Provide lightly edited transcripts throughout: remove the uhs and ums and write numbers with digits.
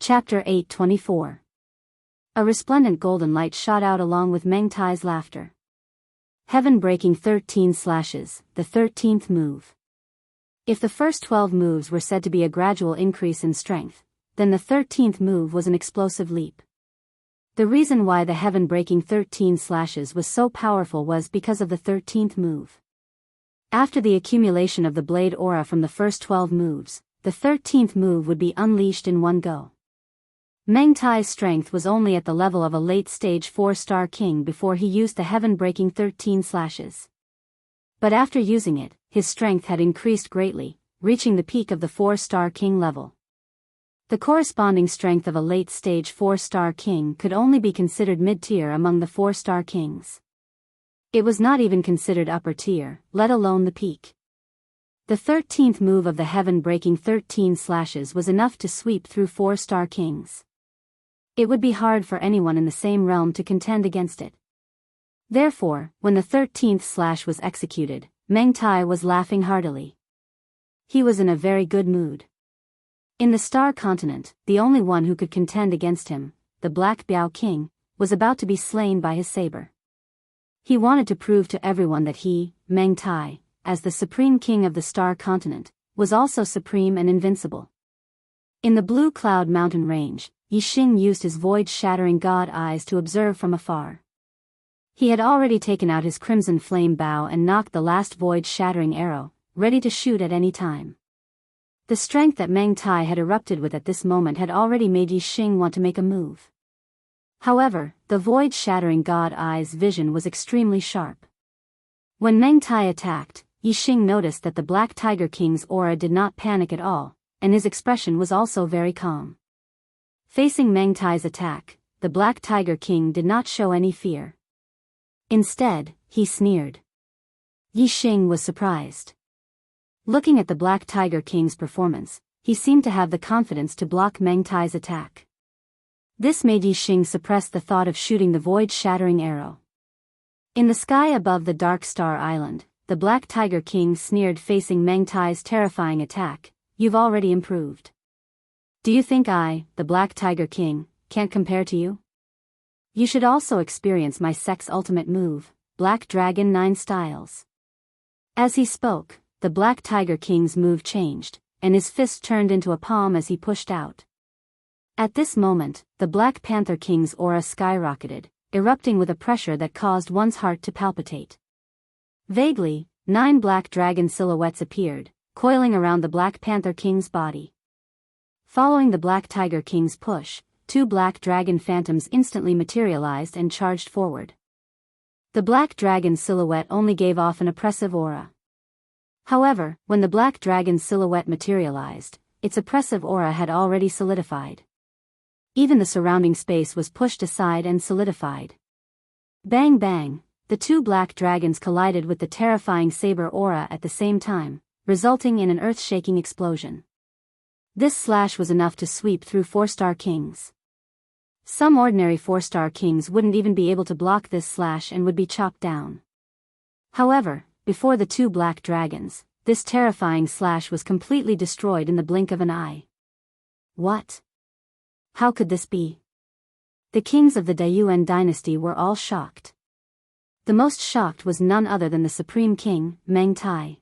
Chapter 824. A resplendent golden light shot out along with Meng Tai's laughter. Heaven-breaking 13 slashes, the 13th move. If the first 12 moves were said to be a gradual increase in strength, then the 13th move was an explosive leap. The reason why the heaven-breaking 13 slashes was so powerful was because of the 13th move. After the accumulation of the blade aura from the first 12 moves, the 13th move would be unleashed in one go. Meng Tai's strength was only at the level of a late-stage 4-star king before he used the heaven-breaking 13 slashes. But after using it, his strength had increased greatly, reaching the peak of the 4-star king level. The corresponding strength of a late-stage 4-star king could only be considered mid-tier among the 4-star kings. It was not even considered upper tier, let alone the peak. The 13th move of the heaven-breaking 13 slashes was enough to sweep through 4-star kings. It would be hard for anyone in the same realm to contend against it. Therefore, when the 13th slash was executed, Meng Tai was laughing heartily. He was in a very good mood. In the Star Continent, the only one who could contend against him, the Black Biao King, was about to be slain by his saber. He wanted to prove to everyone that he, Meng Tai, as the supreme king of the Star Continent, was also supreme and invincible. In the Blue Cloud Mountain Range, Yixing used his void-shattering god eyes to observe from afar. He had already taken out his crimson flame bow and knocked the last void-shattering arrow, ready to shoot at any time. The strength that Meng Tai had erupted with at this moment had already made Yixing want to make a move. However, the void-shattering god eye's vision was extremely sharp. When Meng Tai attacked, Yixing noticed that the Black Tiger King's aura did not panic at all, and his expression was also very calm. Facing Meng Tai's attack, the Black Tiger King did not show any fear. Instead, he sneered. Yixing was surprised. Looking at the Black Tiger King's performance, he seemed to have the confidence to block Meng Tai's attack. This made Yixing suppress the thought of shooting the void-shattering arrow. In the sky above the Dark Star Island, the Black Tiger King sneered facing Meng Tai's terrifying attack. "You've already improved. Do you think I, the Black Tiger King, can't compare to you? You should also experience my sex ultimate move, Black Dragon 9 Styles." As he spoke, the Black Tiger King's move changed, and his fist turned into a palm as he pushed out. At this moment, the Black Panther King's aura skyrocketed, erupting with a pressure that caused one's heart to palpitate. Vaguely, 9 black dragon silhouettes appeared, coiling around the Black Panther King's body. Following the Black Tiger King's push, 2 black dragon phantoms instantly materialized and charged forward. The black dragon silhouette only gave off an oppressive aura. However, when the black dragon silhouette materialized, its oppressive aura had already solidified. Even the surrounding space was pushed aside and solidified. Bang bang, the 2 black dragons collided with the terrifying saber aura at the same time, resulting in an earth-shaking explosion. This slash was enough to sweep through 4-star kings. Some ordinary 4-star kings wouldn't even be able to block this slash and would be chopped down. However, before the 2 black dragons, this terrifying slash was completely destroyed in the blink of an eye. What? How could this be? The kings of the Dayuan dynasty were all shocked. The most shocked was none other than the supreme king, Meng Tai.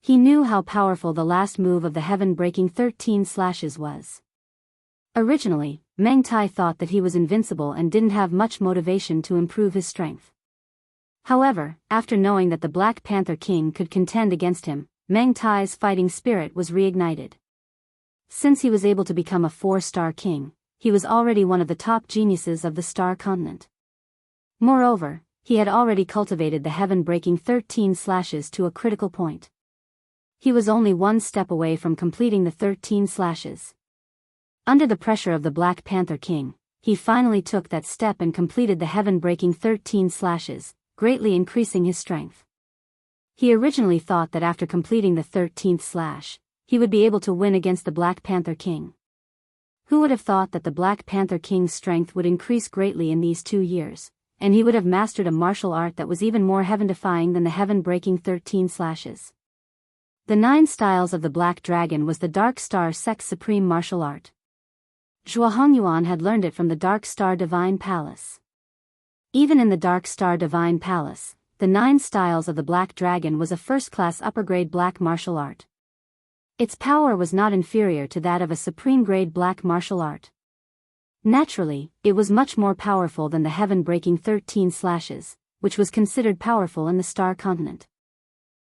He knew how powerful the last move of the heaven-breaking 13 slashes was. Originally, Meng Tai thought that he was invincible and didn't have much motivation to improve his strength. However, after knowing that the Black Panther King could contend against him, Meng Tai's fighting spirit was reignited. Since he was able to become a 4-star king, he was already one of the top geniuses of the Star Continent. Moreover, he had already cultivated the heaven-breaking 13 slashes to a critical point. He was only one step away from completing the 13 slashes. Under the pressure of the Black Panther King, he finally took that step and completed the heaven-breaking 13 slashes, greatly increasing his strength. He originally thought that after completing the 13th slash, he would be able to win against the Black Panther King. Who would have thought that the Black Panther King's strength would increase greatly in these 2 years, and he would have mastered a martial art that was even more heaven-defying than the heaven-breaking 13 slashes. The 9 styles of the Black Dragon was the Dark Star Sect's supreme martial art. Zhuohongyuan had learned it from the Dark Star Divine Palace. Even in the Dark Star Divine Palace, the 9 styles of the Black Dragon was a first-class upper-grade black martial art. Its power was not inferior to that of a supreme-grade black martial art. Naturally, it was much more powerful than the heaven-breaking 13 slashes, which was considered powerful in the Star Continent.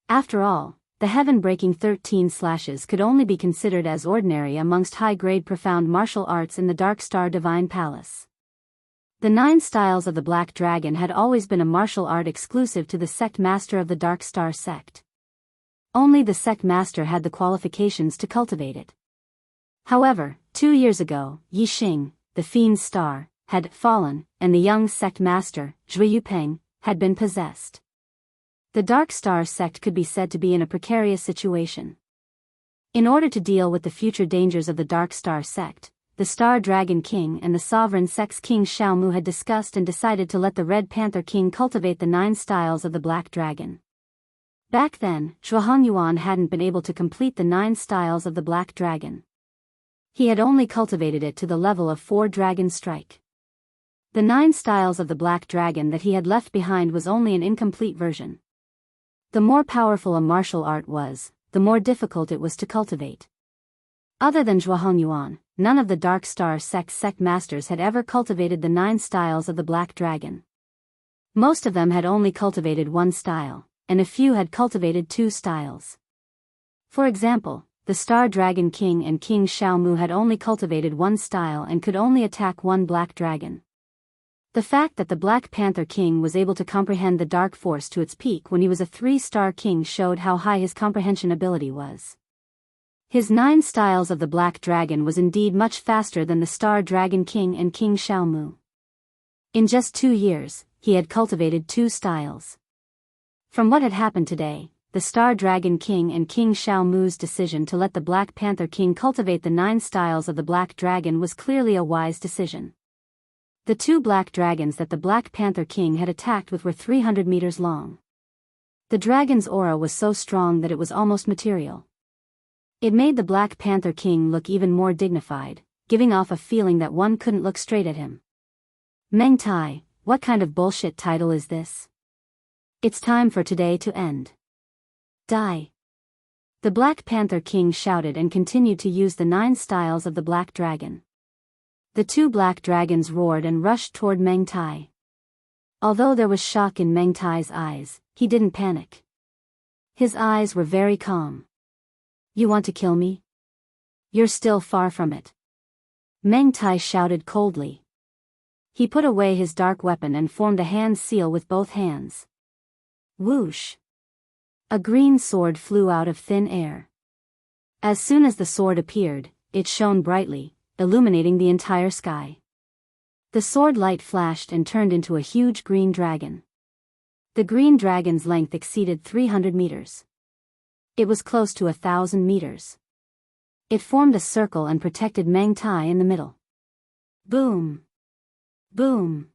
After all, the heaven-breaking 13 slashes could only be considered as ordinary amongst high-grade profound martial arts in the Dark Star Divine Palace. The 9 styles of the Black Dragon had always been a martial art exclusive to the sect master of the Dark Star sect. Only the sect master had the qualifications to cultivate it. However, 2 years ago, Yi Xing, the Fiend's Star, had fallen, and the young sect master, Zhui Yupeng, had been possessed. The Dark Star sect could be said to be in a precarious situation. In order to deal with the future dangers of the Dark Star sect, the Star Dragon King and the Sovereign Sect's King Xiaomu had discussed and decided to let the Red Panther King cultivate the 9 styles of the Black Dragon. Back then, Zhuohongyuan hadn't been able to complete the 9 styles of the Black Dragon. He had only cultivated it to the level of 4 Dragon Strike. The 9 styles of the Black Dragon that he had left behind was only an incomplete version. The more powerful a martial art was, the more difficult it was to cultivate. Other than Zhuohongyuan, none of the Dark Star sect masters had ever cultivated the 9 styles of the Black Dragon. Most of them had only cultivated 1 style, and a few had cultivated 2 styles. For example, the Star Dragon King and King Xiaomu had only cultivated 1 style and could only attack 1 Black Dragon. The fact that the Black Panther King was able to comprehend the Dark Force to its peak when he was a 3-star king showed how high his comprehension ability was. His 9 styles of the Black Dragon was indeed much faster than the Star Dragon King and King Xiaomu. In just 2 years, he had cultivated 2 styles. From what had happened today, the Star Dragon King and King Xiaomu's decision to let the Black Panther King cultivate the 9 styles of the Black Dragon was clearly a wise decision. The 2 Black Dragons that the Black Panther King had attacked with were 300 meters long. The dragon's aura was so strong that it was almost material. It made the Black Panther King look even more dignified, giving off a feeling that one couldn't look straight at him. Meng Tai, what kind of bullshit title is this? It's time for today to end. Die. The Black Panther King shouted and continued to use the 9 styles of the Black Dragon. The 2 Black Dragons roared and rushed toward Meng Tai. Although there was shock in Meng Tai's eyes, he didn't panic. His eyes were very calm. You want to kill me? You're still far from it. Meng Tai shouted coldly. He put away his dark weapon and formed a hand seal with both hands. Whoosh! A green sword flew out of thin air. As soon as the sword appeared, it shone brightly, illuminating the entire sky. The sword light flashed and turned into a huge green dragon. The green dragon's length exceeded 300 meters. It was close to 1,000 meters. It formed a circle and protected Meng Tai in the middle. Boom! Boom!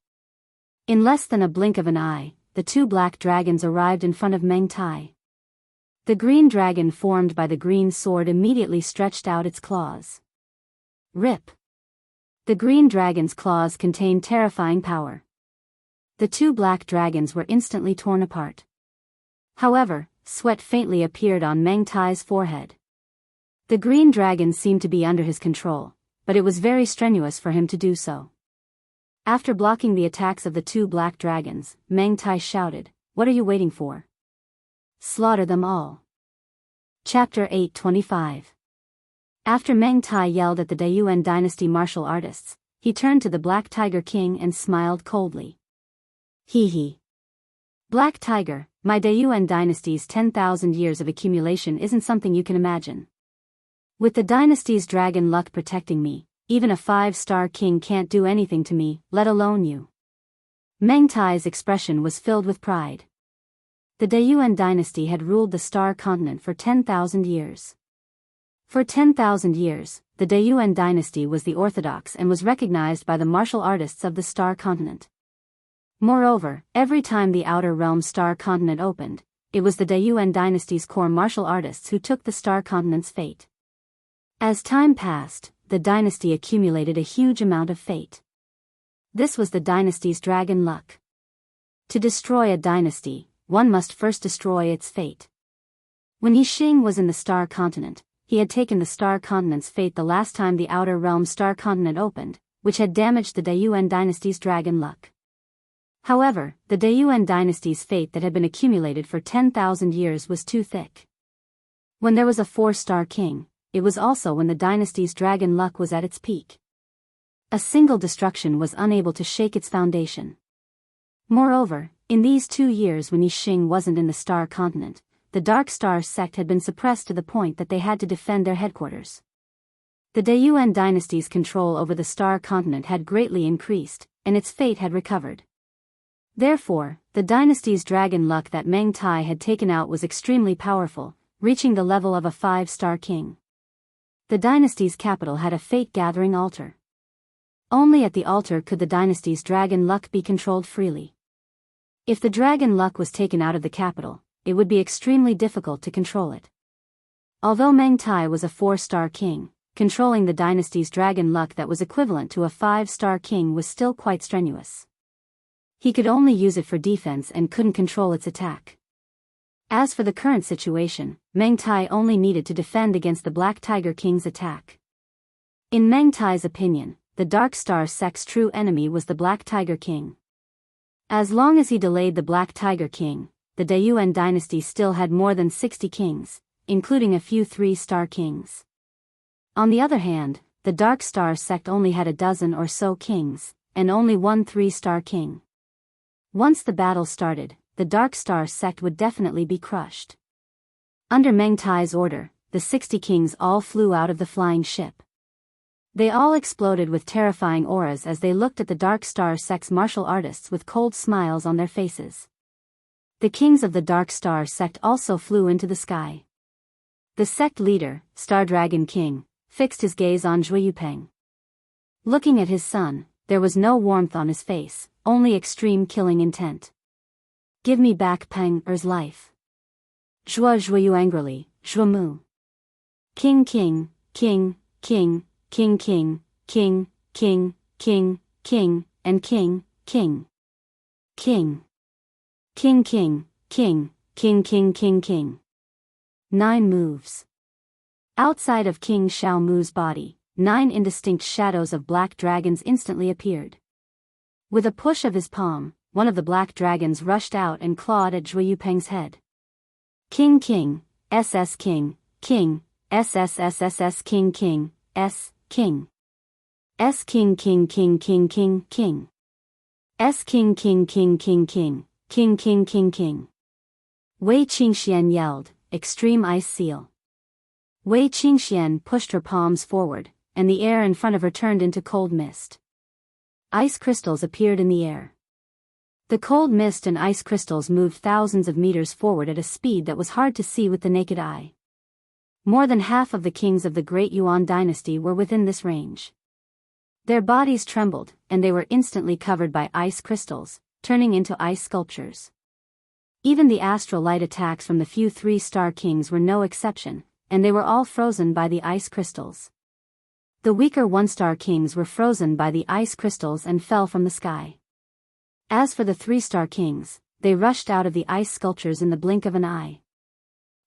In less than a blink of an eye, the 2 Black Dragons arrived in front of Meng Tai. The green dragon formed by the green sword immediately stretched out its claws. Rip! The green dragon's claws contained terrifying power. The 2 Black Dragons were instantly torn apart. However, sweat faintly appeared on Meng Tai's forehead. The green dragon seemed to be under his control, but it was very strenuous for him to do so. After blocking the attacks of the 2 Black Dragons, Meng Tai shouted, "What are you waiting for? Slaughter them all." Chapter 825. After Meng Tai yelled at the Daiyuan dynasty martial artists, he turned to the Black Tiger King and smiled coldly. Hee hee. Black Tiger, my Daiyuan dynasty's 10,000 years of accumulation isn't something you can imagine. With the dynasty's dragon luck protecting me, even a 5-star king can't do anything to me, let alone you. Meng Tai's expression was filled with pride. The Daiyuan dynasty had ruled the Star Continent for 10,000 years. For 10,000 years, the Daiyuan dynasty was the orthodox and was recognized by the martial artists of the Star Continent. Moreover, every time the Outer Realm Star Continent opened, it was the Daiyuan dynasty's core martial artists who took the Star Continent's fate. As time passed, the dynasty accumulated a huge amount of fate. This was the dynasty's dragon luck. To destroy a dynasty, one must first destroy its fate. When Yi Xing was in the Star Continent, he had taken the Star Continent's fate the last time the Outer Realm Star Continent opened, which had damaged the Daiyuan dynasty's dragon luck. However, the Daiyuan dynasty's fate that had been accumulated for 10,000 years was too thick. When there was a 4-star king, it was also when the dynasty's dragon luck was at its peak. A single destruction was unable to shake its foundation. Moreover, in these 2 years when Yi Xing wasn't in the Star Continent, the Dark Star sect had been suppressed to the point that they had to defend their headquarters. The Daiyuan dynasty's control over the Star Continent had greatly increased, and its fate had recovered. Therefore, the dynasty's dragon luck that Meng Tai had taken out was extremely powerful, reaching the level of a 5-star king. The dynasty's capital had a fate-gathering altar. Only at the altar could the dynasty's dragon luck be controlled freely. If the dragon luck was taken out of the capital, it would be extremely difficult to control it. Although Meng Tai was a 4-star king, controlling the dynasty's dragon luck that was equivalent to a 5-star king was still quite strenuous. He could only use it for defense and couldn't control its attack. As for the current situation, Meng Tai only needed to defend against the Black Tiger King's attack. In Meng Tai's opinion, the Dark Star sect's true enemy was the Black Tiger King. As long as he delayed the Black Tiger King, the Daiyuan dynasty still had more than 60 kings, including a few 3-star kings. On the other hand, the Dark Star sect only had a dozen or so kings, and only one 3-star king. Once the battle started, the Dark Star sect would definitely be crushed. Under Meng Tai's order, the 60 kings all flew out of the flying ship. They all exploded with terrifying auras as they looked at the Dark Star sect's martial artists with cold smiles on their faces. The kings of the Dark Star sect also flew into the sky. The sect leader, Star Dragon King, fixed his gaze on Zhuyu Peng. Looking at his son, there was no warmth on his face, only extreme killing intent. "Give me back Peng Er's life." Zhuyu angrily, "Zhumu." King King, King, King, King King, King, King, King, King, and King, King. King. King King, King, King King King King. 9 moves. Outside of King Xiaomu's body, 9 indistinct shadows of black dragons instantly appeared. With a push of his palm, one of the black dragons rushed out and clawed at Zhuyu Peng's head. King King, SS King, King, SSSSS King King, S, King. S King King King King King King. S King King King King King, King King King King. Wei Qingxian yelled, "Extreme Ice Seal." Wei Qingxian pushed her palms forward, and the air in front of her turned into cold mist. Ice crystals appeared in the air. The cold mist and ice crystals moved thousands of meters forward at a speed that was hard to see with the naked eye. More than half of the kings of the Great Yuan dynasty were within this range. Their bodies trembled, and they were instantly covered by ice crystals, turning into ice sculptures. Even the astral light attacks from the few 3-star kings were no exception, and they were all frozen by the ice crystals. The weaker 1-star kings were frozen by the ice crystals and fell from the sky. As for the 3-star kings, they rushed out of the ice sculptures in the blink of an eye.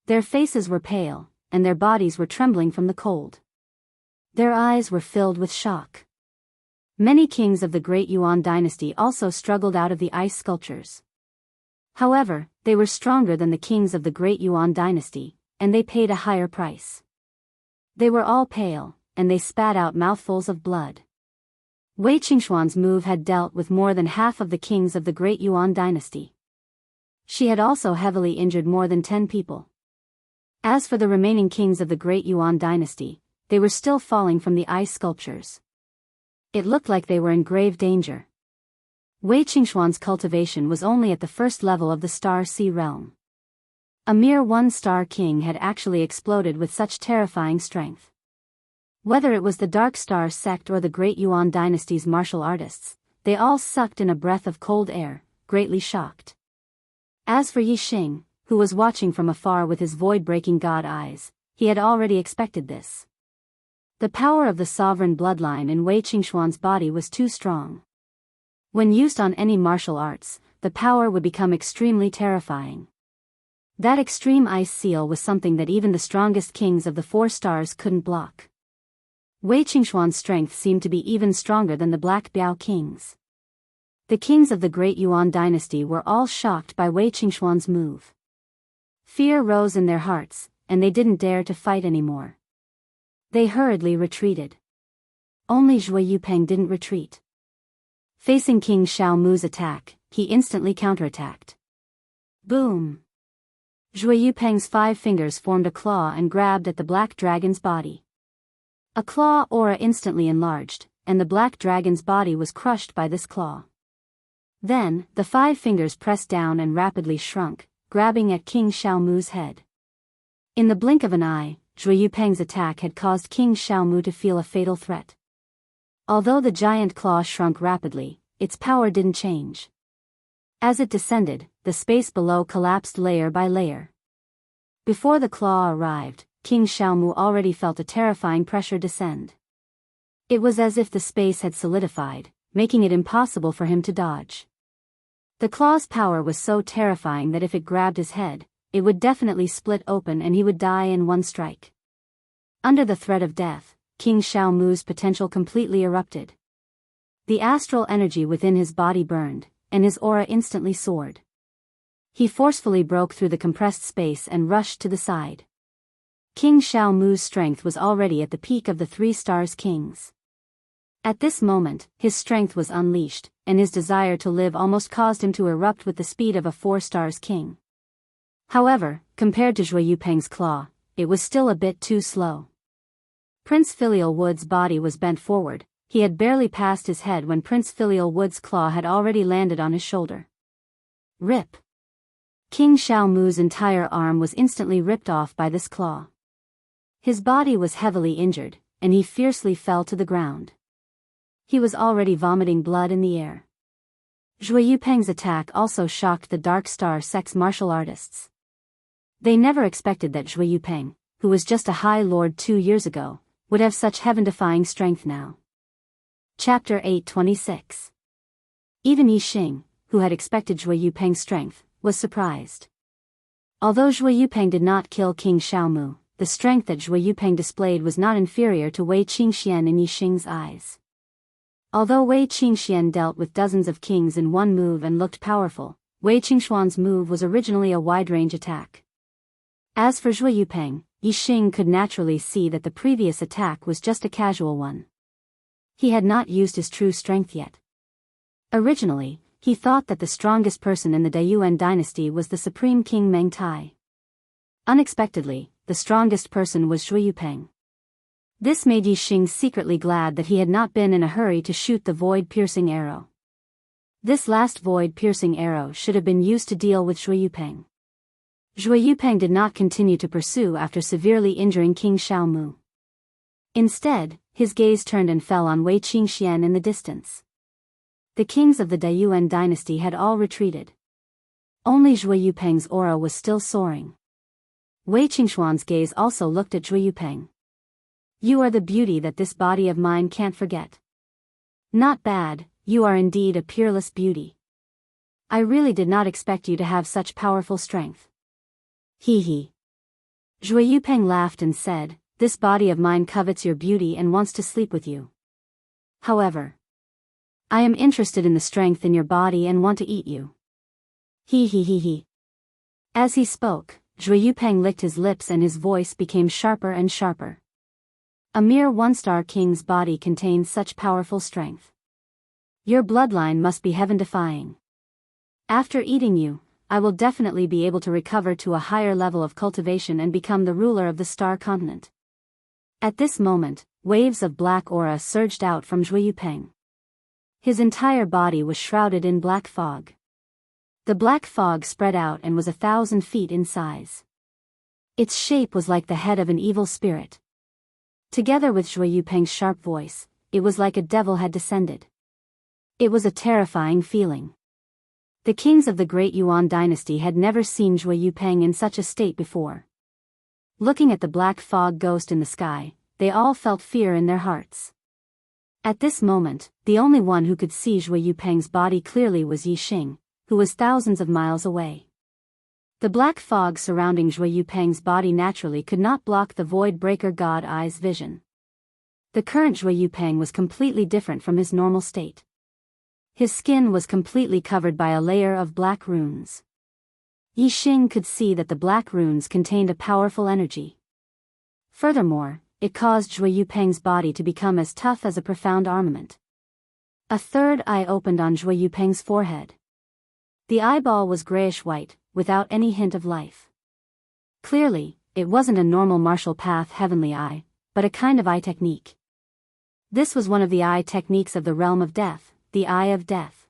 Their faces were pale, and their bodies were trembling from the cold. Their eyes were filled with shock. Many kings of the Great Yuan dynasty also struggled out of the ice sculptures. However, they were stronger than the kings of the Great Yuan dynasty, and they paid a higher price. They were all pale, and they spat out mouthfuls of blood. Wei Qingxuan's move had dealt with more than half of the kings of the Great Yuan dynasty. She had also heavily injured more than 10 people. As for the remaining kings of the Great Yuan dynasty, they were still falling from the ice sculptures. It looked like they were in grave danger. Wei Qingxuan's cultivation was only at the first level of the Star Sea realm. A mere 1-star king had actually exploded with such terrifying strength. Whether it was the Dark Star sect or the Great Yuan dynasty's martial artists, they all sucked in a breath of cold air, greatly shocked. As for Yi Xing, who was watching from afar with his void-breaking god eyes, he had already expected this. The power of the sovereign bloodline in Wei Qingxuan's body was too strong. When used on any martial arts, the power would become extremely terrifying. That extreme ice seal was something that even the strongest kings of the 4 stars couldn't block. Wei Qingxuan's strength seemed to be even stronger than the Black Biao kings. The kings of the Great Yuan dynasty were all shocked by Wei Qingxuan's move. Fear rose in their hearts, and they didn't dare to fight anymore. They hurriedly retreated. Only Zhuo Yupeng didn't retreat. Facing King Xiao Mu's attack, he instantly counterattacked. Boom! Zhuo Yupeng's 5 fingers formed a claw and grabbed at the black dragon's body. A claw aura instantly enlarged, and the black dragon's body was crushed by this claw. Then, the 5 fingers pressed down and rapidly shrunk, grabbing at King Xiao Mu's head. In the blink of an eye, Zhuo Yupeng's attack had caused King Xiao Mu to feel a fatal threat. Although the giant claw shrunk rapidly, its power didn't change. As it descended, the space below collapsed layer by layer. Before the claw arrived, King Xiao Mu already felt a terrifying pressure descend. It was as if the space had solidified, making it impossible for him to dodge. The claw's power was so terrifying that if it grabbed his head, it would definitely split open and he would die in one strike. Under the threat of death, King Xiao Mu's potential completely erupted. The astral energy within his body burned, and his aura instantly soared. He forcefully broke through the compressed space and rushed to the side. King Xiao Mu's strength was already at the peak of the 3 stars kings. At this moment, his strength was unleashed, and his desire to live almost caused him to erupt with the speed of a 4 stars king. However, compared to Zhuo Yupeng's claw, it was still a bit too slow. Prince Filial Wood's body was bent forward. He had barely passed his head when Prince Filial Wood's claw had already landed on his shoulder. Rip! King Xiao Mu's entire arm was instantly ripped off by this claw. His body was heavily injured, and he fiercely fell to the ground. He was already vomiting blood in the air. Zhuo Yupeng's attack also shocked the Dark Star sex martial artists. They never expected that Zhuo Yupeng, who was just a High Lord 2 years ago, would have such heaven-defying strength now. Chapter 826. Even Yi Xing, who had expected Zhuo Yupeng's strength, was surprised. Although Zhuo Yupeng did not kill King Xiao Mu, the strength that Zhuo Yupeng displayed was not inferior to Wei Qingxian in Yi Xing's eyes. Although Wei Qingxian dealt with dozens of kings in one move and looked powerful, Wei Qingxuan's move was originally a wide-range attack. As for Zhuo Yupeng, Yi Xing could naturally see that the previous attack was just a casual one. He had not used his true strength yet. Originally, he thought that the strongest person in the Daiyuan dynasty was the Supreme King Meng Tai. Unexpectedly, the strongest person was Zhuo Yupeng. This made Yi Xing secretly glad that he had not been in a hurry to shoot the void-piercing arrow. This last void-piercing arrow should have been used to deal with Zhuo Yupeng. Zhuo Yupeng did not continue to pursue after severely injuring King Xiao Mu. Instead, his gaze turned and fell on Wei Qingxian in the distance. The kings of the Daiyuan dynasty had all retreated. Only Zhuo Yupeng's aura was still soaring. Wei Qingxuan's gaze also looked at Zhuo Yupeng. You are the beauty that this body of mine can't forget. Not bad, you are indeed a peerless beauty. I really did not expect you to have such powerful strength. Hee hee. Zhuo Yupeng laughed and said, this body of mine covets your beauty and wants to sleep with you. However, I am interested in the strength in your body and want to eat you. Hee hee hee hee. As he spoke, Zhuo Yupeng licked his lips and his voice became sharper and sharper. A mere 1-star king's body contains such powerful strength. Your bloodline must be heaven-defying. After eating you, I will definitely be able to recover to a higher level of cultivation and become the ruler of the star continent. At this moment, waves of black aura surged out from Zhuo Yupeng. His entire body was shrouded in black fog. The black fog spread out and was 1,000 feet in size. Its shape was like the head of an evil spirit. Together with Zhuo Yupeng's sharp voice, it was like a devil had descended. It was a terrifying feeling. The kings of the Great Yuan dynasty had never seen Zhuo Yupeng in such a state before. Looking at the black fog ghost in the sky, they all felt fear in their hearts. At this moment, the only one who could see Zhui Yupeng's body clearly was Yi Xing, who was thousands of miles away. The black fog surrounding Zhui Yupeng's body naturally could not block the Void Breaker God Eye's vision. The current Zhui Yupeng was completely different from his normal state. His skin was completely covered by a layer of black runes. Yi Xing could see that the black runes contained a powerful energy. Furthermore, it caused Zhui Yupeng's body to become as tough as a profound armament. A third eye opened on Zhui Yupeng's forehead. The eyeball was grayish-white, without any hint of life. Clearly, it wasn't a normal martial path heavenly eye, but a kind of eye technique. This was one of the eye techniques of the realm of death, the Eye of Death.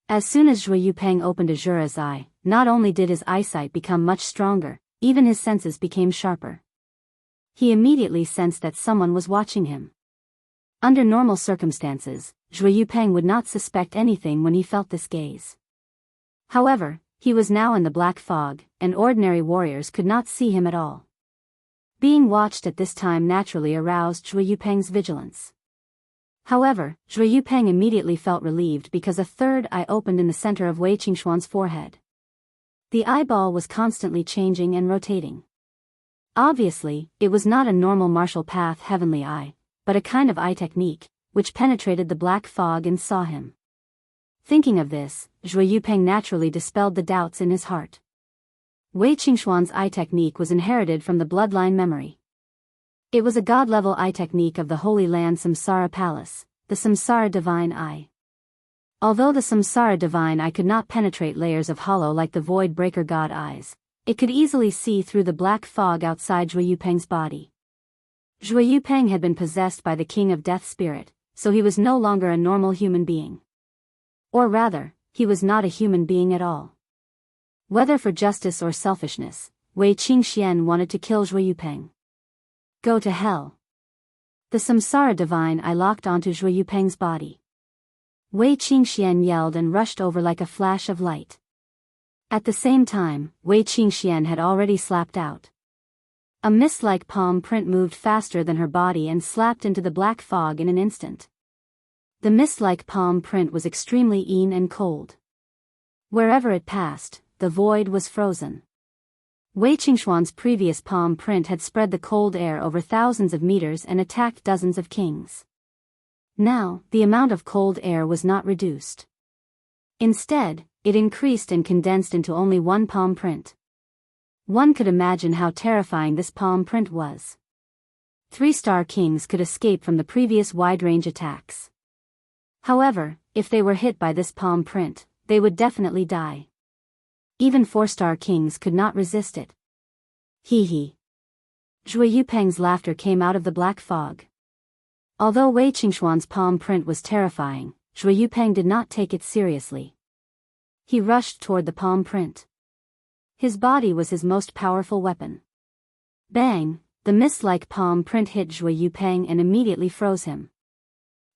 As soon as Zhui Yupeng opened Azura's eye, not only did his eyesight become much stronger, even his senses became sharper. He immediately sensed that someone was watching him. Under normal circumstances, Zhui Yupeng would not suspect anything when he felt this gaze. However, he was now in the black fog, and ordinary warriors could not see him at all. Being watched at this time naturally aroused Zhui Yupeng's vigilance. However, Zhui Yupeng immediately felt relieved because a third eye opened in the center of Wei Qingshuan's forehead. The eyeball was constantly changing and rotating. Obviously, it was not a normal martial path heavenly eye, but a kind of eye technique, which penetrated the black fog and saw him. Thinking of this, Zhui Yupeng naturally dispelled the doubts in his heart. Wei Qingshuan's eye technique was inherited from the bloodline memory. It was a god-level eye technique of the Holy Land Samsara Palace, the Samsara Divine Eye. Although the Samsara Divine Eye could not penetrate layers of hollow like the Void Breaker God Eyes, it could easily see through the black fog outside Zhui Yupeng's body. Zhui Yupeng had been possessed by the King of Death Spirit, so he was no longer a normal human being. Or rather, he was not a human being at all. Whether for justice or selfishness, Wei Qingxian wanted to kill Zhui Yupeng. Go to hell. The Samsara Divine Eye locked onto Zhui Yupeng's body. Wei Qingxian yelled and rushed over like a flash of light. At the same time, Wei Qingxian had already slapped out. A mist-like palm print moved faster than her body and slapped into the black fog in an instant. The mist-like palm print was extremely keen and cold. Wherever it passed, the void was frozen. Wei Qingshuan's previous palm print had spread the cold air over thousands of meters and attacked dozens of kings. Now, the amount of cold air was not reduced. Instead, it increased and condensed into only one palm print. One could imagine how terrifying this palm print was. 3-star kings could escape from the previous wide-range attacks. However, if they were hit by this palm print, they would definitely die. Even 4-star kings could not resist it. Hee hee. Zhui Yupeng's laughter came out of the black fog. Although Wei Qingshuan's palm print was terrifying, Zhui Yupeng did not take it seriously. He rushed toward the palm print. His body was his most powerful weapon. Bang! The mist-like palm print hit Zhui Yupeng and immediately froze him.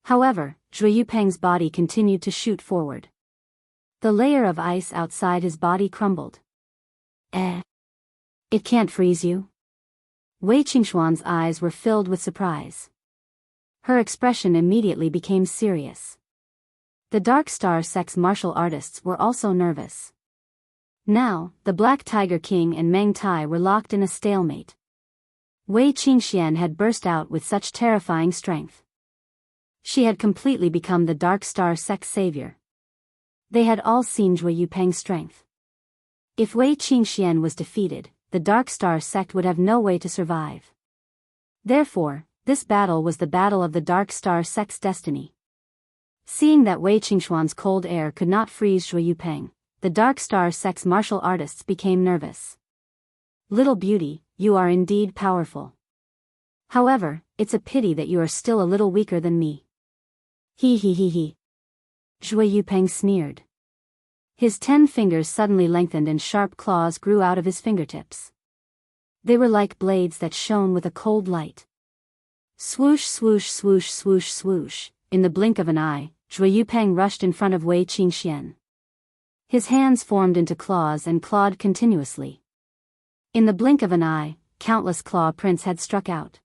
However, Zhui Yupeng's body continued to shoot forward. The layer of ice outside his body crumbled. It can't freeze you? Wei Qingshuan's eyes were filled with surprise. Her expression immediately became serious. The Dark Star Sect's martial artists were also nervous. Now, the Black Tiger King and Meng Tai were locked in a stalemate. Wei Qingxian had burst out with such terrifying strength. She had completely become the Dark Star Sect's savior. They had all seen Zhui Yupeng's strength. If Wei Qingxian was defeated, the Dark Star Sect would have no way to survive. Therefore, this battle was the battle of the Dark Star Sect's destiny. Seeing that Wei Qingshuan's cold air could not freeze Zhui Yupeng, the Dark Star Sect's martial artists became nervous. Little beauty, you are indeed powerful. However, it's a pity that you are still a little weaker than me. He. Zhui Yupeng sneered. His 10 fingers suddenly lengthened and sharp claws grew out of his fingertips. They were like blades that shone with a cold light. Swoosh swoosh swoosh swoosh swoosh, in the blink of an eye, Zhui Yupeng rushed in front of Wei Qingxian. His hands formed into claws and clawed continuously. In the blink of an eye, countless claw prints had struck out.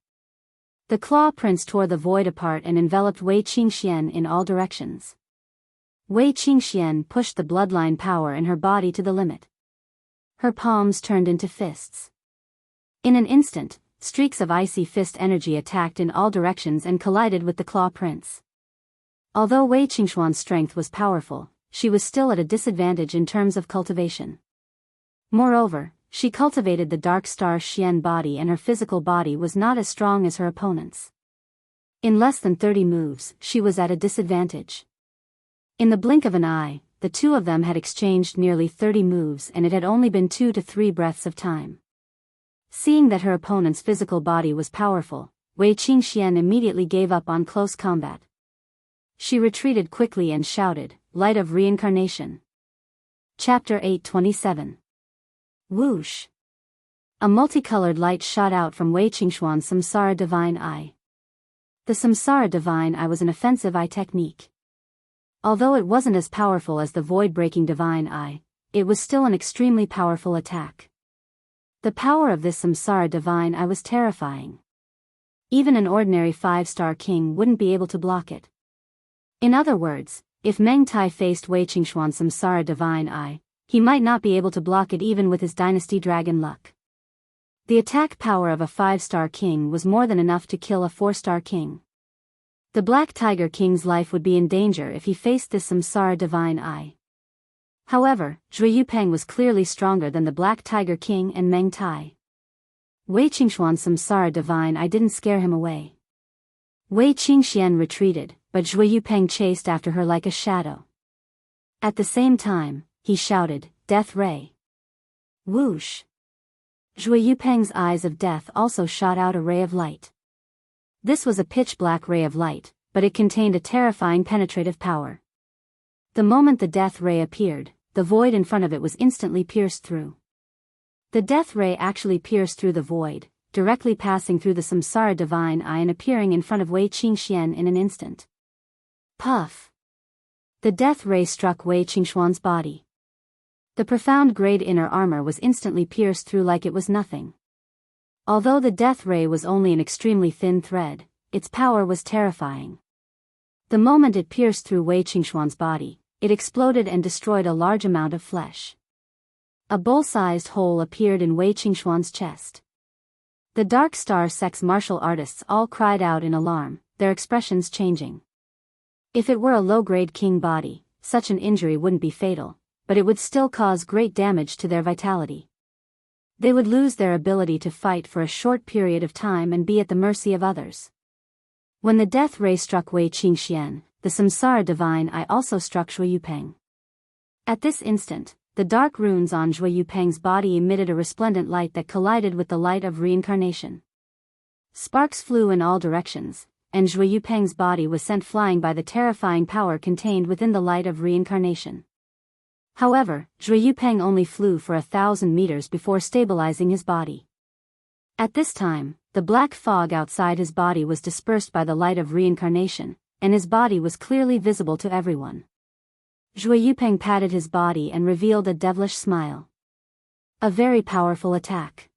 The Claw Prince tore the void apart and enveloped Wei Qingxian in all directions. Wei Qingxian pushed the bloodline power in her body to the limit. Her palms turned into fists. In an instant, streaks of icy fist energy attacked in all directions and collided with the Claw Prince. Although Wei Qingxian's strength was powerful, she was still at a disadvantage in terms of cultivation. Moreover, she cultivated the Dark Star Xian body and her physical body was not as strong as her opponent's. In less than 30 moves, she was at a disadvantage. In the blink of an eye, the two of them had exchanged nearly 30 moves and it had only been 2 to 3 breaths of time. Seeing that her opponent's physical body was powerful, Wei Qingxian immediately gave up on close combat. She retreated quickly and shouted, "Light of Reincarnation." Chapter 827. Whoosh! A multicolored light shot out from Wei Qingxian's Samsara Divine Eye. The Samsara Divine Eye was an offensive eye technique. Although it wasn't as powerful as the void-breaking Divine Eye, it was still an extremely powerful attack. The power of this Samsara Divine Eye was terrifying. Even an ordinary 5-star king wouldn't be able to block it. In other words, if Meng Tai faced Wei Qingxian's Samsara Divine Eye, he might not be able to block it even with his Dynasty Dragon luck. The attack power of a 5-star king was more than enough to kill a 4-star king. The Black Tiger King's life would be in danger if he faced this Samsara Divine Eye. However, Zhui Yupeng was clearly stronger than the Black Tiger King and Meng Tai. Wei Qingxian's Samsara Divine Eye didn't scare him away. Wei Qingxian retreated, but Zhui Yupeng chased after her like a shadow. At the same time, he shouted, "Death Ray!" Whoosh! Zhui Yupeng's eyes of death also shot out a ray of light. This was a pitch-black ray of light, but it contained a terrifying penetrative power. The moment the death ray appeared, the void in front of it was instantly pierced through. The death ray actually pierced through the void, directly passing through the Samsara Divine Eye and appearing in front of Wei Qingxian in an instant. Puff! The death ray struck Wei Qingxian's body. The profound grade inner armor was instantly pierced through like it was nothing. Although the death ray was only an extremely thin thread, its power was terrifying. The moment it pierced through Wei Qingxian's body, it exploded and destroyed a large amount of flesh. A bowl-sized hole appeared in Wei Qingxian's chest. The Dark Star sex martial artists all cried out in alarm, their expressions changing. If it were a low-grade king body, such an injury wouldn't be fatal, but it would still cause great damage to their vitality. They would lose their ability to fight for a short period of time and be at the mercy of others. When the death ray struck Wei Qingxian, the Samsara Divine Eye also struck Zhui Yupeng. At this instant, the dark runes on Zhui Yupeng's body emitted a resplendent light that collided with the light of reincarnation. Sparks flew in all directions, and Zhui Yupeng's body was sent flying by the terrifying power contained within the light of reincarnation. However, Zhui Yupeng only flew for 1,000 meters before stabilizing his body. At this time, the black fog outside his body was dispersed by the light of reincarnation, and his body was clearly visible to everyone. Zhui Yupeng patted his body and revealed a devilish smile. A very powerful attack.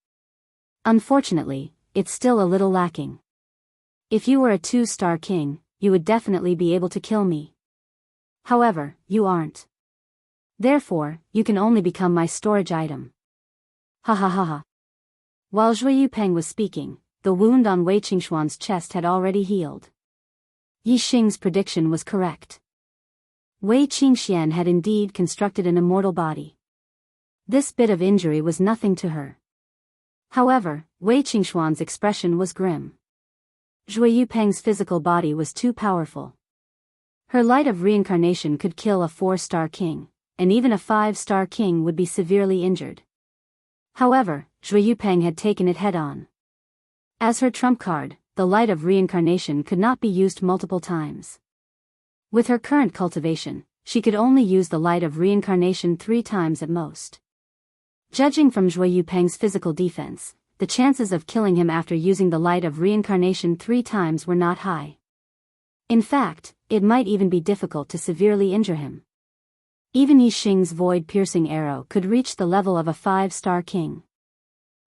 Unfortunately, it's still a little lacking. If you were a 2-star king, you would definitely be able to kill me. However, you aren't. Therefore, you can only become my storage item. Ha ha ha ha. While Zhui Yupeng was speaking, the wound on Wei Qingxian's chest had already healed. Yi Xing's prediction was correct. Wei Qingxian had indeed constructed an immortal body. This bit of injury was nothing to her. However, Wei Qingxian's expression was grim. Zhui Yupeng's physical body was too powerful. Her light of reincarnation could kill a 4-star king, and even a 5-star king would be severely injured. However, Zhui Yupeng had taken it head-on. As her trump card, the light of reincarnation could not be used multiple times. With her current cultivation, she could only use the light of reincarnation 3 times at most. Judging from Zhui Yupeng's physical defense, the chances of killing him after using the light of reincarnation 3 times were not high. In fact, it might even be difficult to severely injure him. Even Yi Xing's void-piercing arrow could reach the level of a 5-star king.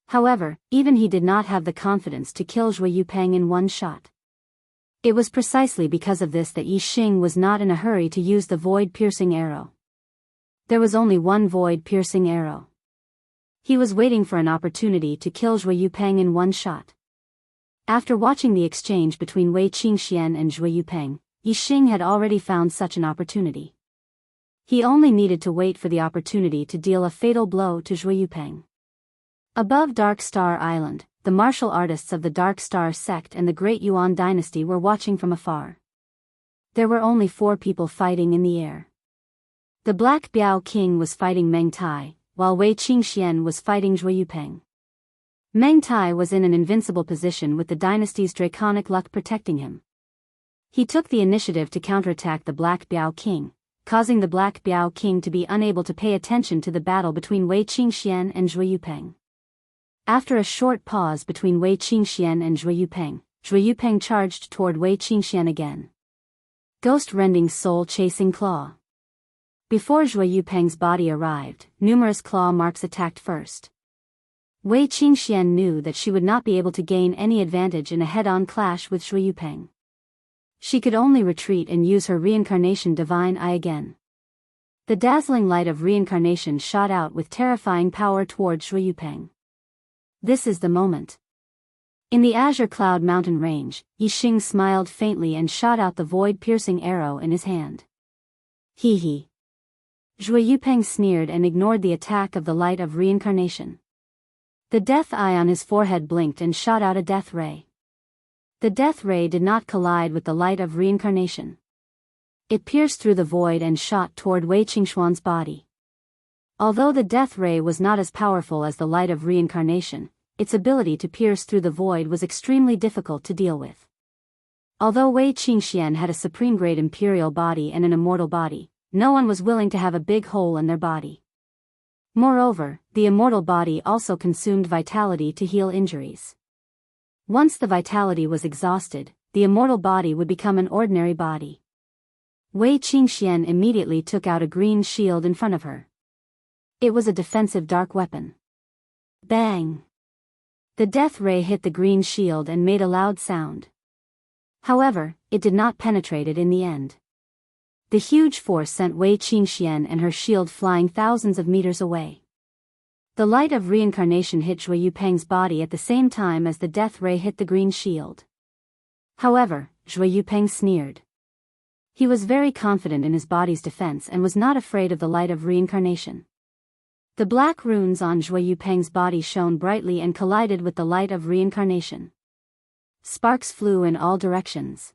However, even he did not have the confidence to kill Zhui Yupeng in one shot. It was precisely because of this that Yi Xing was not in a hurry to use the void-piercing arrow. There was only one void-piercing arrow. He was waiting for an opportunity to kill Zhui Yupeng in one shot. After watching the exchange between Wei Qingxian and Zhui Yupeng, Yi Xing had already found such an opportunity. He only needed to wait for the opportunity to deal a fatal blow to Zhui Yupeng. Above Dark Star Island, the martial artists of the Dark Star sect and the Great Yuan dynasty were watching from afar. There were only 4 people fighting in the air. The Black Biao King was fighting Meng Tai, while Wei Qingxian was fighting Zhui Yupeng. Meng Tai was in an invincible position with the dynasty's draconic luck protecting him. He took the initiative to counterattack the Black Biao King, causing the Black Biao King to be unable to pay attention to the battle between Wei Qingxian and Zhui Yupeng. After a short pause between Wei Qingxian and Zhui Yupeng charged toward Wei Qingxian again. Ghost-rending soul-chasing claw. Before Zhui Yupeng's body arrived, numerous claw marks attacked first. Wei Qingxian knew that she would not be able to gain any advantage in a head-on clash with Zhui Yupeng. She could only retreat and use her reincarnation divine eye again. The dazzling light of reincarnation shot out with terrifying power toward Zhui Yupeng. This is the moment. In the Azure Cloud Mountain range, Yi Xing smiled faintly and shot out the void-piercing arrow in his hand. Hee hee. Zhui Yupeng sneered and ignored the attack of the light of reincarnation. The death eye on his forehead blinked and shot out a death ray. The death ray did not collide with the light of reincarnation. It pierced through the void and shot toward Wei Qingxuan's body. Although the death ray was not as powerful as the light of reincarnation, its ability to pierce through the void was extremely difficult to deal with. Although Wei Qingxian had a supreme-grade imperial body and an immortal body, no one was willing to have a big hole in their body. Moreover, the immortal body also consumed vitality to heal injuries. Once the vitality was exhausted, the immortal body would become an ordinary body. Wei Qingxian immediately took out a green shield in front of her. It was a defensive dark weapon. Bang! The death ray hit the green shield and made a loud sound. However, it did not penetrate it in the end. The huge force sent Wei Qingxian and her shield flying thousands of meters away. The light of reincarnation hit Zhui Yupeng's body at the same time as the death ray hit the green shield. However, Zhui Yupeng sneered. He was very confident in his body's defense and was not afraid of the light of reincarnation. The black runes on Zhui Yupeng's body shone brightly and collided with the light of reincarnation. Sparks flew in all directions.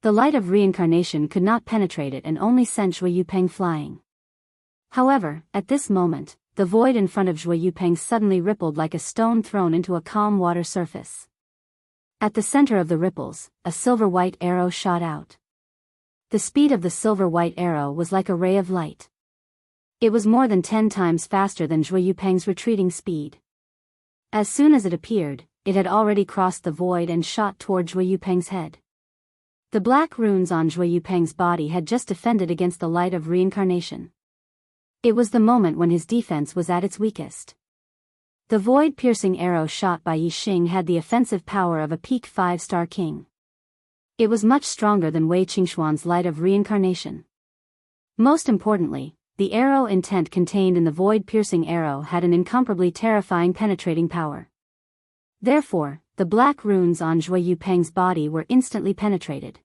The light of reincarnation could not penetrate it and only sent Zhui Yupeng flying. However, at this moment, the void in front of Zhui Yupeng suddenly rippled like a stone thrown into a calm water surface. At the center of the ripples, a silver-white arrow shot out. The speed of the silver-white arrow was like a ray of light. It was more than 10 times faster than Zhui Yupeng's retreating speed. As soon as it appeared, it had already crossed the void and shot toward Zhui Yupeng's head. The black runes on Zhui Yupeng's body had just defended against the light of reincarnation. It was the moment when his defense was at its weakest. The void-piercing arrow shot by Yi Xing had the offensive power of a peak 5-star king. It was much stronger than Wei Qingxuan's light of reincarnation. Most importantly, the arrow intent contained in the void-piercing arrow had an incomparably terrifying penetrating power. Therefore, the black runes on Zhui Yupeng's body were instantly penetrated.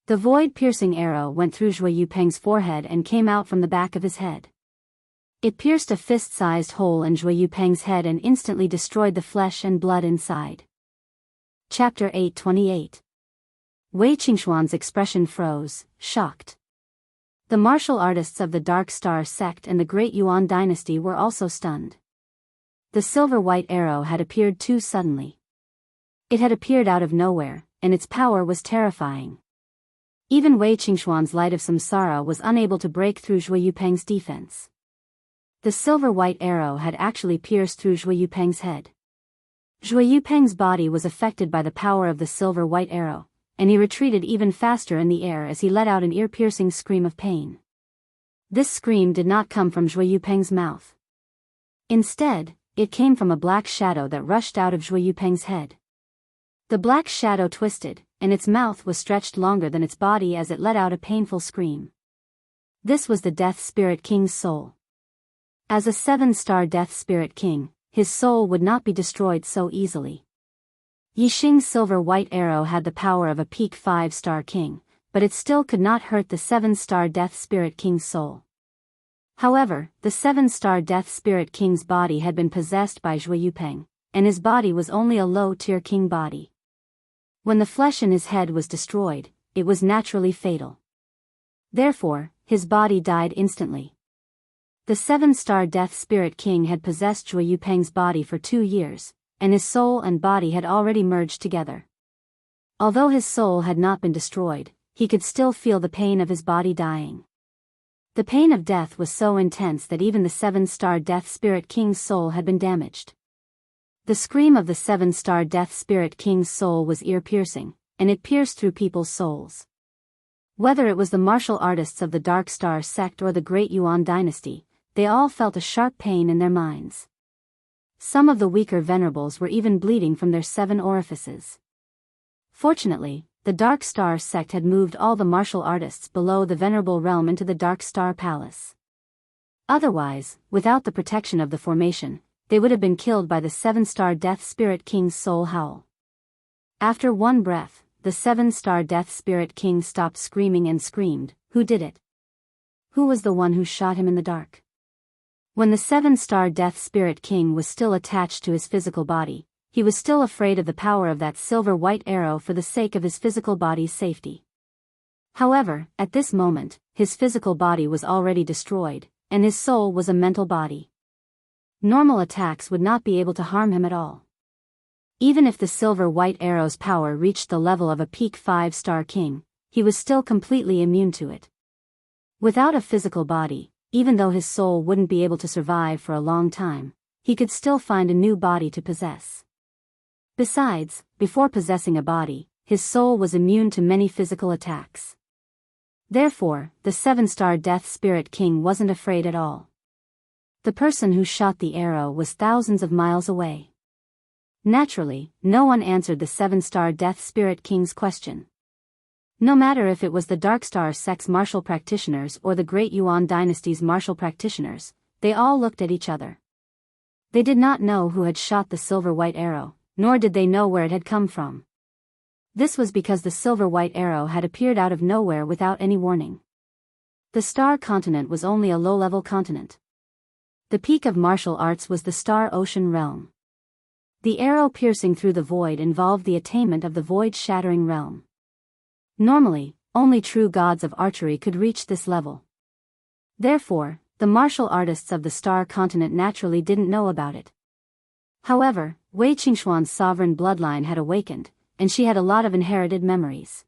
The void-piercing arrow went through Zhui Yupeng's forehead and came out from the back of his head. It pierced a fist-sized hole in Zhui Yupeng's head and instantly destroyed the flesh and blood inside. Chapter 828. Wei Qingxuan's expression froze, shocked. The martial artists of the Dark Star sect and the Great Yuan dynasty were also stunned. The silver-white arrow had appeared too suddenly. It had appeared out of nowhere, and its power was terrifying. Even Wei Qingxuan's light of samsara was unable to break through Zhui Yupeng's defense. The silver-white arrow had actually pierced through Zhui Yupeng's head. Zhui Yupeng's body was affected by the power of the silver-white arrow, and he retreated even faster in the air as he let out an ear-piercing scream of pain. This scream did not come from Zhui Yupeng's mouth. Instead, it came from a black shadow that rushed out of Zhui Yupeng's head. The black shadow twisted, and its mouth was stretched longer than its body as it let out a painful scream. This was the Death Spirit King's soul. As a 7-star Death Spirit King, his soul would not be destroyed so easily. Yixing's silver-white arrow had the power of a peak 5-star king, but it still could not hurt the 7-star Death Spirit King's soul. However, the 7-star Death Spirit King's body had been possessed by Zhui Yupeng, and his body was only a low-tier king body. When the flesh in his head was destroyed, it was naturally fatal. Therefore, his body died instantly. The 7-star Death Spirit King had possessed Zhui Yupeng's body for 2 years, and his soul and body had already merged together. Although his soul had not been destroyed, he could still feel the pain of his body dying. The pain of death was so intense that even the 7-star Death Spirit King's soul had been damaged. The scream of the 7-star Death Spirit King's soul was ear-piercing, and it pierced through people's souls. Whether it was the martial artists of the Dark Star sect or the Great Yuan dynasty, they all felt a sharp pain in their minds. Some of the weaker venerables were even bleeding from their 7 orifices. Fortunately, the Dark Star sect had moved all the martial artists below the venerable realm into the Dark Star Palace. Otherwise, without the protection of the formation, they would have been killed by the 7-star Death Spirit King's soul howl. After one breath, the 7-star Death Spirit King stopped screaming and screamed, "Who did it? Who was the one who shot him in the dark?" When the 7-star Death Spirit King was still attached to his physical body, he was still afraid of the power of that silver-white arrow for the sake of his physical body's safety. However, at this moment, his physical body was already destroyed, and his soul was a mental body. Normal attacks would not be able to harm him at all. Even if the silver-white arrow's power reached the level of a peak 5-star king, he was still completely immune to it. Without a physical body, even though his soul wouldn't be able to survive for a long time, he could still find a new body to possess. Besides, before possessing a body, his soul was immune to many physical attacks. Therefore, the 7-star Death Spirit King wasn't afraid at all. The person who shot the arrow was thousands of miles away. Naturally, no one answered the 7-star Death Spirit King's question. No matter if it was the Dark Star sect's martial practitioners or the Great Yuan dynasty's martial practitioners, they all looked at each other. They did not know who had shot the silver-white arrow, nor did they know where it had come from. This was because the silver-white arrow had appeared out of nowhere without any warning. The Star Continent was only a low-level continent. The peak of martial arts was the Star Ocean realm. The arrow piercing through the void involved the attainment of the void-shattering realm. Normally, only true gods of archery could reach this level. Therefore, the martial artists of the Star Continent naturally didn't know about it. However, Wei Qingxuan's sovereign bloodline had awakened, and she had a lot of inherited memories.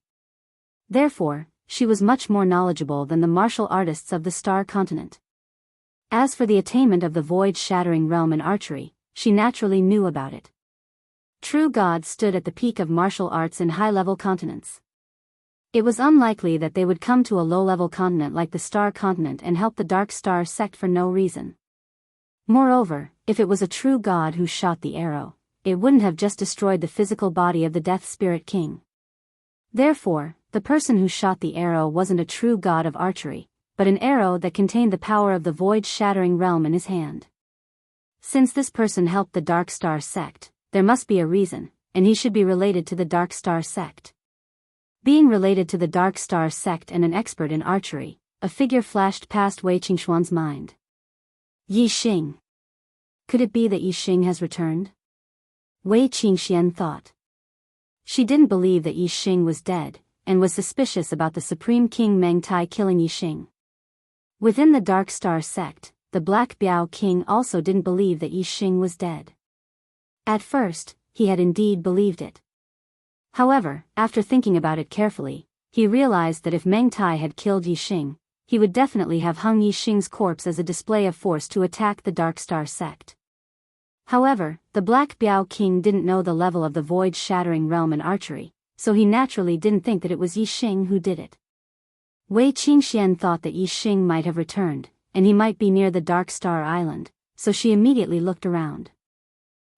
Therefore, she was much more knowledgeable than the martial artists of the Star Continent. As for the attainment of the void-shattering realm in archery, she naturally knew about it. True gods stood at the peak of martial arts in high-level continents. It was unlikely that they would come to a low-level continent like the Star Continent and help the Dark Star sect for no reason. Moreover, if it was a true god who shot the arrow, it wouldn't have just destroyed the physical body of the Death Spirit King. Therefore, the person who shot the arrow wasn't a true god of archery, but an arrow that contained the power of the void-shattering realm in his hand. Since this person helped the Dark Star sect, there must be a reason, and he should be related to the Dark Star sect. Being related to the Dark Star sect and an expert in archery, a figure flashed past Wei Qingxuan's mind. Yixing. Could it be that Yixing has returned? Wei Qingxian thought. She didn't believe that Yixing was dead, and was suspicious about the Supreme King Meng Tai killing Yixing. Within the Dark Star sect, the Black Biao King also didn't believe that Yixing was dead. At first, he had indeed believed it. However, after thinking about it carefully, he realized that if Meng Tai had killed Yixing, he would definitely have hung Yixing's corpse as a display of force to attack the Dark Star sect. However, the Black Biao King didn't know the level of the void-shattering realm in archery, so he naturally didn't think that it was Yixing who did it. Wei Qingxian thought that Yixing might have returned, and he might be near the Dark Star Island, so she immediately looked around.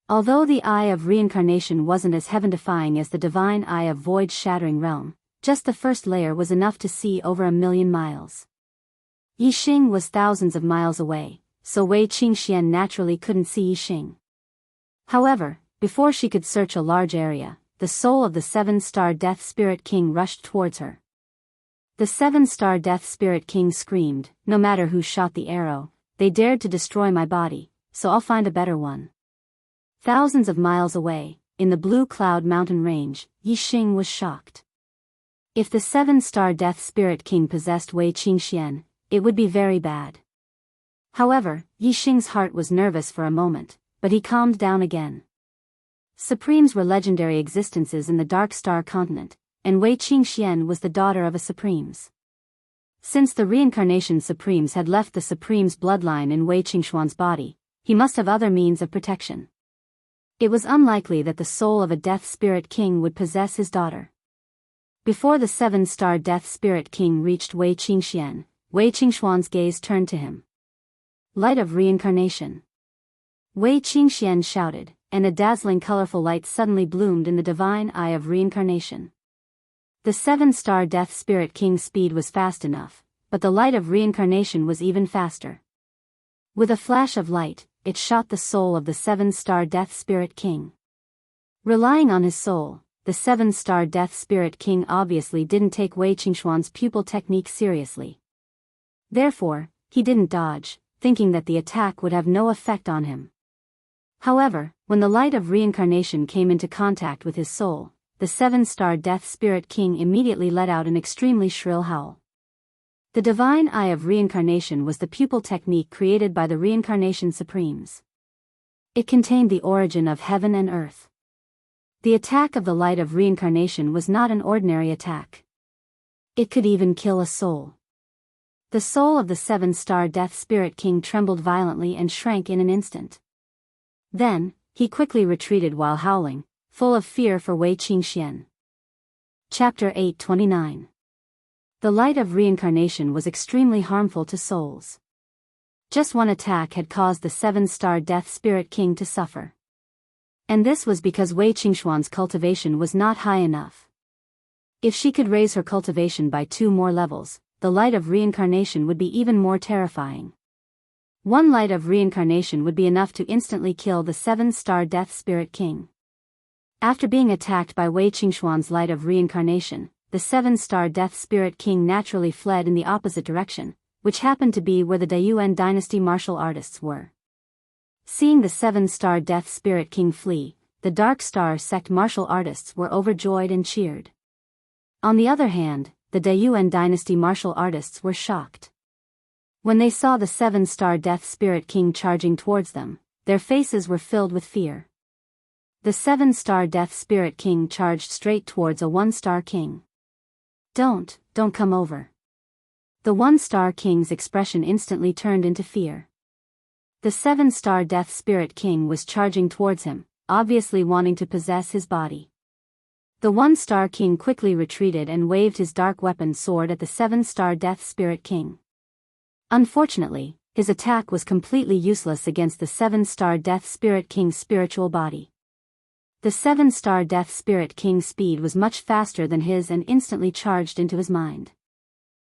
Although the eye of reincarnation wasn't as heaven-defying as the divine eye of void-shattering realm, just the first layer was enough to see over 1,000,000 miles. Yixing was thousands of miles away, so Wei Qingxian naturally couldn't see Yixing. However, before she could search a large area, the soul of the 7-star Death Spirit King rushed towards her. The 7-star Death Spirit King screamed, "No matter who shot the arrow, they dared to destroy my body, so I'll find a better one." Thousands of miles away, in the Blue Cloud Mountain Range, Yixing was shocked. If the 7-star Death Spirit King possessed Wei Qingxian, it would be very bad. However, Yixing's heart was nervous for a moment, but he calmed down again. Supremes were legendary existences in the Dark Star continent, and Wei Qingxian was the daughter of a Supremes. Since the reincarnation Supremes had left the Supremes' bloodline in Wei Qingxuan's body, he must have other means of protection. It was unlikely that the soul of a Death Spirit King would possess his daughter. Before the 7-star Death Spirit King reached Wei Qingxian, Wei Qingxuan's gaze turned to him. Light of reincarnation. Wei Qingxian shouted, and a dazzling colorful light suddenly bloomed in the divine eye of reincarnation. The 7-star Death Spirit King's speed was fast enough, but the light of reincarnation was even faster. With a flash of light, it shot the soul of the 7-star Death Spirit King. Relying on his soul, the 7-star Death Spirit King obviously didn't take Wei Qingxuan's pupil technique seriously. Therefore, he didn't dodge, thinking that the attack would have no effect on him. However, when the light of reincarnation came into contact with his soul, the 7-star Death Spirit King immediately let out an extremely shrill howl. The divine eye of reincarnation was the pupil technique created by the reincarnation Supremes. It contained the origin of heaven and earth. The attack of the light of reincarnation was not an ordinary attack. It could even kill a soul. The soul of the 7-star Death Spirit King trembled violently and shrank in an instant. Then, he quickly retreated while howling, full of fear for Wei Qingxian. Chapter 829. The light of reincarnation was extremely harmful to souls. Just one attack had caused the 7-star Death Spirit King to suffer. And this was because Wei Qingxuan's cultivation was not high enough. If she could raise her cultivation by 2 more levels, the light of reincarnation would be even more terrifying. One light of reincarnation would be enough to instantly kill the 7-star Death Spirit King. After being attacked by Wei Qingxuan's light of reincarnation, the 7-star Death Spirit King naturally fled in the opposite direction, which happened to be where the Dayuan dynasty martial artists were. Seeing the 7-star Death Spirit King flee, the Dark Star sect martial artists were overjoyed and cheered. On the other hand, the Dayuan dynasty martial artists were shocked. When they saw the 7-star Death Spirit King charging towards them, their faces were filled with fear. The 7-star Death Spirit King charged straight towards a 1-star king. Don't come over." The 1-star king's expression instantly turned into fear. The 7-star Death Spirit King was charging towards him, obviously wanting to possess his body. The 1-star king quickly retreated and waved his dark weapon sword at the 7-star Death Spirit King. Unfortunately, his attack was completely useless against the 7-star Death Spirit King's spiritual body. The 7-star Death Spirit King's speed was much faster than his and instantly charged into his mind.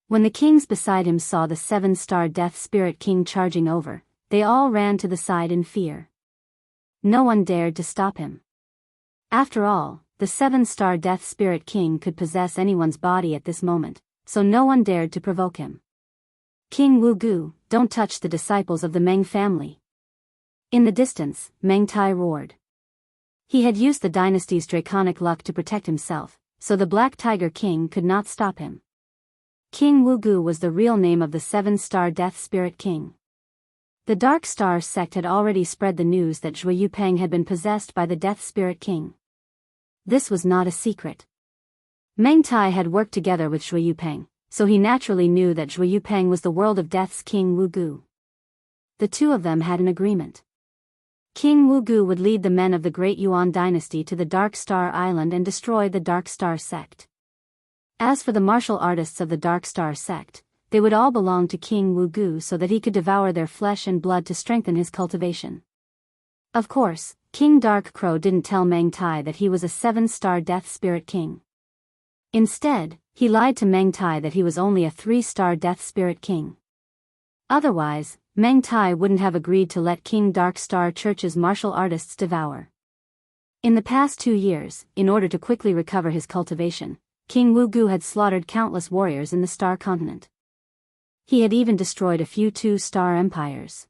When the kings beside him saw the 7-star Death Spirit King charging over, they all ran to the side in fear. No one dared to stop him. After all, the 7-star Death Spirit King could possess anyone's body at this moment, so no one dared to provoke him. "King Wugu, don't touch the disciples of the Meng family." In the distance, Meng Tai roared. He had used the dynasty's draconic luck to protect himself, so the Black Tiger King could not stop him. King Wugu was the real name of the 7-star Death Spirit King. The Dark Star sect had already spread the news that Zhuo Yupeng had been possessed by the Death Spirit King. This was not a secret. Meng Tai had worked together with Zhuo Yupeng, so he naturally knew that Zhuo Yupeng was the World of Death's King Wugu. The two of them had an agreement. King Wugu would lead the men of the Great Yuan dynasty to the Dark Star Island and destroy the Dark Star sect. As for the martial artists of the Dark Star sect, they would all belong to King Wugu so that he could devour their flesh and blood to strengthen his cultivation. Of course, King Dark Crow didn't tell Meng Tai that he was a 7-star Death Spirit King. Instead, he lied to Meng Tai that he was only a 3-star Death Spirit King. Otherwise, Meng Tai wouldn't have agreed to let King Dark Star Church's martial artists devour. In the past 2 years, in order to quickly recover his cultivation, King Wu Gu had slaughtered countless warriors in the Star Continent. He had even destroyed a few 2-star empires.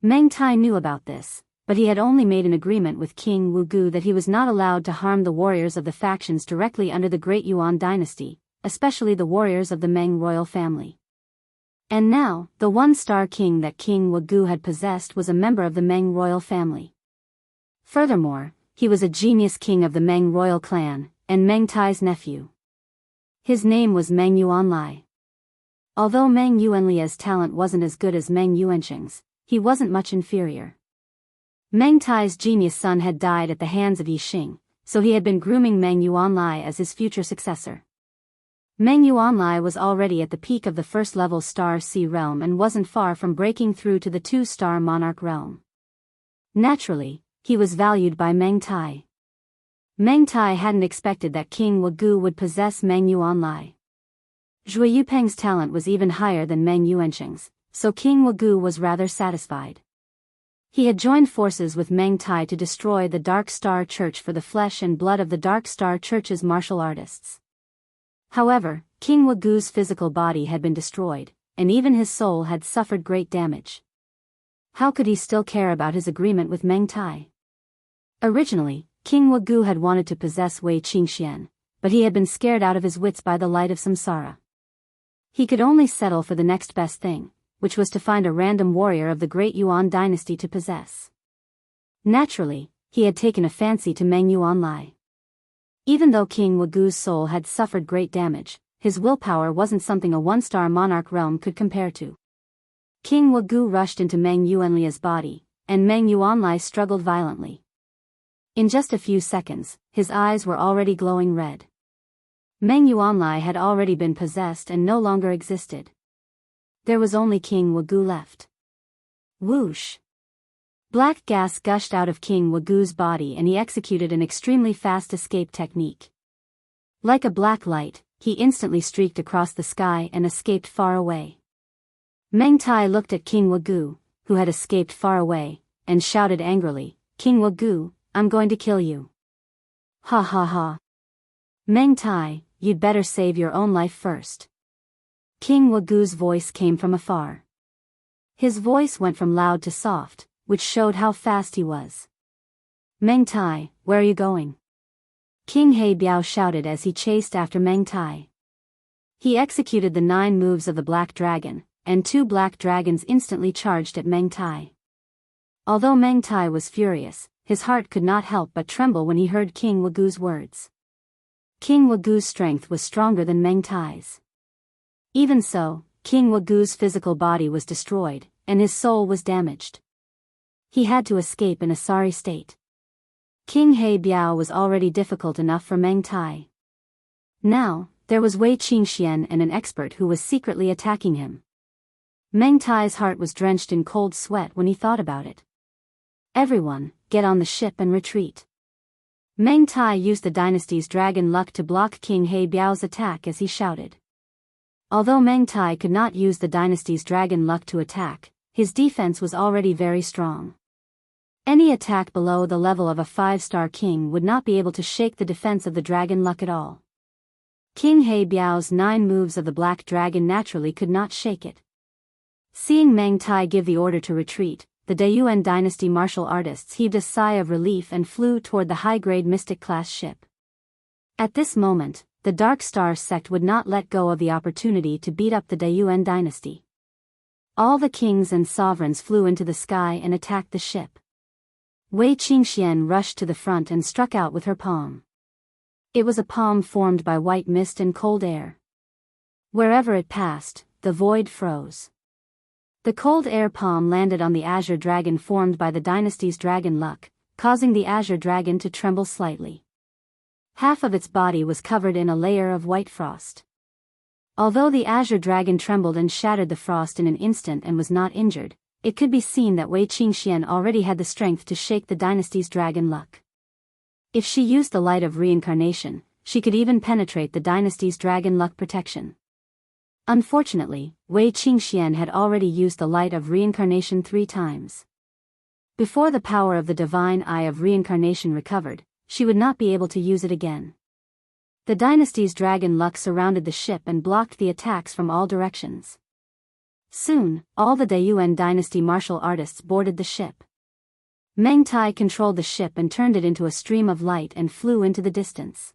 Meng Tai knew about this, but he had only made an agreement with King Wu Gu that he was not allowed to harm the warriors of the factions directly under the Great Yuan dynasty, especially the warriors of the Meng royal family. And now, the 1-star king that King Wu Gu had possessed was a member of the Meng royal family. Furthermore, he was a genius king of the Meng royal clan, and Meng Tai's nephew. His name was Meng Yuanlai. Although Meng Yuanlia's talent wasn't as good as Meng Yuansheng's, he wasn't much inferior. Meng Tai's genius son had died at the hands of Yi Xing, so he had been grooming Meng Yuanlai as his future successor. Meng Yuanlai was already at the peak of the first-level Star Sea realm and wasn't far from breaking through to the 2-star Monarch realm. Naturally, he was valued by Meng Tai. Meng Tai hadn't expected that King Wu Gu would possess Meng Yuanlai. Zhui Yupeng's talent was even higher than Meng Yuansheng's, so King Wu Gu was rather satisfied. He had joined forces with Meng Tai to destroy the Dark Star Church for the flesh and blood of the Dark Star Church's martial artists. However, King Wu Gu's physical body had been destroyed, and even his soul had suffered great damage. How could he still care about his agreement with Meng Tai? Originally, King Wu Gu had wanted to possess Wei Qingxian, but he had been scared out of his wits by the light of samsara. He could only settle for the next best thing, which was to find a random warrior of the Great Yuan dynasty to possess. Naturally, he had taken a fancy to Meng Yuanlai. Even though King Wu Gu's soul had suffered great damage, his willpower wasn't something a 1-star monarch realm could compare to. King Wu Gu rushed into Meng Yuanlia's body, and Meng Yuanlai struggled violently. In just a few seconds, his eyes were already glowing red. Meng Yuanlai had already been possessed and no longer existed. There was only King Wu Gu left. Whoosh! Black gas gushed out of King Wu Gu's body and he executed an extremely fast escape technique. Like a black light, he instantly streaked across the sky and escaped far away. Meng Tai looked at King Wu Gu, who had escaped far away, and shouted angrily, "King Wu Gu, I'm going to kill you." Ha ha ha. Meng Tai, you'd better save your own life first. King Wu Gu's voice came from afar. His voice went from loud to soft, which showed how fast he was. Meng Tai, where are you going? King He Biao shouted as he chased after Meng Tai. He executed the 9 moves of the Black Dragon, and 2 black dragons instantly charged at Meng Tai. Although Meng Tai was furious, his heart could not help but tremble when he heard King Wu Gu's words. King Wu Gu's strength was stronger than Meng Tai's. Even so, King Wu Gu's physical body was destroyed, and his soul was damaged. He had to escape in a sorry state. King He Biao was already difficult enough for Meng Tai. Now, there was Wei Qingxian and an expert who was secretly attacking him. Meng Tai's heart was drenched in cold sweat when he thought about it. Everyone, get on the ship and retreat. Meng Tai used the dynasty's dragon luck to block King He Biao's attack as he shouted. Although Meng Tai could not use the dynasty's dragon luck to attack, his defense was already very strong. Any attack below the level of a 5-star king would not be able to shake the defense of the dragon luck at all. King He Biao's 9 moves of the Black Dragon naturally could not shake it. Seeing Meng Tai give the order to retreat, the Daiyuan dynasty martial artists heaved a sigh of relief and flew toward the high-grade Mystic-class ship. At this moment, the Dark Star sect would not let go of the opportunity to beat up the Daiyuan dynasty. All the kings and sovereigns flew into the sky and attacked the ship. Wei Qingxian rushed to the front and struck out with her palm. It was a palm formed by white mist and cold air. Wherever it passed, the void froze. The cold air palm landed on the azure dragon formed by the dynasty's dragon luck, causing the azure dragon to tremble slightly. Half of its body was covered in a layer of white frost. Although the azure dragon trembled and shattered the frost in an instant and was not injured, it could be seen that Wei Qingxian already had the strength to shake the dynasty's dragon luck. If she used the light of reincarnation, she could even penetrate the dynasty's dragon luck protection. Unfortunately, Wei Qingxian had already used the light of reincarnation 3 times. Before the power of the divine eye of reincarnation recovered, she would not be able to use it again. The dynasty's dragon luck surrounded the ship and blocked the attacks from all directions. Soon, all the Daiyuan dynasty martial artists boarded the ship. Meng Tai controlled the ship and turned it into a stream of light and flew into the distance.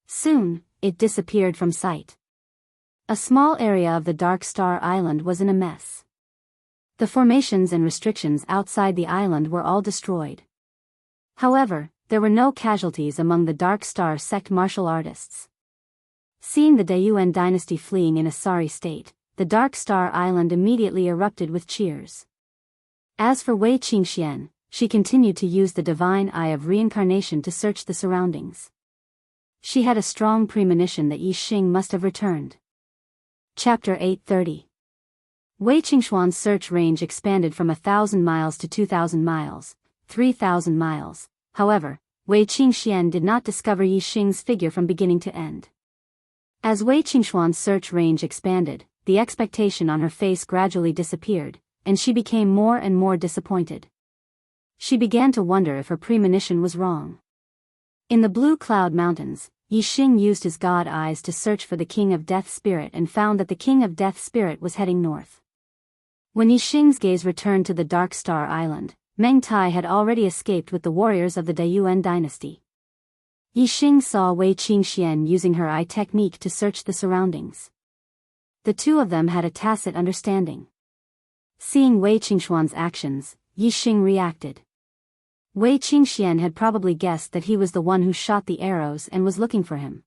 Soon, it disappeared from sight. A small area of the Dark Star Island was in a mess. The formations and restrictions outside the island were all destroyed. However, there were no casualties among the Dark Star sect martial artists. Seeing the Daiyuan dynasty fleeing in a sorry state, the Dark Star Island immediately erupted with cheers. As for Wei Qingxian, she continued to use the divine eye of reincarnation to search the surroundings. She had a strong premonition that Yi Xing must have returned. Chapter 830. Wei Qingxuan's search range expanded from 1,000 miles to 2,000 miles, 3,000 miles. However, Wei Qingxian did not discover Yi Xing's figure from beginning to end. As Wei Qingxuan's search range expanded, the expectation on her face gradually disappeared, and she became more and more disappointed. She began to wonder if her premonition was wrong. In the Blue Cloud Mountains, Yi Xing used his god eyes to search for the King of Death Spirit and found that the King of Death Spirit was heading north. When Yi Xing's gaze returned to the Dark Star Island, Meng Tai had already escaped with the warriors of the Daiyuan dynasty. Yi Xing saw Wei Qingxian using her eye technique to search the surroundings. The two of them had a tacit understanding. Seeing Wei Qingxuan's actions, Yi Xing reacted. Wei Qingxian had probably guessed that he was the one who shot the arrows and was looking for him.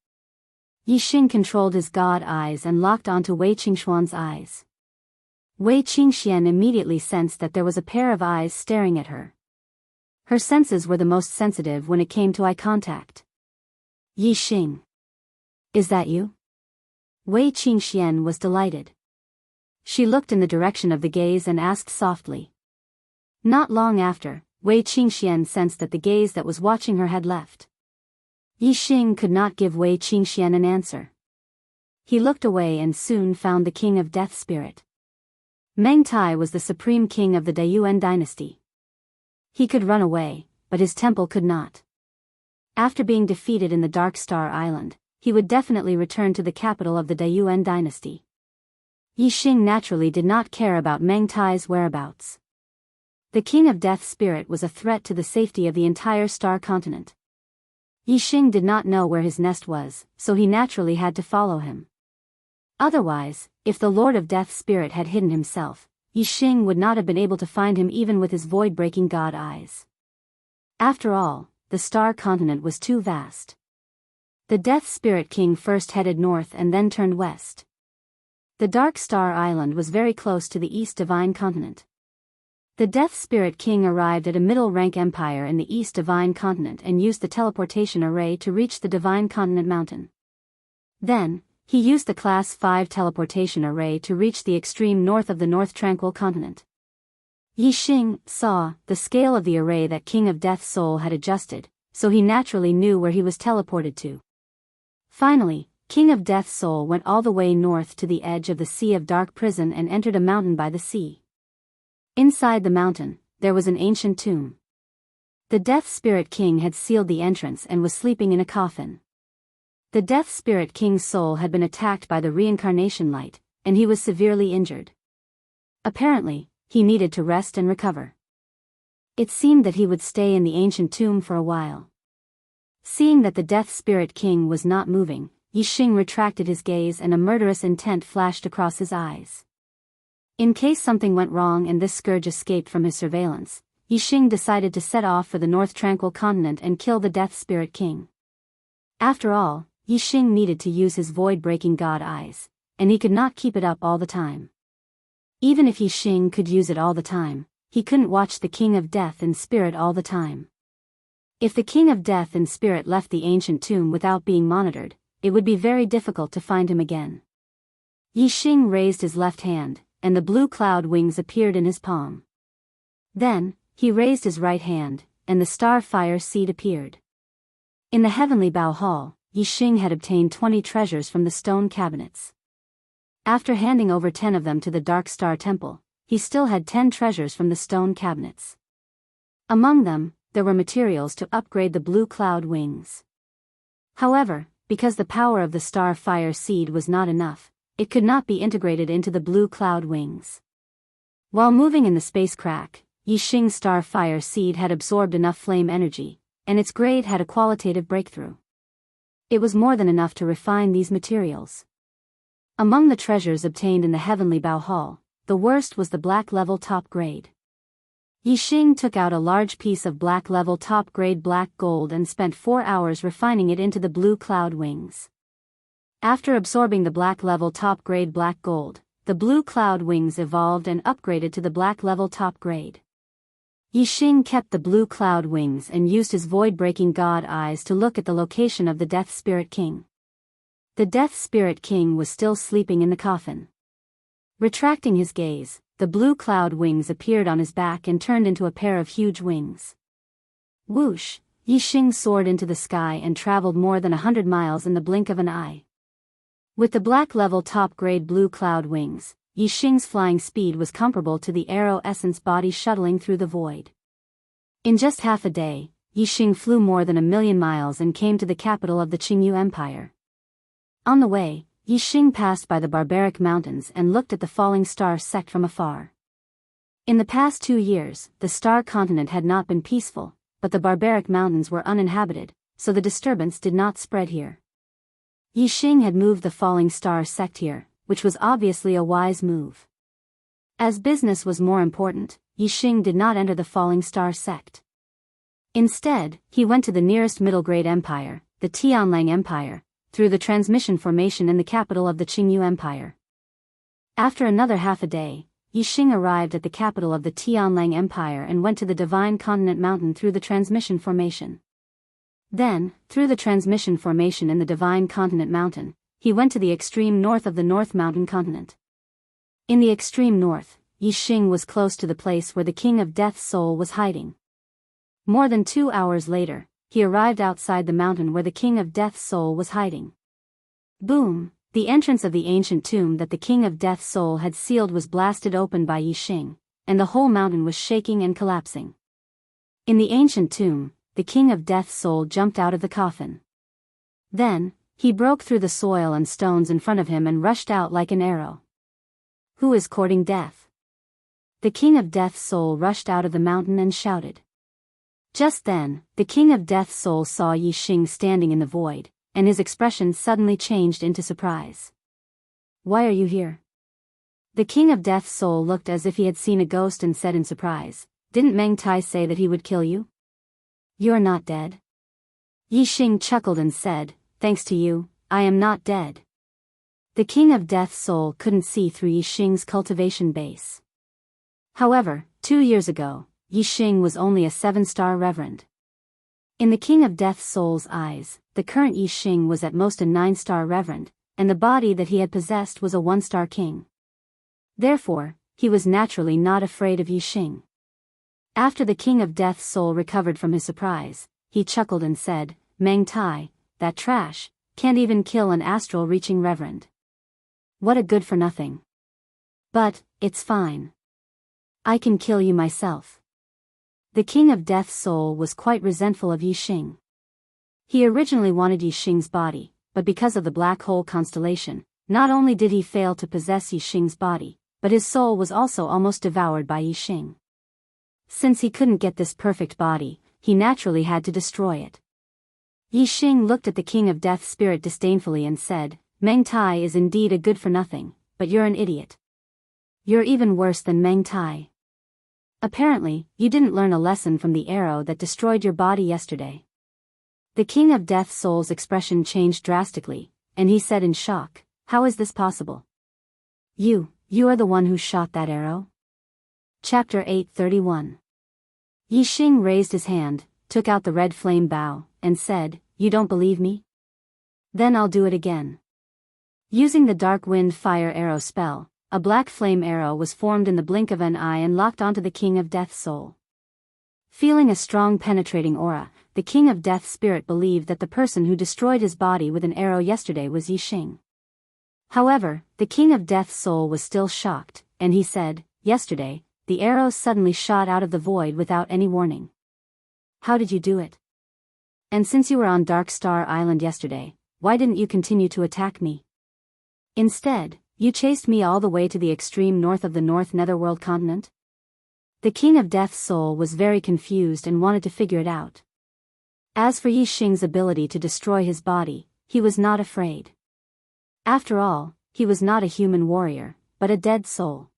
Yi Xing controlled his god eyes and locked onto Wei Qingxuan's eyes. Wei Qingxian immediately sensed that there was a pair of eyes staring at her. Her senses were the most sensitive when it came to eye contact. Yi Xing. Is that you? Wei Qingxian was delighted. She looked in the direction of the gaze and asked softly. Not long after, Wei Qingxian sensed that the gaze that was watching her had left. Yi Xing could not give Wei Qingxian an answer. He looked away and soon found the King of Death Spirit. Meng Tai was the supreme king of the Daiyuan dynasty. He could run away, but his temple could not. After being defeated in the Dark Star Island, he would definitely return to the capital of the Daiyuan dynasty. Yi Xing naturally did not care about Meng Tai's whereabouts. The King of Death Spirit was a threat to the safety of the entire star continent. Yi Xing did not know where his nest was, so he naturally had to follow him. Otherwise, if the Lord of Death Spirit had hidden himself, Yi Xing would not have been able to find him even with his void-breaking god eyes. After all, the star continent was too vast. The Death Spirit King first headed north and then turned west. The Dark Star Island was very close to the East Divine Continent. The Death Spirit King arrived at a middle-rank empire in the East Divine Continent and used the teleportation array to reach the Divine Continent Mountain. Then, he used the Class 5 teleportation array to reach the extreme north of the North Tranquil Continent. Yi Xing saw the scale of the array that King of Death's soul had adjusted, so he naturally knew where he was teleported to. Finally, King of Death's soul went all the way north to the edge of the Sea of Dark Prison and entered a mountain by the sea. Inside the mountain, there was an ancient tomb. The Death Spirit King had sealed the entrance and was sleeping in a coffin. The Death Spirit King's soul had been attacked by the reincarnation light, and he was severely injured. Apparently, he needed to rest and recover. It seemed that he would stay in the ancient tomb for a while. Seeing that the Death Spirit King was not moving, Yi Xing retracted his gaze and a murderous intent flashed across his eyes. In case something went wrong and this scourge escaped from his surveillance, Yi Xing decided to set off for the North Tranquil Continent and kill the Death Spirit King. After all, Yi Xing needed to use his void-breaking god eyes, and he could not keep it up all the time. Even if Yi Xing could use it all the time, he couldn't watch the King of Death in spirit all the time. If the King of Death in spirit left the ancient tomb without being monitored, it would be very difficult to find him again. Yi Xing raised his left hand, and the blue cloud wings appeared in his palm. Then, he raised his right hand, and the star fire seed appeared. In the heavenly bow hall, Yixing had obtained 20 treasures from the stone cabinets. After handing over 10 of them to the Dark Star Temple, he still had 10 treasures from the stone cabinets. Among them, there were materials to upgrade the blue cloud wings. However, because the power of the star fire seed was not enough, it could not be integrated into the blue cloud wings. While moving in the space crack, Yixing's star fire seed had absorbed enough flame energy, and its grade had a qualitative breakthrough. It was more than enough to refine these materials. Among the treasures obtained in the heavenly bow hall, the worst was the black level top grade. Yixing took out a large piece of black level top grade black gold and spent 4 hours refining it into the blue cloud wings. After absorbing the black level top grade black gold, the blue cloud wings evolved and upgraded to the black level top grade. Yixing kept the blue cloud wings and used his void-breaking god eyes to look at the location of the Death Spirit King. The Death Spirit King was still sleeping in the coffin. Retracting his gaze, the blue cloud wings appeared on his back and turned into a pair of huge wings. Whoosh! Yixing soared into the sky and traveled more than 100 miles in the blink of an eye. With the black level top grade blue cloud wings, Yixing's flying speed was comparable to the arrow essence body shuttling through the void. In just half a day, Yixing flew more than 1,000,000 miles and came to the capital of the Qingyu Empire. On the way, Yixing passed by the barbaric mountains and looked at the falling star sect from afar. In the past 2 years, the star continent had not been peaceful, but the barbaric mountains were uninhabited, so the disturbance did not spread here. Yixing had moved the falling star sect here, which was obviously a wise move. As business was more important, Yixing did not enter the falling star sect. Instead, he went to the nearest middle-grade empire, the Tianlang Empire, through the transmission formation in the capital of the Qingyu Empire. After another half a day, Yixing arrived at the capital of the Tianlang Empire and went to the Divine Continent Mountain through the transmission formation. Then, through the transmission formation in the Divine Continent Mountain, he went to the extreme north of the North Mountain Continent. In the extreme north, Yixing was close to the place where the King of Death's soul was hiding. More than 2 hours later, he arrived outside the mountain where the King of Death's soul was hiding. Boom! The entrance of the ancient tomb that the King of Death's soul had sealed was blasted open by Yixing, and the whole mountain was shaking and collapsing. In the ancient tomb, the King of Death's soul jumped out of the coffin. Then, he broke through the soil and stones in front of him and rushed out like an arrow. Who is courting death? The King of Death's soul rushed out of the mountain and shouted. Just then, the King of Death's soul saw Yixing standing in the void, and his expression suddenly changed into surprise. Why are you here? The King of Death's soul looked as if he had seen a ghost and said in surprise, Didn't Meng Tai say that he would kill you? You're not dead. Yixing chuckled and said, Thanks to you, I am not dead. The King of Death's soul couldn't see through Yixing's cultivation base. However, 2 years ago, Yixing was only a 7-star reverend. In the King of Death's soul's eyes, the current Yixing was at most a 9-star reverend, and the body that he had possessed was a 1-star king. Therefore, he was naturally not afraid of Yixing. After the King of Death's soul recovered from his surprise, he chuckled and said, Meng Tai, that trash, can't even kill an astral-reaching reverend. What a good-for-nothing. But, it's fine. I can kill you myself. The King of Death's soul was quite resentful of Yixing. He originally wanted Yixing's body, but because of the black hole constellation, not only did he fail to possess Yixing's body, but his soul was also almost devoured by Yixing. Since he couldn't get this perfect body, he naturally had to destroy it. Yixing looked at the King of Death's spirit disdainfully and said, Meng Tai is indeed a good-for-nothing, but you're an idiot. You're even worse than Meng Tai. Apparently, you didn't learn a lesson from the arrow that destroyed your body yesterday. The King of Death's soul's expression changed drastically, and he said in shock, How is this possible? You are the one who shot that arrow? Chapter 831. Yixing raised his hand, took out the red flame bow, and said, You don't believe me? Then I'll do it again. Using the dark wind fire arrow spell, a black flame arrow was formed in the blink of an eye and locked onto the King of Death's soul. Feeling a strong penetrating aura, the King of Death's spirit believed that the person who destroyed his body with an arrow yesterday was Yixing. However, the King of Death's soul was still shocked, and he said, "Yesterday, the arrow suddenly shot out of the void without any warning. How did you do it? And since you were on Dark Star Island yesterday, why didn't you continue to attack me? Instead, you chased me all the way to the extreme north of the North Netherworld continent?" The King of Death's soul was very confused and wanted to figure it out. As for Yixing's ability to destroy his body, he was not afraid. After all, he was not a human warrior, but a dead soul.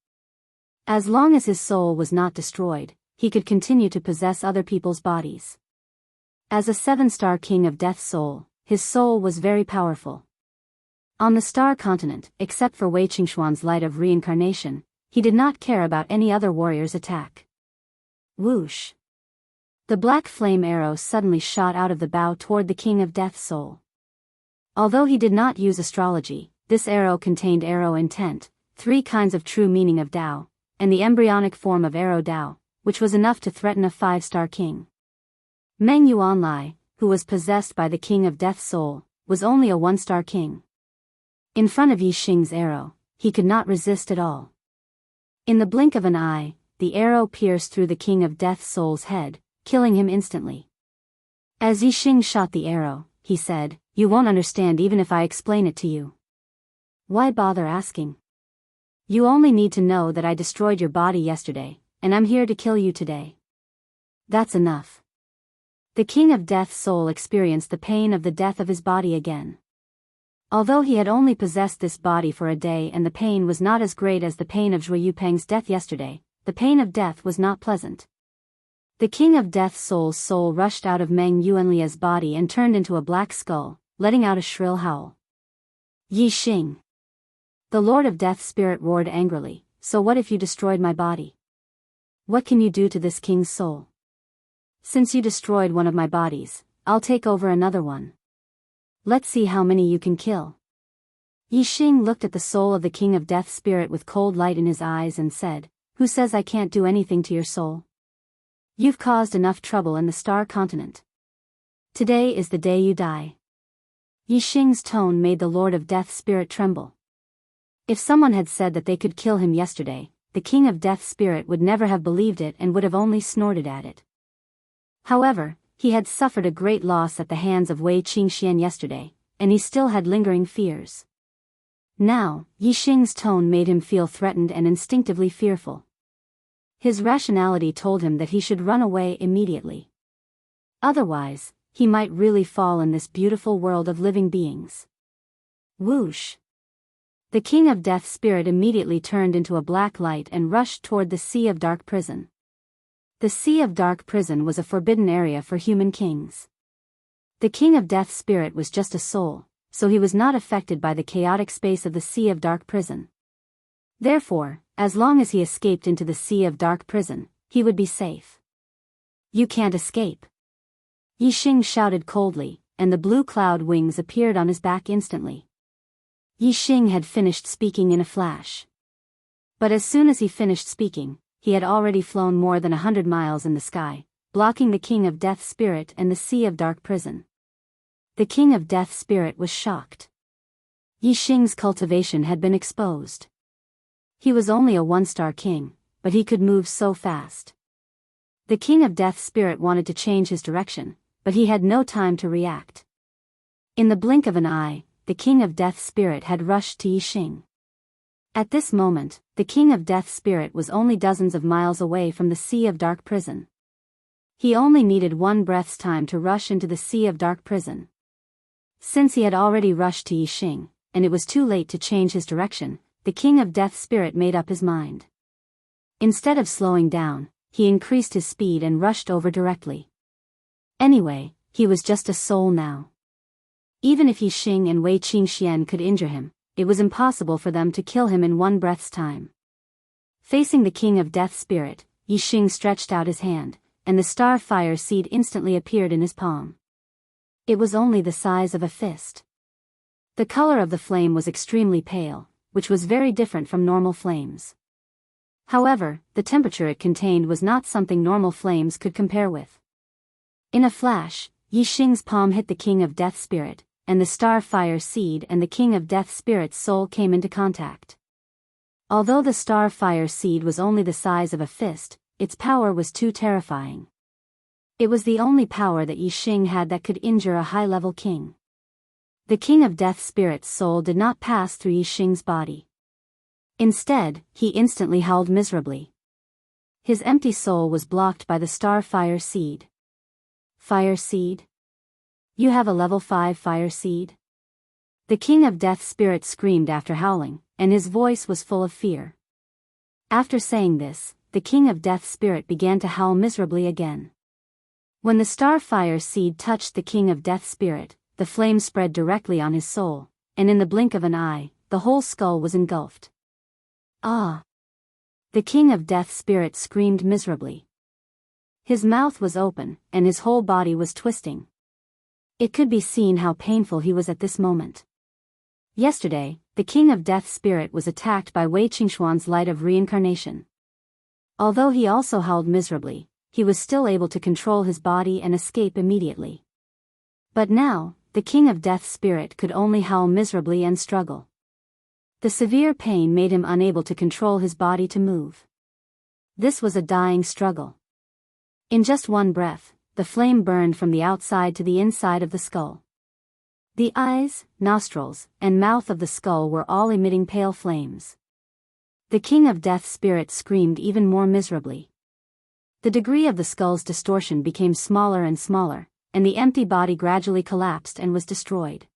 As long as his soul was not destroyed, he could continue to possess other people's bodies. As a 7-star King of Death's soul, his soul was very powerful. On the Star Continent, except for Wei Qingxuan's light of reincarnation, he did not care about any other warrior's attack. Whoosh! The black flame arrow suddenly shot out of the bow toward the King of Death's soul. Although he did not use astrology, this arrow contained arrow intent, 3 kinds of true meaning of Tao, and the embryonic form of arrow Tao, which was enough to threaten a 5-star king. Meng Yuanlai, who was possessed by the King of Death's soul, was only a 1-star king. In front of Yixing's arrow, he could not resist at all. In the blink of an eye, the arrow pierced through the King of Death's soul's head, killing him instantly. As Yixing shot the arrow, he said, "You won't understand even if I explain it to you. Why bother asking? You only need to know that I destroyed your body yesterday, and I'm here to kill you today. That's enough." The King of Death's soul experienced the pain of the death of his body again. Although he had only possessed this body for a day and the pain was not as great as the pain of Zhui Yupeng's death yesterday, the pain of death was not pleasant. The King of Death's soul rushed out of Meng Yuanlia's body and turned into a black skull, letting out a shrill howl. "Yixing!" The Lord of Death's spirit roared angrily, "So what if you destroyed my body? What can you do to this king's soul? Since you destroyed one of my bodies, I'll take over another one. Let's see how many you can kill." Yixing looked at the soul of the King of Death's spirit with cold light in his eyes and said, "Who says I can't do anything to your soul? You've caused enough trouble in the Star Continent. Today is the day you die." Yixing's tone made the Lord of Death's spirit tremble. If someone had said that they could kill him yesterday, the King of Death's spirit would never have believed it and would have only snorted at it. However, he had suffered a great loss at the hands of Wei Qingxian yesterday, and he still had lingering fears. Now, Yixing's tone made him feel threatened and instinctively fearful. His rationality told him that he should run away immediately. Otherwise, he might really fall in this beautiful world of living beings. Whoosh! The King of Death's spirit immediately turned into a black light and rushed toward the Sea of Dark Prison. The Sea of Dark Prison was a forbidden area for human kings. The King of Death's spirit was just a soul, so he was not affected by the chaotic space of the Sea of Dark Prison. Therefore, as long as he escaped into the Sea of Dark Prison, he would be safe. "You can't escape!" Yixing shouted coldly, and the blue cloud wings appeared on his back instantly. Yixing had finished speaking in a flash. But as soon as he finished speaking, he had already flown more than 100 miles in the sky, blocking the King of Death's spirit and the Sea of Dark Prison. The King of Death's spirit was shocked. Yixing's cultivation had been exposed. He was only a 1-star king, but he could move so fast. The King of Death's spirit wanted to change his direction, but he had no time to react. In the blink of an eye, the King of Death's spirit had rushed to Yixing. At this moment, the King of Death's spirit was only dozens of miles away from the Sea of Dark Prison. He only needed one breath's time to rush into the Sea of Dark Prison. Since he had already rushed to Yixing, and it was too late to change his direction, the King of Death's spirit made up his mind. Instead of slowing down, he increased his speed and rushed over directly. Anyway, he was just a soul now. Even if Yixing and Wei Qingxian could injure him, it was impossible for them to kill him in one breath's time. Facing the King of Death's spirit, Yixing stretched out his hand, and the star fire seed instantly appeared in his palm. It was only the size of a fist. The color of the flame was extremely pale, which was very different from normal flames. However, the temperature it contained was not something normal flames could compare with. In a flash, Yi Xing's palm hit the King of Death Spirit, and the Star Fire Seed and the King of Death Spirit's soul came into contact. Although the Star Fire Seed was only the size of a fist, its power was too terrifying. It was the only power that Yi Xing had that could injure a high-level king. The King of Death Spirit's soul did not pass through Yi Xing's body. Instead, he instantly howled miserably. His empty soul was blocked by the Star Fire Seed. Fire Seed? You have a level 5 Fire Seed? The King of Death Spirit screamed after howling, and his voice was full of fear. After saying this, the King of Death Spirit began to howl miserably again. When the Star Fire Seed touched the King of Death Spirit, the flame spread directly on his soul, and in the blink of an eye, the whole skull was engulfed. Ah! The King of Death Spirit screamed miserably. His mouth was open, and his whole body was twisting. It could be seen how painful he was at this moment. Yesterday, the King of Death Spirit was attacked by Wei Qingxuan's light of reincarnation. Although he also howled miserably, he was still able to control his body and escape immediately. But now, the King of Death Spirit could only howl miserably and struggle. The severe pain made him unable to control his body to move. This was a dying struggle. In just one breath, the flame burned from the outside to the inside of the skull. The eyes, nostrils, and mouth of the skull were all emitting pale flames. The King of Death Spirit screamed even more miserably. The degree of the skull's distortion became smaller and smaller, and the empty body gradually collapsed and was destroyed.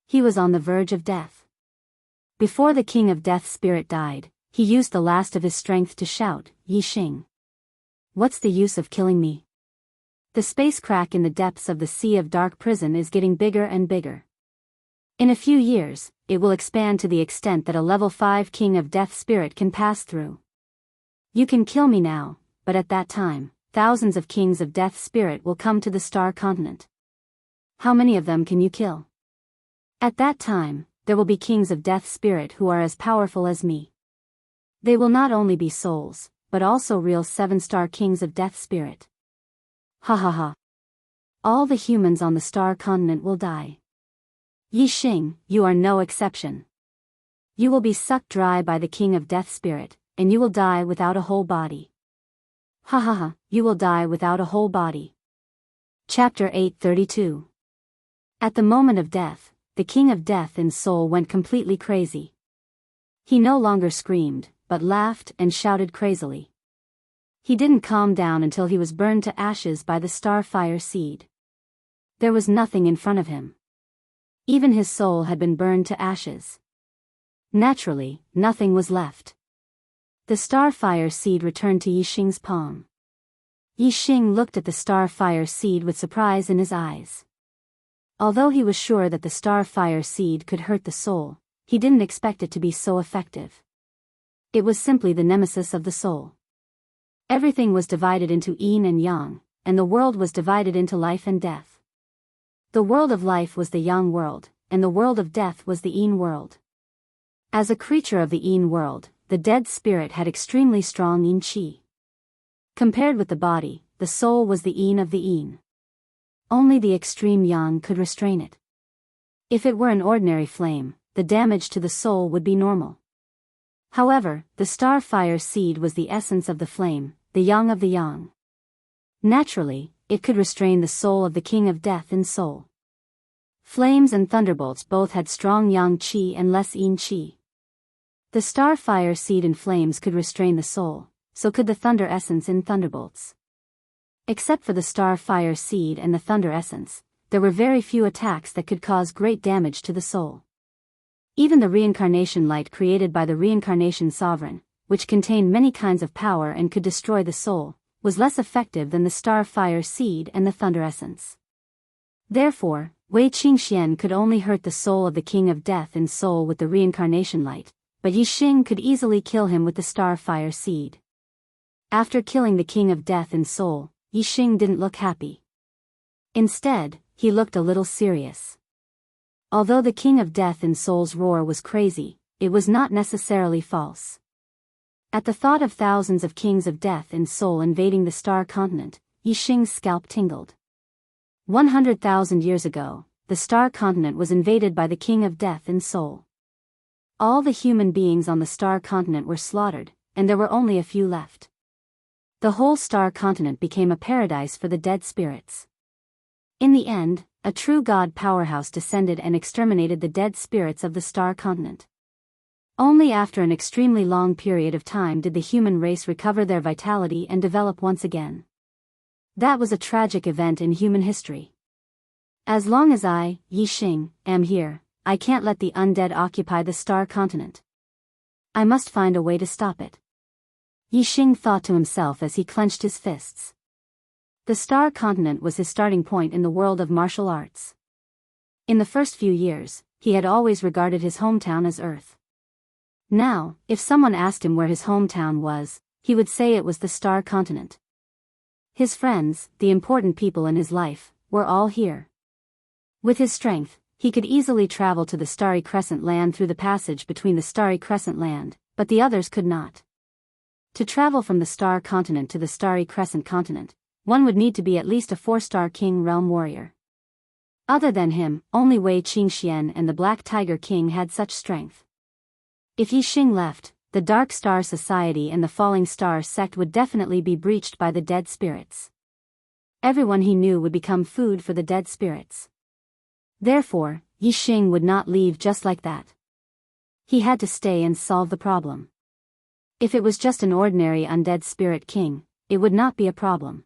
He was on the verge of death. Before the King of Death Spirit died, he used the last of his strength to shout, "Yi Xing! What's the use of killing me? The space crack in the depths of the Sea of Dark Prison is getting bigger and bigger. In a few years, it will expand to the extent that a level 5 King of Death Spirit can pass through. You can kill me now, but at that time, thousands of Kings of Death Spirit will come to the Star Continent. How many of them can you kill? At that time, there will be Kings of Death Spirit who are as powerful as me. They will not only be souls, but also real 7-star Kings of Death Spirit. Ha ha ha. All the humans on the Star Continent will die. Yi Xing, you are no exception. You will be sucked dry by the King of Death Spirit, and you will die without a whole body. Ha ha ha, you will die without a whole body. Chapter 832. At the moment of death, the King of Death in soul went completely crazy. He no longer screamed, but laughed and shouted crazily. He didn't calm down until he was burned to ashes by the Star Fire Seed. There was nothing in front of him. Even his soul had been burned to ashes. Naturally, nothing was left. The Star Fire Seed returned to Yi Xing's palm. Yi Xing looked at the Star Fire Seed with surprise in his eyes. Although he was sure that the Star Fire Seed could hurt the soul, he didn't expect it to be so effective. It was simply the nemesis of the soul. Everything was divided into yin and yang, and the world was divided into life and death. The world of life was the yang world, and the world of death was the yin world. As a creature of the yin world, the dead spirit had extremely strong yin qi. Compared with the body, the soul was the yin of the yin. Only the extreme yang could restrain it. If it were an ordinary flame, the damage to the soul would be normal. However, the Star Fire Seed was the essence of the flame, the yang of the yang. Naturally, it could restrain the soul of the King of Death in soul. Flames and thunderbolts both had strong yang qi and less yin qi. The Star Fire Seed in flames could restrain the soul, so could the thunder essence in thunderbolts. Except for the Star Fire Seed and the thunder essence, there were very few attacks that could cause great damage to the soul. Even the reincarnation light created by the reincarnation sovereign, which contained many kinds of power and could destroy the soul, was less effective than the Star Fire Seed and the thunder essence. Therefore, Wei Qingxian could only hurt the soul of the King of Death in soul with the reincarnation light, but Yi Xing could easily kill him with the Star Fire Seed. After killing the King of Death in soul, Yi Xing didn't look happy. Instead, he looked a little serious. Although the King of Death in soul's roar was crazy, it was not necessarily false. At the thought of thousands of kings of death and soul invading the star continent, Yixing's scalp tingled. 100,000 years ago, the star continent was invaded by the king of death and soul. All the human beings on the star continent were slaughtered, and there were only a few left. The whole star continent became a paradise for the dead spirits. In the end, a true god powerhouse descended and exterminated the dead spirits of the star continent. Only after an extremely long period of time did the human race recover their vitality and develop once again. That was a tragic event in human history. As long as I, Yixing, am here, I can't let the undead occupy the star continent. I must find a way to stop it. Yixing thought to himself as he clenched his fists. The star continent was his starting point in the world of martial arts. In the first few years, he had always regarded his hometown as Earth. Now, if someone asked him where his hometown was, he would say it was the star continent. His friends, the important people in his life, were all here. With his strength, he could easily travel to the Starry Crescent Land through the passage between the Starry Crescent Land, but the others could not. To travel from the Star Continent to the Starry Crescent Continent, one would need to be at least a 4-star King Realm warrior. Other than him, only Wei Qingxian and the Black Tiger King had such strength. If Yixing left, the Dark Star Society and the Falling Star sect would definitely be breached by the dead spirits. Everyone he knew would become food for the dead spirits. Therefore, Yixing would not leave just like that. He had to stay and solve the problem. If it was just an ordinary undead spirit king, it would not be a problem.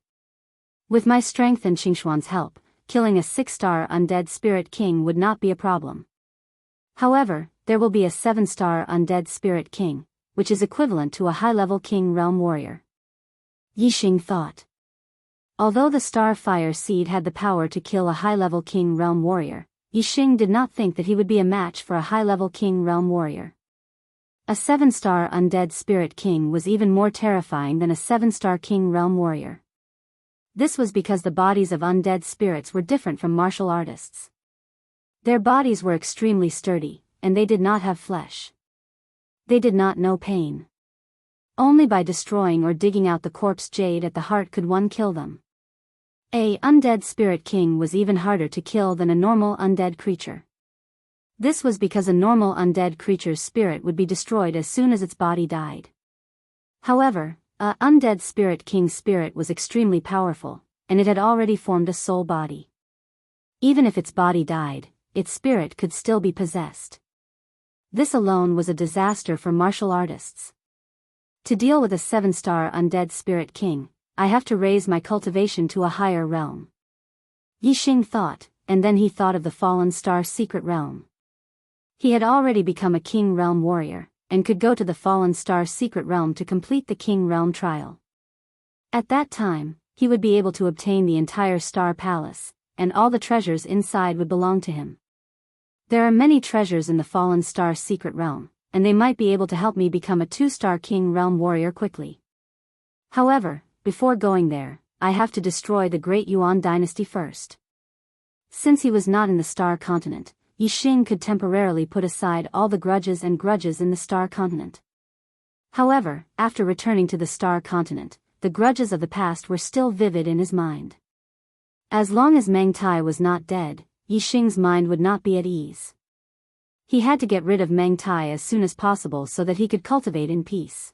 With my strength and Qingshuan's help, killing a 6-star undead spirit king would not be a problem. However, there will be a 7-star undead spirit king, which is equivalent to a high-level king realm warrior. Yixing thought. Although the Starfire Seed had the power to kill a high-level king realm warrior, Yixing did not think that he would be a match for a high-level king realm warrior. A 7-star undead spirit king was even more terrifying than a 7-star king realm warrior. This was because the bodies of undead spirits were different from martial artists. Their bodies were extremely sturdy, and they did not have flesh. They did not know pain. Only by destroying or digging out the corpse jade at the heart could one kill them. A undead spirit king was even harder to kill than a normal undead creature. This was because a normal undead creature's spirit would be destroyed as soon as its body died. However, a undead spirit king's spirit was extremely powerful, and it had already formed a soul body. Even if its body died, its spirit could still be possessed. This alone was a disaster for martial artists. To deal with a 7-star undead spirit king, I have to raise my cultivation to a higher realm. Yixing thought, and then he thought of the Fallen Star Secret Realm. He had already become a King Realm warrior, and could go to the Fallen Star Secret Realm to complete the King Realm trial. At that time, he would be able to obtain the entire Star Palace, and all the treasures inside would belong to him. There are many treasures in the Fallen Star Secret Realm, and they might be able to help me become a 2-star King Realm warrior quickly. However, before going there, I have to destroy the Great Yuan dynasty first. Since he was not in the Star Continent, Yixing could temporarily put aside all the grudges in the Star Continent. However, after returning to the Star Continent, the grudges of the past were still vivid in his mind. As long as Meng Tai was not dead, Yixing's mind would not be at ease. He had to get rid of Meng Tai as soon as possible so that he could cultivate in peace.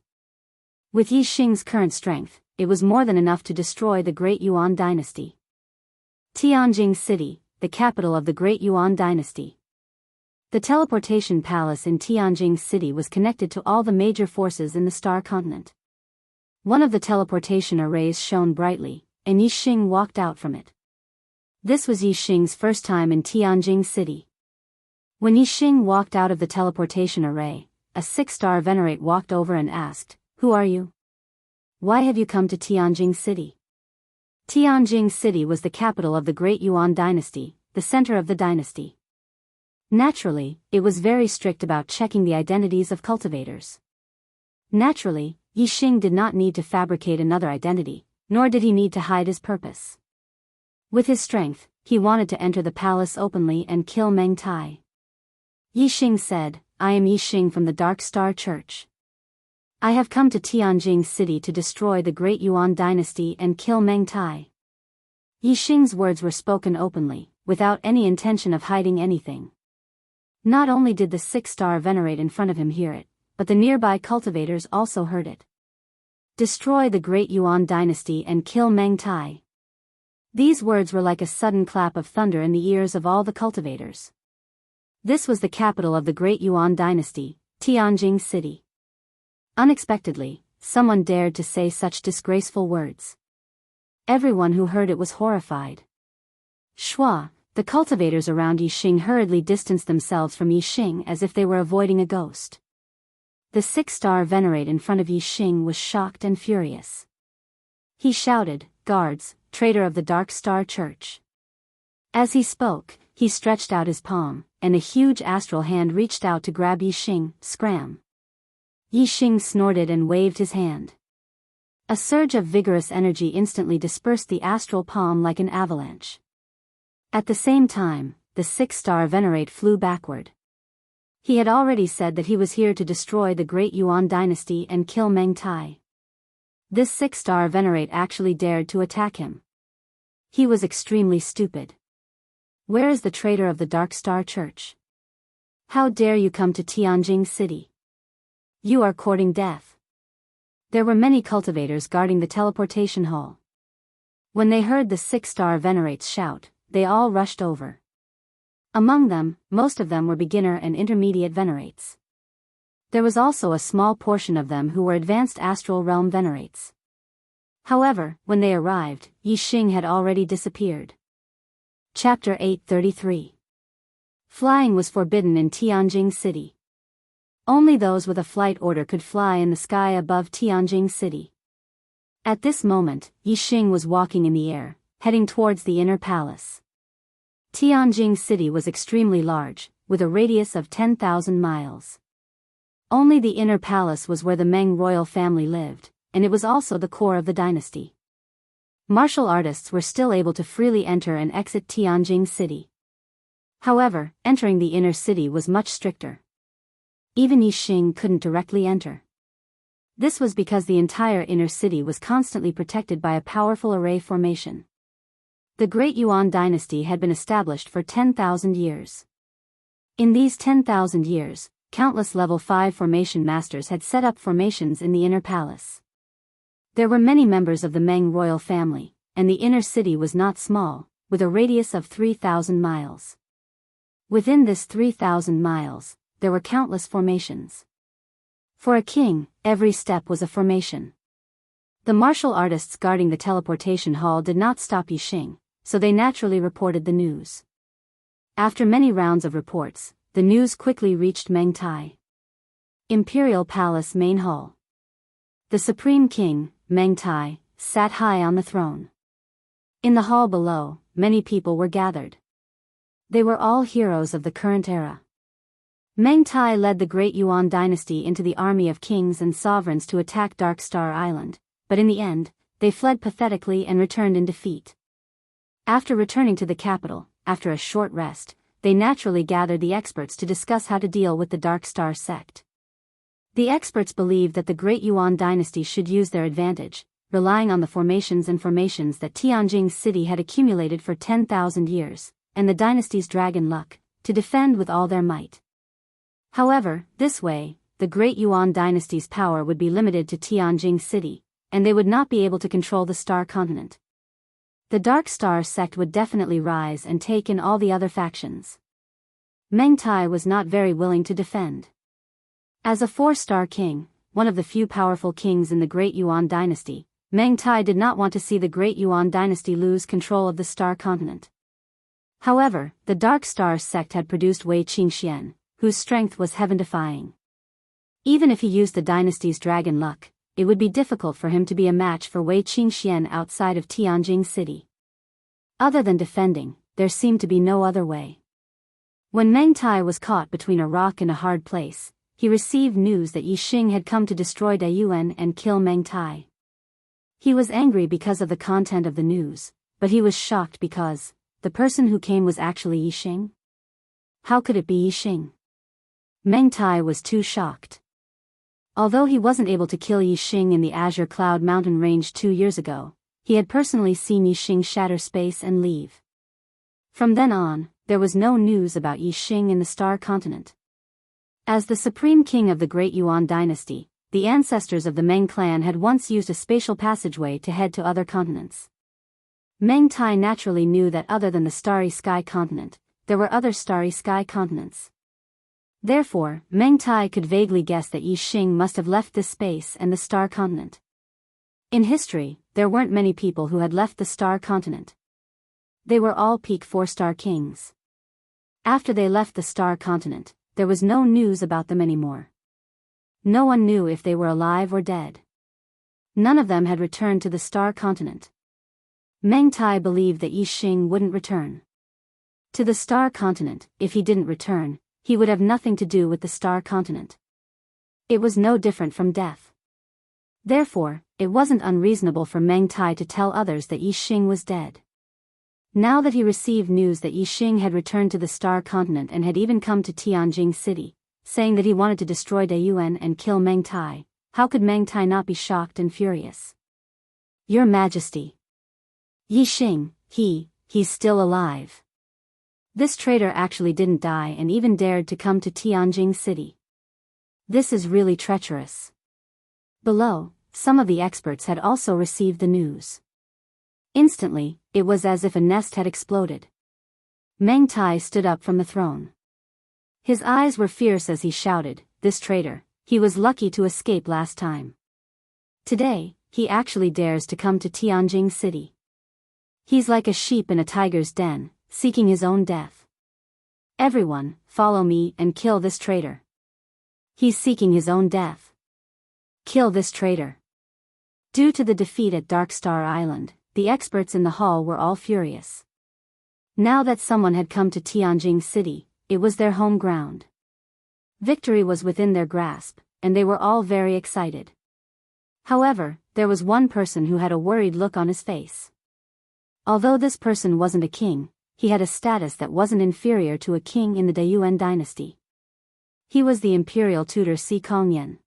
With Yixing's current strength, it was more than enough to destroy the Great Yuan dynasty. Tianjing City, the capital of the Great Yuan dynasty. The teleportation palace in Tianjing City was connected to all the major forces in the Star Continent. One of the teleportation arrays shone brightly, and Yixing walked out from it. This was Yixing's first time in Tianjing City. When Yixing walked out of the teleportation array, a 6-star venerate walked over and asked, "Who are you? Why have you come to Tianjing City?" Tianjing City was the capital of the Great Yuan dynasty, the center of the dynasty. Naturally, it was very strict about checking the identities of cultivators. Naturally, Yixing did not need to fabricate another identity, nor did he need to hide his purpose. With his strength, he wanted to enter the palace openly and kill Meng Tai. Yixing said, I am Yixing from the Dark Star Church. I have come to Tianjing City to destroy the Great Yuan dynasty and kill Meng Tai. Yixing's words were spoken openly, without any intention of hiding anything. Not only did the six-star venerate in front of him hear it, but the nearby cultivators also heard it. Destroy the Great Yuan dynasty and kill Meng Tai. These words were like a sudden clap of thunder in the ears of all the cultivators. This was the capital of the Great Yuan dynasty, Tianjing City. Unexpectedly, someone dared to say such disgraceful words. Everyone who heard it was horrified. Shua, the cultivators around Yixing hurriedly distanced themselves from Yixing as if they were avoiding a ghost. The six-star venerate in front of Yixing was shocked and furious. He shouted, "Guards, traitor of the Dark Star Church." As he spoke, he stretched out his palm, and a huge astral hand reached out to grab Yixing. Scram! Yixing snorted and waved his hand. A surge of vigorous energy instantly dispersed the astral palm like an avalanche. At the same time, the six-star venerate flew backward. He had already said that he was here to destroy the Great Yuan dynasty and kill Meng Tai. This six-star venerate actually dared to attack him. He was extremely stupid. Where is the traitor of the Dark Star Church? How dare you come to Tianjing City? You are courting death. There were many cultivators guarding the teleportation hall. When they heard the six-star venerates shout, they all rushed over. Among them, most of them were beginner and intermediate venerates. There was also a small portion of them who were advanced astral realm venerates. However, when they arrived, Yixing had already disappeared. Chapter 833. Flying was forbidden in Tianjing City. Only those with a flight order could fly in the sky above Tianjing City. At this moment, Yixing was walking in the air, heading towards the inner palace. Tianjing City was extremely large, with a radius of 10,000 miles. Only the inner palace was where the Meng royal family lived, and it was also the core of the dynasty. Martial artists were still able to freely enter and exit Tianjing City. However, entering the inner city was much stricter. Even Yixing couldn't directly enter. This was because the entire inner city was constantly protected by a powerful array formation. The Great Yuan dynasty had been established for 10,000 years. In these 10,000 years, countless level 5 formation masters had set up formations in the inner palace. There were many members of the Meng royal family, and the inner city was not small, with a radius of 3,000 miles. Within this 3,000 miles, there were countless formations. For a king, every step was a formation. The martial artists guarding the teleportation hall did not stop Yixing, so they naturally reported the news. After many rounds of reports, the news quickly reached Meng Tai. Imperial Palace Main Hall. The Supreme King, Meng Tai, sat high on the throne. In the hall below, many people were gathered. They were all heroes of the current era. Meng Tai led the Great Yuan dynasty into the army of kings and sovereigns to attack Dark Star Island, but in the end, they fled pathetically and returned in defeat. After returning to the capital, after a short rest, they naturally gathered the experts to discuss how to deal with the Dark Star sect. The experts believed that the Great Yuan dynasty should use their advantage, relying on the formations that Tianjing City had accumulated for 10,000 years, and the dynasty's dragon luck, to defend with all their might. However, this way, the Great Yuan dynasty's power would be limited to Tianjing City, and they would not be able to control the Star Continent. The Dark Star sect would definitely rise and take in all the other factions. Meng Tai was not very willing to defend. As a 4-star king, one of the few powerful kings in the Great Yuan dynasty, Meng Tai did not want to see the Great Yuan dynasty lose control of the Star Continent. However, the Dark Star sect had produced Wei Qingxian, whose strength was heaven-defying. Even if he used the dynasty's dragon luck, it would be difficult for him to be a match for Wei Qingxian outside of Tianjing City. Other than defending, there seemed to be no other way. When Meng Tai was caught between a rock and a hard place, he received news that Yixing had come to destroy Daiyuan and kill Meng Tai. He was angry because of the content of the news, but he was shocked because the person who came was actually Yixing. How could it be Yixing? Meng Tai was too shocked. Although he wasn't able to kill Yi Xing in the Azure Cloud Mountain Range 2 years ago, he had personally seen Yi Xing shatter space and leave. From then on, there was no news about Yi Xing in the Star Continent. As the supreme king of the Great Yuan dynasty, the ancestors of the Meng clan had once used a spatial passageway to head to other continents. Meng Tai naturally knew that other than the Starry Sky continent, there were other Starry Sky continents. Therefore, Meng Tai could vaguely guess that Yi Xing must have left this space and the Star Continent. In history, there weren't many people who had left the Star Continent. They were all peak 4-star kings. After they left the Star Continent, there was no news about them anymore. No one knew if they were alive or dead. None of them had returned to the Star Continent. Meng Tai believed that Yi Xing wouldn't return to the Star Continent. If he didn't return, he would have nothing to do with the Star Continent. It was no different from death. Therefore, it wasn't unreasonable for Meng Tai to tell others that Yi Xing was dead. Now that he received news that Yi Xing had returned to the Star Continent and had even come to Tianjing City, saying that he wanted to destroy Dayuan and kill Meng Tai, how could Meng Tai not be shocked and furious? Your Majesty. Yi Xing, he's still alive. This traitor actually didn't die and even dared to come to Tianjing City. This is really treacherous. Below, some of the experts had also received the news. Instantly, it was as if a nest had exploded. Meng Tai stood up from the throne. His eyes were fierce as he shouted, "This traitor, he was lucky to escape last time. Today, he actually dares to come to Tianjing City. He's like a sheep in a tiger's den, seeking his own death. Everyone, follow me and kill this traitor. He's seeking his own death. Kill this traitor." Due to the defeat at Dark Star Island, the experts in the hall were all furious. Now that someone had come to Tianjing City, it was their home ground. Victory was within their grasp, and they were all very excited. However, there was one person who had a worried look on his face. Although this person wasn't a king, he had a status that wasn't inferior to a king in the Dayuan dynasty. He was the imperial tutor Si Kongyan.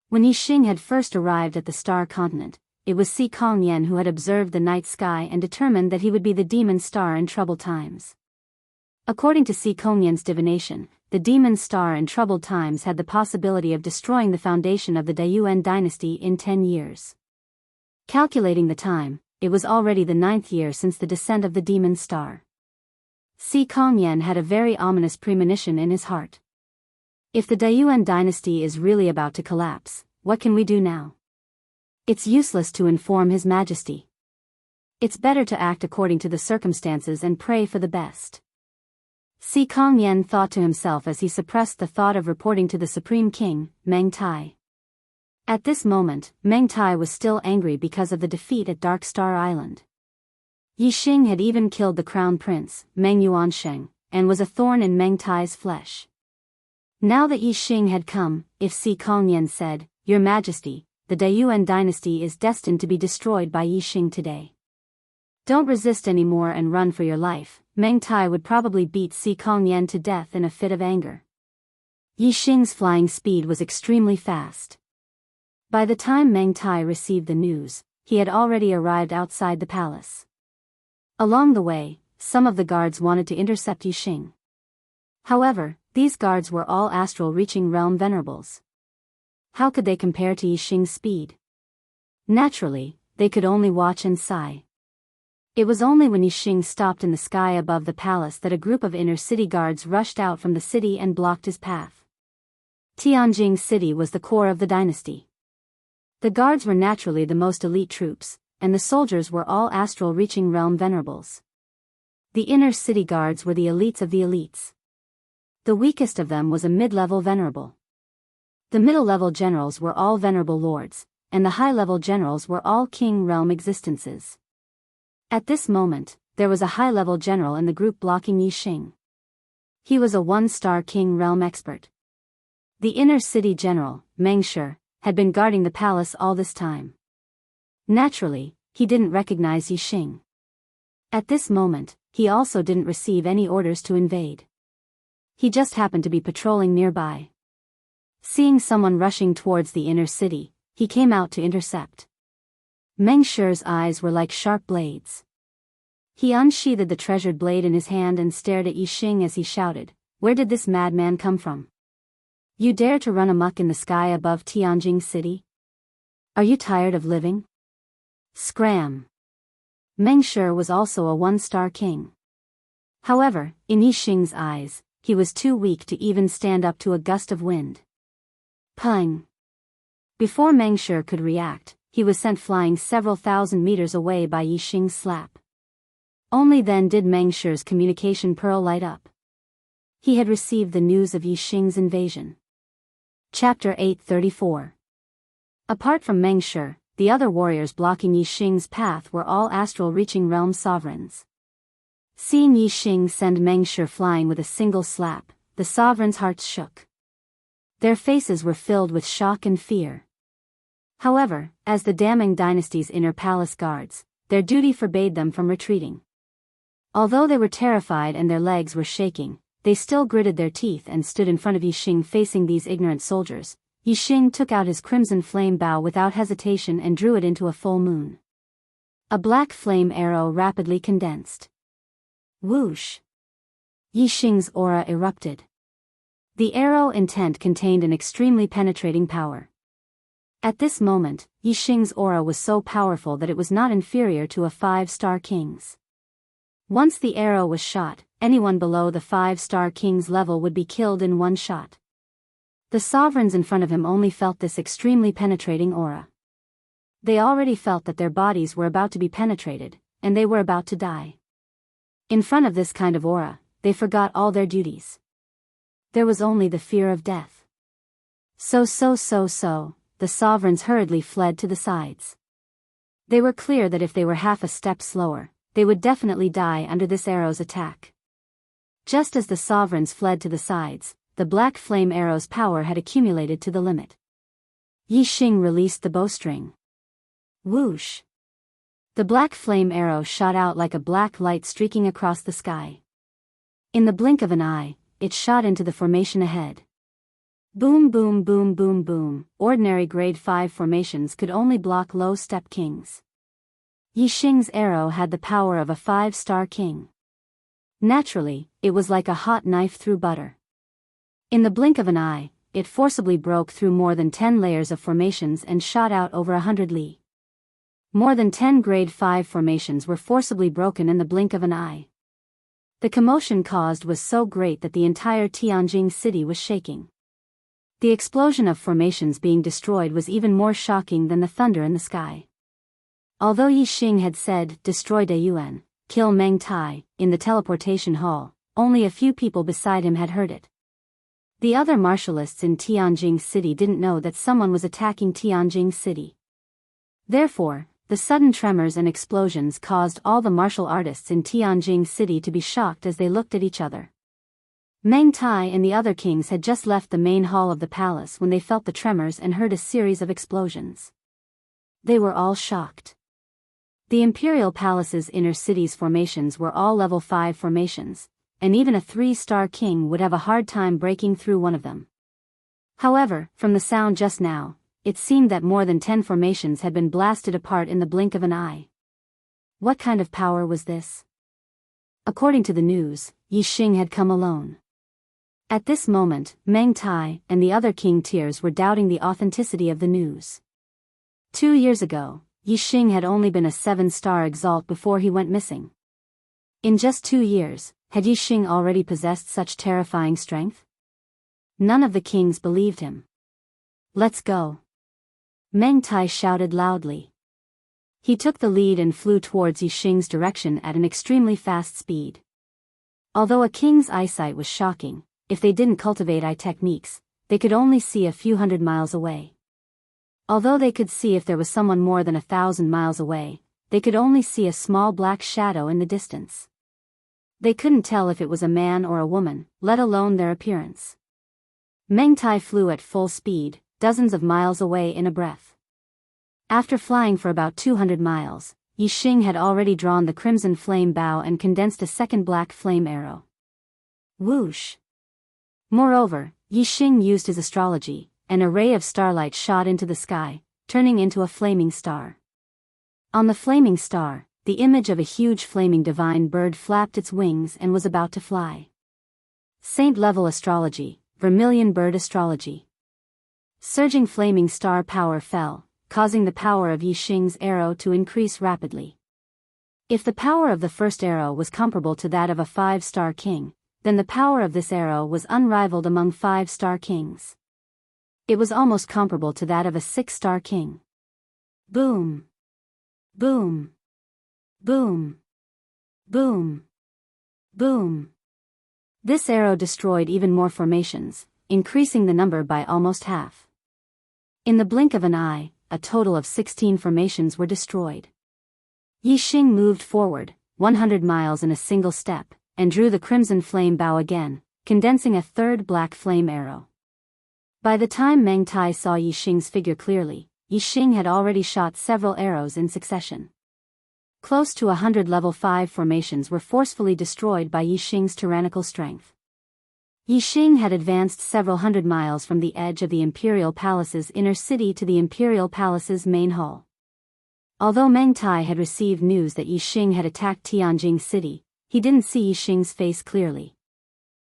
When Yi Xing had first arrived at the Star Continent, it was Si Kongyan who had observed the night sky and determined that he would be the demon star in troubled times. According to Si Kongyan's divination, the demon star in troubled times had the possibility of destroying the foundation of the Dayuan dynasty in 10 years. Calculating the time, it was already the 9th year since the descent of the demon star. Si Kongyan had a very ominous premonition in his heart. If the Dayuan dynasty is really about to collapse, what can we do now? It's useless to inform His Majesty. It's better to act according to the circumstances and pray for the best. Si Kongyan thought to himself as he suppressed the thought of reporting to the Supreme King, Meng Tai. At this moment, Meng Tai was still angry because of the defeat at Dark Star Island. Yi Xing had even killed the crown prince, Meng Yuansheng, and was a thorn in Meng Tai's flesh. Now that Yi Xing had come, if Si Kongyan said, "Your Majesty, the Dayuan dynasty is destined to be destroyed by Yi Xing today. Don't resist anymore and run for your life," Meng Tai would probably beat Si Kongyan to death in a fit of anger. Yi Xing's flying speed was extremely fast. By the time Meng Tai received the news, he had already arrived outside the palace. Along the way, some of the guards wanted to intercept Yi Xing. However, these guards were all astral reaching realm venerables. How could they compare to Yi Xing's speed? Naturally, they could only watch and sigh. It was only when Yi Xing stopped in the sky above the palace that a group of inner city guards rushed out from the city and blocked his path. Tianjing City was the core of the dynasty. The guards were naturally the most elite troops, and the soldiers were all astral reaching realm venerables. The inner city guards were the elites of the elites. The weakest of them was a mid-level venerable. The middle-level generals were all venerable lords, and the high-level generals were all king realm existences. At this moment, there was a high-level general in the group blocking Yi Xing. He was a 1-star king realm expert. The inner city general, Meng Shi, had been guarding the palace all this time. Naturally, he didn't recognize Yi Xing. At this moment, he also didn't receive any orders to invade. He just happened to be patrolling nearby. Seeing someone rushing towards the inner city, he came out to intercept. Meng Shi's eyes were like sharp blades. He unsheathed the treasured blade in his hand and stared at Yixing as he shouted, "Where did this madman come from? You dare to run amok in the sky above Tianjing City? Are you tired of living? Scram!" Meng Shi was also a one-star king. However, in Yixing's eyes, he was too weak to even stand up to a gust of wind. Pung! Before Meng Shi could react, he was sent flying several thousand meters away by Yixing's slap. Only then did Meng Shi's communication pearl light up. He had received the news of Yixing's invasion. Chapter 834. Apart from Meng Shi, the other warriors blocking Yixing's path were all astral-reaching realm sovereigns. Seeing Yixing send Meng Shi flying with a single slap, the sovereigns' hearts shook. Their faces were filled with shock and fear. However, as the Daming dynasty's inner palace guards, their duty forbade them from retreating. Although they were terrified and their legs were shaking, they still gritted their teeth and stood in front of Yixing facing these ignorant soldiers. Yixing took out his crimson flame bow without hesitation and drew it into a full moon. A black flame arrow rapidly condensed. Whoosh! Yixing's aura erupted. The arrow intent contained an extremely penetrating power. At this moment, Yixing's aura was so powerful that it was not inferior to a 5-star king's. Once the arrow was shot, anyone below the 5-star king's level would be killed in one shot. The sovereigns in front of him only felt this extremely penetrating aura. They already felt that their bodies were about to be penetrated, and they were about to die. In front of this kind of aura, they forgot all their duties. There was only the fear of death. So, the sovereigns hurriedly fled to the sides. They were clear that if they were half a step slower, they would definitely die under this arrow's attack. Just as the sovereigns fled to the sides, the black flame arrow's power had accumulated to the limit. Yixing released the bowstring. Whoosh! The black flame arrow shot out like a black light streaking across the sky. In the blink of an eye, it shot into the formation ahead. Boom boom boom boom boom. Ordinary grade 5 formations could only block low-step kings. Yixing's arrow had the power of a 5-star king. Naturally, it was like a hot knife through butter. In the blink of an eye, it forcibly broke through more than 10 layers of formations and shot out over 100 li. More than 10 grade 5 formations were forcibly broken in the blink of an eye. The commotion caused was so great that the entire Tianjing city was shaking. The explosion of formations being destroyed was even more shocking than the thunder in the sky. Although Yixing had said, "Destroy De Yuan, kill Meng Tai," in the teleportation hall, only a few people beside him had heard it. The other martialists in Tianjing City didn't know that someone was attacking Tianjing City. Therefore, the sudden tremors and explosions caused all the martial artists in Tianjing City to be shocked as they looked at each other. Meng Tai and the other kings had just left the main hall of the palace when they felt the tremors and heard a series of explosions. They were all shocked. The Imperial Palace's inner city's formations were all level 5 formations, and even a 3-star king would have a hard time breaking through one of them. However, from the sound just now, it seemed that more than 10 formations had been blasted apart in the blink of an eye. What kind of power was this? According to the news, Yixing had come alone. At this moment, Meng Tai and the other king tiers were doubting the authenticity of the news. 2 years ago, Yixing had only been a 7-star exalt before he went missing. In just 2 years, had Yixing already possessed such terrifying strength? None of the kings believed him. "Let's go!" Meng Tai shouted loudly. He took the lead and flew towards Yixing's direction at an extremely fast speed. Although a king's eyesight was shocking, if they didn't cultivate eye techniques, they could only see a few hundred miles away. Although they could see if there was someone more than 1,000 miles away, they could only see a small black shadow in the distance. They couldn't tell if it was a man or a woman, let alone their appearance. Meng Tai flew at full speed, dozens of miles away in a breath. After flying for about 200 miles, Yixing had already drawn the crimson flame bow and condensed a second black flame arrow. Whoosh! Moreover, Yi Xing used his astrology. An array of starlight shot into the sky, turning into a flaming star. On the flaming star, the image of a huge flaming divine bird flapped its wings and was about to fly. Saint-level astrology, vermilion bird astrology. Surging flaming star power fell, causing the power of Yi Xing's arrow to increase rapidly. If the power of the first arrow was comparable to that of a 5-star king, then the power of this arrow was unrivaled among 5-star kings. It was almost comparable to that of a 6-star king. Boom! Boom! Boom! Boom! Boom! This arrow destroyed even more formations, increasing the number by almost half. In the blink of an eye, a total of 16 formations were destroyed. Yi Xing moved forward, 100 miles in a single step, and drew the crimson flame bow again, condensing a third black flame arrow. By the time Meng Tai saw Yi Xing's figure clearly, Yi Xing had already shot several arrows in succession. Close to 100 level 5 formations were forcefully destroyed by Yi Xing's tyrannical strength. Yi Xing had advanced several hundred miles from the edge of the Imperial Palace's inner city to the Imperial Palace's main hall. Although Meng Tai had received news that Yi Xing had attacked Tianjing City, he didn't see Yi Xing's face clearly.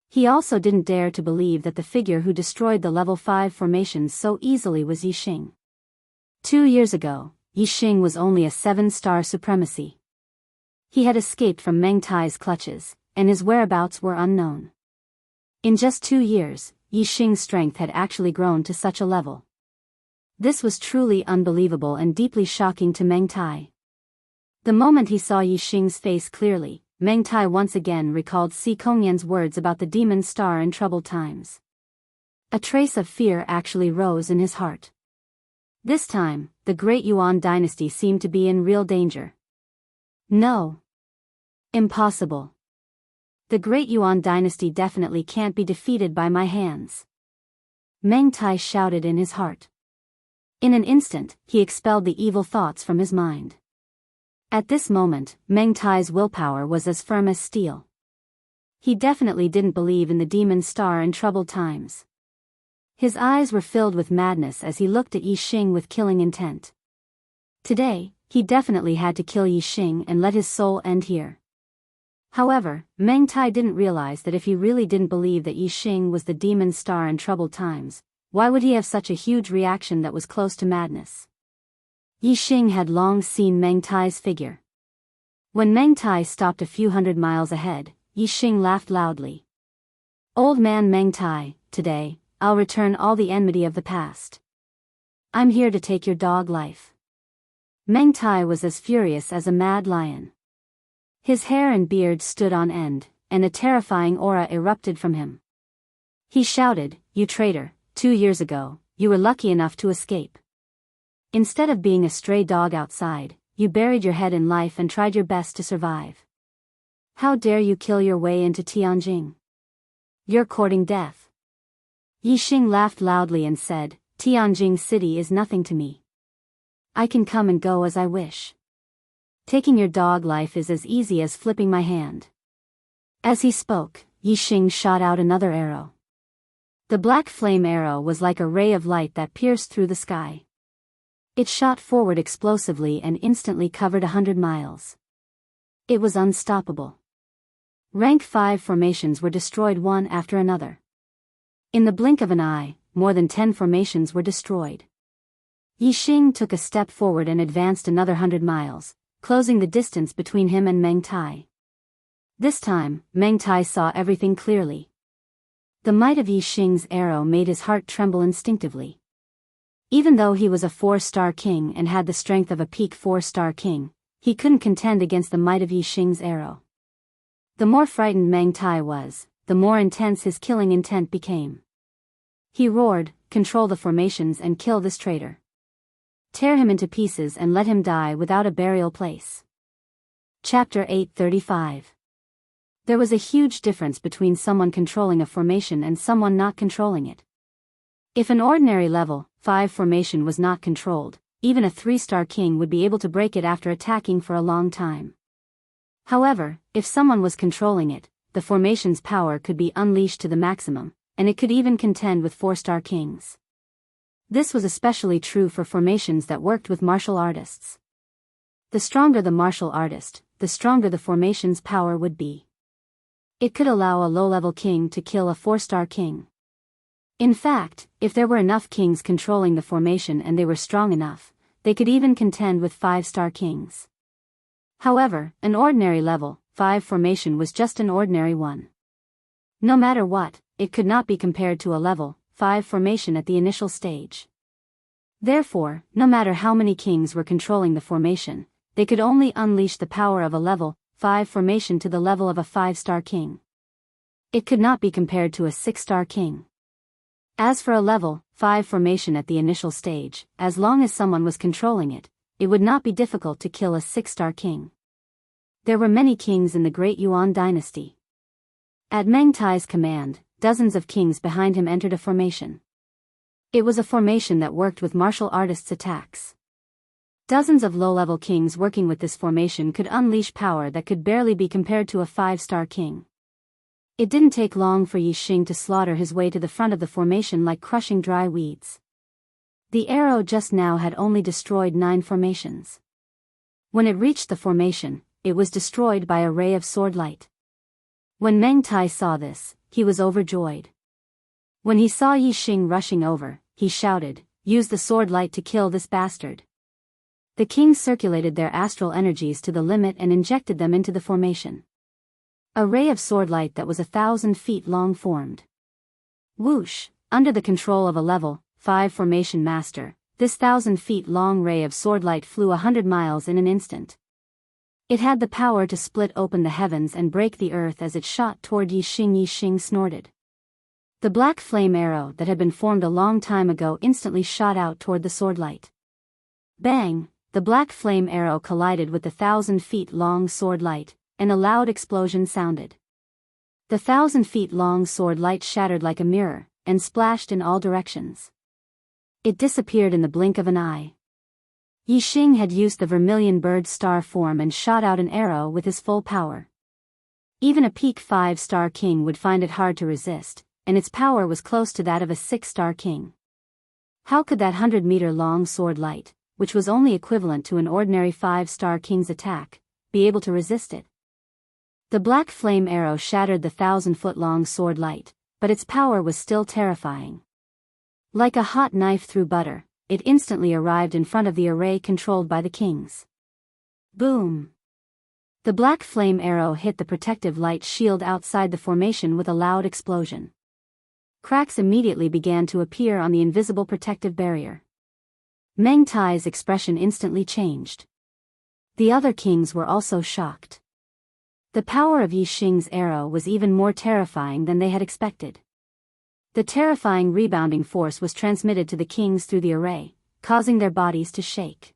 He also didn't dare to believe that the figure who destroyed the level 5 formations so easily was Yi Xing. 2 years ago, Yi Xing was only a 7-star supremacy. He had escaped from Meng Tai's clutches, and his whereabouts were unknown. In just 2 years, Yi Xing's strength had actually grown to such a level. This was truly unbelievable and deeply shocking to Meng Tai. The moment he saw Yi Xing's face clearly, Meng Tai once again recalled Si Kongyan's words about the demon star in troubled times. A trace of fear actually rose in his heart. This time, the Great Yuan dynasty seemed to be in real danger. No. Impossible. The Great Yuan dynasty definitely can't be defeated by my hands. Meng Tai shouted in his heart. In an instant, he expelled the evil thoughts from his mind. At this moment, Meng Tai's willpower was as firm as steel. He definitely didn't believe in the demon star in troubled times. His eyes were filled with madness as he looked at Yi Xing with killing intent. Today, he definitely had to kill Yi Xing and let his soul end here. However, Meng Tai didn't realize that if he really didn't believe that Yi Xing was the demon star in troubled times, why would he have such a huge reaction that was close to madness? Yi Xing had long seen Meng Tai's figure. When Meng Tai stopped a few hundred miles ahead, Yi Xing laughed loudly. Old man Meng Tai, today, I'll return all the enmity of the past. I'm here to take your dog life. Meng Tai was as furious as a mad lion. His hair and beard stood on end, and a terrifying aura erupted from him. He shouted, "You traitor, 2 years ago, you were lucky enough to escape. Instead of being a stray dog outside, you buried your head in life and tried your best to survive. How dare you kill your way into Tianjing? You're courting death." Yi Xing laughed loudly and said, "Tianjing City is nothing to me. I can come and go as I wish. Taking your dog life is as easy as flipping my hand." As he spoke, Yi Xing shot out another arrow. The black flame arrow was like a ray of light that pierced through the sky. It shot forward explosively and instantly covered 100 miles. It was unstoppable. Rank 5 formations were destroyed one after another. In the blink of an eye, more than 10 formations were destroyed. Yi Xing took a step forward and advanced another 100 miles, closing the distance between him and Meng Tai. This time, Meng Tai saw everything clearly. The might of Yi Xing's arrow made his heart tremble instinctively. Even though he was a 4-star king and had the strength of a peak 4-star king, he couldn't contend against the might of Yi Xing's arrow. The more frightened Meng Tai was, the more intense his killing intent became. He roared, "Control the formations and kill this traitor. Tear him into pieces and let him die without a burial place." Chapter 835. There was a huge difference between someone controlling a formation and someone not controlling it. If an ordinary level 5 formation was not controlled, even a 3-star king would be able to break it after attacking for a long time. However, if someone was controlling it, the formation's power could be unleashed to the maximum, and it could even contend with 4-star kings. This was especially true for formations that worked with martial artists. The stronger the martial artist, the stronger the formation's power would be. It could allow a low-level king to kill a 4-star king. In fact, if there were enough kings controlling the formation and they were strong enough, they could even contend with 5-star kings. However, an ordinary level 5 formation was just an ordinary one. No matter what, it could not be compared to a level 5 formation at the initial stage. Therefore, no matter how many kings were controlling the formation, they could only unleash the power of a level 5 formation to the level of a 5-star king. It could not be compared to a 6-star king. As for a level 5 formation at the initial stage, as long as someone was controlling it, it would not be difficult to kill a 6-star king. There were many kings in the Great Yuan dynasty. At Meng Tai's command, dozens of kings behind him entered a formation. It was a formation that worked with martial artists' attacks. Dozens of low-level kings working with this formation could unleash power that could barely be compared to a 5-star king. It didn't take long for Yi Xing to slaughter his way to the front of the formation like crushing dry weeds. The arrow just now had only destroyed 9 formations. When it reached the formation, it was destroyed by a ray of sword light. When Meng Tai saw this, he was overjoyed. When he saw Yi Xing rushing over, he shouted, "Use the sword light to kill this bastard." The kings circulated their astral energies to the limit and injected them into the formation. A ray of sword light that was 1,000 feet long formed. Whoosh! Under the control of a level 5 formation master, this 1,000 feet long ray of sword light flew 100 miles in an instant. It had the power to split open the heavens and break the earth as it shot toward Yi Xing. Yi Xing snorted. The black flame arrow that had been formed a long time ago instantly shot out toward the sword light. Bang! The black flame arrow collided with the 1,000 feet long sword light, and a loud explosion sounded. The 1,000 feet long sword light shattered like a mirror, and splashed in all directions. It disappeared in the blink of an eye. Yi Xing had used the vermilion bird star form and shot out an arrow with his full power. Even a peak 5-star king would find it hard to resist, and its power was close to that of a 6-star king. How could that 100-meter long sword light, which was only equivalent to an ordinary 5-star king's attack, be able to resist it? The black flame arrow shattered the 1,000-foot-long sword light, but its power was still terrifying. Like a hot knife through butter, it instantly arrived in front of the array controlled by the kings. Boom! The black flame arrow hit the protective light shield outside the formation with a loud explosion. Cracks immediately began to appear on the invisible protective barrier. Meng Tai's expression instantly changed. The other kings were also shocked. The power of Yi Xing's arrow was even more terrifying than they had expected. The terrifying rebounding force was transmitted to the kings through the array, causing their bodies to shake.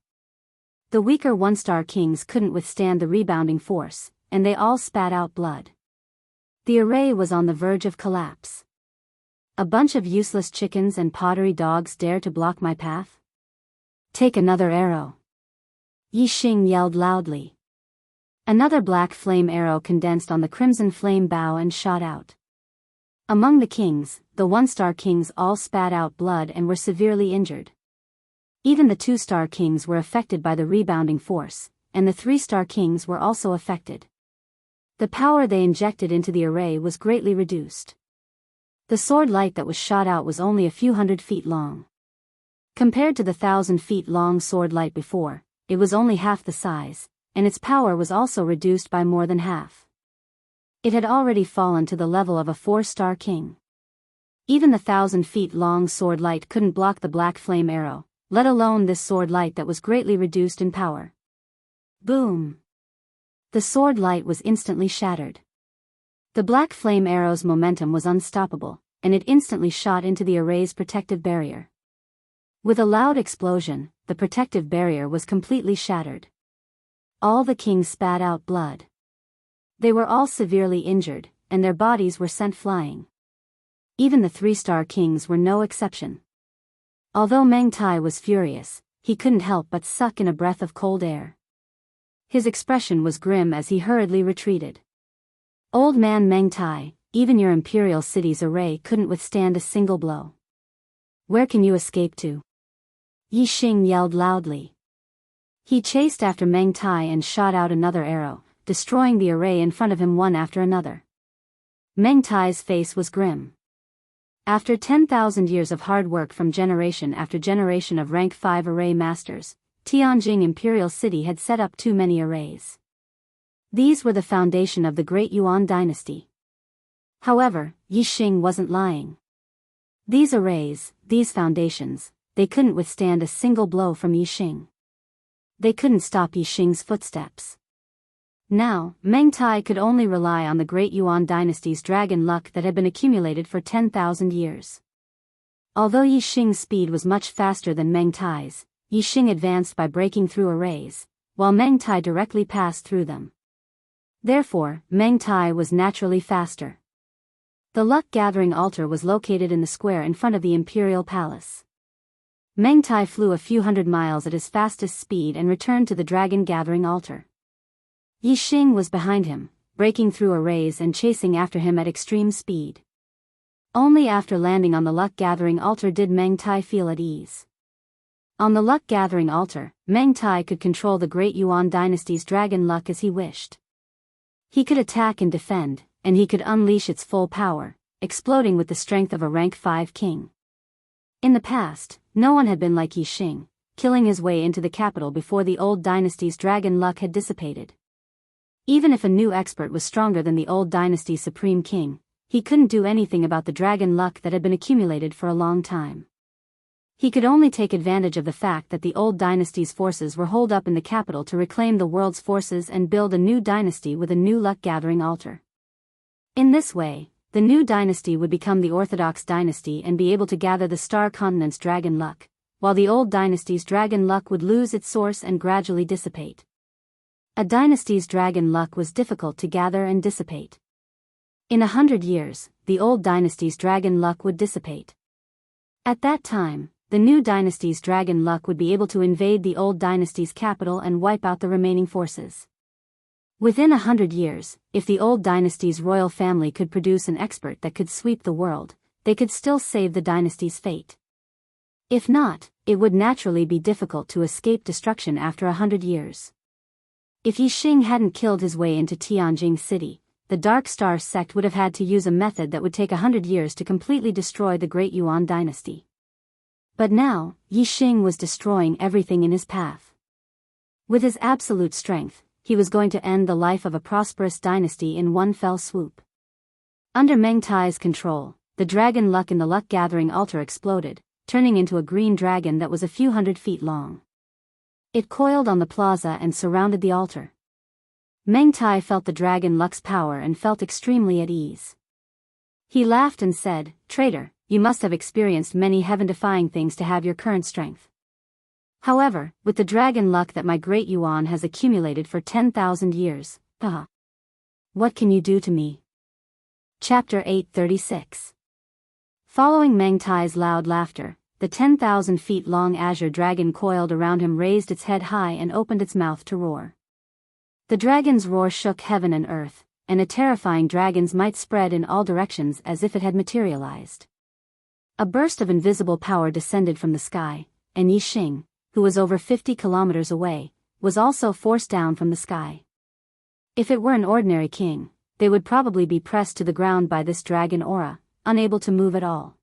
The weaker 1-star kings couldn't withstand the rebounding force, and they all spat out blood. The array was on the verge of collapse. A bunch of useless chickens and pottery dogs dare to block my path? Take another arrow. Yi Xing yelled loudly. Another black flame arrow condensed on the crimson flame bow and shot out. Among the kings, the 1-star kings all spat out blood and were severely injured. Even the 2-star kings were affected by the rebounding force, and the 3-star kings were also affected. The power they injected into the array was greatly reduced. The sword light that was shot out was only a few hundred feet long. Compared to the 1,000 feet long sword light before, it was only half the size, and its power was also reduced by more than half. It had already fallen to the level of a 4-star king. Even the 1,000 feet long sword light couldn't block the black flame arrow, let alone this sword light that was greatly reduced in power. Boom! The sword light was instantly shattered. The black flame arrow's momentum was unstoppable, and it instantly shot into the array's protective barrier. With a loud explosion, the protective barrier was completely shattered. All the kings spat out blood. They were all severely injured, and their bodies were sent flying. Even the 3-star kings were no exception. Although Meng Tai was furious, he couldn't help but suck in a breath of cold air. His expression was grim as he hurriedly retreated. Old man Meng Tai, even your imperial city's array couldn't withstand a single blow. Where can you escape to? Yi Xing yelled loudly. He chased after Meng Tai and shot out another arrow, destroying the array in front of him one after another. Meng Tai's face was grim. After 10,000 years of hard work from generation after generation of rank 5 array masters, Tianjing Imperial City had set up too many arrays. These were the foundation of the Great Yuan dynasty. However, Yi Xing wasn't lying. These arrays, these foundations, they couldn't withstand a single blow from Yi Xing. They couldn't stop Yi Xing's footsteps. Now, Meng Tai could only rely on the Great Yuan dynasty's dragon luck that had been accumulated for 10,000 years. Although Yi Xing's speed was much faster than Meng Tai's, Yi Xing advanced by breaking through arrays, while Meng Tai directly passed through them. Therefore, Meng Tai was naturally faster. The luck-gathering altar was located in the square in front of the imperial palace. Meng Tai flew a few hundred miles at his fastest speed and returned to the dragon-gathering altar. Yi Xing was behind him, breaking through arrays and chasing after him at extreme speed. Only after landing on the luck-gathering altar did Meng Tai feel at ease. On the luck-gathering altar, Meng Tai could control the Great Yuan dynasty's dragon luck as he wished. He could attack and defend, and he could unleash its full power, exploding with the strength of a rank 5 king. In the past, no one had been like Yi Xing, killing his way into the capital before the old dynasty's dragon luck had dissipated. Even if a new expert was stronger than the old dynasty's supreme king, he couldn't do anything about the dragon luck that had been accumulated for a long time. He could only take advantage of the fact that the old dynasty's forces were holed up in the capital to reclaim the world's forces and build a new dynasty with a new luck-gathering altar. In this way, the new dynasty would become the Orthodox dynasty and be able to gather the star continent's dragon luck, while the old dynasty's dragon luck would lose its source and gradually dissipate. A dynasty's dragon luck was difficult to gather and dissipate. In 100 years, the old dynasty's dragon luck would dissipate. At that time, the new dynasty's dragon luck would be able to invade the old dynasty's capital and wipe out the remaining forces. Within 100 years, if the old dynasty's royal family could produce an expert that could sweep the world, they could still save the dynasty's fate. If not, it would naturally be difficult to escape destruction after 100 years. If Yi Xing hadn't killed his way into Tianjing City, the Dark Star sect would have had to use a method that would take 100 years to completely destroy the Great Yuan dynasty. But now, Yi Xing was destroying everything in his path. With his absolute strength, he was going to end the life of a prosperous dynasty in one fell swoop. Under Meng Tai's control, the dragon luck in the luck-gathering altar exploded, turning into a green dragon that was a few hundred feet long. It coiled on the plaza and surrounded the altar. Meng Tai felt the dragon luck's power and felt extremely at ease. He laughed and said, "Traitor, you must have experienced many heaven-defying things to have your current strength. However, with the dragon luck that my Great Yuan has accumulated for 10,000 years, what can you do to me?" Chapter 836. Following Meng Tai's loud laughter, the 10,000 feet long azure dragon coiled around him raised its head high and opened its mouth to roar. The dragon's roar shook heaven and earth, and a terrifying dragon's might spread in all directions as if it had materialized. A burst of invisible power descended from the sky, and Yi Xing, who was over 50 kilometers away, was also forced down from the sky. If it were an ordinary king, they would probably be pressed to the ground by this dragon aura, unable to move at all.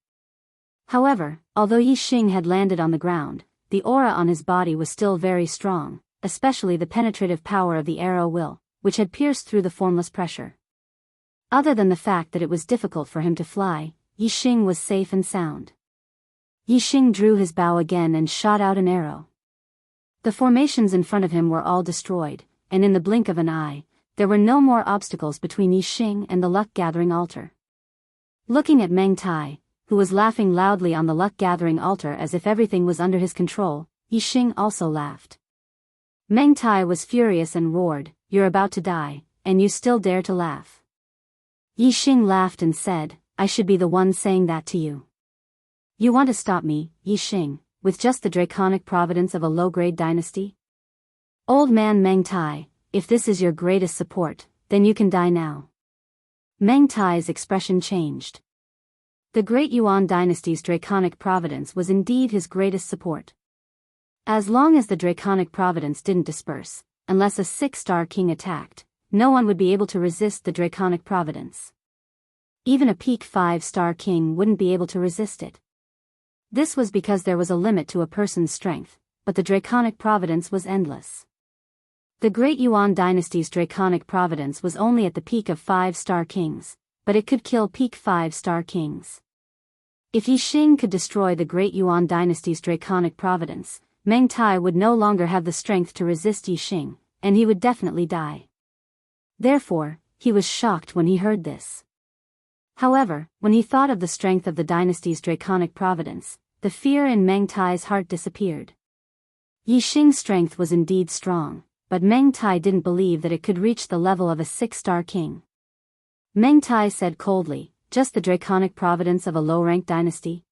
However, although Yi Xing had landed on the ground, the aura on his body was still very strong, especially the penetrative power of the arrow will, which had pierced through the formless pressure. Other than the fact that it was difficult for him to fly, Yi Xing was safe and sound. Yi Xing drew his bow again and shot out an arrow. The formations in front of him were all destroyed, and in the blink of an eye, there were no more obstacles between Yi Xing and the luck-gathering altar. Looking at Meng Tai, who was laughing loudly on the luck-gathering altar as if everything was under his control, Yi Xing also laughed. Meng Tai was furious and roared, "You're about to die, and you still dare to laugh." Yi Xing laughed and said, "I should be the one saying that to you. You want to stop me, Yi Xing, with just the draconic providence of a low-grade dynasty? Old man Meng Tai, if this is your greatest support, then you can die now." Meng Tai's expression changed. The Great Yuan dynasty's draconic providence was indeed his greatest support. As long as the draconic providence didn't disperse, unless a 6-star king attacked, no one would be able to resist the draconic providence. Even a peak 5-star king wouldn't be able to resist it. This was because there was a limit to a person's strength, but the draconic providence was endless. The Great Yuan dynasty's draconic providence was only at the peak of 5-star kings, but it could kill peak 5-star kings. If Yixing could destroy the Great Yuan dynasty's draconic providence, Meng Tai would no longer have the strength to resist Yixing, and he would definitely die. Therefore, he was shocked when he heard this. However, when he thought of the strength of the dynasty's draconic providence, the fear in Meng Tai's heart disappeared. Yixing's strength was indeed strong, but Meng Tai didn't believe that it could reach the level of a 6-star king. Meng Tai said coldly, "Just the draconic providence of a low-ranked dynasty?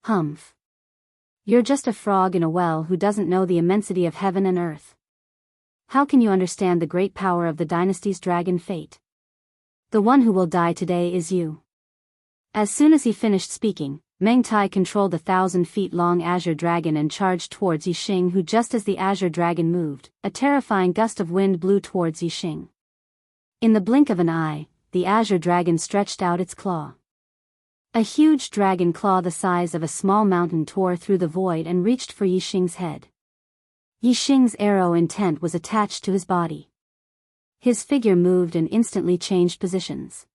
Humph. You're just a frog in a well who doesn't know the immensity of heaven and earth. How can you understand the great power of the dynasty's dragon fate? The one who will die today is you." As soon as he finished speaking, Meng Tai controlled the 1,000-feet-long azure dragon and charged towards Yixing, who just as the azure dragon moved, a terrifying gust of wind blew towards Yixing. In the blink of an eye, the azure dragon stretched out its claw. A huge dragon claw the size of a small mountain tore through the void and reached for Yixing's head. Yixing's arrow intent was attached to his body. His figure moved and instantly changed positions.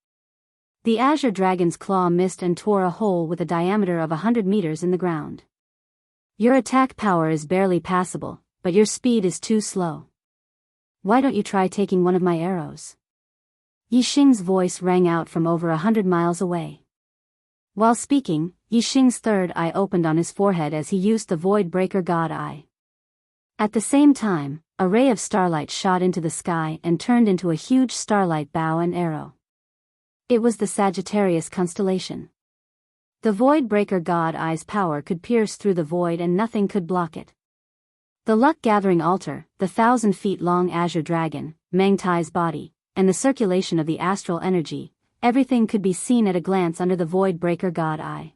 The azure dragon's claw missed and tore a hole with a diameter of 100 meters in the ground. Your attack power is barely passable, but your speed is too slow. Why don't you try taking one of my arrows? Yixing's voice rang out from over 100 miles away. While speaking, Yixing's third eye opened on his forehead as he used the Void Breaker God Eye. At the same time, a ray of starlight shot into the sky and turned into a huge starlight bow and arrow. It was the Sagittarius constellation. The Void Breaker God Eye's power could pierce through the void and nothing could block it. The luck-gathering altar, the 1,000-feet-long azure dragon, Meng Tai's body, and the circulation of the astral energy, everything could be seen at a glance under the Void Breaker God Eye.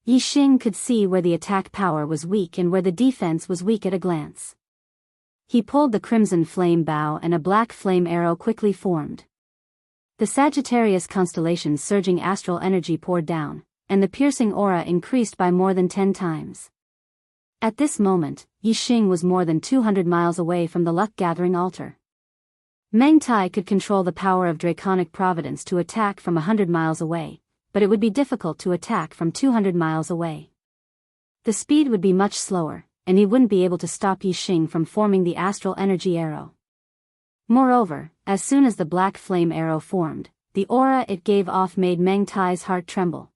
Yixing could see where the attack power was weak and where the defense was weak at a glance. He pulled the crimson flame bow and a black flame arrow quickly formed. The Sagittarius constellation's surging astral energy poured down, and the piercing aura increased by more than 10 times. At this moment, Yixing was more than 200 miles away from the luck-gathering altar. Meng Tai could control the power of draconic providence to attack from 100 miles away, but it would be difficult to attack from 200 miles away. The speed would be much slower, and he wouldn't be able to stop Yixing from forming the astral energy arrow. Moreover, as soon as the black flame arrow formed, the aura it gave off made Meng Tai's heart tremble.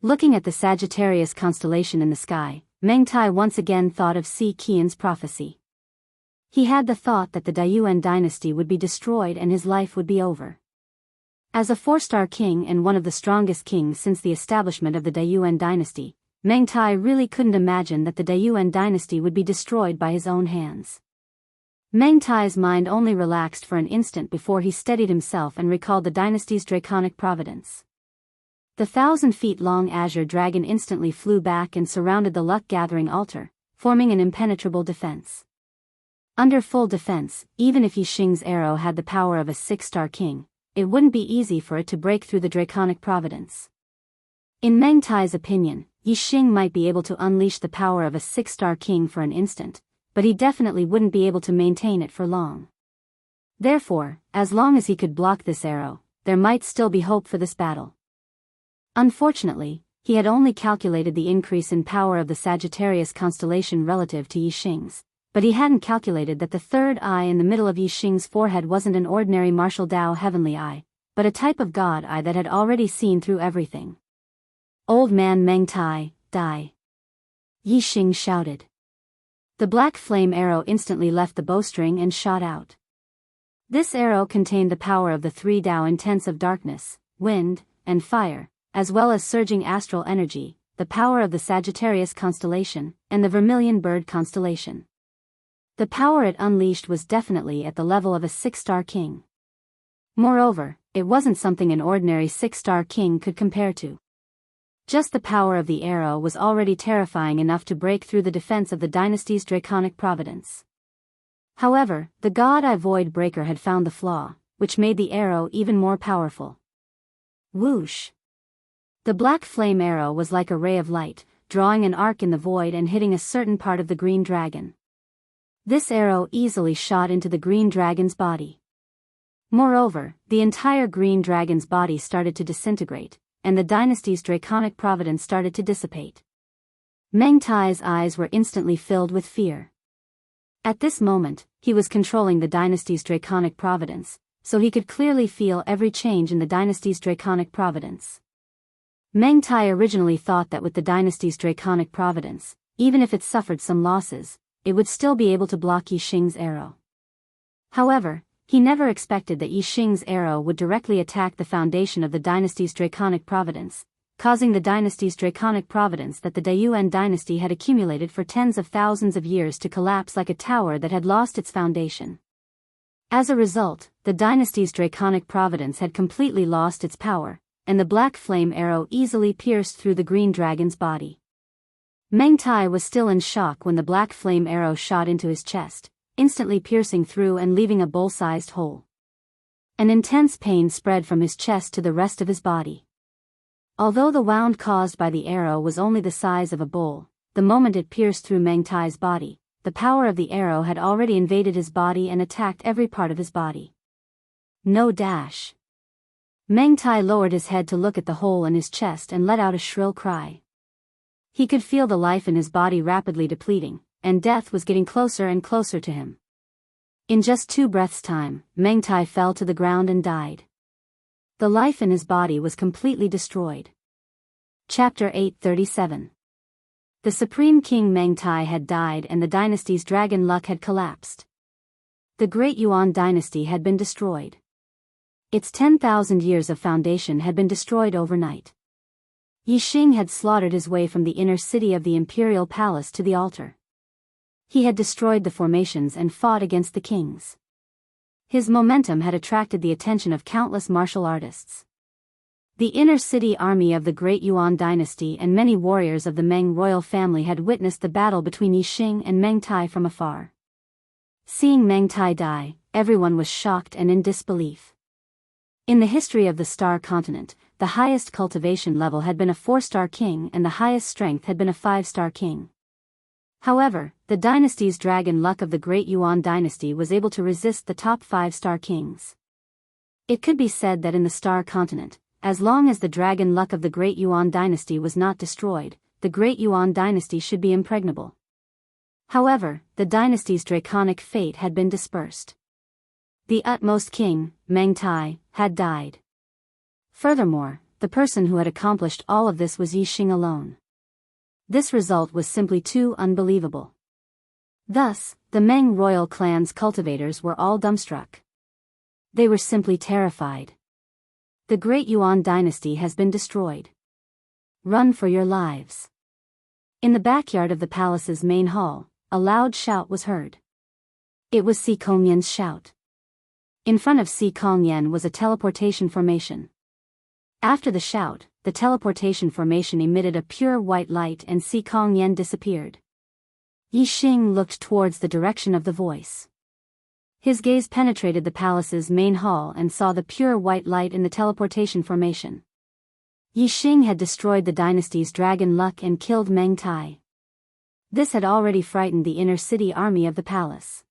Looking at the Sagittarius constellation in the sky, Meng Tai once again thought of Si Qian's prophecy. He had the thought that the Daiyuan dynasty would be destroyed and his life would be over. As a 4-star king and one of the strongest kings since the establishment of the Daiyuan dynasty, Meng Tai really couldn't imagine that the Daiyuan dynasty would be destroyed by his own hands. Meng Tai's mind only relaxed for an instant before he steadied himself and recalled the dynasty's draconic providence. The 1,000-feet-long azure dragon instantly flew back and surrounded the luck-gathering altar, forming an impenetrable defense. Under full defense, even if Yixing's arrow had the power of a 6-star king, it wouldn't be easy for it to break through the draconic providence. In Meng Tai's opinion, Yixing might be able to unleash the power of a 6-star king for an instant, but he definitely wouldn't be able to maintain it for long. Therefore, as long as he could block this arrow, there might still be hope for this battle. Unfortunately, he had only calculated the increase in power of the Sagittarius constellation relative to Yixing's, but he hadn't calculated that the third eye in the middle of Yixing's forehead wasn't an ordinary martial Dao heavenly eye, but a type of God eye that had already seen through everything. "Old man Meng Tai, die!" Yixing shouted. The black flame arrow instantly left the bowstring and shot out. This arrow contained the power of the 3 Dao intents of darkness, wind, and fire, as well as surging astral energy, the power of the Sagittarius constellation, and the Vermilion Bird constellation. The power it unleashed was definitely at the level of a 6-star king. Moreover, it wasn't something an ordinary 6-star king could compare to. Just the power of the arrow was already terrifying enough to break through the defense of the dynasty's draconic providence. However, the god-eye void breaker had found the flaw, which made the arrow even more powerful. Whoosh! The black flame arrow was like a ray of light, drawing an arc in the void and hitting a certain part of the green dragon. This arrow easily shot into the green dragon's body. Moreover, the entire green dragon's body started to disintegrate, and the dynasty's draconic providence started to dissipate. Meng Tai's eyes were instantly filled with fear. At this moment, he was controlling the dynasty's draconic providence, so he could clearly feel every change in the dynasty's draconic providence. Meng Tai originally thought that with the dynasty's draconic providence, even if it suffered some losses, it would still be able to block Yi Xing's arrow. However, he never expected that Yi Xing's arrow would directly attack the foundation of the dynasty's draconic providence, causing the dynasty's draconic providence that the Dayuan dynasty had accumulated for tens of thousands of years to collapse like a tower that had lost its foundation. As a result, the dynasty's draconic providence had completely lost its power, and the black flame arrow easily pierced through the green dragon's body. Meng Tai was still in shock when the black flame arrow shot into his chest, instantly piercing through and leaving a bowl-sized hole. An intense pain spread from his chest to the rest of his body. Although the wound caused by the arrow was only the size of a bowl, the moment it pierced through Meng Tai's body, the power of the arrow had already invaded his body and attacked every part of his body. No dash. Meng Tai lowered his head to look at the hole in his chest and let out a shrill cry. He could feel the life in his body rapidly depleting, and death was getting closer and closer to him. In just 2 breaths' time, Meng Tai fell to the ground and died. The life in his body was completely destroyed. Chapter 837. The Supreme King Meng Tai had died and the dynasty's dragon luck had collapsed. The Great Yuan dynasty had been destroyed. Its 10,000 years of foundation had been destroyed overnight. Yi Xing had slaughtered his way from the inner city of the imperial palace to the altar. He had destroyed the formations and fought against the kings. His momentum had attracted the attention of countless martial artists. The inner city army of the Great Yuan dynasty and many warriors of the Meng royal family had witnessed the battle between Yi Xing and Meng Tai from afar. Seeing Meng Tai die, everyone was shocked and in disbelief. In the history of the Star Continent, the highest cultivation level had been a 4-star king and the highest strength had been a 5-star king. However, the dynasty's dragon luck of the Great Yuan dynasty was able to resist the top 5-star kings. It could be said that in the Star Continent, as long as the dragon luck of the Great Yuan dynasty was not destroyed, the Great Yuan dynasty should be impregnable. However, the dynasty's draconic fate had been dispersed. The utmost king, Meng Tai, had died. Furthermore, the person who had accomplished all of this was Yi Xing alone. This result was simply too unbelievable. Thus, the Meng royal clan's cultivators were all dumbstruck. They were simply terrified. The Great Yuan dynasty has been destroyed. Run for your lives. In the backyard of the palace's main hall, a loud shout was heard. It was Si Kongyan's shout. In front of Si Kongyan was a teleportation formation. After the shout, the teleportation formation emitted a pure white light and Si Kongyan disappeared. Yi Xing looked towards the direction of the voice. His gaze penetrated the palace's main hall and saw the pure white light in the teleportation formation. Yi Xing had destroyed the dynasty's dragon luck and killed Meng Tai. This had already frightened the inner city army of the palace.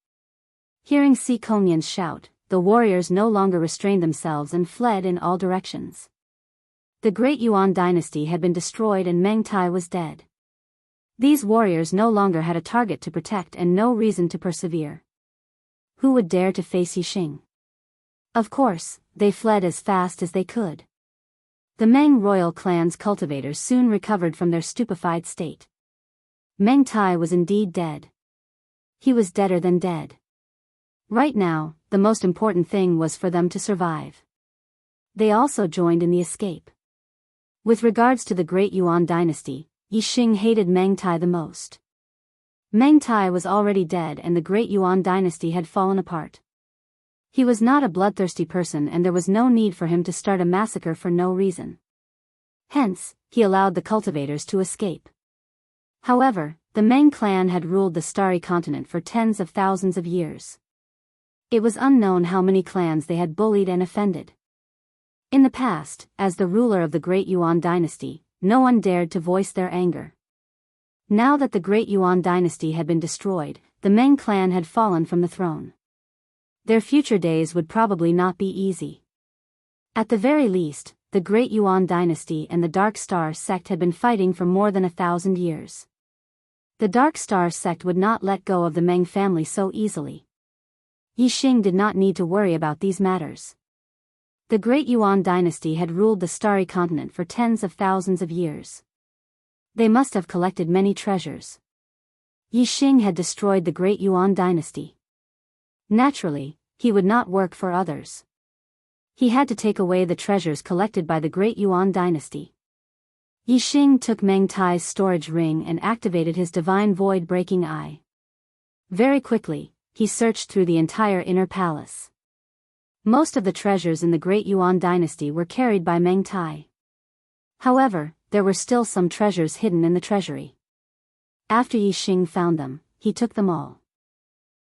Hearing Si Kongyan's shout, the warriors no longer restrained themselves and fled in all directions. The Great Yuan dynasty had been destroyed and Meng Tai was dead. These warriors no longer had a target to protect and no reason to persevere. Who would dare to face Yi Xing? Of course, they fled as fast as they could. The Meng royal clan's cultivators soon recovered from their stupefied state. Meng Tai was indeed dead. He was deader than dead. Right now, the most important thing was for them to survive. They also joined in the escape. With regards to the Great Yuan dynasty, Yi Xing hated Meng Tai the most. Meng Tai was already dead and the Great Yuan dynasty had fallen apart. He was not a bloodthirsty person and there was no need for him to start a massacre for no reason. Hence, he allowed the cultivators to escape. However, the Meng clan had ruled the Starry Continent for tens of thousands of years. It was unknown how many clans they had bullied and offended. In the past, as the ruler of the Great Yuan dynasty, no one dared to voice their anger. Now that the Great Yuan dynasty had been destroyed, the Meng clan had fallen from the throne. Their future days would probably not be easy. At the very least, the Great Yuan dynasty and the Dark Star sect had been fighting for more than 1,000 years. The Dark Star sect would not let go of the Meng family so easily. Yixing did not need to worry about these matters. The Great Yuan dynasty had ruled the Starry Continent for tens of thousands of years. They must have collected many treasures. Yixing had destroyed the Great Yuan dynasty. Naturally, he would not work for others. He had to take away the treasures collected by the Great Yuan dynasty. Yixing took Meng Tai's storage ring and activated his divine void-breaking eye. Very quickly, he searched through the entire inner palace. Most of the treasures in the Great Yuan dynasty were carried by Meng Tai. However, there were still some treasures hidden in the treasury. After Yixing found them, he took them all.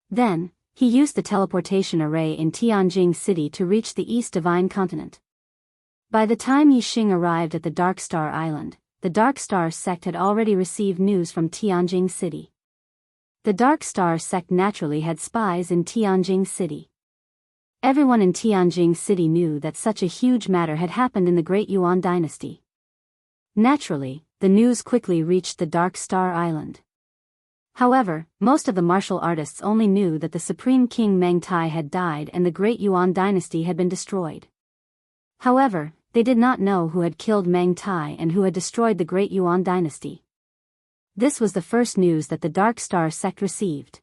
Then, he used the teleportation array in Tianjing City to reach the East Divine Continent. By the time Yixing arrived at the Dark Star Island, the Dark Star sect had already received news from Tianjing City. The Dark Star sect naturally had spies in Tianjing City. Everyone in Tianjing City knew that such a huge matter had happened in the Great Yuan dynasty. Naturally, the news quickly reached the Dark Star Island. However, most of the martial artists only knew that the Supreme King Meng Tai had died and the Great Yuan dynasty had been destroyed. However, they did not know who had killed Meng Tai and who had destroyed the Great Yuan dynasty. This was the first news that the Dark Star sect received.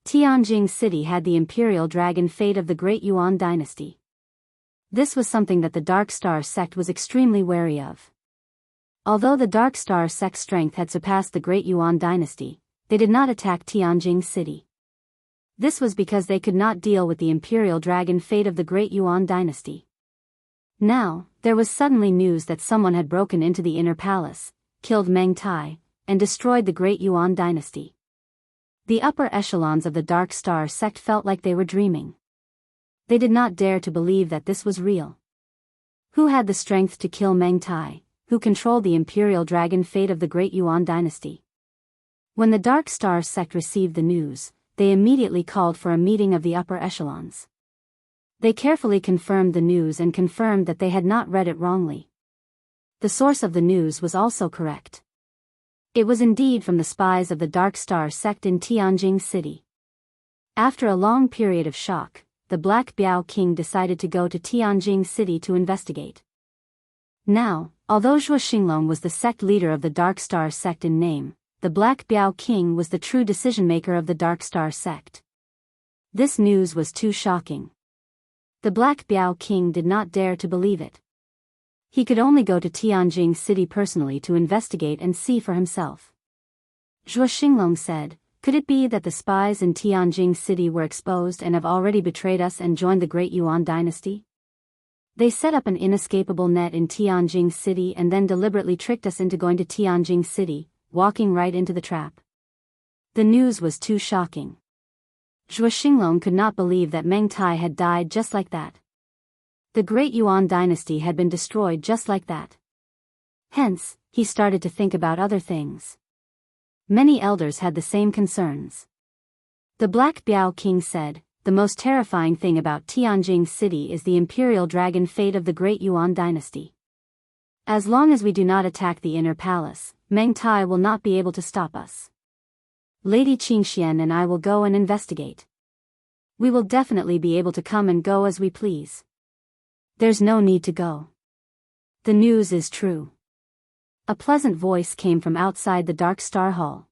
Tianjing City had the imperial dragon fate of the Great Yuan dynasty. This was something that the Dark Star sect was extremely wary of. Although the Dark Star sect's strength had surpassed the Great Yuan dynasty, they did not attack Tianjing City. This was because they could not deal with the imperial dragon fate of the Great Yuan dynasty. Now, there was suddenly news that someone had broken into the inner palace, killed Meng Tai, and destroyed the Great Yuan dynasty. The upper echelons of the Dark Star sect felt like they were dreaming. They did not dare to believe that this was real. Who had the strength to kill Meng Tai, who controlled the imperial dragon fate of the Great Yuan dynasty? When the Dark Star sect received the news, they immediately called for a meeting of the upper echelons. They carefully confirmed the news and confirmed that they had not read it wrongly. The source of the news was also correct. It was indeed from the spies of the Dark Star sect in Tianjing City. After a long period of shock, the Black Biao King decided to go to Tianjing City to investigate. Now, although Zhuo Xinglong was the sect leader of the Dark Star sect in name, the Black Biao King was the true decision-maker of the Dark Star sect. This news was too shocking. The Black Biao King did not dare to believe it. He could only go to Tianjing City personally to investigate and see for himself. Zhuo Xinglong said, "Could it be that the spies in Tianjing City were exposed and have already betrayed us and joined the Great Yuan dynasty? They set up an inescapable net in Tianjing City and then deliberately tricked us into going to Tianjing City, walking right into the trap." The news was too shocking. Zhuo Xinglong could not believe that Meng Tai had died just like that. The Great Yuan dynasty had been destroyed just like that. Hence, he started to think about other things. Many elders had the same concerns. The Black Biao King said, "The most terrifying thing about Tianjing City is the imperial dragon fate of the Great Yuan dynasty. As long as we do not attack the inner palace, Meng Tai will not be able to stop us. Lady Qingxian and I will go and investigate. We will definitely be able to come and go as we please. There's no need to go. The news is true." A pleasant voice came from outside the Dark Star Hall.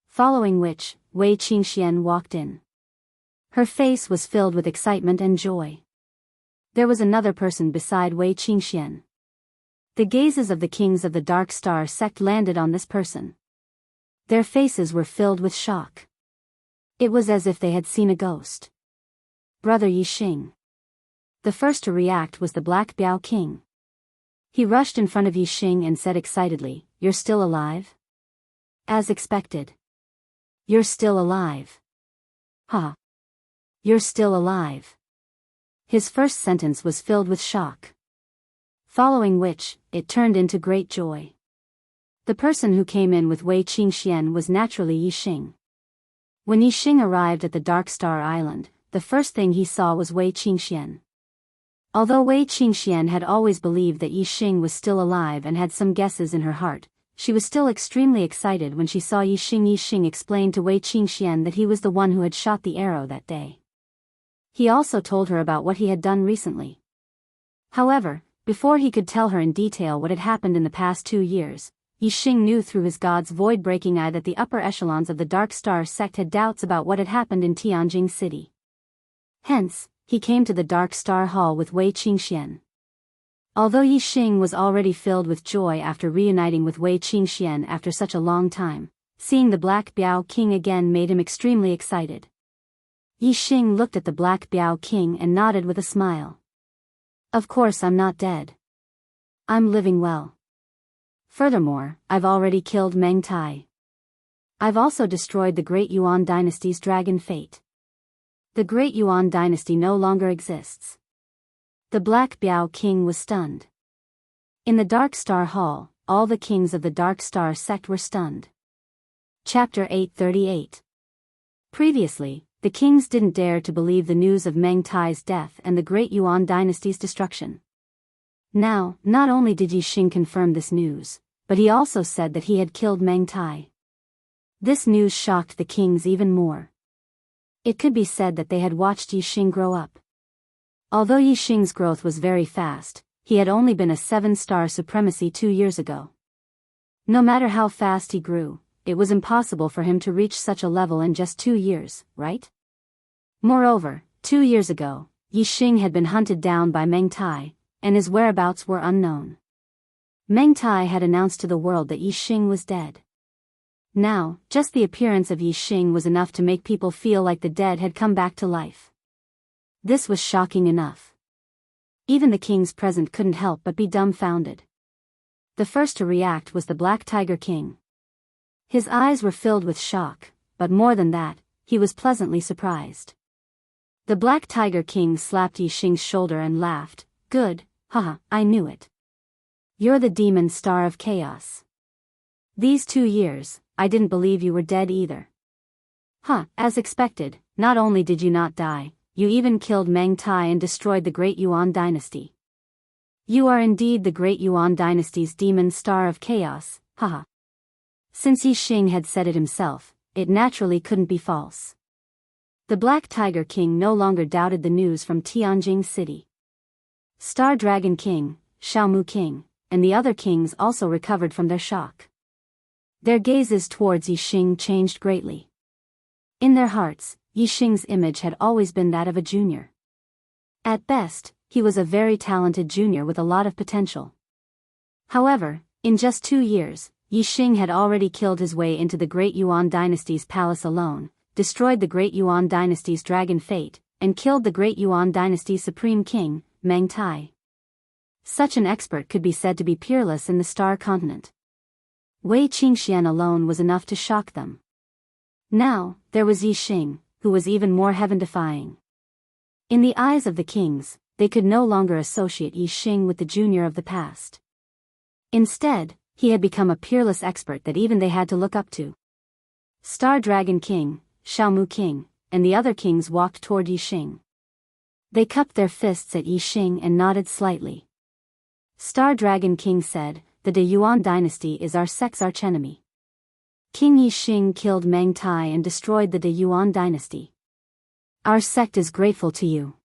Following which, Wei Qingxian walked in. Her face was filled with excitement and joy. There was another person beside Wei Qingxian. The gazes of the kings of the Dark Star sect landed on this person. Their faces were filled with shock. It was as if they had seen a ghost. brother Yixing. The first to react was the Black Biao King. He rushed in front of Yixing and said excitedly, "You're still alive?" "As expected." "You're still alive." "Ha! You're still alive." His first sentence was filled with shock. Following which, it turned into great joy. The person who came in with Wei Qingxian was naturally Yixing. When Yixing arrived at the Dark Star Island, the first thing he saw was Wei Qingxian. Although Wei Qingxian had always believed that Yixing was still alive and had some guesses in her heart, she was still extremely excited when she saw Yixing. Yixing explained to Wei Qingxian that he was the one who had shot the arrow that day. He also told her about what he had done recently. However, before he could tell her in detail what had happened in the past 2 years, Yixing knew through his God's void-breaking eye that the upper echelons of the Dark Star sect had doubts about what had happened in Tianjing City. Hence, he came to the Dark Star Hall with Wei Qingxian. Although Yixing was already filled with joy after reuniting with Wei Qingxian after such a long time, seeing the Black Biao King again made him extremely excited. Yixing looked at the Black Biao King and nodded with a smile. "Of course I'm not dead. I'm living well. Furthermore, I've already killed Meng Tai. I've also destroyed the Great Yuan Dynasty's dragon fate. The Great Yuan Dynasty no longer exists." The Black Biao King was stunned. In the Dark Star Hall, all the kings of the Dark Star sect were stunned. Chapter 838. Previously, the kings didn't dare to believe the news of Meng Tai's death and the Great Yuan Dynasty's destruction. Now, not only did Yixing confirm this news, but he also said that he had killed Meng Tai. This news shocked the kings even more. It could be said that they had watched Yixing grow up. Although Yixing's growth was very fast, he had only been a 7-star supremacy 2 years ago. No matter how fast he grew, it was impossible for him to reach such a level in just 2 years, right? Moreover, 2 years ago, Yixing had been hunted down by Meng Tai, and his whereabouts were unknown. Meng Tai had announced to the world that Yixing was dead. Now, just the appearance of Yixing was enough to make people feel like the dead had come back to life. This was shocking enough. Even the kings present couldn't help but be dumbfounded. The first to react was the Black Tiger King. His eyes were filled with shock, but more than that, he was pleasantly surprised. The Black Tiger King slapped Yixing's shoulder and laughed. "Good, haha, I knew it. You're the demon star of chaos. These 2 years, I didn't believe you were dead either. As expected, not only did you not die, you even killed Meng Tai and destroyed the Great Yuan Dynasty. You are indeed the Great Yuan Dynasty's demon star of chaos, haha." Since Yixing had said it himself, it naturally couldn't be false. The Black Tiger King no longer doubted the news from Tianjing City. Star Dragon King, Xiaomu King, and the other kings also recovered from their shock. Their gazes towards Yixing changed greatly. In their hearts, Yixing's image had always been that of a junior. At best, he was a very talented junior with a lot of potential. However, in just 2 years, Yixing had already killed his way into the Great Yuan Dynasty's palace alone, destroyed the Great Yuan Dynasty's dragon fate, and killed the Great Yuan Dynasty's supreme king, Meng Tai. Such an expert could be said to be peerless in the Star Continent. Wei Qingxian alone was enough to shock them. Now, there was Yixing, who was even more heaven-defying. In the eyes of the kings, they could no longer associate Yixing with the junior of the past. Instead, he had become a peerless expert that even they had to look up to. Star Dragon King, Xiaomu King, and the other kings walked toward Yixing. They cupped their fists at Yixing and nodded slightly. Star Dragon King said, "The De Yuan Dynasty is our sect's archenemy. King Yixing killed Meng Tai and destroyed the De Yuan Dynasty. Our sect is grateful to you."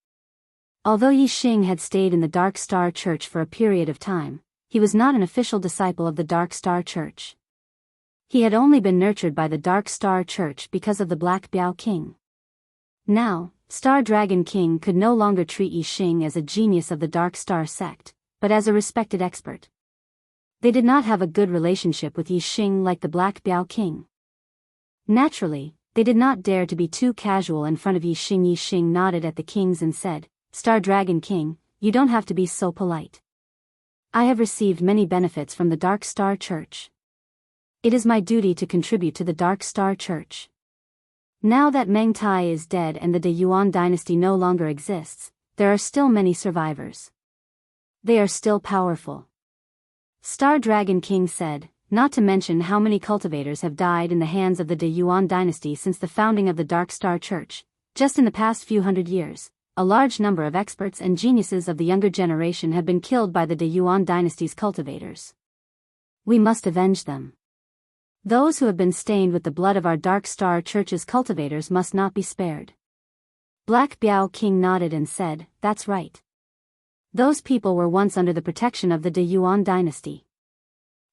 Although Yixing had stayed in the Dark Star Church for a period of time, he was not an official disciple of the Dark Star Church. He had only been nurtured by the Dark Star Church because of the Black Biao King. Now, Star Dragon King could no longer treat Yixing as a genius of the Dark Star sect, but as a respected expert. They did not have a good relationship with Yixing like the Black Biao King. Naturally, They did not dare to be too casual in front of Yi Xing. Yi Xing nodded at the kings and said, Star Dragon King, you don't have to be so polite. I have received many benefits from the Dark Star Church. It is my duty to contribute to the Dark Star Church. Now that Meng Tai is dead and the De Yuan dynasty no longer exists, there are still many survivors. They are still powerful. Star Dragon King said, not to mention how many cultivators have died in the hands of the De Yuan dynasty since the founding of the Dark Star Church. Just in the past few hundred years, a large number of experts and geniuses of the younger generation have been killed by the De Yuan dynasty's cultivators. We must avenge them. Those who have been stained with the blood of our Dark Star Church's cultivators must not be spared. Black Biao King nodded and said, that's right. Those people were once under the protection of the De Yuan dynasty.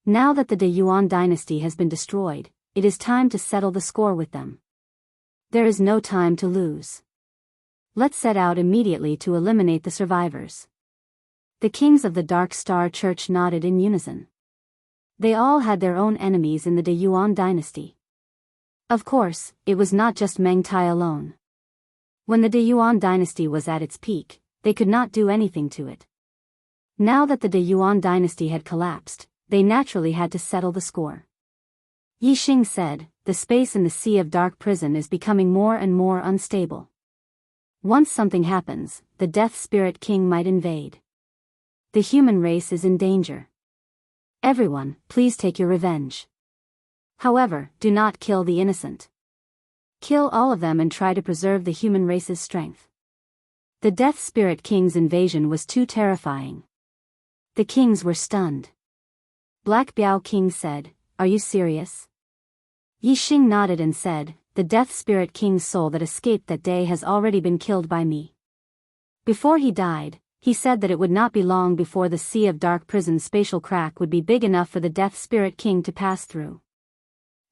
Now that the De Yuan dynasty has been destroyed, it is time to settle the score with them. There is no time to lose. Let's set out immediately to eliminate the survivors. The kings of the Dark Star Church nodded in unison. They all had their own enemies in the De Yuan dynasty. Of course, it was not just Meng Tai alone. When the De Yuan dynasty was at its peak, they could not do anything to it. Now that the De Yuan dynasty had collapsed, they naturally had to settle the score. Yi Xing said, the space in the Sea of Dark Prison is becoming more and more unstable. Once something happens, the Death Spirit King might invade. The human race is in danger. Everyone, please take your revenge. However, do not kill the innocent. Kill all of them and try to preserve the human race's strength. The Death Spirit King's invasion was too terrifying. The kings were stunned. Black Biao King said, are you serious? Yi Xing nodded and said, the Death Spirit King's soul that escaped that day has already been killed by me. Before he died, he said that it would not be long before the Sea of Dark Prison's spatial crack would be big enough for the Death Spirit King to pass through.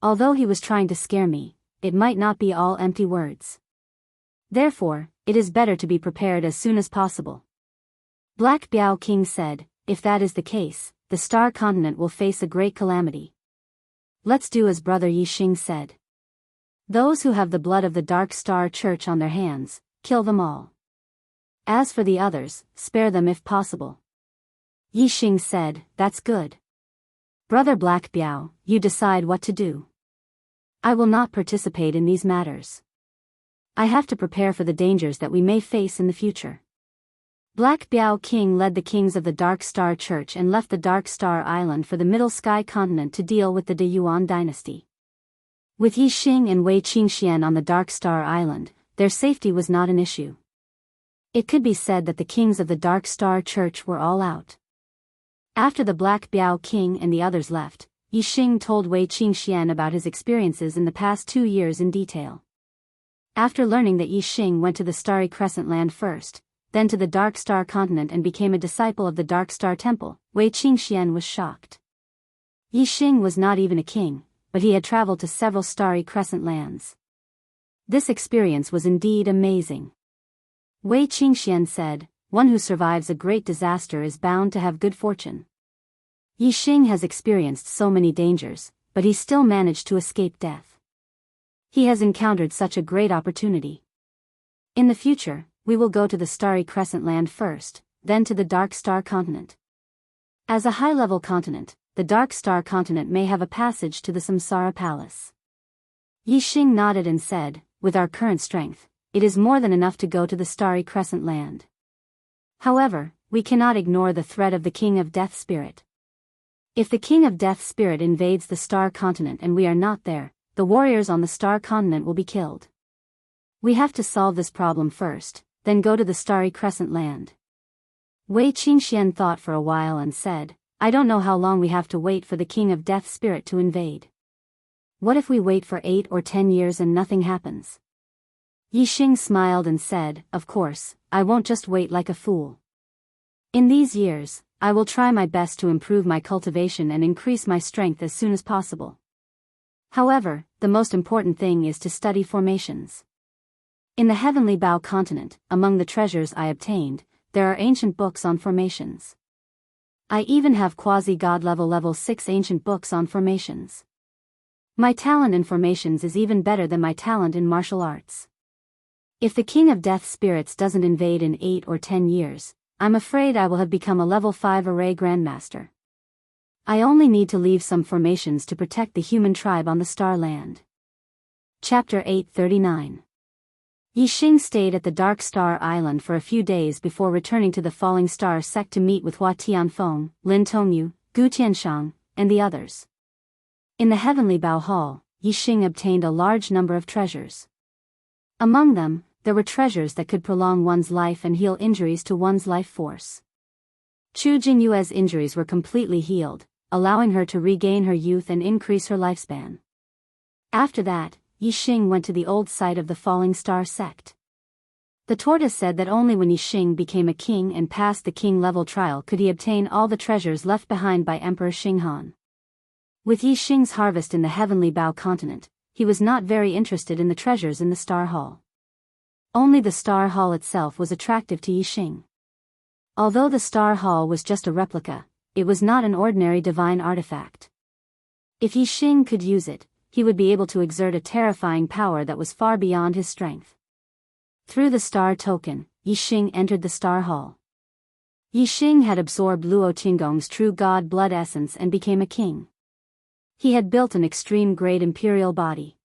Although he was trying to scare me, it might not be all empty words. Therefore, it is better to be prepared as soon as possible. Black Biao King said, if that is the case, the Star Continent will face a great calamity. Let's do as Brother Yi Xing said. Those who have the blood of the Dark Star Church on their hands, kill them all. As for the others, spare them if possible. Yi Xing said, that's good. Brother Black Biao, you decide what to do. I will not participate in these matters. I have to prepare for the dangers that we may face in the future. Black Biao King led the kings of the Dark Star Church and left the Dark Star Island for the Middle Sky Continent to deal with the De Yuan dynasty. With Yi Xing and Wei Qingxian on the Dark Star Island, their safety was not an issue. It could be said that the kings of the Dark Star Church were all out. After the Black Biao King and the others left, Yi Xing told Wei Qingxian about his experiences in the past 2 years in detail. After learning that Yi Xing went to the Starry Crescent Land first, then to the Dark Star Continent and became a disciple of the Dark Star Temple, Wei Qingxian was shocked. Yi Xing was not even a king, but he had traveled to several Starry Crescent lands. This experience was indeed amazing. Wei Qingxian said, one who survives a great disaster is bound to have good fortune. Yi Xing has experienced so many dangers, but he still managed to escape death. He has encountered such a great opportunity. In the future, we will go to the Starry Crescent Land first, then to the Dark Star Continent. As a high-level continent, the Dark Star Continent may have a passage to the Samsara Palace. Yi Xing nodded and said, with our current strength, it is more than enough to go to the Starry Crescent Land. However, we cannot ignore the threat of the King of Death Spirit. If the King of Death Spirit invades the Star Continent and we are not there, the warriors on the Star Continent will be killed. We have to solve this problem first, then go to the Starry Crescent Land. Wei Qingxian thought for a while and said, I don't know how long we have to wait for the King of Death Spirit to invade. What if we wait for 8 or 10 years and nothing happens? Yi Xing smiled and said, of course, I won't just wait like a fool. In these years, I will try my best to improve my cultivation and increase my strength as soon as possible. However, the most important thing is to study formations. In the Heavenly Bao continent, among the treasures I obtained, there are ancient books on formations. I even have quasi-god level 6 ancient books on formations. My talent in formations is even better than my talent in martial arts. If the King of Death Spirits doesn't invade in 8 or 10 years, I'm afraid I will have become a level 5 array grandmaster. I only need to leave some formations to protect the human tribe on the Star Land. Chapter 839. Yi Xing stayed at the Dark Star Island for a few days before returning to the Falling Star sect to meet with Hua Tianfeng, Lin Tongyu, Gu Tianshang, and the others. In the Heavenly Bow Hall, Yi Xing obtained a large number of treasures. Among them, there were treasures that could prolong one's life and heal injuries to one's life force. Chu Jingyue's injuries were completely healed, allowing her to regain her youth and increase her lifespan. After that, Yi Xing went to the old site of the Falling Star sect. The tortoise said that only when Yi Xing became a king and passed the king-level trial could he obtain all the treasures left behind by Emperor Xinghan. With Yi Xing's harvest in the Heavenly Bow continent, he was not very interested in the treasures in the Star Hall. Only the Star Hall itself was attractive to Yi Xing. Although the Star Hall was just a replica, it was not an ordinary divine artifact. If Yi Xing could use it, he would be able to exert a terrifying power that was far beyond his strength. Through the star token, Yi Xing entered the Star Hall. Yi Xing had absorbed Luo Qinggong's true god blood essence and became a king. He had built an extreme-grade imperial body.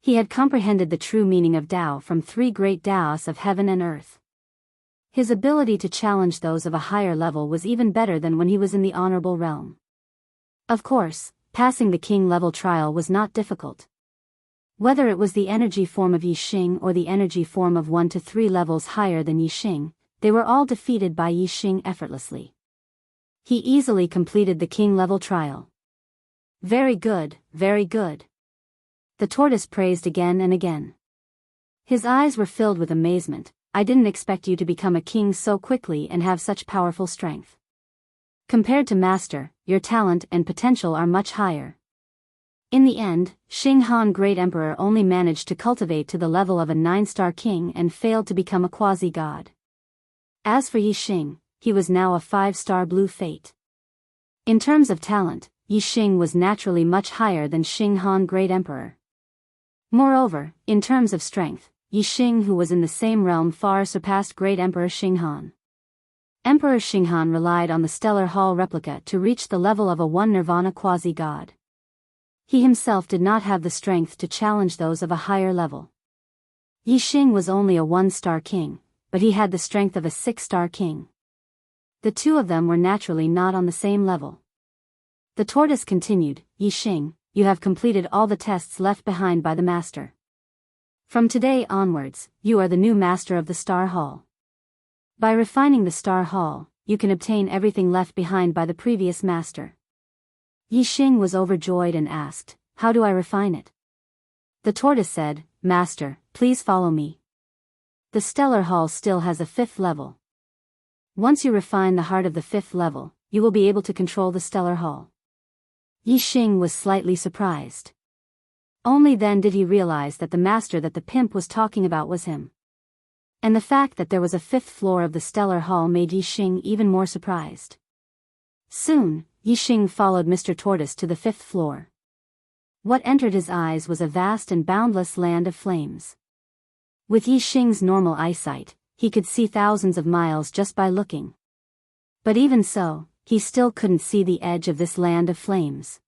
He had comprehended the true meaning of Tao from 3 great Taos of heaven and earth. His ability to challenge those of a higher level was even better than when he was in the honorable realm. Of course, passing the king-level trial was not difficult. Whether it was the energy form of Yi Xing or the energy form of 1 to 3 levels higher than Yi Xing, they were all defeated by Yi Xing effortlessly. He easily completed the king-level trial. Very good, very good. The tortoise praised again and again. His eyes were filled with amazement. I didn't expect you to become a king so quickly and have such powerful strength. Compared to Master, your talent and potential are much higher. In the end, Xinghan Great Emperor only managed to cultivate to the level of a 9-star king and failed to become a quasi-god. As for Yi Xing, he was now a 5-star blue fate. In terms of talent, Yi Xing was naturally much higher than Xinghan Great Emperor. Moreover, in terms of strength, Yi Xing, who was in the same realm, far surpassed Great Emperor Xinghan. Emperor Xinghan relied on the Stellar Hall replica to reach the level of a 1 Nirvana quasi-god. He himself did not have the strength to challenge those of a higher level. Yi Xing was only a 1-star king, but he had the strength of a 6-star king. The two of them were naturally not on the same level. The tortoise continued, Yi Xing, you have completed all the tests left behind by the master. From today onwards, you are the new master of the Star Hall. By refining the Star Hall, you can obtain everything left behind by the previous master. Yi Xing was overjoyed and asked, how do I refine it? The tortoise said, Master, please follow me. The Stellar Hall still has a 5th level. Once you refine the heart of the 5th level, you will be able to control the Stellar Hall. Yi Xing was slightly surprised. Only then did he realize that the master that the pimp was talking about was him. And the fact that there was a 5th floor of the Stellar Hall made Yi Xing even more surprised. Soon, Yi Xing followed Mr. Tortoise to the 5th floor. What entered his eyes was a vast and boundless land of flames. With Yi Xing's normal eyesight, he could see thousands of miles just by looking. But even so, he still couldn't see the edge of this land of flames.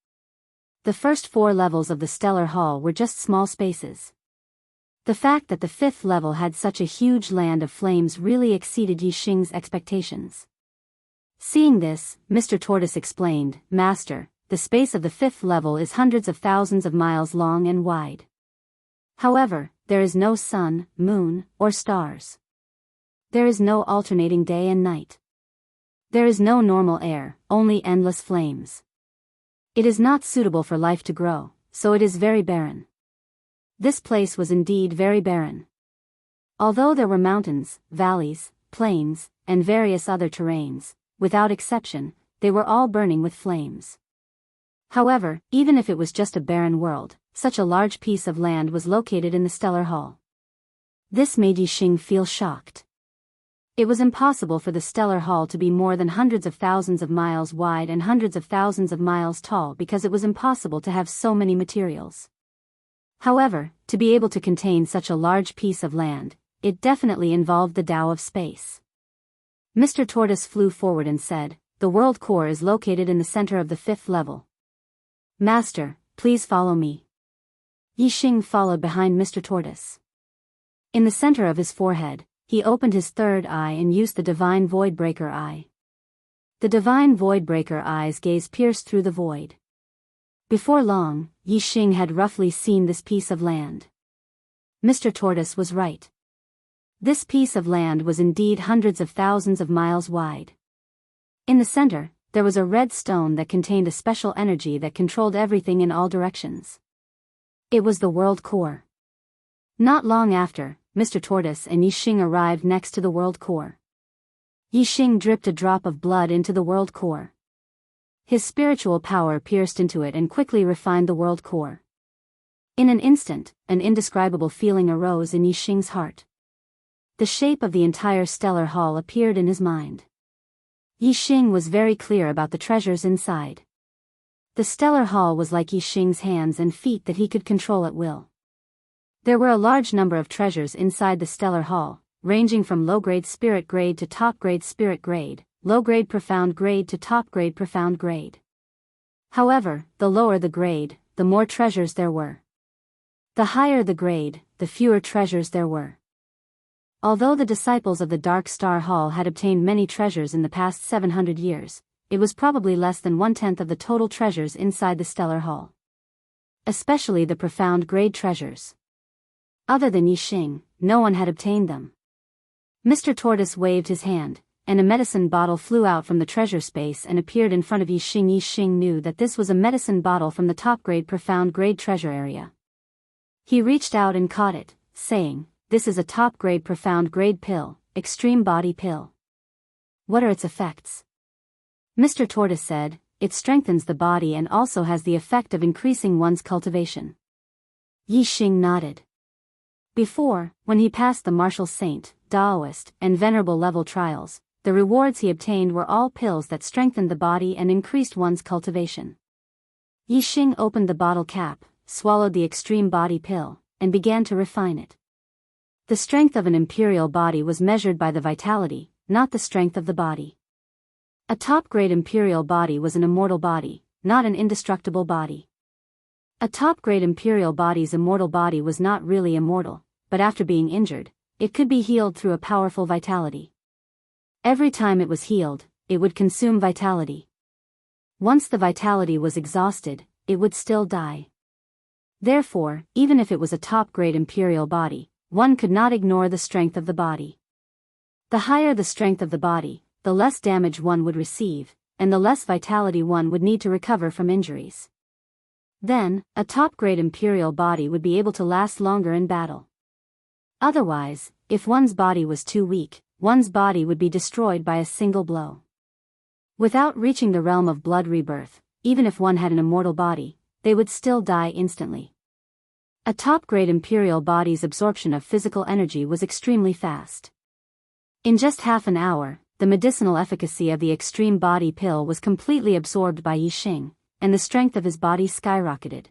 The first 4 levels of the Stellar Hall were just small spaces. The fact that the 5th level had such a huge land of flames really exceeded Yi Xing's expectations. Seeing this, Mr. Tortoise explained, Master, the space of the 5th level is hundreds of thousands of miles long and wide. However, there is no sun, moon, or stars. There is no alternating day and night. There is no normal air, only endless flames. It is not suitable for life to grow, so it is very barren. This place was indeed very barren. Although there were mountains, valleys, plains, and various other terrains, without exception, they were all burning with flames. However, even if it was just a barren world, such a large piece of land was located in the Stellar Hall. This made Yi Xing feel shocked. It was impossible for the stellar hall to be more than hundreds of thousands of miles wide and hundreds of thousands of miles tall because it was impossible to have so many materials. However, to be able to contain such a large piece of land, it definitely involved the Tao of space. Mr. Tortoise flew forward and said, "The world core is located in the center of the 5th level. Master, please follow me." Yi Xing followed behind Mr. Tortoise. In the center of his forehead, he opened his 3rd eye and used the divine void-breaker eye. The divine void-breaker eye's gaze pierced through the void. Before long, Yi Xing had roughly seen this piece of land. Mr. Tortoise was right. This piece of land was indeed hundreds of thousands of miles wide. In the center, there was a red stone that contained a special energy that controlled everything in all directions. It was the world core. Not long after, Mr. Tortoise and Yi Xing arrived next to the world core. Yi Xing dripped a drop of blood into the world core. His spiritual power pierced into it and quickly refined the world core. In an instant, an indescribable feeling arose in Yi Xing's heart. The shape of the entire stellar hall appeared in his mind. Yi Xing was very clear about the treasures inside. The stellar hall was like Yi Xing's hands and feet that he could control at will. There were a large number of treasures inside the stellar hall, ranging from low-grade spirit grade to top-grade spirit grade, low-grade profound grade to top-grade profound grade. However, the lower the grade, the more treasures there were. The higher the grade, the fewer treasures there were. Although the disciples of the Dark Star Hall had obtained many treasures in the past 700 years, it was probably less than 1/10 of the total treasures inside the stellar hall. Especially the profound grade treasures. Other than Yi Xing, no one had obtained them. Mr. Tortoise waved his hand, and a medicine bottle flew out from the treasure space and appeared in front of Yi Xing. Yi Xing knew that this was a medicine bottle from the top-grade profound grade treasure area. He reached out and caught it, saying, "This is a top-grade profound grade pill, extreme body pill. What are its effects?" Mr. Tortoise said, "It strengthens the body and also has the effect of increasing one's cultivation." Yi Xing nodded. Before, when he passed the martial saint, Taoist, and venerable level trials, the rewards he obtained were all pills that strengthened the body and increased one's cultivation. Yi Xing opened the bottle cap, swallowed the extreme body pill, and began to refine it. The strength of an imperial body was measured by the vitality, not the strength of the body. A top-grade imperial body was an immortal body, not an indestructible body. A top-grade imperial body's immortal body was not really immortal, but after being injured, it could be healed through a powerful vitality. Every time it was healed, it would consume vitality. Once the vitality was exhausted, it would still die. Therefore, even if it was a top-grade imperial body, one could not ignore the strength of the body. The higher the strength of the body, the less damage one would receive, and the less vitality one would need to recover from injuries. Then, a top-grade imperial body would be able to last longer in battle. Otherwise, if one's body was too weak, one's body would be destroyed by a single blow. Without reaching the realm of blood rebirth, even if one had an immortal body, they would still die instantly. A top-grade imperial body's absorption of physical energy was extremely fast. In just half an hour, the medicinal efficacy of the extreme body pill was completely absorbed by Yi Xing, and the strength of his body skyrocketed.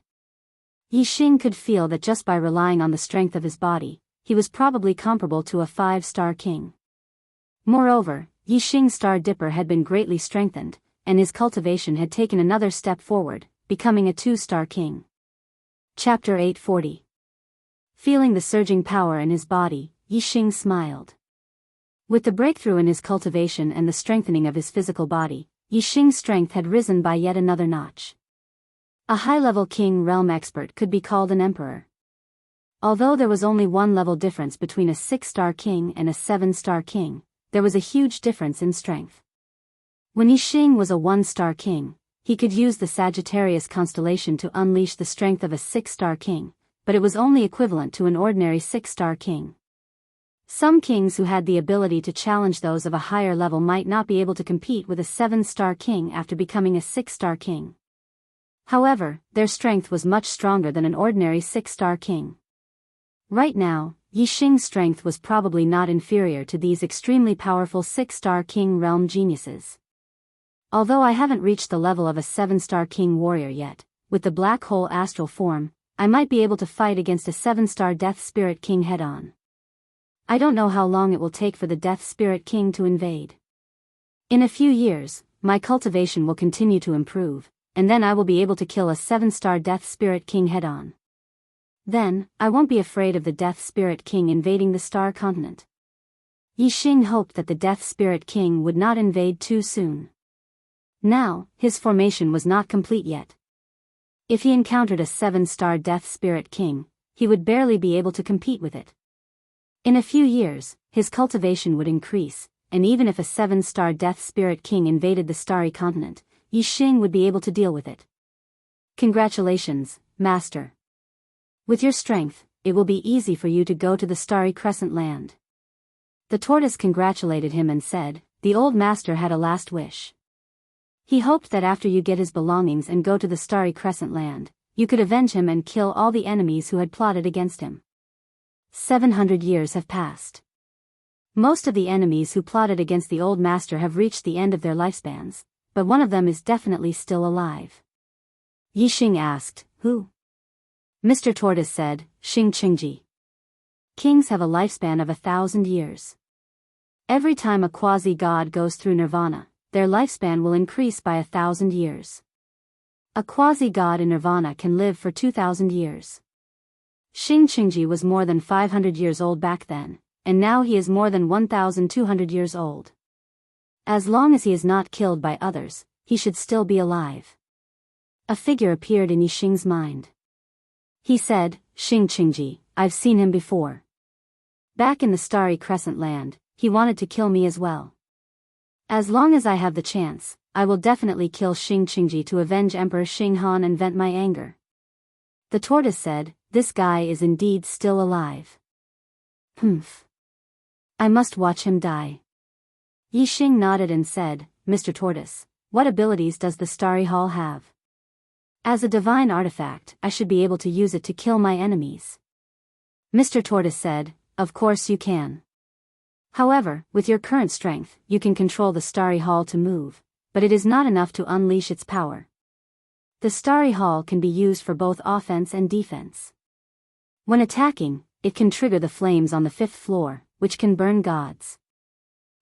Yi Xing could feel that just by relying on the strength of his body, he was probably comparable to a 5-star king. Moreover, Yi Xing's Star Dipper had been greatly strengthened, and his cultivation had taken another step forward, becoming a 2-star king. Chapter 840. Feeling the surging power in his body, Yi Xing smiled. With the breakthrough in his cultivation and the strengthening of his physical body, Yi Xing's strength had risen by yet another notch. A high-level king realm expert could be called an emperor. Although there was only one level difference between a 6-star king and a 7-star king, there was a huge difference in strength. When Yi Xing was a 1-star king, he could use the Sagittarius constellation to unleash the strength of a 6-star king, but it was only equivalent to an ordinary 6-star king. Some kings who had the ability to challenge those of a higher level might not be able to compete with a 7-star king after becoming a 6-star king. However, their strength was much stronger than an ordinary 6-star king. Right now, Yi Xing's strength was probably not inferior to these extremely powerful 6-star King Realm geniuses. Although I haven't reached the level of a 7-star King Warrior yet, with the black hole astral form, I might be able to fight against a 7-star Death Spirit King head-on. I don't know how long it will take for the Death Spirit King to invade. In a few years, my cultivation will continue to improve, and then I will be able to kill a 7-star Death Spirit King head-on. Then, I won't be afraid of the Death Spirit King invading the Star Continent. Yi Xing hoped that the Death Spirit King would not invade too soon. Now, his formation was not complete yet. If he encountered a 7-star Death Spirit King, he would barely be able to compete with it. In a few years, his cultivation would increase, and even if a 7-star Death Spirit King invaded the Starry Continent, Yi Xing would be able to deal with it. Congratulations, Master. With your strength, it will be easy for you to go to the Starry Crescent Land. The tortoise congratulated him and said, the old master had a last wish. He hoped that after you get his belongings and go to the Starry Crescent Land, you could avenge him and kill all the enemies who had plotted against him. 700 years have passed. Most of the enemies who plotted against the old master have reached the end of their lifespans, but one of them is definitely still alive. Yi Xing asked, who? Mr. Tortoise said, Xing Qingji. Kings have a lifespan of 1,000 years. Every time a quasi-god goes through nirvana, their lifespan will increase by 1,000 years. A quasi-god in nirvana can live for 2,000 years. Xing Qingji was more than 500 years old back then, and now he is more than 1,200 years old. As long as he is not killed by others, he should still be alive. A figure appeared in Yi Xing's mind. He said, Xing Qingji, I've seen him before. Back in the Starry Crescent Land, he wanted to kill me as well. As long as I have the chance, I will definitely kill Xing Qingji to avenge Emperor Xing Han and vent my anger. The tortoise said, this guy is indeed still alive. Humph. I must watch him die. Yi Xing nodded and said, Mr. Tortoise, what abilities does the Starry Hall have? As a divine artifact, I should be able to use it to kill my enemies. Mr. Tortoise said, of course you can. However, with your current strength, you can control the Starry Hall to move, but it is not enough to unleash its power. The Starry Hall can be used for both offense and defense. When attacking, it can trigger the flames on the 5th floor, which can burn gods.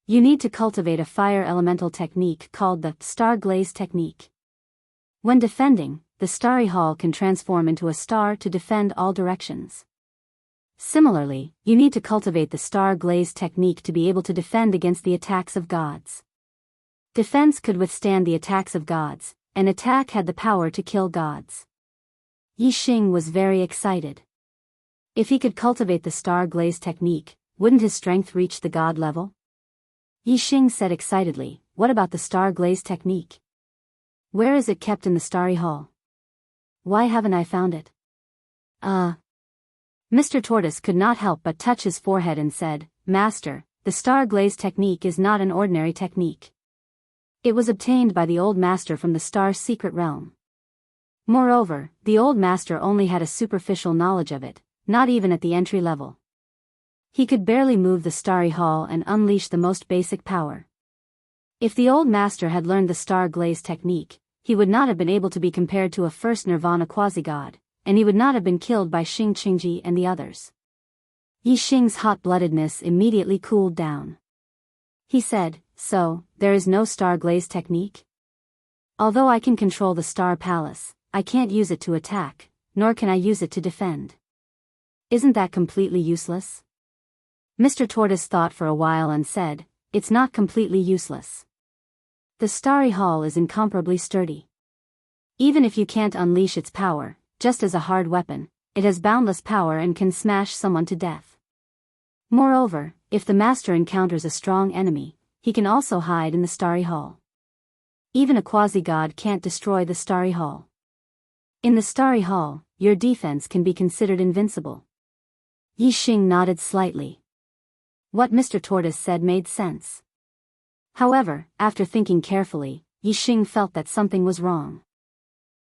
You need to cultivate a fire elemental technique called the Star Glaze technique. When defending, the Starry Hall can transform into a star to defend all directions. Similarly, you need to cultivate the Star Glaze technique to be able to defend against the attacks of gods. Defense could withstand the attacks of gods, and attack had the power to kill gods. Yi Xing was very excited. If he could cultivate the Star Glaze technique, wouldn't his strength reach the god level? Yi Xing said excitedly, what about the Star Glaze technique? Where is it kept in the Starry Hall? Why haven't I found it? Mr. Tortoise could not help but touch his forehead and said, Master, the Star Glaze technique is not an ordinary technique. It was obtained by the old master from the Star's secret realm. Moreover, the old master only had a superficial knowledge of it, not even at the entry level. He could barely move the Starry Hall and unleash the most basic power. If the old master had learned the Star Glaze technique, he would not have been able to be compared to a first Nirvana quasi-god, and he would not have been killed by Xing Qingji and the others. Yi Xing's hot-bloodedness immediately cooled down. He said, so, there is no Star Glaze technique? Although I can control the Star Palace, I can't use it to attack, nor can I use it to defend. Isn't that completely useless? Mr. Tortoise thought for a while and said, it's not completely useless. The Starry Hall is incomparably sturdy. Even if you can't unleash its power, just as a hard weapon, it has boundless power and can smash someone to death. Moreover, if the master encounters a strong enemy, he can also hide in the Starry Hall. Even a quasi-god can't destroy the Starry Hall. In the Starry Hall, your defense can be considered invincible. Yi Xing nodded slightly. What Mr. Tortoise said made sense. However, after thinking carefully, Yi Xing felt that something was wrong.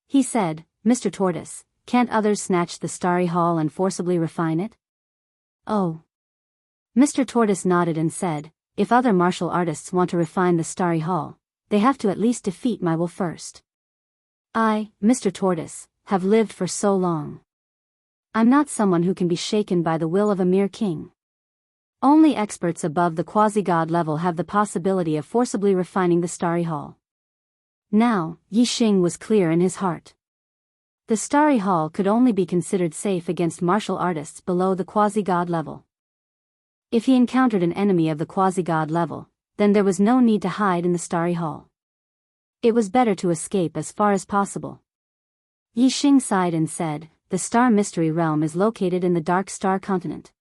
He said, Mr. Tortoise, can't others snatch the Starry Hall and forcibly refine it? Oh. Mr. Tortoise nodded and said, if other martial artists want to refine the Starry Hall, they have to at least defeat my will first. I, Mr. Tortoise, have lived for so long. I'm not someone who can be shaken by the will of a mere king. Only experts above the quasi-god level have the possibility of forcibly refining the Starry Hall. Now, Yi Xing was clear in his heart. The Starry Hall could only be considered safe against martial artists below the quasi-god level. If he encountered an enemy of the quasi-god level, then there was no need to hide in the Starry Hall. It was better to escape as far as possible. Yi Xing sighed and said, the Star Mystery Realm is located in the Dark Star Continent.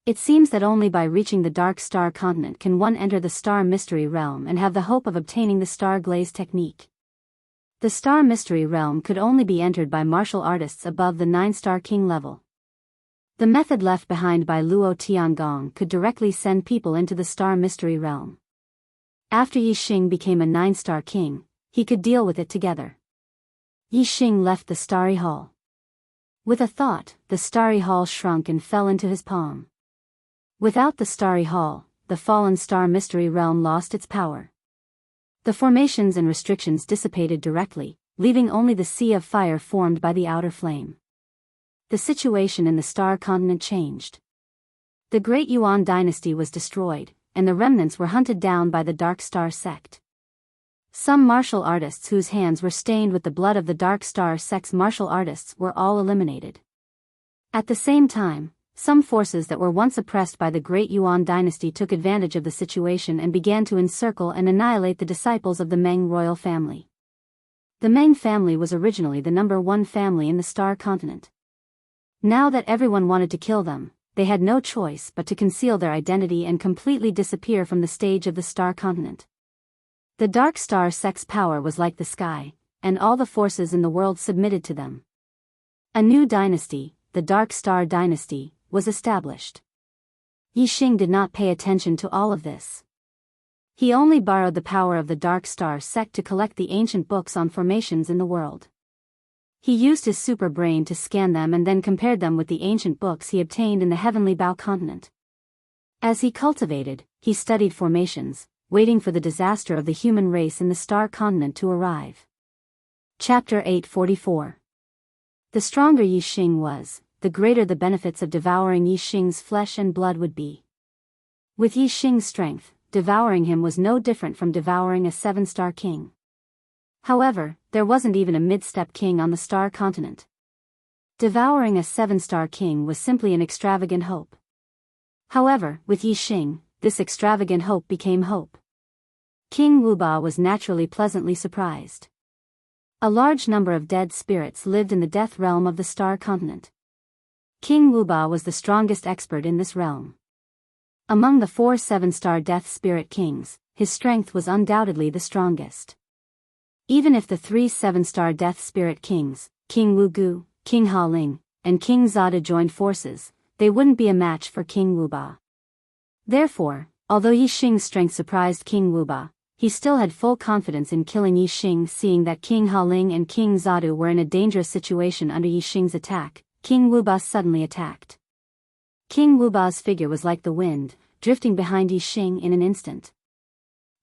It seems that only by reaching the Dark Star Continent can one enter the Star Mystery Realm and have the hope of obtaining the Star Glaze technique. The Star Mystery Realm could only be entered by martial artists above the 9-star king level. The method left behind by Luo Tiangong could directly send people into the Star Mystery Realm. After Yi Xing became a 9-star king, he could deal with it together. Yi Xing left the Starry Hall. With a thought, the Starry Hall shrunk and fell into his palm. Without the Starry Hall, the fallen Star Mystery Realm lost its power. The formations and restrictions dissipated directly, leaving only the sea of fire formed by the outer flame. The situation in the Star Continent changed. The Great Yuan dynasty was destroyed, and the remnants were hunted down by the Dark Star sect. Some martial artists whose hands were stained with the blood of the Dark Star sect's martial artists were all eliminated. At the same time, some forces that were once oppressed by the Great Yuan dynasty took advantage of the situation and began to encircle and annihilate the disciples of the Meng royal family. The Meng family was originally the #1 family in the Star Continent. Now that everyone wanted to kill them, they had no choice but to conceal their identity and completely disappear from the stage of the Star Continent. The Dark Star sect's power was like the sky, and all the forces in the world submitted to them. A new dynasty, the Dark Star dynasty, was established. Yi Xing did not pay attention to all of this. He only borrowed the power of the Dark Star sect to collect the ancient books on formations in the world. He used his super brain to scan them and then compared them with the ancient books he obtained in the Heavenly Bao continent. As he cultivated, he studied formations, waiting for the disaster of the human race in the Star Continent to arrive. Chapter 844. The stronger Yi Xing was, the greater the benefits of devouring Yi Xing's flesh and blood would be. With Yi Xing's strength, devouring him was no different from devouring a 7-star king. However, there wasn't even a mid-step king on the Star Continent. Devouring a 7-star king was simply an extravagant hope. However, with Yi Xing, this extravagant hope became hope. King Wuba was naturally pleasantly surprised. A large number of dead spirits lived in the death realm of the Star Continent. King Wuba was the strongest expert in this realm. Among the 4 7-star death spirit kings, his strength was undoubtedly the strongest. Even if the 3 7-star death spirit kings, King Wugu, King Haling, and King Zada joined forces, they wouldn't be a match for King Wuba. Therefore, although Yi Xing's strength surprised King Wuba, he still had full confidence in killing Yi Xing. Seeing that King Haling and King Zadu were in a dangerous situation under Yi Xing's attack, King Wuba suddenly attacked. King Wuba's figure was like the wind, drifting behind Yi Xing in an instant.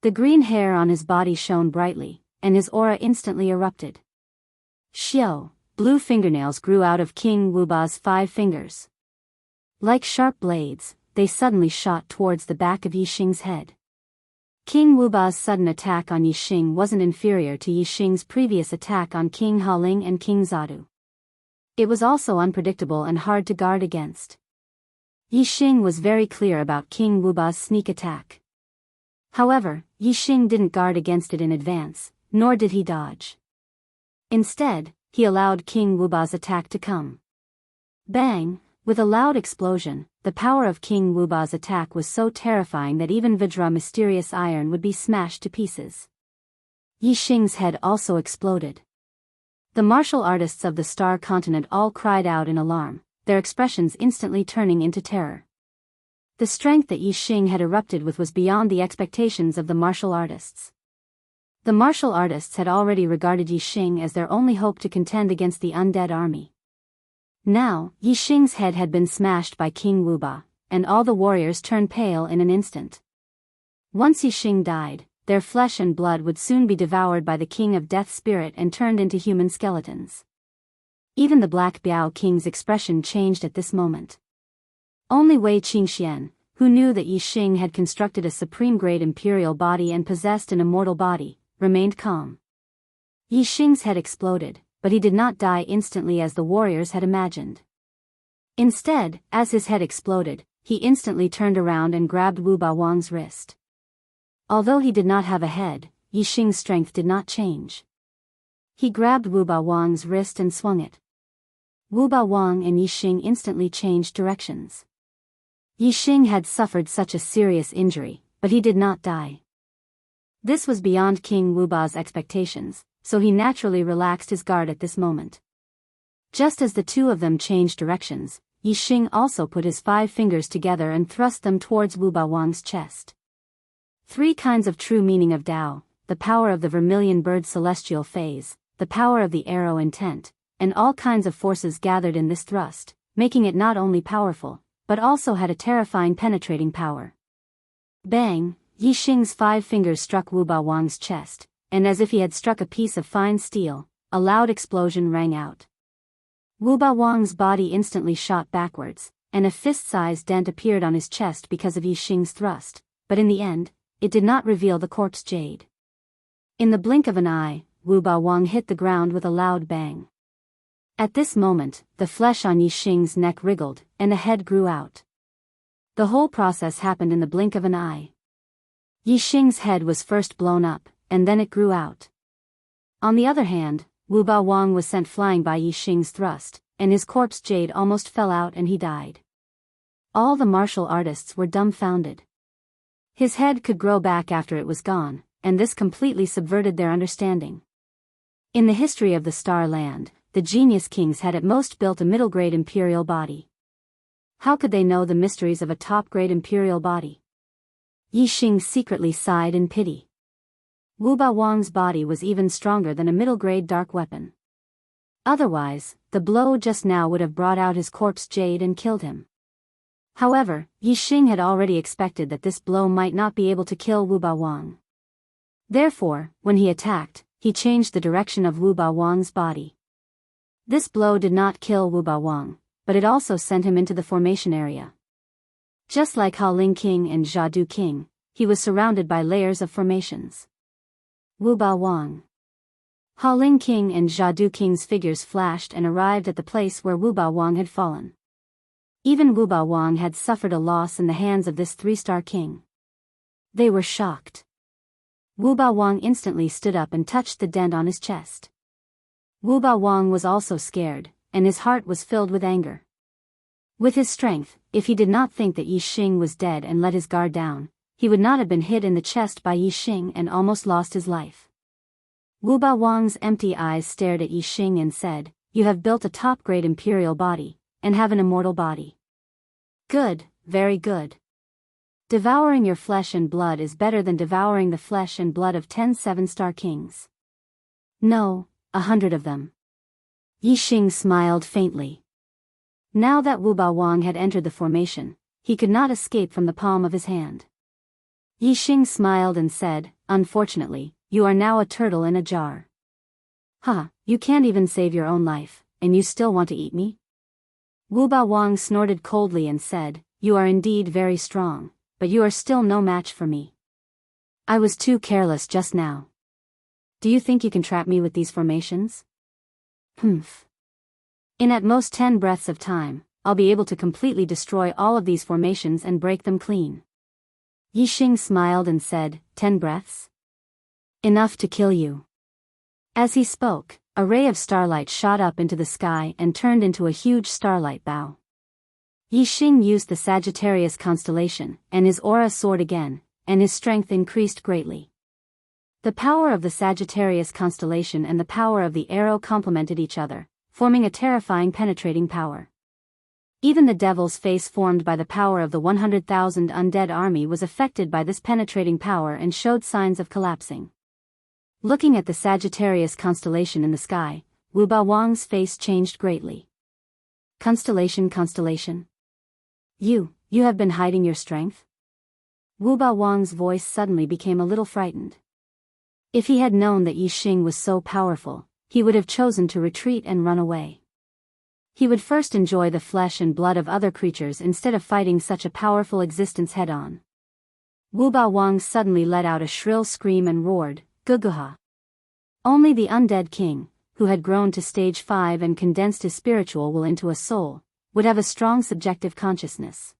The green hair on his body shone brightly, and his aura instantly erupted. Xiao, blue fingernails grew out of King Wuba's 5 fingers. Like sharp blades, they suddenly shot towards the back of Yi Xing's head. King Wuba's sudden attack on Yi Xing wasn't inferior to Yi Xing's previous attack on King Haling and King Zadu. It was also unpredictable and hard to guard against. Yi Xing was very clear about King Wuba's sneak attack. However, Yi Xing didn't guard against it in advance, nor did he dodge. Instead, he allowed King Wuba's attack to come. Bang! With a loud explosion, the power of King Wuba's attack was so terrifying that even Vajra mysterious iron would be smashed to pieces. Yi Xing's head also exploded. The martial artists of the Star Continent all cried out in alarm, their expressions instantly turning into terror. The strength that Yi Xing had erupted with was beyond the expectations of the martial artists. The martial artists had already regarded Yi Xing as their only hope to contend against the undead army. Now, Yi Xing's head had been smashed by King Wuba, and all the warriors turned pale in an instant. Once Yi Xing died, their flesh and blood would soon be devoured by the King of Death Spirit and turned into human skeletons. Even the Black Biao King's expression changed at this moment. Only Wei Qingxian, who knew that Yi Xing had constructed a supreme-grade imperial body and possessed an immortal body, remained calm. Yi Xing's head exploded, but he did not die instantly as the warriors had imagined. Instead, as his head exploded, he instantly turned around and grabbed Wu Baowang's wrist. Although he did not have a head, Yi Xing's strength did not change. He grabbed Wu Baowang's wrist and swung it. Wu Baowang and Yi Xing instantly changed directions. Yi Xing had suffered such a serious injury, but he did not die. This was beyond King Wuba's expectations, so he naturally relaxed his guard at this moment. Just as the two of them changed directions, Yi Xing also put his 5 fingers together and thrust them towards Wu Baowang's chest. 3 kinds of true meaning of Tao, the power of the vermilion bird celestial phase, the power of the arrow intent, and all kinds of forces gathered in this thrust, making it not only powerful, but also had a terrifying penetrating power. Bang! Yi Xing's 5 fingers struck Wu Baowang's chest, and as if he had struck a piece of fine steel, a loud explosion rang out. Wu Baowang's body instantly shot backwards, and a fist-sized dent appeared on his chest because of Yi Xing's thrust, but in the end, it did not reveal the corpse jade. In the blink of an eye, Wu Baowang hit the ground with a loud bang. At this moment, the flesh on Yi Xing's neck wriggled, and a head grew out. The whole process happened in the blink of an eye. Yi Xing's head was first blown up, and then it grew out. On the other hand, Wu Baowang was sent flying by Yi Xing's thrust, and his corpse jade almost fell out and he died. All the martial artists were dumbfounded. His head could grow back after it was gone, and this completely subverted their understanding. In the history of the Star Land, the genius kings had at most built a middle-grade imperial body. How could they know the mysteries of a top-grade imperial body? Yi Xing secretly sighed in pity. Wu Baowang's body was even stronger than a middle-grade dark weapon. Otherwise, the blow just now would have brought out his corpse jade and killed him. However, Yi Xing had already expected that this blow might not be able to kill Wu Baowang. Therefore, when he attacked, he changed the direction of Wu Baowang's body. This blow did not kill Wu Baowang, but it also sent him into the formation area. Just like Haoling King and Jiadu King, he was surrounded by layers of formations. Wu Baowang. Haoling King and Jiadu King's figures flashed and arrived at the place where Wu Baowang had fallen. Even Wu Baowang had suffered a loss in the hands of this 3-star king. They were shocked. Wu Baowang instantly stood up and touched the dent on his chest. Wu Baowang was also scared, and his heart was filled with anger. With his strength, if he did not think that Yi Xing was dead and let his guard down, he would not have been hit in the chest by Yi Xing and almost lost his life. Wu Baowang's empty eyes stared at Yi Xing and said, "You have built a top-grade imperial body, and have an immortal body. Good, very good. Devouring your flesh and blood is better than devouring the flesh and blood of 10 7-star kings. No, 100 of them." Yi Xing smiled faintly. Now that Wu Baowang had entered the formation, he could not escape from the palm of his hand. Yi Xing smiled and said, "Unfortunately, you are now a turtle in a jar. Ha, you can't even save your own life, and you still want to eat me?" Wu Baowang snorted coldly and said, "You are indeed very strong, but you are still no match for me. I was too careless just now. Do you think you can trap me with these formations? Humph. In at most 10 breaths of time, I'll be able to completely destroy all of these formations and break them clean." Yi Xing smiled and said, 10 breaths? Enough to kill you." As he spoke, a ray of starlight shot up into the sky and turned into a huge starlight bow. Yi Xing used the Sagittarius constellation, and his aura soared again, and his strength increased greatly. The power of the Sagittarius constellation and the power of the arrow complemented each other, forming a terrifying penetrating power. Even the devil's face formed by the power of the 100,000 undead army was affected by this penetrating power and showed signs of collapsing. Looking at the Sagittarius constellation in the sky, Wu Baowang's face changed greatly. Constellation, constellation. You have been hiding your strength? Wu Ba Wang's voice suddenly became a little frightened. If he had known that Yi Xing was so powerful, he would have chosen to retreat and run away. He would first enjoy the flesh and blood of other creatures instead of fighting such a powerful existence head-on. Wu Ba Wang suddenly let out a shrill scream and roared, "Guguha!" Only the undead king, who had grown to stage 5 and condensed his spiritual will into a soul, would have a strong subjective consciousness.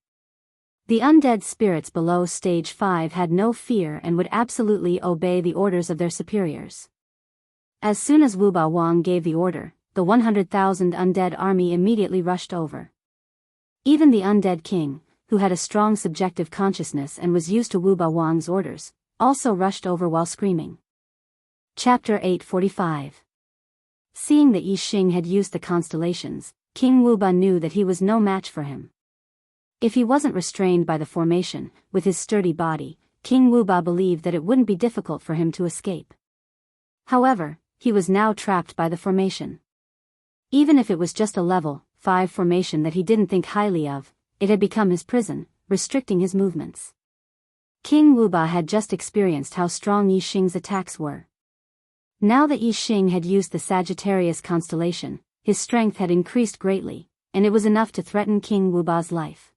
The undead spirits below stage 5 had no fear and would absolutely obey the orders of their superiors. As soon as Wu Ba Wang gave the order, the 100,000 undead army immediately rushed over. Even the undead king, who had a strong subjective consciousness and was used to Wu Ba Wang's orders, also rushed over while screaming. Chapter 845. Seeing that Yi Xing had used the constellations, King Wu Ba knew that he was no match for him. If he wasn't restrained by the formation, with his sturdy body, King Wu Ba believed that it wouldn't be difficult for him to escape. However, he was now trapped by the formation. Even if it was just a level 5 formation that he didn't think highly of, it had become his prison, restricting his movements. King Wu Ba had just experienced how strong Yi Xing's attacks were. Now that Yi Xing had used the Sagittarius constellation, his strength had increased greatly, and it was enough to threaten King Wu Ba's life.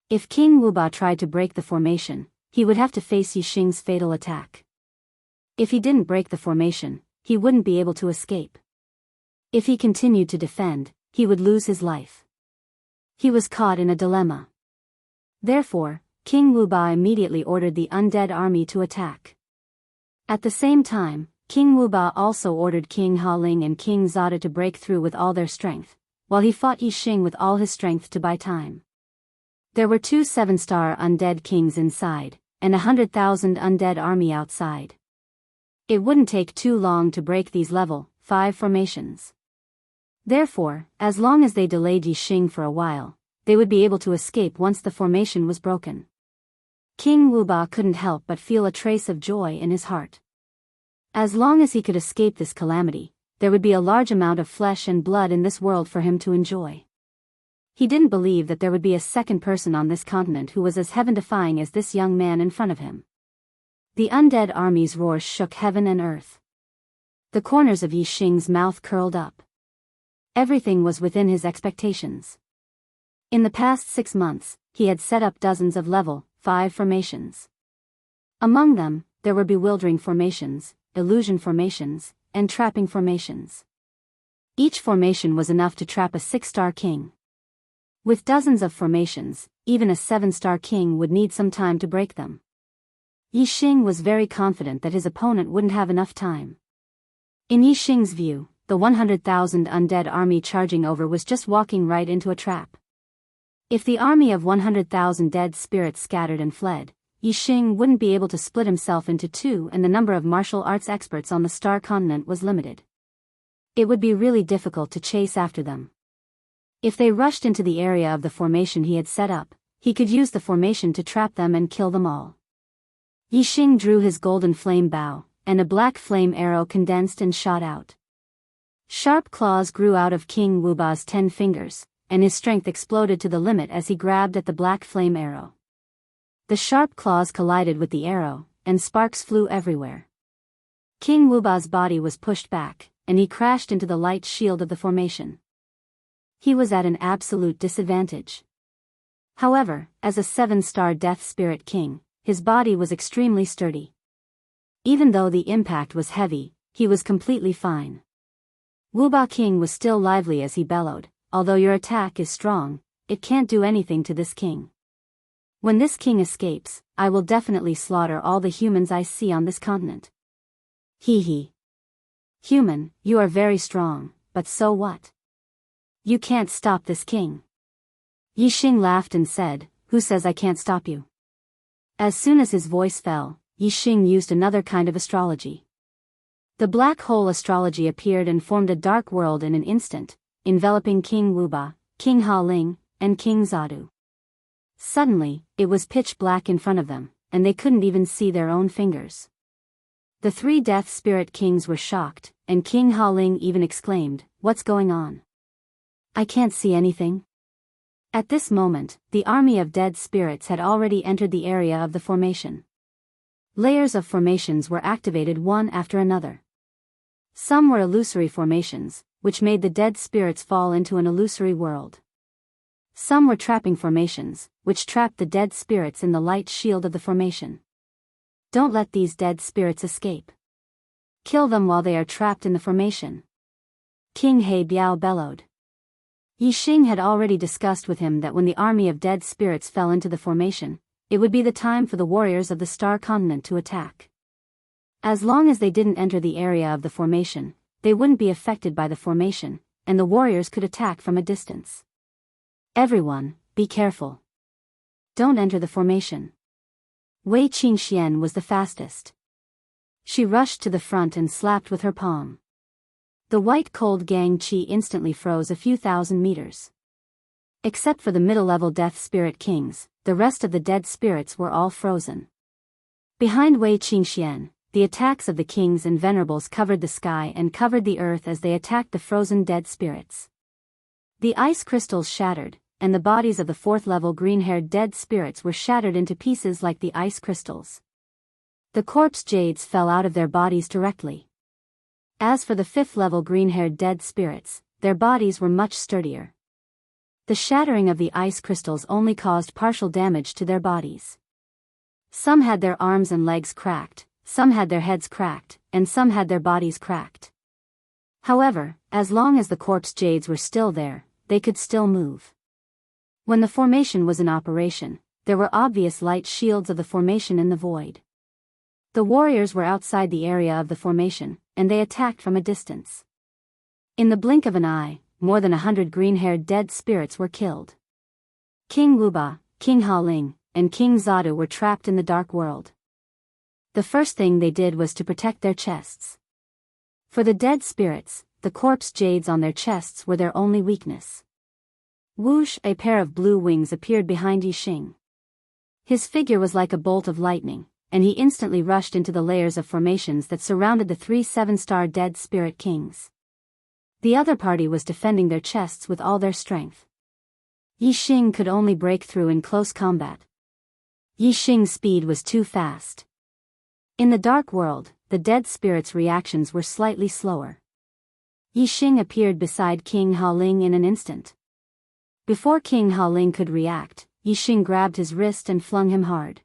If King Wu Ba tried to break the formation, he would have to face Yi Xing's fatal attack. If he didn't break the formation, he wouldn't be able to escape. If he continued to defend, he would lose his life. He was caught in a dilemma. Therefore, King Wu Ba immediately ordered the undead army to attack. At the same time, King Wu Ba also ordered King Ha Ling and King Zada to break through with all their strength, while he fought Yi Xing with all his strength to buy time. There were 2 7-star undead kings inside, and 100,000 undead army outside. It wouldn't take too long to break these level 5 formations. Therefore, as long as they delayed Yi Xing for a while, they would be able to escape once the formation was broken. King Wu Ba couldn't help but feel a trace of joy in his heart. As long as he could escape this calamity, there would be a large amount of flesh and blood in this world for him to enjoy. He didn't believe that there would be a second person on this continent who was as heaven-defying as this young man in front of him. The undead army's roar shook heaven and earth. The corners of Yi Xing's mouth curled up. Everything was within his expectations. In the past 6 months, he had set up dozens of level 5 formations. Among them, there were bewildering formations, illusion formations, and trapping formations. Each formation was enough to trap a 6-star king. With dozens of formations, even a 7-star king would need some time to break them. Yi Xing was very confident that his opponent wouldn't have enough time. In Yi Xing's view, the 100,000 undead army charging over was just walking right into a trap. If the army of 100,000 dead spirits scattered and fled, Yi Xing wouldn't be able to split himself into 2 and the number of martial arts experts on the star continent was limited. It would be really difficult to chase after them. If they rushed into the area of the formation he had set up, he could use the formation to trap them and kill them all. Yi Xing drew his golden flame bow, and a black flame arrow condensed and shot out. Sharp claws grew out of King Wu Ba's 10 fingers, and his strength exploded to the limit as he grabbed at the black flame arrow. The sharp claws collided with the arrow, and sparks flew everywhere. King Wu Ba's body was pushed back, and he crashed into the light shield of the formation. He was at an absolute disadvantage. However, as a 7-star death spirit king, his body was extremely sturdy. Even though the impact was heavy, he was completely fine. Wu Ba King was still lively as he bellowed, "Although your attack is strong, it can't do anything to this king. When this king escapes, I will definitely slaughter all the humans I see on this continent." Hee hee. "Human, you are very strong, but so what? You can't stop this king." Yi Xing laughed and said, "Who says I can't stop you?" As soon as his voice fell, Yi Xing used another kind of astrology. The black hole astrology appeared and formed a dark world in an instant, enveloping King Wu Ba, King Ha Ling, and King Zadu. Suddenly, it was pitch black in front of them, and they couldn't even see their own fingers. The 3 death spirit kings were shocked, and King Ha Ling even exclaimed, "What's going on?" I can't see anything. At this moment, the army of dead spirits had already entered the area of the formation. Layers of formations were activated one after another. Some were illusory formations, which made the dead spirits fall into an illusory world. Some were trapping formations, which trapped the dead spirits in the light shield of the formation. Don't let these dead spirits escape. Kill them while they are trapped in the formation. King He Biao bellowed. Yi Xing had already discussed with him that when the army of dead spirits fell into the formation, it would be the time for the warriors of the Star Continent to attack. As long as they didn't enter the area of the formation, they wouldn't be affected by the formation, and the warriors could attack from a distance. Everyone, be careful. Don't enter the formation. Wei Qingxian was the fastest. She rushed to the front and slapped with her palm. The white cold Gang Qi instantly froze a few thousand meters. Except for the middle-level Death Spirit Kings, the rest of the dead spirits were all frozen. Behind Wei Qingxian, the attacks of the kings and venerables covered the sky and covered the earth as they attacked the frozen dead spirits. The ice crystals shattered, and the bodies of the fourth-level green-haired dead spirits were shattered into pieces like the ice crystals. The corpse jades fell out of their bodies directly. As for the fifth-level green-haired dead spirits, their bodies were much sturdier. The shattering of the ice crystals only caused partial damage to their bodies. Some had their arms and legs cracked, some had their heads cracked, and some had their bodies cracked. However, as long as the corpse jades were still there, they could still move. When the formation was in operation, there were obvious light shields of the formation in the void. The warriors were outside the area of the formation, and they attacked from a distance. In the blink of an eye, more than 100 green-haired dead spirits were killed. King Wuba, King Haoling, and King Zadu were trapped in the dark world. The first thing they did was to protect their chests. For the dead spirits, the corpse jades on their chests were their only weakness. Whoosh! A pair of blue wings appeared behind Yi Xing. His figure was like a bolt of lightning, and he instantly rushed into the layers of formations that surrounded the 3 7-star dead spirit kings. The other party was defending their chests with all their strength. Yi Xing could only break through in close combat. Yi Xing's speed was too fast. In the dark world, the dead spirits' reactions were slightly slower. Yi Xing appeared beside King Haoling in an instant. Before King Haoling could react, Yi Xing grabbed his wrist and flung him hard.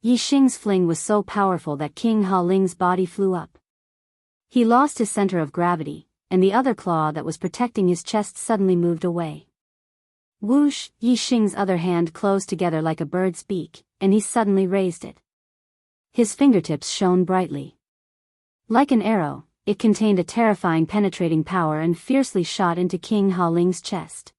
Yi Xing's fling was so powerful that King Haoling's body flew up. He lost his center of gravity, and the other claw that was protecting his chest suddenly moved away. Whoosh! Yi Xing's other hand closed together like a bird's beak, and he suddenly raised it. His fingertips shone brightly. Like an arrow, it contained a terrifying penetrating power and fiercely shot into King Haoling's chest.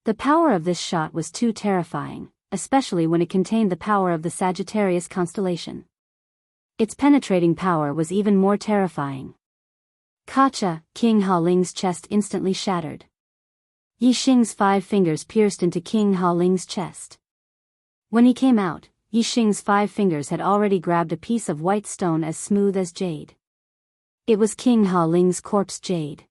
The power of this shot was too terrifying, especially when it contained the power of the Sagittarius constellation. Its penetrating power was even more terrifying. Kacha! King Haoling's chest instantly shattered. Yi Xing's 5 fingers pierced into King Haoling's chest. When he came out, Yi Xing's 5 fingers had already grabbed a piece of white stone as smooth as jade. It was King Haoling's corpse jade.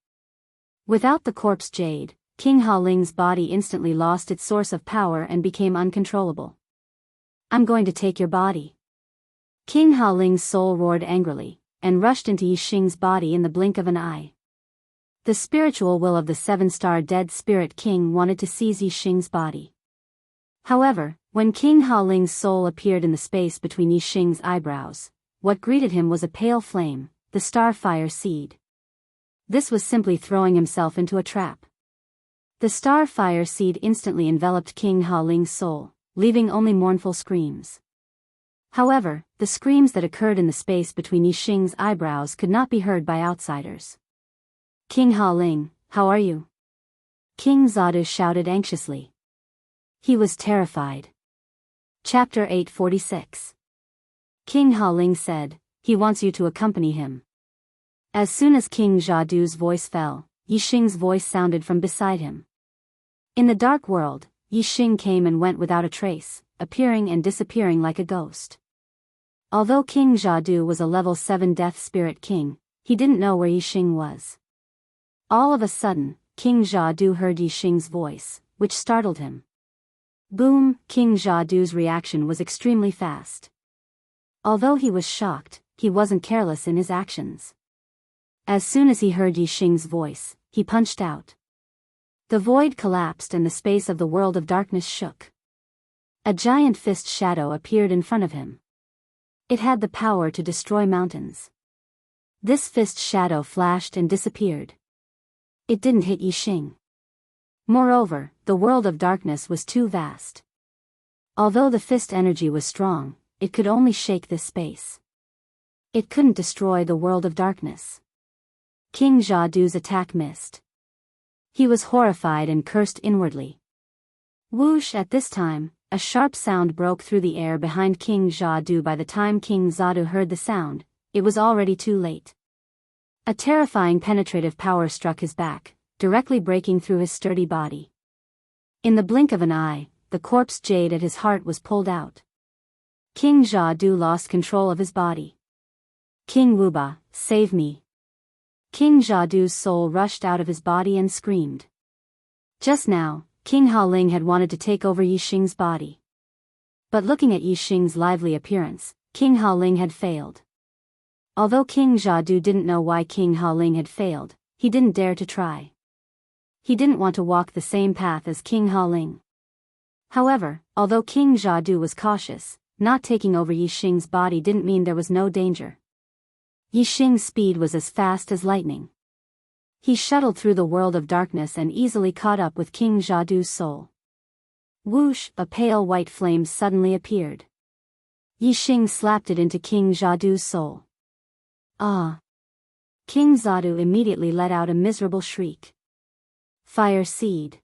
Without the corpse jade, King Haoling's body instantly lost its source of power and became uncontrollable. I'm going to take your body. King Haoling's soul roared angrily, and rushed into Yi Xing's body in the blink of an eye. The spiritual will of the 7-star dead spirit king wanted to seize Yi Xing's body. However, when King Haoling's soul appeared in the space between Yi Xing's eyebrows, what greeted him was a pale flame, the starfire seed. This was simply throwing himself into a trap. The starfire seed instantly enveloped King Haoling's soul, leaving only mournful screams. However, the screams that occurred in the space between Yi Xing's eyebrows could not be heard by outsiders. King Haoling, how are you? King Zadu shouted anxiously. He was terrified. Chapter 846. King Haoling said, he wants you to accompany him. As soon as King Zadu's voice fell, Yi Xing's voice sounded from beside him. In the dark world, Yi Xing came and went without a trace, appearing and disappearing like a ghost. Although King Zadu was a level 7 death spirit king, he didn't know where Yi Xing was. All of a sudden, King Jia heard Yi Xing's voice, which startled him. Boom! King Jiadu's reaction was extremely fast. Although he was shocked, he wasn't careless in his actions. As soon as he heard Yi Xing's voice, he punched out. The void collapsed and the space of the world of darkness shook. A giant fist shadow appeared in front of him. It had the power to destroy mountains. This fist shadow flashed and disappeared. It didn't hit Yi Xing. Moreover, the world of darkness was too vast. Although the fist energy was strong, it could only shake this space. It couldn't destroy the world of darkness. King Jiadu's attack missed. He was horrified and cursed inwardly. Whoosh! At this time, a sharp sound broke through the air behind King Jiadu. By the time King Jiadu heard the sound, it was already too late. A terrifying penetrative power struck his back, directly breaking through his sturdy body. In the blink of an eye, the corpse jade at his heart was pulled out. King Jiadu lost control of his body. King Wuba, save me! King Jiadu's soul rushed out of his body and screamed. Just now, King Haoling had wanted to take over Yi Xing's body. But looking at Yi Xing's lively appearance, King Haoling had failed. Although King Jiadu didn't know why King Haoling had failed, he didn't dare to try. He didn't want to walk the same path as King Haoling. However, although King Jiadu was cautious, not taking over Yi Xing's body didn't mean there was no danger. Yi Xing's speed was as fast as lightning. He shuttled through the world of darkness and easily caught up with King Jiadu's soul. Whoosh! A pale white flame suddenly appeared. Yi Xing slapped it into King Jiadu's soul. Ah! King Jiadu immediately let out a miserable shriek. Fire seed!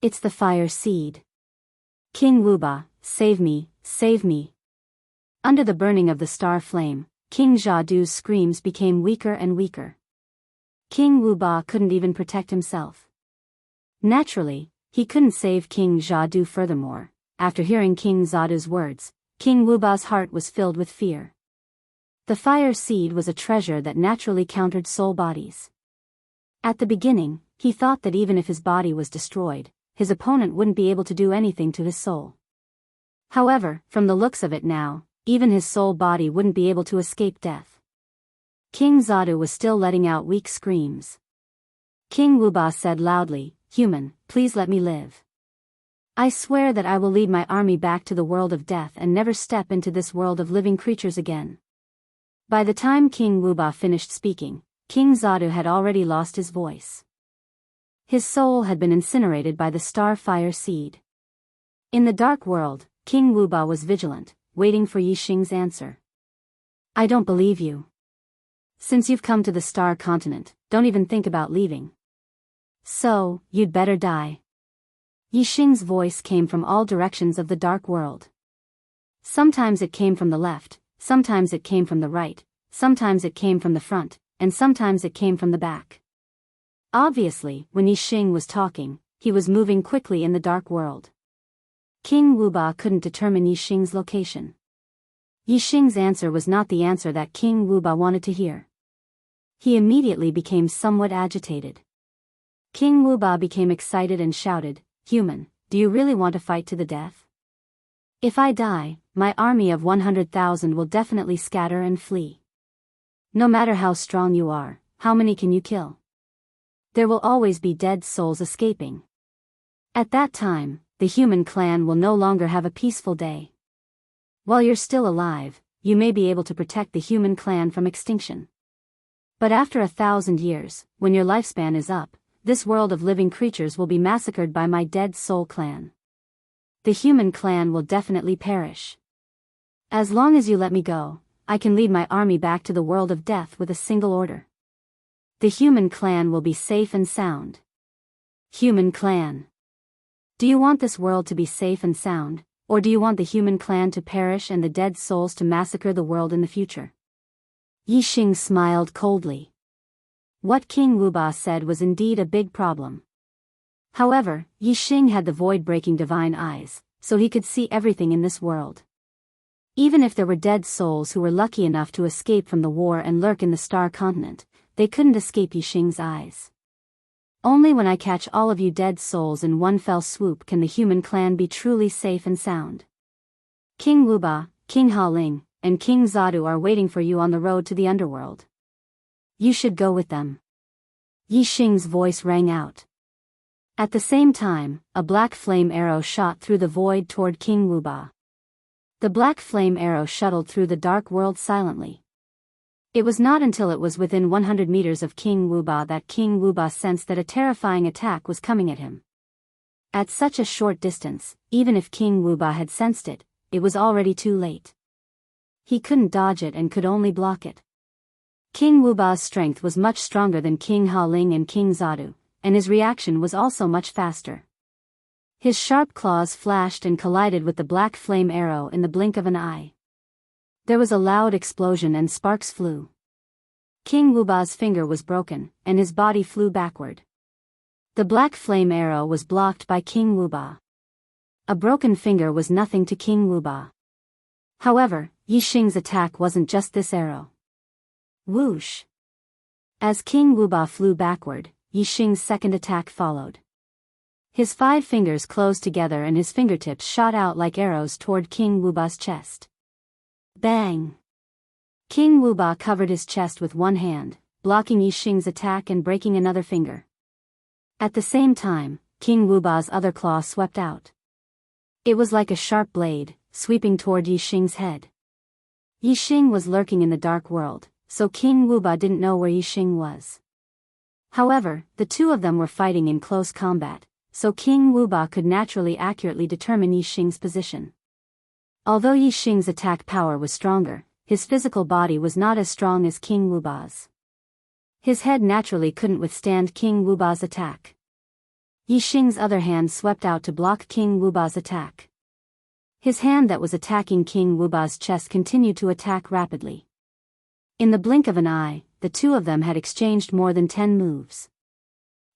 It's the fire seed! King Wuba, save me, save me! Under the burning of the star flame, King Jiadu's screams became weaker and weaker. King Wuba couldn't even protect himself. Naturally, he couldn't save King Jiadu. Furthermore, after hearing King Jiadu's words, King Wuba's heart was filled with fear. The fire seed was a treasure that naturally countered soul bodies. At the beginning, he thought that even if his body was destroyed, his opponent wouldn't be able to do anything to his soul. However, from the looks of it now, even his soul body wouldn't be able to escape death. King Jiadu was still letting out weak screams. King Wuba said loudly, "Human, please let me live. I swear that I will lead my army back to the world of death and never step into this world of living creatures again." By the time King Wuba finished speaking, King Jiadu had already lost his voice. His soul had been incinerated by the star fire seed. In the dark world, King Wuba was vigilant, waiting for Yi Xing's answer. "I don't believe you. Since you've come to the star continent, don't even think about leaving. So, you'd better die." Yi Xing's voice came from all directions of the dark world. Sometimes it came from the left, sometimes it came from the right, sometimes it came from the front, and sometimes it came from the back. Obviously, when Yi Xing was talking, he was moving quickly in the dark world. King Wuba couldn't determine Yi Xing's location. Yi Xing's answer was not the answer that King Wuba wanted to hear. He immediately became somewhat agitated. King Wuba became excited and shouted, "Human, do you really want to fight to the death? If I die, my army of 100,000 will definitely scatter and flee. No matter how strong you are, how many can you kill? There will always be dead souls escaping. At that time, the human clan will no longer have a peaceful day. While you're still alive, you may be able to protect the human clan from extinction. But after 1,000 years, when your lifespan is up, this world of living creatures will be massacred by my dead soul clan. The human clan will definitely perish. As long as you let me go, I can lead my army back to the world of death with a single order. The human clan will be safe and sound." Human clan. Do you want this world to be safe and sound, or do you want the human clan to perish and the dead souls to massacre the world in the future? Yi Xing smiled coldly. What King Wuba said was indeed a big problem. However, Yi Xing had the void-breaking divine eyes, so he could see everything in this world. Even if there were dead souls who were lucky enough to escape from the war and lurk in the star continent, they couldn't escape Yi Xing's eyes. Only when I catch all of you dead souls in one fell swoop can the human clan be truly safe and sound. King Wuba, King Ha Ling, and King Zadu are waiting for you on the road to the underworld. You should go with them." Yi Xing's voice rang out. At the same time, a black flame arrow shot through the void toward King Wuba. The black flame arrow shuttled through the dark world silently. It was not until it was within 100 meters of King Wuba that King Wuba sensed that a terrifying attack was coming at him. At such a short distance, even if King Wuba had sensed it, it was already too late. He couldn't dodge it and could only block it. King Wuba's strength was much stronger than King Ha Ling and King Zadu, and his reaction was also much faster. His sharp claws flashed and collided with the black flame arrow in the blink of an eye. There was a loud explosion and sparks flew. King Wuba's finger was broken, and his body flew backward. The black flame arrow was blocked by King Wuba. A broken finger was nothing to King Wuba. However, Yi Xing's attack wasn't just this arrow. Whoosh! As King Wuba flew backward, Yi Xing's second attack followed. His 5 fingers closed together and his fingertips shot out like arrows toward King Wuba's chest. Bang! King Wuba covered his chest with one hand, blocking Yi Xing's attack and breaking another finger. At the same time, King Wuba's other claw swept out. It was like a sharp blade, sweeping toward Yi Xing's head. Yi Xing was lurking in the dark world, so King Wuba didn't know where Yi Xing was. However, the two of them were fighting in close combat, so King Wuba could naturally accurately determine Yi Xing's position. Although Yi Xing's attack power was stronger, his physical body was not as strong as King Wuba's. His head naturally couldn't withstand King Wuba's attack. Yi Xing's other hand swept out to block King Wuba's attack. His hand that was attacking King Wuba's chest continued to attack rapidly. In the blink of an eye, the two of them had exchanged more than 10 moves.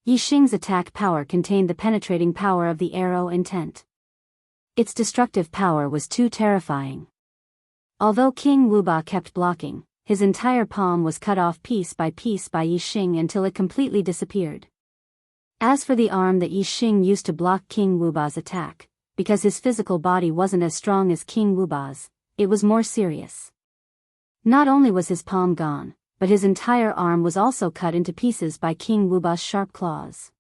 Yi Xing's attack power contained the penetrating power of the arrow intent. Its destructive power was too terrifying. Although King Wuba kept blocking, his entire palm was cut off piece by Yi Xing until it completely disappeared. As for the arm that Yi Xing used to block King Wuba's attack, because his physical body wasn't as strong as King Wuba's, it was more serious. Not only was his palm gone, but his entire arm was also cut into pieces by King Wuba's sharp claws.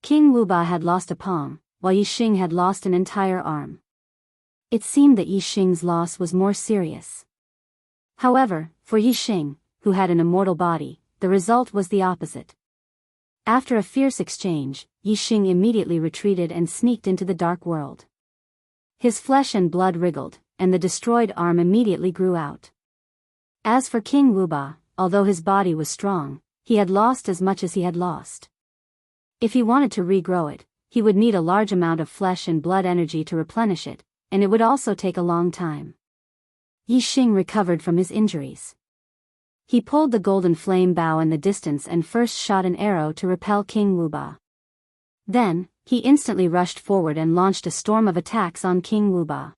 King Wuba had lost a palm, while Yi Xing had lost an entire arm. It seemed that Yi Xing's loss was more serious. However, for Yi Xing, who had an immortal body, the result was the opposite. After a fierce exchange, Yi Xing immediately retreated and sneaked into the dark world. His flesh and blood wriggled, and the destroyed arm immediately grew out. As for King Wuba, although his body was strong, he had lost as much as he had lost. If he wanted to regrow it, he would need a large amount of flesh and blood energy to replenish it, and it would also take a long time. Yi Xing recovered from his injuries. He pulled the golden flame bow in the distance and first shot an arrow to repel King Wuba. Then, he instantly rushed forward and launched a storm of attacks on King Wuba.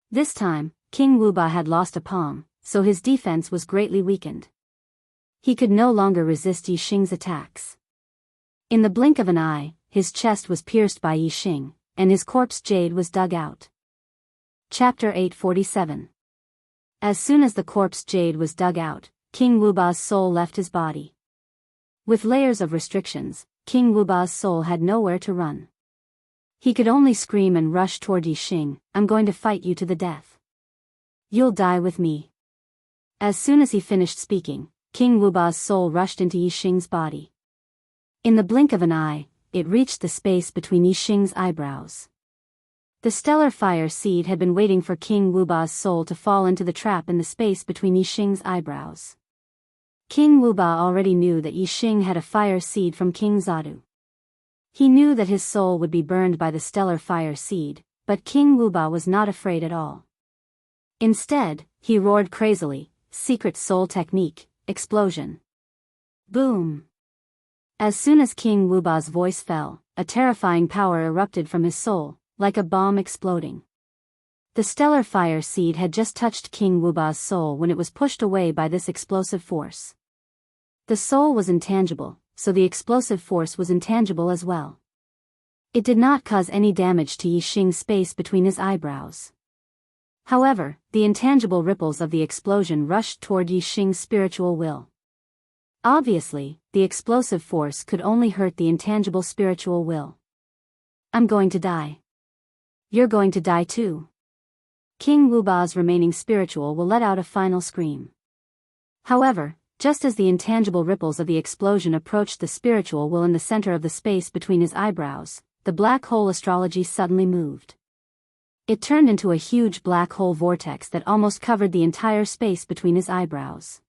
This time, King Wuba had lost a palm, so his defense was greatly weakened. He could no longer resist Yi Xing's attacks. In the blink of an eye, his chest was pierced by Yi Xing, and his corpse jade was dug out. Chapter 847. As soon as the corpse jade was dug out, King Wuba's soul left his body. With layers of restrictions, King Wuba's soul had nowhere to run. He could only scream and rush toward Yi Xing, "I'm going to fight you to the death. You'll die with me." As soon as he finished speaking, King Wuba's soul rushed into Yi Xing's body. In the blink of an eye, it reached the space between Yi Xing's eyebrows. The stellar fire seed had been waiting for King Wuba's soul to fall into the trap in the space between Yi Xing's eyebrows. King Wuba already knew that Yi Xing had a fire seed from King Zadu. He knew that his soul would be burned by the stellar fire seed, but King Wuba was not afraid at all. Instead, he roared crazily, "Secret soul technique, explosion." Boom! As soon as King Wuba's voice fell, a terrifying power erupted from his soul, like a bomb exploding. The stellar fire seed had just touched King Wuba's soul when it was pushed away by this explosive force. The soul was intangible, so the explosive force was intangible as well. It did not cause any damage to Yixing's space between his eyebrows. However, the intangible ripples of the explosion rushed toward Yixing's spiritual will. Obviously, the explosive force could only hurt the intangible spiritual will. I'm going to die. You're going to die too. King Wuba's remaining spiritual will let out a final scream. However, just as the intangible ripples of the explosion approached the spiritual will in the center of the space between his eyebrows, the black hole astrology suddenly moved. It turned into a huge black hole vortex that almost covered the entire space between his eyebrows.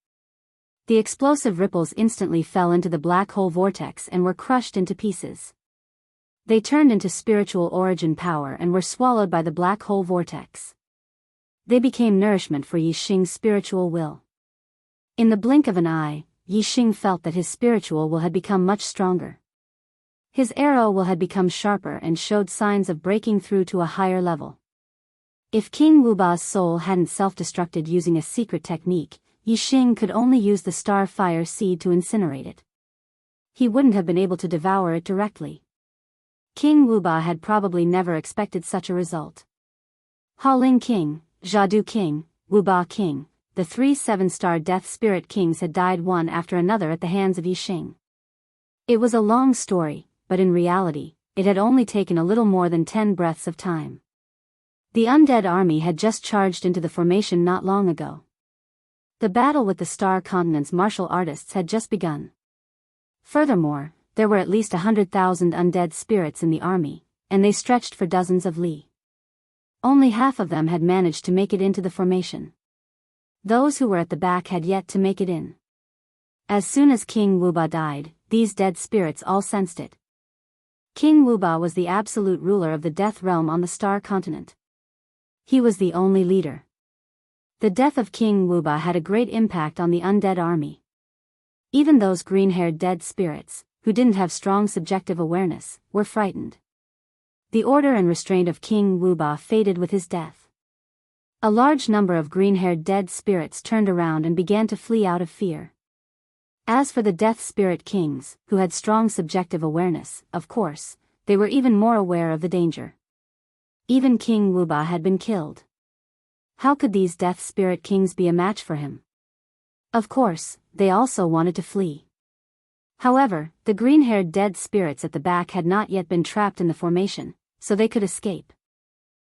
The explosive ripples instantly fell into the black hole vortex and were crushed into pieces. They turned into spiritual origin power and were swallowed by the black hole vortex. They became nourishment for Yixing's spiritual will. In the blink of an eye, Yixing felt that his spiritual will had become much stronger. His arrow will had become sharper and showed signs of breaking through to a higher level. If King Wuba's soul hadn't self-destructed using a secret technique, Yixing could only use the star fire seed to incinerate it. He wouldn't have been able to devour it directly. King Wuba had probably never expected such a result. Haling King, Jadu King, Wuba King, the 3 7-star Death Spirit Kings had died one after another at the hands of Yixing. It was a long story, but in reality, it had only taken a little more than 10 breaths of time. The undead army had just charged into the formation not long ago. The battle with the Star Continent's martial artists had just begun. Furthermore, there were at least 100,000 undead spirits in the army, and they stretched for dozens of li. Only half of them had managed to make it into the formation. Those who were at the back had yet to make it in. As soon as King Wuba died, these dead spirits all sensed it. King Wuba was the absolute ruler of the Death Realm on the Star Continent. He was the only leader. The death of King Wuba had a great impact on the undead army. Even those green-haired dead spirits, who didn't have strong subjective awareness, were frightened. The order and restraint of King Wuba faded with his death. A large number of green-haired dead spirits turned around and began to flee out of fear. As for the Death Spirit Kings, who had strong subjective awareness, of course, they were even more aware of the danger. Even King Wuba had been killed. How could these Death Spirit Kings be a match for him? Of course, they also wanted to flee. However, the green-haired dead spirits at the back had not yet been trapped in the formation, so they could escape.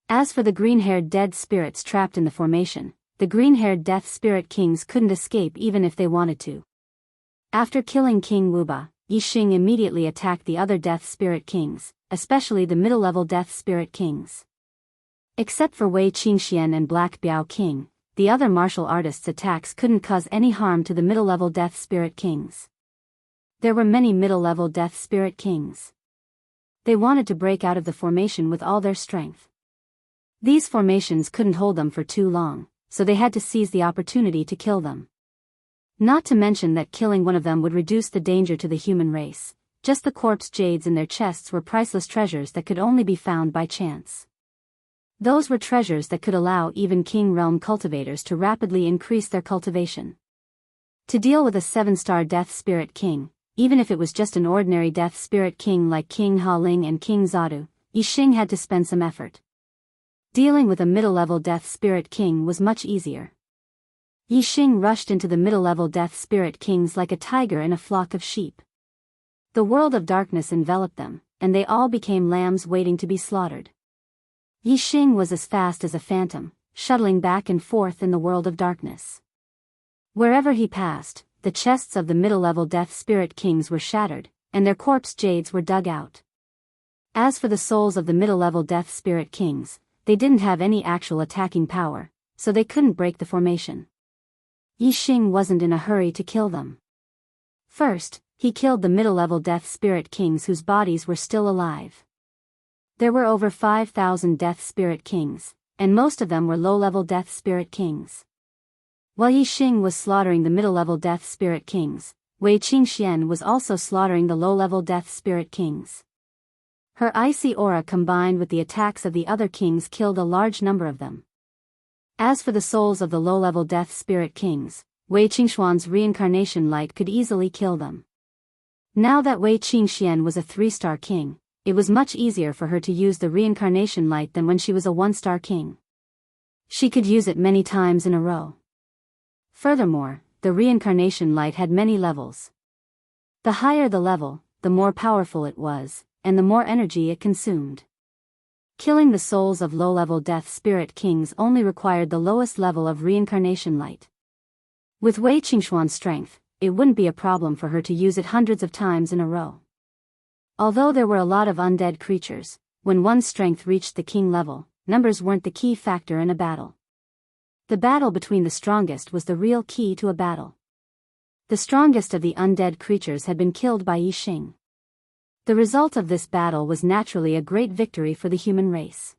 As for the green-haired dead spirits trapped in the formation, the green-haired Death Spirit Kings couldn't escape even if they wanted to. After killing King Wuba, Yixing immediately attacked the other Death Spirit Kings, especially the middle-level Death Spirit Kings. Except for Wei Qingxian and Black Biao King, the other martial artists' attacks couldn't cause any harm to the middle-level Death Spirit Kings. There were many middle-level Death Spirit Kings. They wanted to break out of the formation with all their strength. These formations couldn't hold them for too long, so they had to seize the opportunity to kill them. Not to mention that killing one of them would reduce the danger to the human race. Just the corpse jades in their chests were priceless treasures that could only be found by chance. Those were treasures that could allow even King Realm cultivators to rapidly increase their cultivation. To deal with a 7-star Death Spirit King, even if it was just an ordinary Death Spirit King like King Haling and King Zadu, Yixing had to spend some effort. Dealing with a middle-level Death Spirit King was much easier. Yixing rushed into the middle-level Death Spirit Kings like a tiger in a flock of sheep. The world of darkness enveloped them, and they all became lambs waiting to be slaughtered. Yixing was as fast as a phantom, shuttling back and forth in the world of darkness. Wherever he passed, the chests of the middle-level Death Spirit Kings were shattered, and their corpse jades were dug out. As for the souls of the middle-level Death Spirit Kings, they didn't have any actual attacking power, so they couldn't break the formation. Yixing wasn't in a hurry to kill them. First, he killed the middle-level Death Spirit Kings whose bodies were still alive. There were over 5,000 Death Spirit Kings, and most of them were low-level Death Spirit Kings. While Yixing was slaughtering the middle-level Death Spirit Kings, Wei Qingxian was also slaughtering the low-level Death Spirit Kings. Her icy aura combined with the attacks of the other kings killed a large number of them. As for the souls of the low-level Death Spirit Kings, Wei Qingxuan's reincarnation light could easily kill them. Now that Wei Qingxian was a 3-star king, it was much easier for her to use the reincarnation light than when she was a 1-star king. She could use it many times in a row. Furthermore, the reincarnation light had many levels. The higher the level, the more powerful it was, and the more energy it consumed. Killing the souls of low-level death spirit kings only required the lowest level of reincarnation light. With Wei Qingxuan's strength, it wouldn't be a problem for her to use it hundreds of times in a row. Although there were a lot of undead creatures, when one's strength reached the king level, numbers weren't the key factor in a battle. The battle between the strongest was the real key to a battle. The strongest of the undead creatures had been killed by Yi Xing. The result of this battle was naturally a great victory for the human race.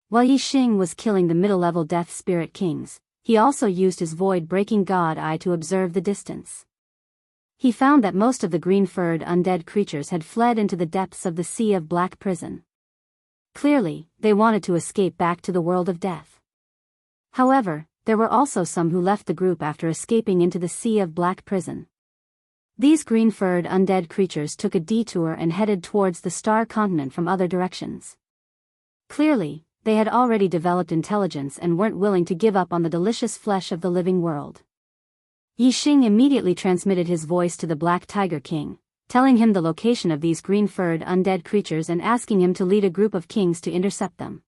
While Yi Xing was killing the middle-level death spirit kings, he also used his void-breaking god eye to observe the distance. He found that most of the green-furred undead creatures had fled into the depths of the Sea of Black prison. Clearly, they wanted to escape back to the world of death. However, there were also some who left the group after escaping into the Sea of Black prison. These green-furred undead creatures took a detour and headed towards the Star Continent from other directions. Clearly, they had already developed intelligence and weren't willing to give up on the delicious flesh of the living world. Yi Xing immediately transmitted his voice to the Black Tiger King, telling him the location of these green-furred undead creatures and asking him to lead a group of kings to intercept them.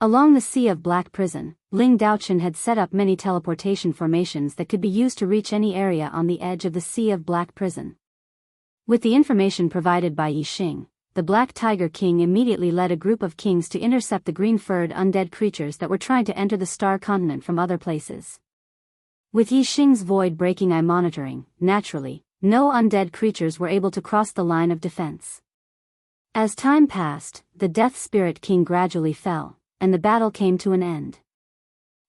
Along the Sea of Black prison, Ling Daochen had set up many teleportation formations that could be used to reach any area on the edge of the Sea of Black prison. With the information provided by Yi Xing, the Black Tiger King immediately led a group of kings to intercept the green-furred undead creatures that were trying to enter the Star Continent from other places. With Yi Xing's void-breaking eye monitoring, naturally, no undead creatures were able to cross the line of defense. As time passed, the Death Spirit King gradually fell, and the battle came to an end.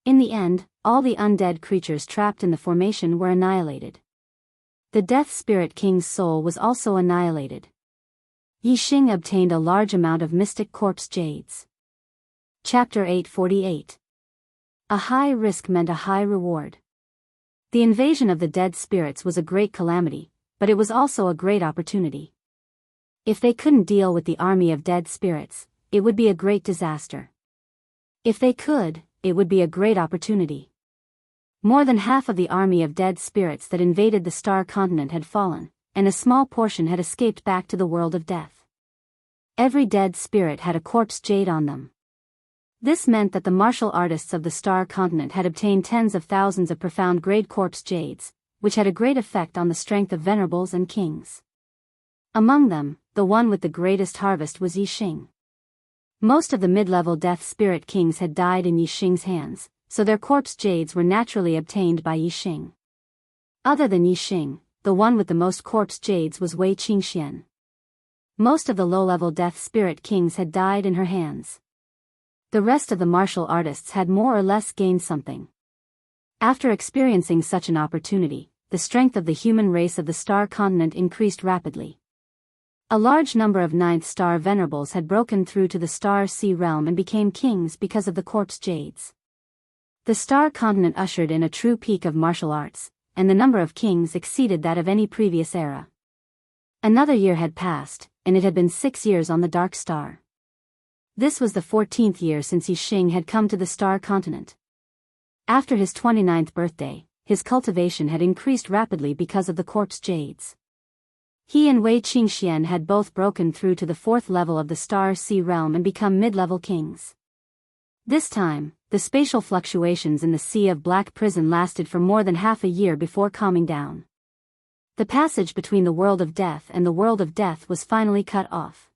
In the end, all the undead creatures trapped in the formation were annihilated. The Death Spirit King's soul was also annihilated. Yi Xing obtained a large amount of mystic corpse jades. Chapter 848. A high risk meant a high reward. The invasion of the dead spirits was a great calamity, but it was also a great opportunity. If they couldn't deal with the army of dead spirits, it would be a great disaster. If they could, it would be a great opportunity. More than half of the army of dead spirits that invaded the Star Continent had fallen, and a small portion had escaped back to the world of death. Every dead spirit had a corpse jade on them. This meant that the martial artists of the Star Continent had obtained tens of thousands of profound-grade corpse jades, which had a great effect on the strength of venerables and kings. Among them, the one with the greatest harvest was Yi Xing. Most of the mid-level death spirit kings had died in Yi Xing's hands, so their corpse jades were naturally obtained by Yi Xing. Other than Yi Xing, the one with the most corpse jades was Wei Qingxian. Most of the low-level death spirit kings had died in her hands. The rest of the martial artists had more or less gained something. After experiencing such an opportunity, the strength of the human race of the Star Continent increased rapidly. A large number of 9th-star venerables had broken through to the Star Sea realm and became kings because of the corpse jades. The Star Continent ushered in a true peak of martial arts, and the number of kings exceeded that of any previous era. Another year had passed, and it had been 6 years on the Dark Star. This was the 14th year since Yi Xing had come to the Star Continent. After his 29th birthday, his cultivation had increased rapidly because of the corpse jades. He and Wei Qingxian had both broken through to the 4th level of the Star Sea realm and become mid-level kings. This time, the spatial fluctuations in the Sea of Black prison lasted for more than half a year before calming down. The passage between the world of death and the world of death was finally cut off.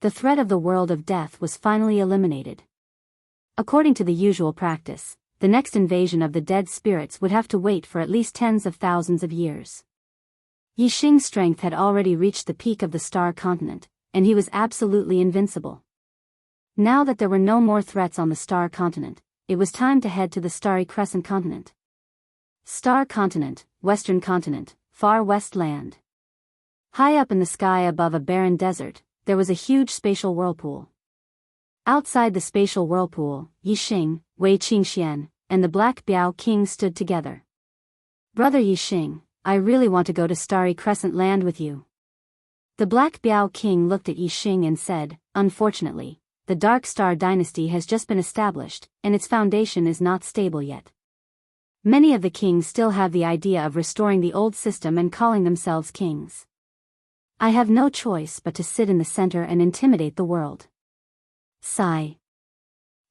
The threat of the world of death was finally eliminated. According to the usual practice, the next invasion of the dead spirits would have to wait for at least tens of thousands of years. Yi Xing's strength had already reached the peak of the Star Continent, and he was absolutely invincible. Now that there were no more threats on the Star Continent, it was time to head to the Starry Crescent Continent. Star Continent, Western Continent, Far West Land. High up in the sky above a barren desert, there was a huge spatial whirlpool. Outside the spatial whirlpool, Yi Xing, Wei Qingxian, and the Black Biao King stood together. Brother Yi Xing, I really want to go to Starry Crescent Land with you. The Black Biao King looked at Yixing and said, unfortunately, the Dark Star Dynasty has just been established, and its foundation is not stable yet. Many of the kings still have the idea of restoring the old system and calling themselves kings. I have no choice but to sit in the center and intimidate the world. Sigh.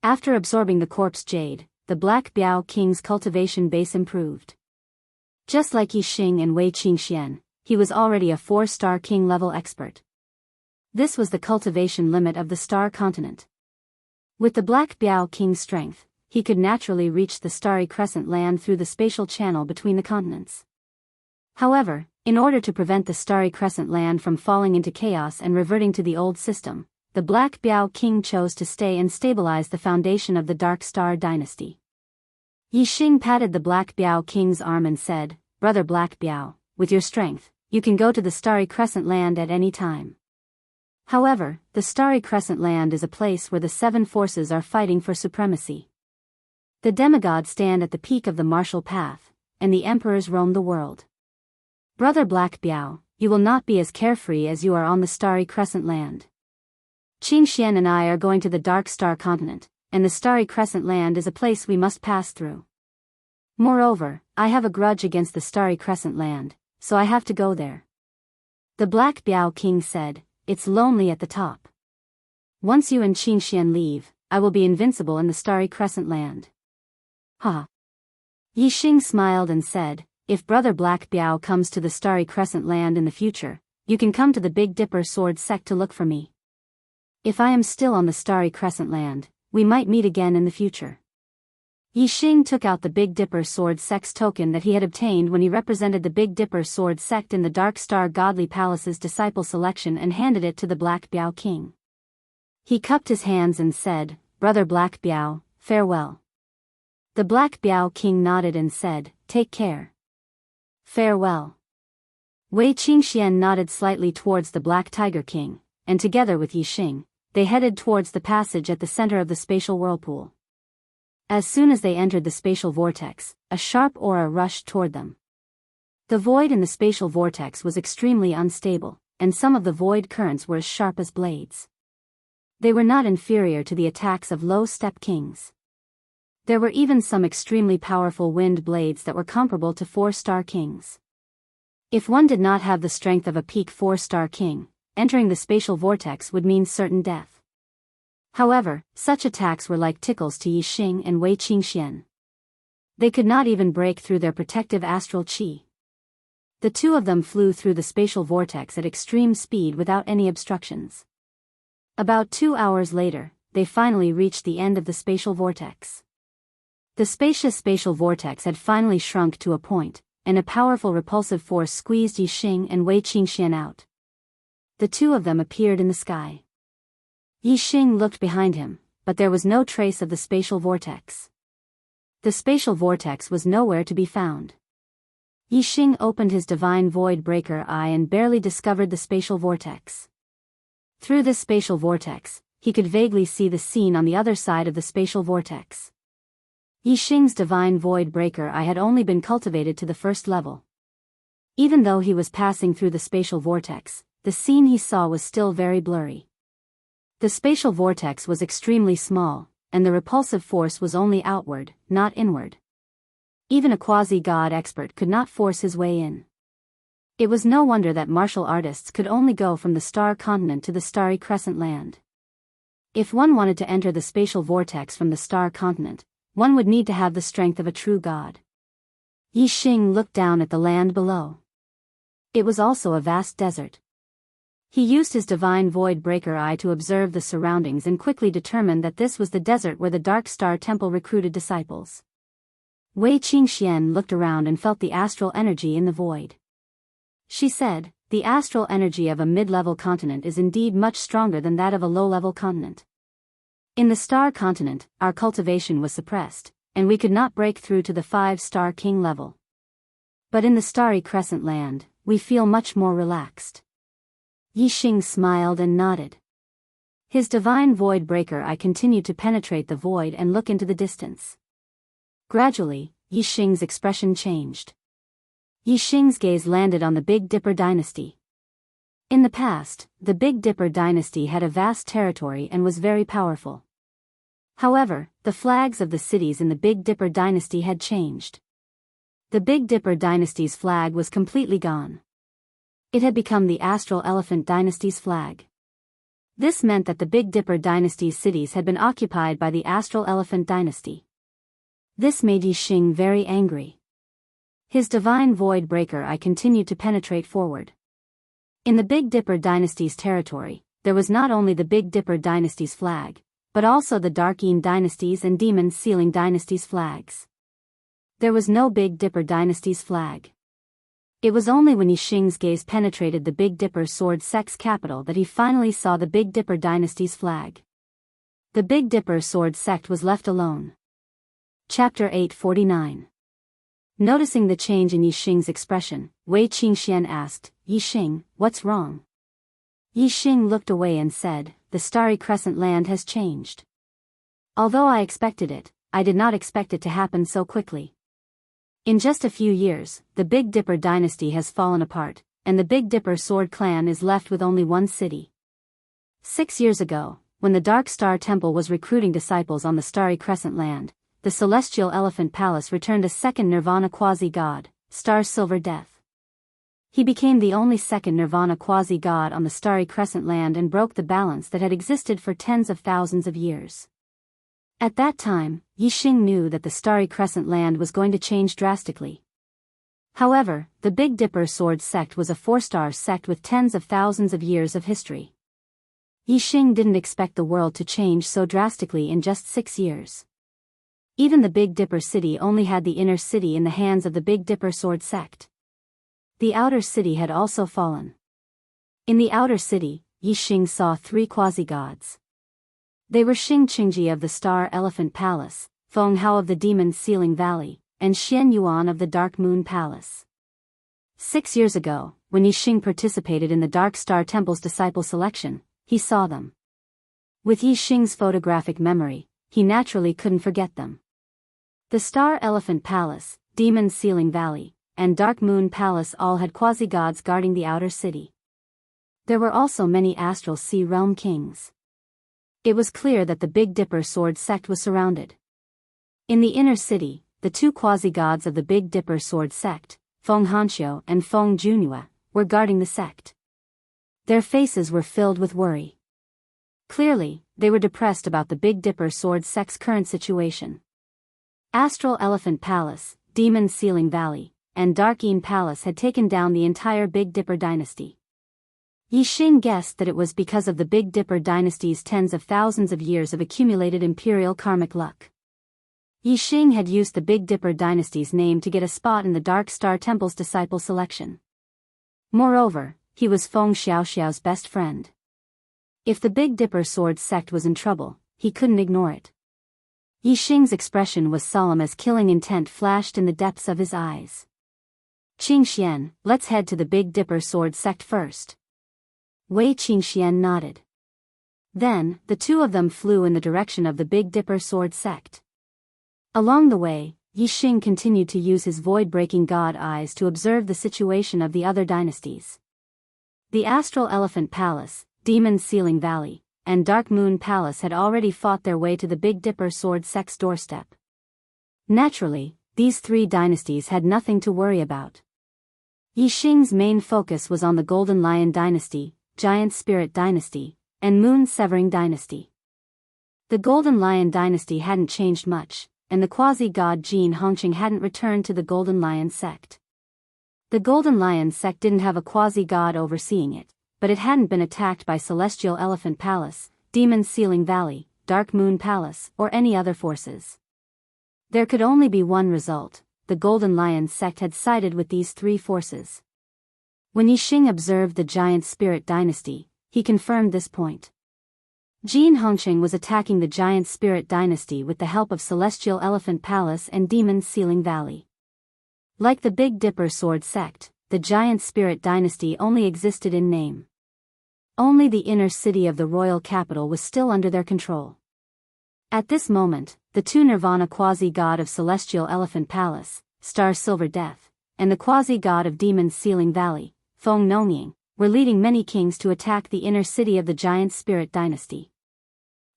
After absorbing the corpse jade, the Black Biao King's cultivation base improved. Just like Yixing and Wei Qingxian, he was already a 4-star king level expert. This was the cultivation limit of the Star Continent. With the Black Biao King's strength, he could naturally reach the Starry Crescent Land through the spatial channel between the continents. However, in order to prevent the Starry Crescent Land from falling into chaos and reverting to the old system, the Black Biao King chose to stay and stabilize the foundation of the Dark Star Dynasty. Yixing patted the Black Biao King's arm and said, Brother Black Biao, with your strength, you can go to the Starry Crescent Land at any time. However, the Starry Crescent Land is a place where the 7 forces are fighting for supremacy. The demigods stand at the peak of the martial path, and the emperors roam the world. Brother Black Biao, you will not be as carefree as you are on the Starry Crescent Land. Qingxian and I are going to the Dark Star Continent, and the Starry Crescent Land is a place we must pass through. Moreover, I have a grudge against the Starry Crescent Land, so I have to go there. The Black Biao King said, It's lonely at the top. Once you and Qingxian leave, I will be invincible in the Starry Crescent Land. Ha! Yixing smiled and said, If Brother Black Biao comes to the Starry Crescent Land in the future, you can come to the Big Dipper Sword Sect to look for me. If I am still on the Starry Crescent Land, we might meet again in the future. Yixing took out the Big Dipper Sword Sect's token that he had obtained when he represented the Big Dipper Sword Sect in the Dark Star Godly Palace's disciple selection and handed it to the Black Biao King. He cupped his hands and said, Brother Black Biao, farewell. The Black Biao King nodded and said, Take care. Farewell. Wei Qingxian nodded slightly towards the Black Tiger King, and together with Yixing, they headed towards the passage at the center of the spatial whirlpool. As soon as they entered the spatial vortex, a sharp aura rushed toward them. The void in the spatial vortex was extremely unstable, and some of the void currents were as sharp as blades. They were not inferior to the attacks of low-step kings. There were even some extremely powerful wind blades that were comparable to 4-star kings. If one did not have the strength of a peak 4-star king, entering the spatial vortex would mean certain death. However, such attacks were like tickles to Yixing and Wei Qingxian. They could not even break through their protective astral qi. The two of them flew through the spatial vortex at extreme speed without any obstructions. About 2 hours later, they finally reached the end of the spatial vortex. The spacious spatial vortex had finally shrunk to a point, and a powerful repulsive force squeezed Yixing and Wei Qingxian out. The two of them appeared in the sky. Yixing looked behind him, but there was no trace of the spatial vortex. The spatial vortex was nowhere to be found. Yixing opened his divine void breaker eye and barely discovered the spatial vortex. Through this spatial vortex, he could vaguely see the scene on the other side of the spatial vortex. Yixing's divine void breaker eye had only been cultivated to the 1st level. Even though he was passing through the spatial vortex, the scene he saw was still very blurry. The spatial vortex was extremely small, and the repulsive force was only outward, not inward. Even a quasi-god expert could not force his way in. It was no wonder that martial artists could only go from the Star Continent to the Starry Crescent Land. If one wanted to enter the spatial vortex from the Star Continent, one would need to have the strength of a true god. Yixing looked down at the land below. It was also a vast desert. He used his divine void breaker eye to observe the surroundings and quickly determined that this was the desert where the Dark Star Temple recruited disciples. Wei Qingxian looked around and felt the astral energy in the void. She said, The astral energy of a mid-level continent is indeed much stronger than that of a low-level continent. In the Star Continent, our cultivation was suppressed, and we could not break through to the 5-star king level. But in the Starry Crescent Land, we feel much more relaxed. Yixing smiled and nodded. His divine void breaker eye continued to penetrate the void and look into the distance. Gradually, Yixing's expression changed. Yi Xing's gaze landed on the Big Dipper dynasty. In the past, the Big Dipper dynasty had a vast territory and was very powerful. However, the flags of the cities in the Big Dipper dynasty had changed. The Big Dipper dynasty's flag was completely gone. It had become the Astral Elephant dynasty's flag. This meant that the Big Dipper dynasty's cities had been occupied by the Astral Elephant dynasty. This made Yi Xing very angry. His divine void breaker eye continued to penetrate forward. In the Big Dipper dynasty's territory, there was not only the Big Dipper dynasty's flag, but also the Dark Yin dynasty's and Demon Sealing dynasty's flags. There was no Big Dipper dynasty's flag. It was only when Yi Xing's gaze penetrated the Big Dipper sword sect's capital that he finally saw the Big Dipper dynasty's flag. The Big Dipper sword sect was left alone. Chapter 849. Noticing the change in Yi Xing's expression, Wei Qingxian asked, "Yi Xing, what's wrong?" Yi Xing looked away and said, "The Starry Crescent land has changed. Although I expected it, I did not expect it to happen so quickly. In just a few years, the Big Dipper dynasty has fallen apart, and the Big Dipper sword clan is left with only one city. 6 years ago, when the Dark Star Temple was recruiting disciples on the Starry Crescent land, the Celestial Elephant Palace returned a second Nirvana quasi-god, Star Silver Death. He became the only second Nirvana quasi-god on the Starry Crescent land and broke the balance that had existed for tens of thousands of years. At that time, Yi Xing knew that the Starry Crescent land was going to change drastically. However, the Big Dipper sword sect was a 4-star sect with tens of thousands of years of history. Yi Xing didn't expect the world to change so drastically in just 6 years. Even the Big Dipper city only had the inner city in the hands of the Big Dipper sword sect. The outer city had also fallen. In the outer city, Yi Xing saw 3 quasi-gods. They were Xing Qingji of the Star Elephant Palace, Feng Hao of the Demon Sealing Valley, and Xian Yuan of the Dark Moon Palace. 6 years ago, when Yi Xing participated in the Dark Star Temple's disciple selection, he saw them. With Yi Xing's photographic memory, he naturally couldn't forget them. The Star Elephant Palace, Demon Sealing Valley, and Dark Moon Palace all had quasi-gods guarding the outer city. There were also many Astral Sea Realm kings. It was clear that the Big Dipper sword sect was surrounded. In the inner city, the 2 quasi-gods of the Big Dipper sword sect, Feng Hanxiu and Feng Junhua, were guarding the sect. Their faces were filled with worry. Clearly, they were depressed about the Big Dipper sword sect's current situation. Astral Elephant Palace, Demon Sealing Valley, and Dark Yin Palace had taken down the entire Big Dipper dynasty. Yi Xing guessed that it was because of the Big Dipper dynasty's tens of thousands of years of accumulated imperial karmic luck. Yi Xing had used the Big Dipper dynasty's name to get a spot in the Dark Star Temple's disciple selection. Moreover, he was Feng Xiaoxiao's best friend. If the Big Dipper sword sect was in trouble, he couldn't ignore it. Yi Xing's expression was solemn as killing intent flashed in the depths of his eyes. "Qingxian, let's head to the Big Dipper sword sect first." Wei Qingxian nodded. Then, the 2 of them flew in the direction of the Big Dipper sword sect. Along the way, Yi Xing continued to use his void-breaking god eyes to observe the situation of the other dynasties. The Astral Elephant Palace, Demon Sealing Valley, and Dark Moon Palace had already fought their way to the Big Dipper sword sect's doorstep. Naturally, these 3 dynasties had nothing to worry about. Yi Xing's main focus was on the Golden Lion Dynasty, Giant Spirit Dynasty, and Moon Severing Dynasty. The Golden Lion Dynasty hadn't changed much, and the quasi-god Jin Hongqing hadn't returned to the Golden Lion sect. The Golden Lion sect didn't have a quasi-god overseeing it, but it hadn't been attacked by Celestial Elephant Palace, Demon Sealing Valley, Dark Moon Palace, or any other forces. There could only be one result: the Golden Lion sect had sided with these 3 forces. When Yi Xing observed the Giant Spirit Dynasty, he confirmed this point. Jin Hongqing was attacking the Giant Spirit Dynasty with the help of Celestial Elephant Palace and Demon Sealing Valley. Like the Big Dipper sword sect, the Giant Spirit Dynasty only existed in name. Only the inner city of the royal capital was still under their control. At this moment, the 2 Nirvana quasi-god of Celestial Elephant Palace, Star Silver Death, and the quasi-god of demons Sealing Valley, Feng Nonying, were leading many kings to attack the inner city of the Giant Spirit Dynasty.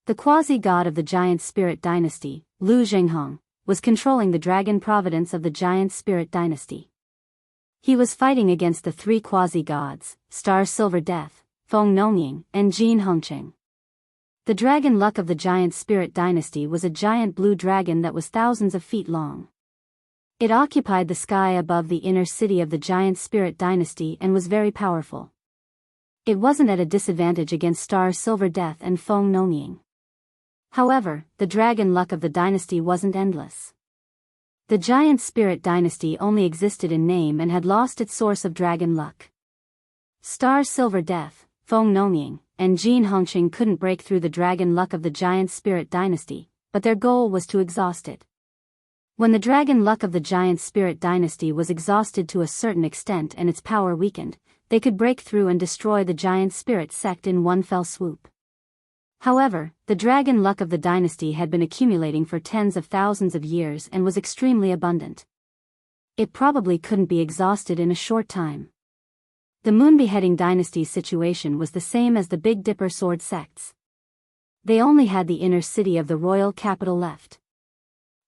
The quasi-god of the Giant Spirit Dynasty, Lu Zhenghong, was controlling the dragon providence of the Giant Spirit Dynasty. He was fighting against the three quasi-gods, Star Silver Death, Feng Nonying, and Jin Hongqing. The dragon luck of the Giant Spirit Dynasty was a giant blue dragon that was thousands of feet long. It occupied the sky above the inner city of the Giant Spirit Dynasty and was very powerful. It wasn't at a disadvantage against Star Silver Death and Feng Nonying. However, the dragon luck of the dynasty wasn't endless. The Giant Spirit Dynasty only existed in name and had lost its source of dragon luck. Star Silver Death, Feng Nonying, and Jin Hongqing couldn't break through the dragon luck of the Giant Spirit Dynasty, but their goal was to exhaust it. When the dragon luck of the Giant Spirit Dynasty was exhausted to a certain extent and its power weakened, they could break through and destroy the Giant Spirit sect in one fell swoop. However, the dragon luck of the dynasty had been accumulating for tens of thousands of years and was extremely abundant. It probably couldn't be exhausted in a short time. The Moon Beheading Dynasty's situation was the same as the Big Dipper Sword sects. They only had the inner city of the royal capital left.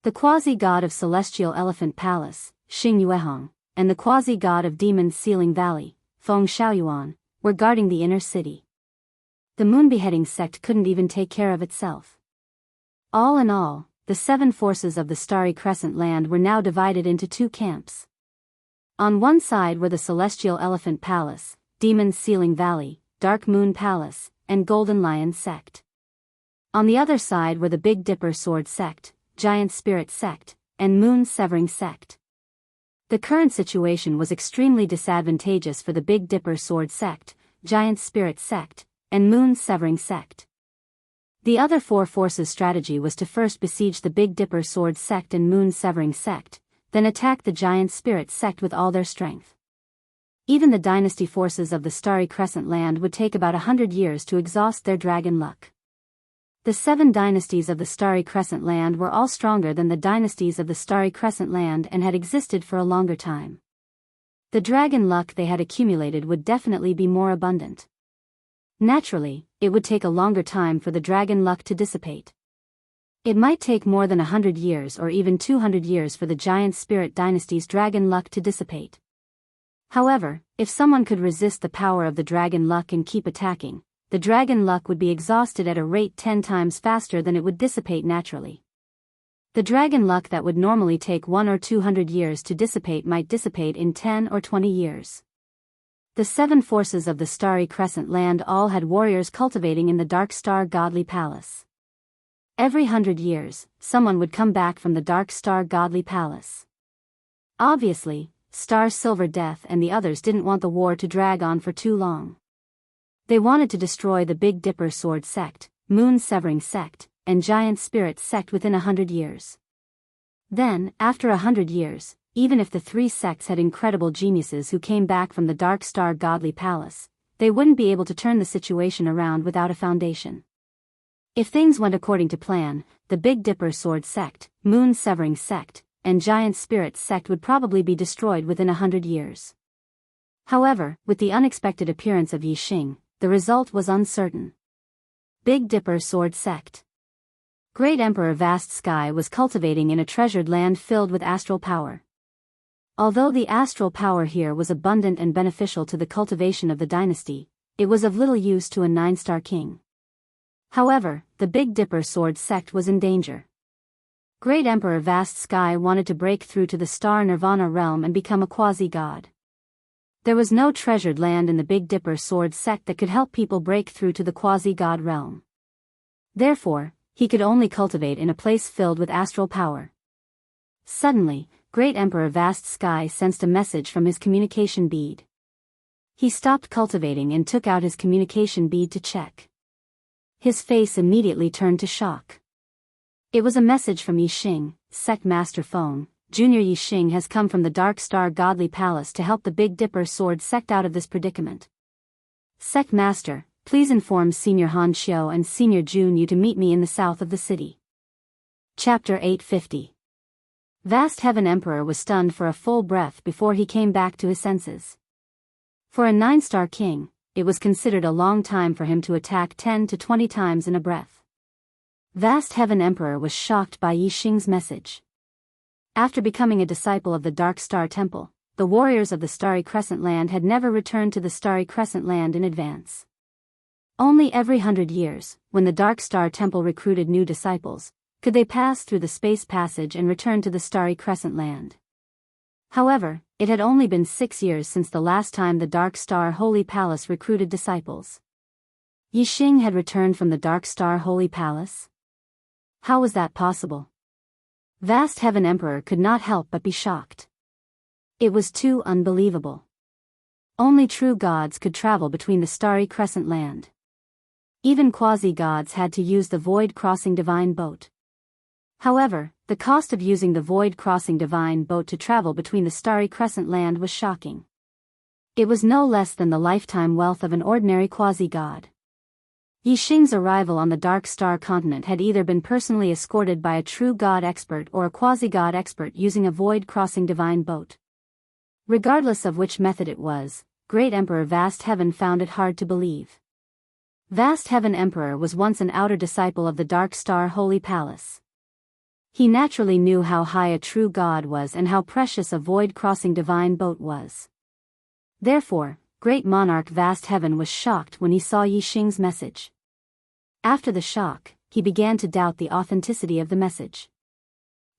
The quasi-god of Celestial Elephant Palace, Xing Yuehong, and the quasi-god of Demons Sealing Valley, Feng Shaoyuan, were guarding the inner city. The Moon Beheading sect couldn't even take care of itself. All in all, the 7 forces of the Starry Crescent Land were now divided into 2 camps. On one side were the Celestial Elephant Palace, Demons Sealing Valley, Dark Moon Palace, and Golden Lion sect. On the other side were the Big Dipper Sword sect, Giant Spirit sect, and Moon Severing sect. The current situation was extremely disadvantageous for the Big Dipper Sword sect, Giant Spirit sect, and Moon Severing sect. The other 4 forces' strategy was to first besiege the Big Dipper Sword sect and Moon Severing sect, then attack the Giant Spirit sect with all their strength. Even the dynasty forces of the Starry Crescent Land would take about 100 years to exhaust their dragon luck. The 7 dynasties of the Starry Crescent Land were all stronger than the dynasties of the Starry Crescent Land and had existed for a longer time. The dragon luck they had accumulated would definitely be more abundant. Naturally, it would take a longer time for the dragon luck to dissipate. It might take more than 100 years or even 200 years for the Giant Spirit Dynasty's dragon luck to dissipate. However, if someone could resist the power of the dragon luck and keep attacking, the dragon luck would be exhausted at a rate 10 times faster than it would dissipate naturally. The dragon luck that would normally take 1 or 200 years to dissipate might dissipate in 10 or 20 years. The 7 forces of the Starry Crescent Land all had warriors cultivating in the Dark Star Godly Palace. Every 100 years, someone would come back from the Dark Star Godly Palace. Obviously, Star Silver Death and the others didn't want the war to drag on for too long. They wanted to destroy the Big Dipper Sword sect, Moon Severing sect, and Giant Spirit sect within 100 years. Then, after 100 years, even if the 3 sects had incredible geniuses who came back from the Dark Star Godly Palace, they wouldn't be able to turn the situation around without a foundation. If things went according to plan, the Big Dipper Sword sect, Moon Severing sect, and Giant Spirit sect would probably be destroyed within 100 years. However, with the unexpected appearance of Yi Xing, the result was uncertain. Big Dipper Sword sect. Great Emperor Vast Sky was cultivating in a treasured land filled with astral power. Although the astral power here was abundant and beneficial to the cultivation of the dynasty, it was of little use to a 9-star king. However, the Big Dipper Sword sect was in danger. Great Emperor Vast Sky wanted to break through to the Star Nirvana realm and become a quasi-god. There was no treasured land in the Big Dipper Sword sect that could help people break through to the quasi-god realm. Therefore, he could only cultivate in a place filled with astral power. Suddenly, Great Emperor Vast Sky sensed a message from his communication bead. He stopped cultivating and took out his communication bead to check. His face immediately turned to shock. It was a message from Yi Xing, Sect Master Feng. Junior Yi Xing has come from the Dark Star Godly Palace to help the Big Dipper Sword sect out of this predicament. Sect Master, please inform Senior Han Xiu and Senior Jun Yu to meet me in the south of the city. Chapter 850. Vast Heaven Emperor was stunned for a full breath before he came back to his senses. For a 9-star king, it was considered a long time for him to attack 10 to 20 times in a breath. Vast Heaven Emperor was shocked by Yi Xing's message. After becoming a disciple of the Dark Star Temple, the warriors of the Starry Crescent Land had never returned to the Starry Crescent Land in advance. Only every 100 years, when the Dark Star Temple recruited new disciples, could they pass through the space passage and return to the Starry Crescent Land. However, it had only been 6 years since the last time the Dark Star Holy Palace recruited disciples. Yi Xing had returned from the Dark Star Holy Palace? How was that possible? Vast Heaven Emperor could not help but be shocked. It was too unbelievable. Only true gods could travel between the Starry Crescent Land. Even quasi-gods had to use the void-crossing divine boat. However, the cost of using the void-crossing divine boat to travel between the Starry Crescent Land was shocking. It was no less than the lifetime wealth of an ordinary quasi-god. Yi Xing's arrival on the Dark Star continent had either been personally escorted by a true god expert or a quasi-god expert using a void-crossing divine boat. Regardless of which method it was, Great Emperor Vast Heaven found it hard to believe. Vast Heaven Emperor was once an outer disciple of the Dark Star Holy Palace. He naturally knew how high a true god was and how precious a void-crossing divine boat was. Therefore, Great Monarch Vast Heaven was shocked when he saw Yi Xing's message. After the shock, he began to doubt the authenticity of the message.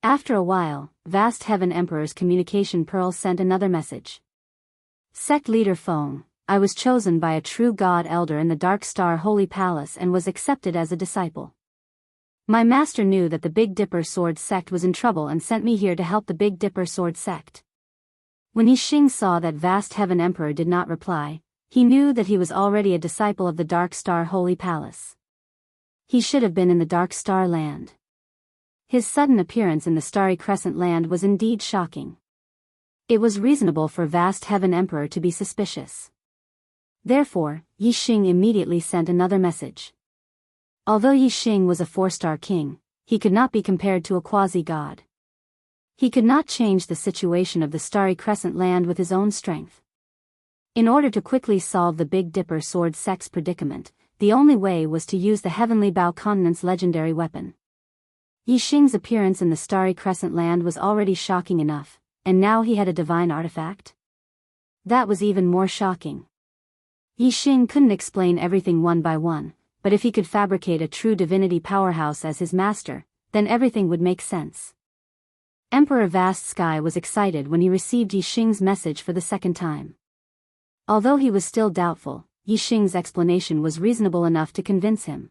After a while, Vast Heaven Emperor's communication pearl sent another message. Sect Leader Feng, I was chosen by a true god elder in the Dark Star Holy Palace and was accepted as a disciple. My master knew that the Big Dipper Sword sect was in trouble and sent me here to help the Big Dipper Sword sect. When Yi Xing saw that Vast Heaven Emperor did not reply, he knew that he was already a disciple of the Dark Star Holy Palace. He should have been in the Dark Star Land. His sudden appearance in the Starry Crescent Land was indeed shocking. It was reasonable for Vast Heaven Emperor to be suspicious. Therefore, Yi Xing immediately sent another message. Although Yi Xing was a 4-star king, he could not be compared to a quasi-god. He could not change the situation of the Starry Crescent Land with his own strength. In order to quickly solve the Big Dipper Sword sect's predicament, the only way was to use the Heavenly Bow Continent's legendary weapon. Yi Xing's appearance in the Starry Crescent Land was already shocking enough, and now he had a divine artifact? That was even more shocking. Yi Xing couldn't explain everything one by one, but if he could fabricate a true divinity powerhouse as his master, then everything would make sense. Emperor Vast Sky was excited when he received Yi Xing's message for the second time. Although he was still doubtful, Yi Xing's explanation was reasonable enough to convince him.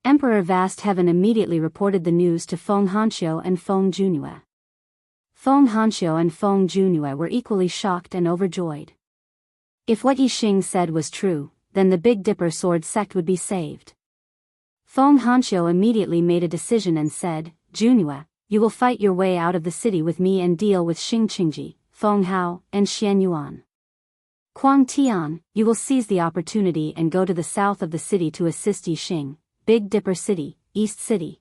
Emperor Vast Heaven immediately reported the news to Feng Hanxiu and Feng Junue. Feng Hanxiu and Feng Junue were equally shocked and overjoyed. If what Yi Xing said was true, then the Big Dipper Sword sect would be saved. Feng Hanxiu immediately made a decision and said, Junue, you will fight your way out of the city with me and deal with Xing Qingji, Feng Hao, and Xian Yuan. Quang Tian, you will seize the opportunity and go to the south of the city to assist Yi Xing, Big Dipper City, East City.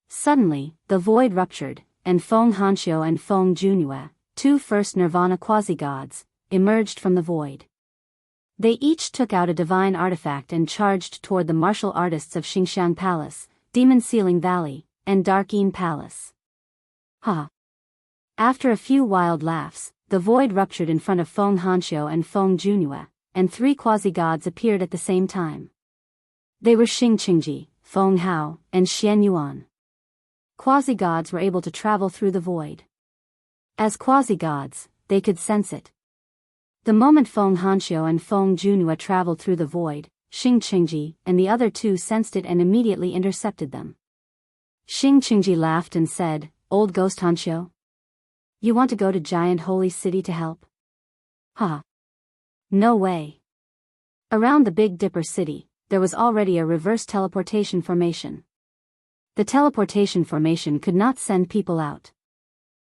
Suddenly, the void ruptured, and Feng Hanxiu and Feng Junue, 2 first Nirvana quasi-gods, emerged from the void. They each took out a divine artifact and charged toward the martial artists of Xingxiang Palace, Demon Ceiling Valley, and Darkeen Palace. Ha! After a few wild laughs, the void ruptured in front of Feng Hanxiu and Feng Junue, and 3 quasi-gods appeared at the same time. They were Xing Qingji, Feng Hao, and Xian Yuan. Quasi-gods were able to travel through the void. As quasi-gods, they could sense it. The moment Feng Hanxiu and Feng Junue traveled through the void, Xing Qingji and the other 2 sensed it and immediately intercepted them. Xing Qingji laughed and said, Old Ghost Hanxiu? You want to go to Giant Holy City to help? Ha! No way. Around the Big Dipper City, there was already a reverse teleportation formation. The teleportation formation could not send people out.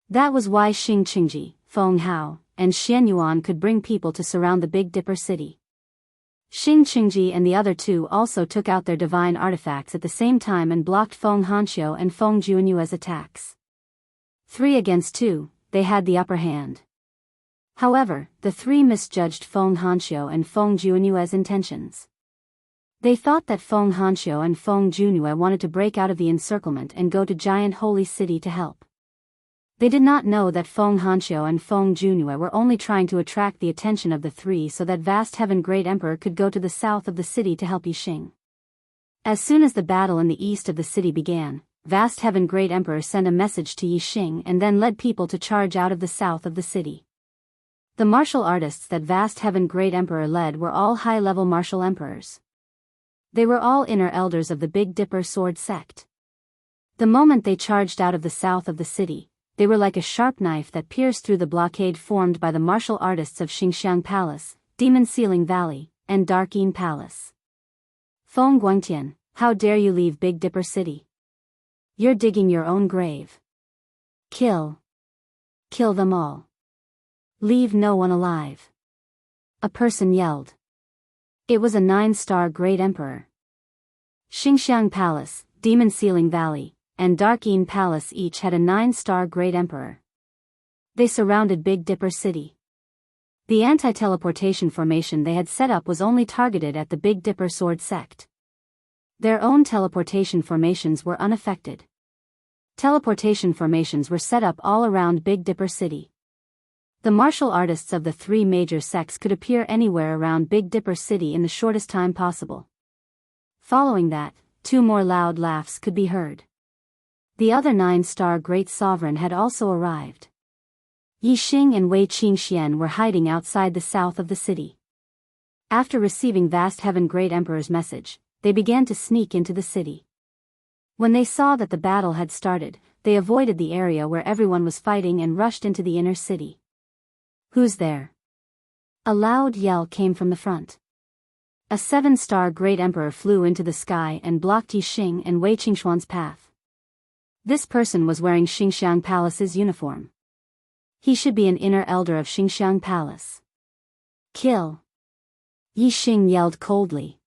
That was why Xing Qingji, Feng Hao, and Xian Yuan could bring people to surround the Big Dipper City. Xing Qingji and the other 2 also took out their divine artifacts at the same time and blocked Feng Hanxiu and Feng Junue's attacks. 3 against 2, they had the upper hand. However, the 3 misjudged Feng Hanxiu and Feng Junyue's intentions. They thought that Feng Hanxiu and Feng Junyue wanted to break out of the encirclement and go to Giant Holy City to help. They did not know that Feng Hanxiu and Feng Junyue were only trying to attract the attention of the 3 so that Vast Heaven Great Emperor could go to the south of the city to help Yixing. As soon as the battle in the east of the city began, Vast Heaven Great Emperor sent a message to Yixing and then led people to charge out of the south of the city. The martial artists that Vast Heaven Great Emperor led were all high-level martial emperors. They were all inner elders of the Big Dipper sword sect. The moment they charged out of the south of the city, they were like a sharp knife that pierced through the blockade formed by the martial artists of Xingxiang Palace, Demon Ceiling Valley, and Darkeen Palace. Feng Guangtian, how dare you leave Big Dipper City? You're digging your own grave. Kill. Kill them all. Leave no one alive. A person yelled. It was a 9-star Great Emperor. Xingxiang Palace, Demon Ceiling Valley, and Darkeen Palace each had a 9-star Great Emperor. They surrounded Big Dipper City. The anti-teleportation formation they had set up was only targeted at the Big Dipper sword sect. Their own teleportation formations were unaffected. Teleportation formations were set up all around Big Dipper City. The martial artists of the 3 major sects could appear anywhere around Big Dipper City in the shortest time possible. Following that, 2 more loud laughs could be heard. The other 9-star Great Sovereign had also arrived. Yixing and Wei Qingxian were hiding outside the south of the city. After receiving Vast Heaven Great Emperor's message, they began to sneak into the city. When they saw that the battle had started, they avoided the area where everyone was fighting and rushed into the inner city. Who's there? A loud yell came from the front. A 7-star Great Emperor flew into the sky and blocked Yixing and Wei Qingxuan's path. This person was wearing Xingxiang Palace's uniform. He should be an inner elder of Xingxiang Palace. Kill. Yixing yelled coldly.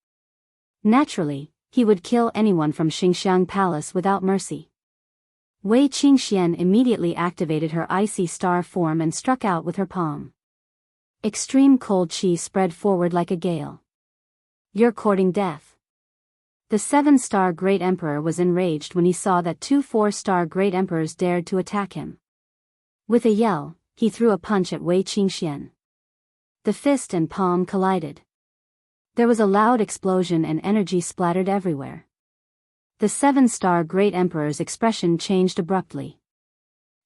Naturally, he would kill anyone from Xingxiang Palace without mercy. Wei Qingxian immediately activated her icy star form and struck out with her palm. Extreme cold chi spread forward like a gale. You're courting death. The 7-star Great Emperor was enraged when he saw that 2 4-star Great Emperors dared to attack him. With a yell, he threw a punch at Wei Qingxian. The fist and palm collided. There was a loud explosion and energy splattered everywhere. The 7-star Great Emperor's expression changed abruptly.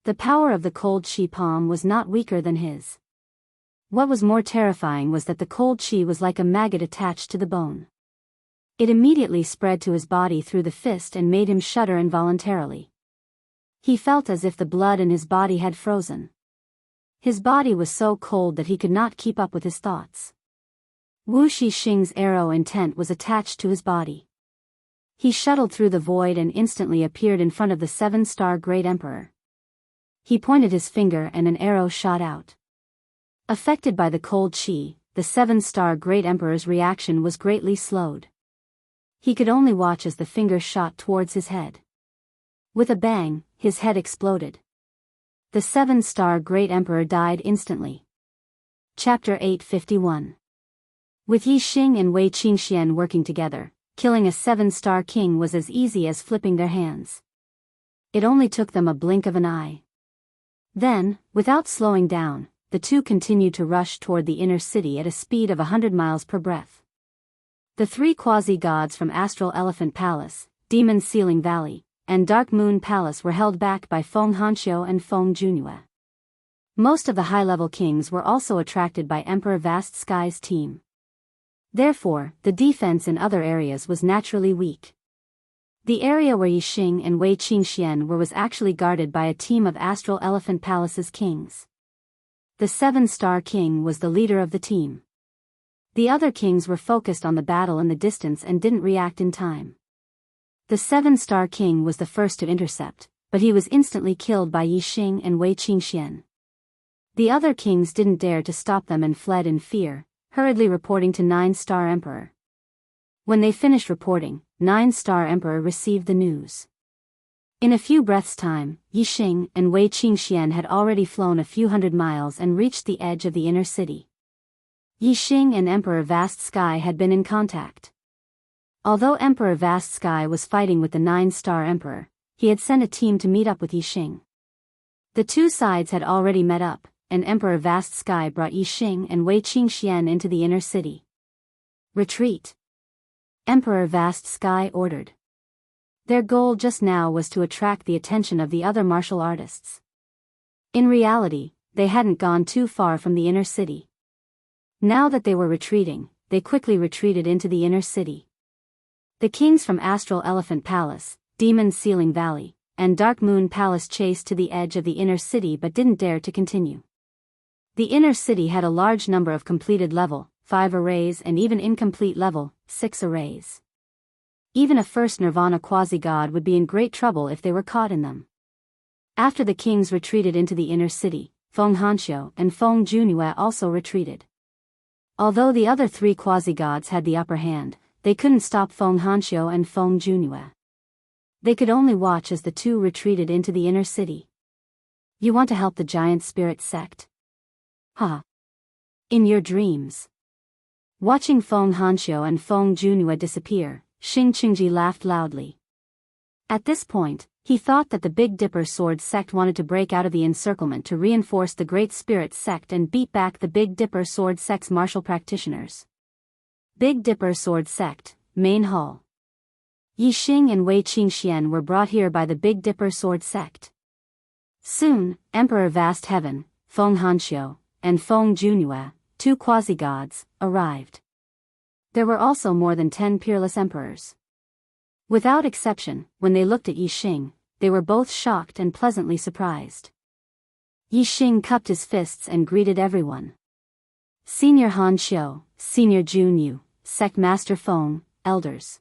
The power of the cold chi palm was not weaker than his. What was more terrifying was that the cold chi was like a maggot attached to the bone. It immediately spread to his body through the fist and made him shudder involuntarily. He felt as if the blood in his body had frozen. His body was so cold that he could not keep up with his thoughts. Wu Shixing's arrow intent was attached to his body. He shuttled through the void and instantly appeared in front of the 7-star Great Emperor. He pointed his finger and an arrow shot out. Affected by the cold chi, the 7-star Great Emperor's reaction was greatly slowed. He could only watch as the finger shot towards his head. With a bang, his head exploded. The 7-star Great Emperor died instantly. Chapter 851. With Yixing and Wei Qingxian working together, killing a 7-star king was as easy as flipping their hands. It only took them a blink of an eye. Then, without slowing down, the 2 continued to rush toward the inner city at a speed of 100 miles per breath. The 3 quasi-gods from Astral Elephant Palace, Demon Ceiling Valley, and Dark Moon Palace were held back by Feng Hanxiu and Feng Junyue. Most of the high-level kings were also attracted by Emperor Vast Sky's team. Therefore, the defense in other areas was naturally weak. The area where Yixing and Wei Qingxian were was actually guarded by a team of Astral Elephant Palace's kings. The 7-star king was the leader of the team. The other kings were focused on the battle in the distance and didn't react in time. The 7-star king was the first to intercept, but he was instantly killed by Yixing and Wei Qingxian. The other kings didn't dare to stop them and fled in fear, hurriedly reporting to 9-star Emperor. When they finished reporting, 9-star Emperor received the news. In a few breaths' time, Yixing and Wei Qingxian had already flown a few hundred miles and reached the edge of the inner city. Yixing and Emperor Vast Sky had been in contact. Although Emperor Vast Sky was fighting with the 9-star Emperor, he had sent a team to meet up with Yixing. The two sides had already met up, and Emperor Vast Sky brought Yixing and Wei Qingxian into the inner city. Retreat! Emperor Vast Sky ordered. Their goal just now was to attract the attention of the other martial artists. In reality, they hadn't gone too far from the inner city. Now that they were retreating, they quickly retreated into the inner city. The kings from Astral Elephant Palace, Demon Ceiling Valley, and Dark Moon Palace chased to the edge of the inner city but didn't dare to continue. The inner city had a large number of completed level 5 arrays and even incomplete level 6 arrays. Even a first Nirvana quasi-god would be in great trouble if they were caught in them. After the kings retreated into the inner city, Feng Hanxiu and Feng Junyue also retreated. Although the other 3 quasi-gods had the upper hand, they couldn't stop Feng Hanxiu and Feng Junyue. They could only watch as the two retreated into the inner city. You want to help the giant spirit sect? Ha! In your dreams. Watching Feng Hanxiu and Feng Junyue disappear, Xing Qingji laughed loudly. At this point, he thought that the Big Dipper Sword sect wanted to break out of the encirclement to reinforce the Great Spirit sect and beat back the Big Dipper Sword sect's martial practitioners. Big Dipper Sword sect, Main Hall. Yixing and Wei Qingxian were brought here by the Big Dipper Sword sect. Soon, Emperor Vast Heaven, Feng Hanxiu, and Feng Junyue, 2 quasi-gods, arrived. There were also more than 10 peerless emperors. Without exception, when they looked at Yixing, they were both shocked and pleasantly surprised. Yixing cupped his fists and greeted everyone. Senior Hanxiu, Senior Junyu, Sect Master Feng, Elders.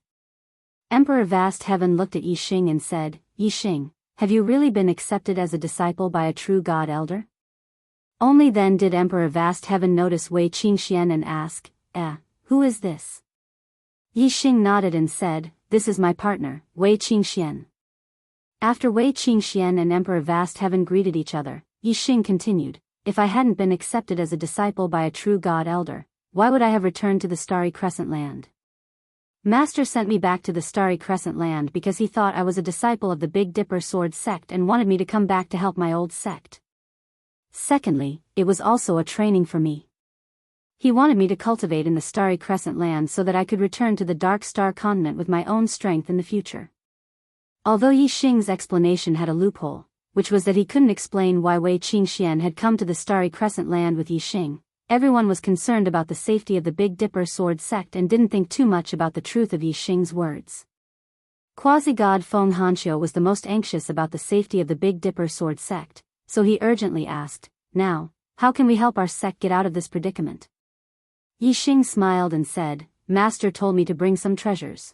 Emperor Vast Heaven looked at Yixing and said, Yixing, have you really been accepted as a disciple by a true god elder? Only then did Emperor Vast Heaven notice Wei Qingxian and ask, who is this? Yixing nodded and said, this is my partner, Wei Qingxian. After Wei Qingxian and Emperor Vast Heaven greeted each other, Yixing continued, if I hadn't been accepted as a disciple by a true god elder, why would I have returned to the Starry Crescent Land? Master sent me back to the Starry Crescent Land because he thought I was a disciple of the Big Dipper Sword sect and wanted me to come back to help my old sect. Secondly, it was also a training for me. He wanted me to cultivate in the Starry Crescent Land so that I could return to the Dark Star continent with my own strength in the future. Although Yixing's explanation had a loophole, which was that he couldn't explain why Wei Qingxian had come to the Starry Crescent Land with Yixing, everyone was concerned about the safety of the Big Dipper Sword sect and didn't think too much about the truth of Yixing's words. Quasi-god Feng Hanxiu was the most anxious about the safety of the Big Dipper Sword sect, so he urgently asked, now, how can we help our sect get out of this predicament? Yixing smiled and said, Master told me to bring some treasures.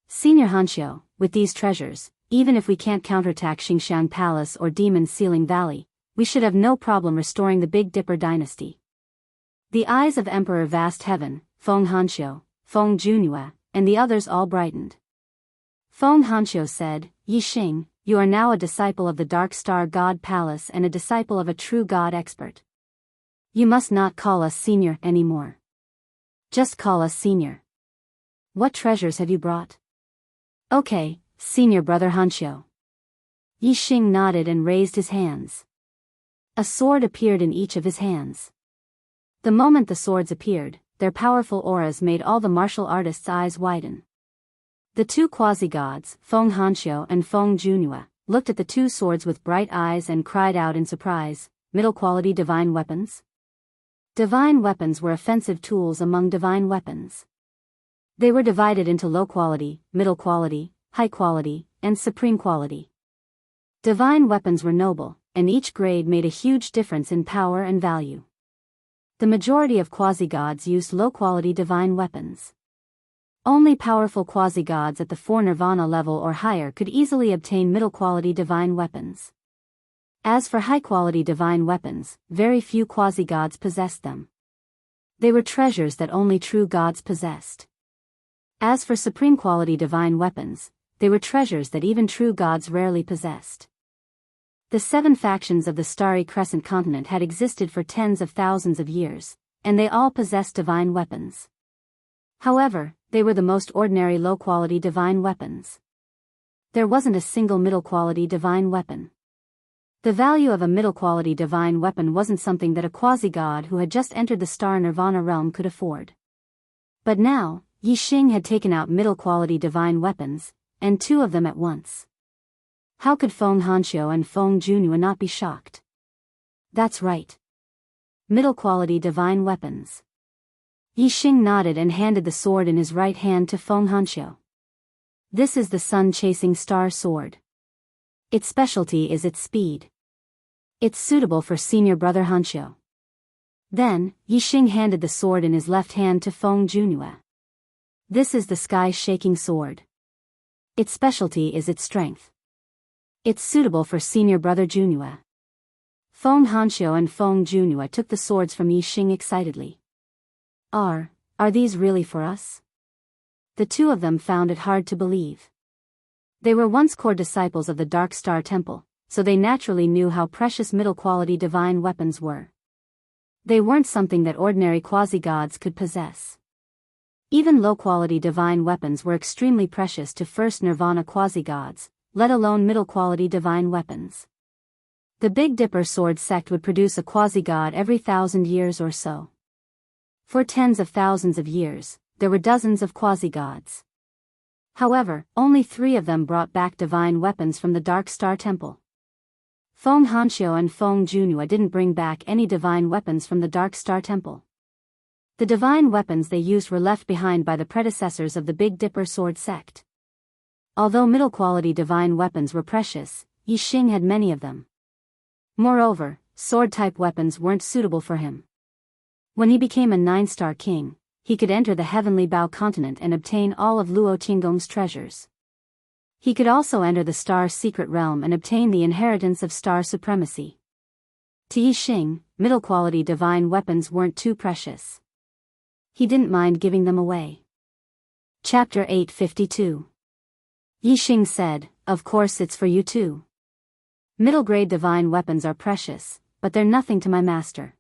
Senior Hanxiu, with these treasures, even if we can't counterattack Xingxiang Palace or Demon Ceiling Valley, we should have no problem restoring the Big Dipper dynasty. The eyes of Emperor Vast Heaven, Feng Hanxiu, Feng Junyue, and the others all brightened. Feng Hanxiu said, Yixing, you are now a disciple of the Dark Star God Palace and a disciple of a true God expert. You must not call us senior anymore. Just call us senior. What treasures have you brought? Okay, senior brother Hanxiu. Yixing nodded and raised his hands. A sword appeared in each of his hands. The moment the swords appeared, their powerful auras made all the martial artists' eyes widen. The 2 quasi-gods, Feng Hanxiu and Feng Junyue, looked at the 2 swords with bright eyes and cried out in surprise, middle-quality divine weapons? Divine weapons were offensive tools among divine weapons. They were divided into low quality, middle quality, high quality, and supreme quality. Divine weapons were noble, and each grade made a huge difference in power and value. The majority of quasi-gods used low-quality divine weapons. Only powerful quasi-gods at the 4 Nirvana level or higher could easily obtain middle-quality divine weapons. As for high-quality divine weapons, very few quasi-gods possessed them. They were treasures that only true gods possessed. As for supreme-quality divine weapons, they were treasures that even true gods rarely possessed. The 7 factions of the starry crescent continent had existed for tens of thousands of years, and they all possessed divine weapons. However, they were the most ordinary low-quality divine weapons. There wasn't a single middle-quality divine weapon. The value of a middle-quality divine weapon wasn't something that a quasi-god who had just entered the star nirvana realm could afford. But now, Yi Xing had taken out middle-quality divine weapons, and 2 of them at once. How could Feng Hanxiu and Feng Junhua not be shocked? That's right. Middle-quality divine weapons. Yi Xing nodded and handed the sword in his right hand to Feng Hanxiu. This is the sun-chasing star sword. Its specialty is its speed. It's suitable for senior brother Hanxiu. Then, Yi Xing handed the sword in his left hand to Feng Junhua. This is the sky-shaking sword. Its specialty is its strength. It's suitable for senior brother Junhua. Feng Hanxiu and Feng Junhua took the swords from Yi Xing excitedly. Are these really for us? The 2 of them found it hard to believe. They were once core disciples of the Dark Star Temple, so they naturally knew how precious middle-quality divine weapons were. They weren't something that ordinary quasi-gods could possess. Even low-quality divine weapons were extremely precious to first nirvana quasi-gods, let alone middle-quality divine weapons. The Big Dipper sword sect would produce a quasi-god every 1,000 years or so. For tens of thousands of years, there were dozens of quasi-gods. However, only 3 of them brought back divine weapons from the Dark Star Temple. Feng Hanxiu and Feng Junhua didn't bring back any divine weapons from the Dark Star Temple. The divine weapons they used were left behind by the predecessors of the Big Dipper sword sect. Although middle-quality divine weapons were precious, Yi Xing had many of them. Moreover, sword-type weapons weren't suitable for him. When he became a 9-star king, he could enter the Heavenly Bao continent and obtain all of Luo Qinggong's treasures. He could also enter the Star Secret Realm and obtain the inheritance of Star Supremacy. To Yi Xing, middle-quality divine weapons weren't too precious. He didn't mind giving them away. Chapter 852. Yi Xing said, "Of course it's for you too. Middle-grade divine weapons are precious, but they're nothing to my master.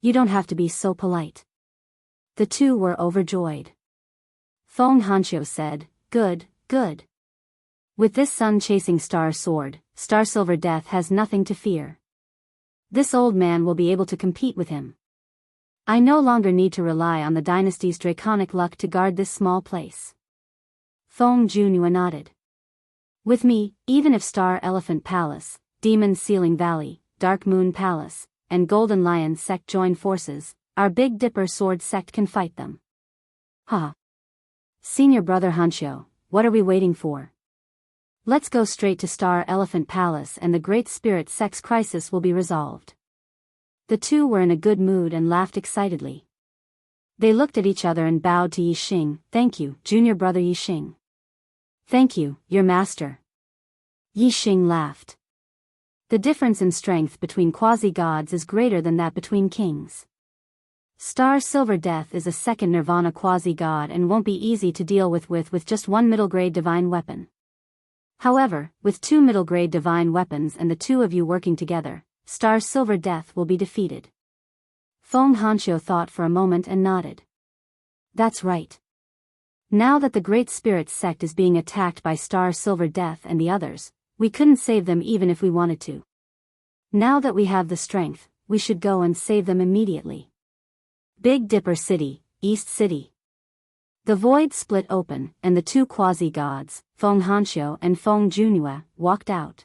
You don't have to be so polite." The 2 were overjoyed. Feng Hanxiu said, Good. With this sun-chasing star sword, Star Silver Death has nothing to fear. This old man will be able to compete with him. I no longer need to rely on the dynasty's draconic luck to guard this small place." Feng Junhua nodded. "With me, even if Star Elephant Palace, Demon Ceiling Valley, Dark Moon Palace, and Golden Lion sect join forces, our Big Dipper sword sect can fight them." "Ha! Senior brother Hanxiu, what are we waiting for? Let's go straight to Star Elephant Palace and the Great Spirit sect's crisis will be resolved." The 2 were in a good mood and laughed excitedly. They looked at each other and bowed to Yi Xing. "Thank you, junior brother Yi Xing." "Thank you, your master." Yi Xing laughed. The difference in strength between quasi-gods is greater than that between kings. Star Silver Death is a second nirvana quasi-god and won't be easy to deal with just 1 middle-grade divine weapon. However, with 2 middle-grade divine weapons and the 2 of you working together, Star Silver Death will be defeated. Feng Hanxiu thought for a moment and nodded. That's right. Now that the Great Spirit sect is being attacked by Star Silver Death and the others, we couldn't save them even if we wanted to. Now that we have the strength, we should go and save them immediately. Big Dipper City, East City. The void split open, and the 2 quasi-gods, Feng Hanxiu and Feng Junhua, walked out.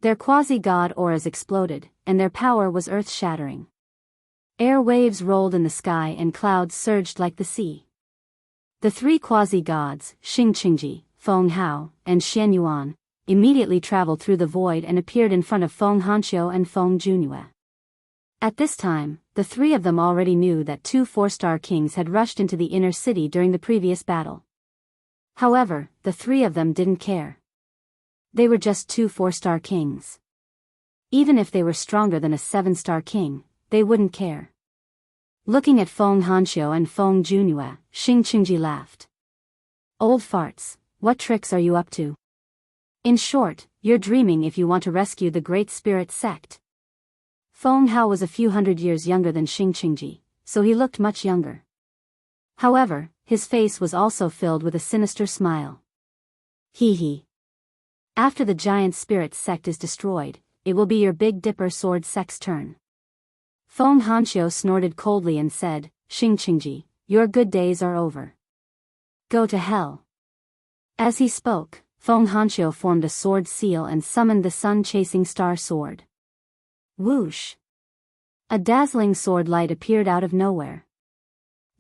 Their quasi-god auras exploded, and their power was earth-shattering. Air waves rolled in the sky and clouds surged like the sea. The 3 quasi-gods, Xingqingji, Feng Hao, and Xianyuan, immediately traveled through the void and appeared in front of Feng Hanxiu and Feng Junhua. At this time, the 3 of them already knew that 2 4-star kings had rushed into the inner city during the previous battle. However, the 3 of them didn't care. They were just 2 4-star kings. Even if they were stronger than a 7-star king, they wouldn't care. Looking at Feng Hanxiu and Feng Junhua, Xingqingji laughed. "Old farts, What tricks are you up to? In short, you're dreaming if you want to rescue the Great Spirit Sect. Feng Hao was a few hundred years younger than Qingji, so he looked much younger. However, his face was also filled with a sinister smile. Hee hee. After the giant spirit sect is destroyed, it will be your Big Dipper sword sect's turn. Feng Hanqiu snorted coldly and said, Qingji, your good days are over. Go to hell. As he spoke, Feng Hanqiu formed a sword seal and summoned the sun-chasing star sword. Whoosh! A dazzling sword light appeared out of nowhere.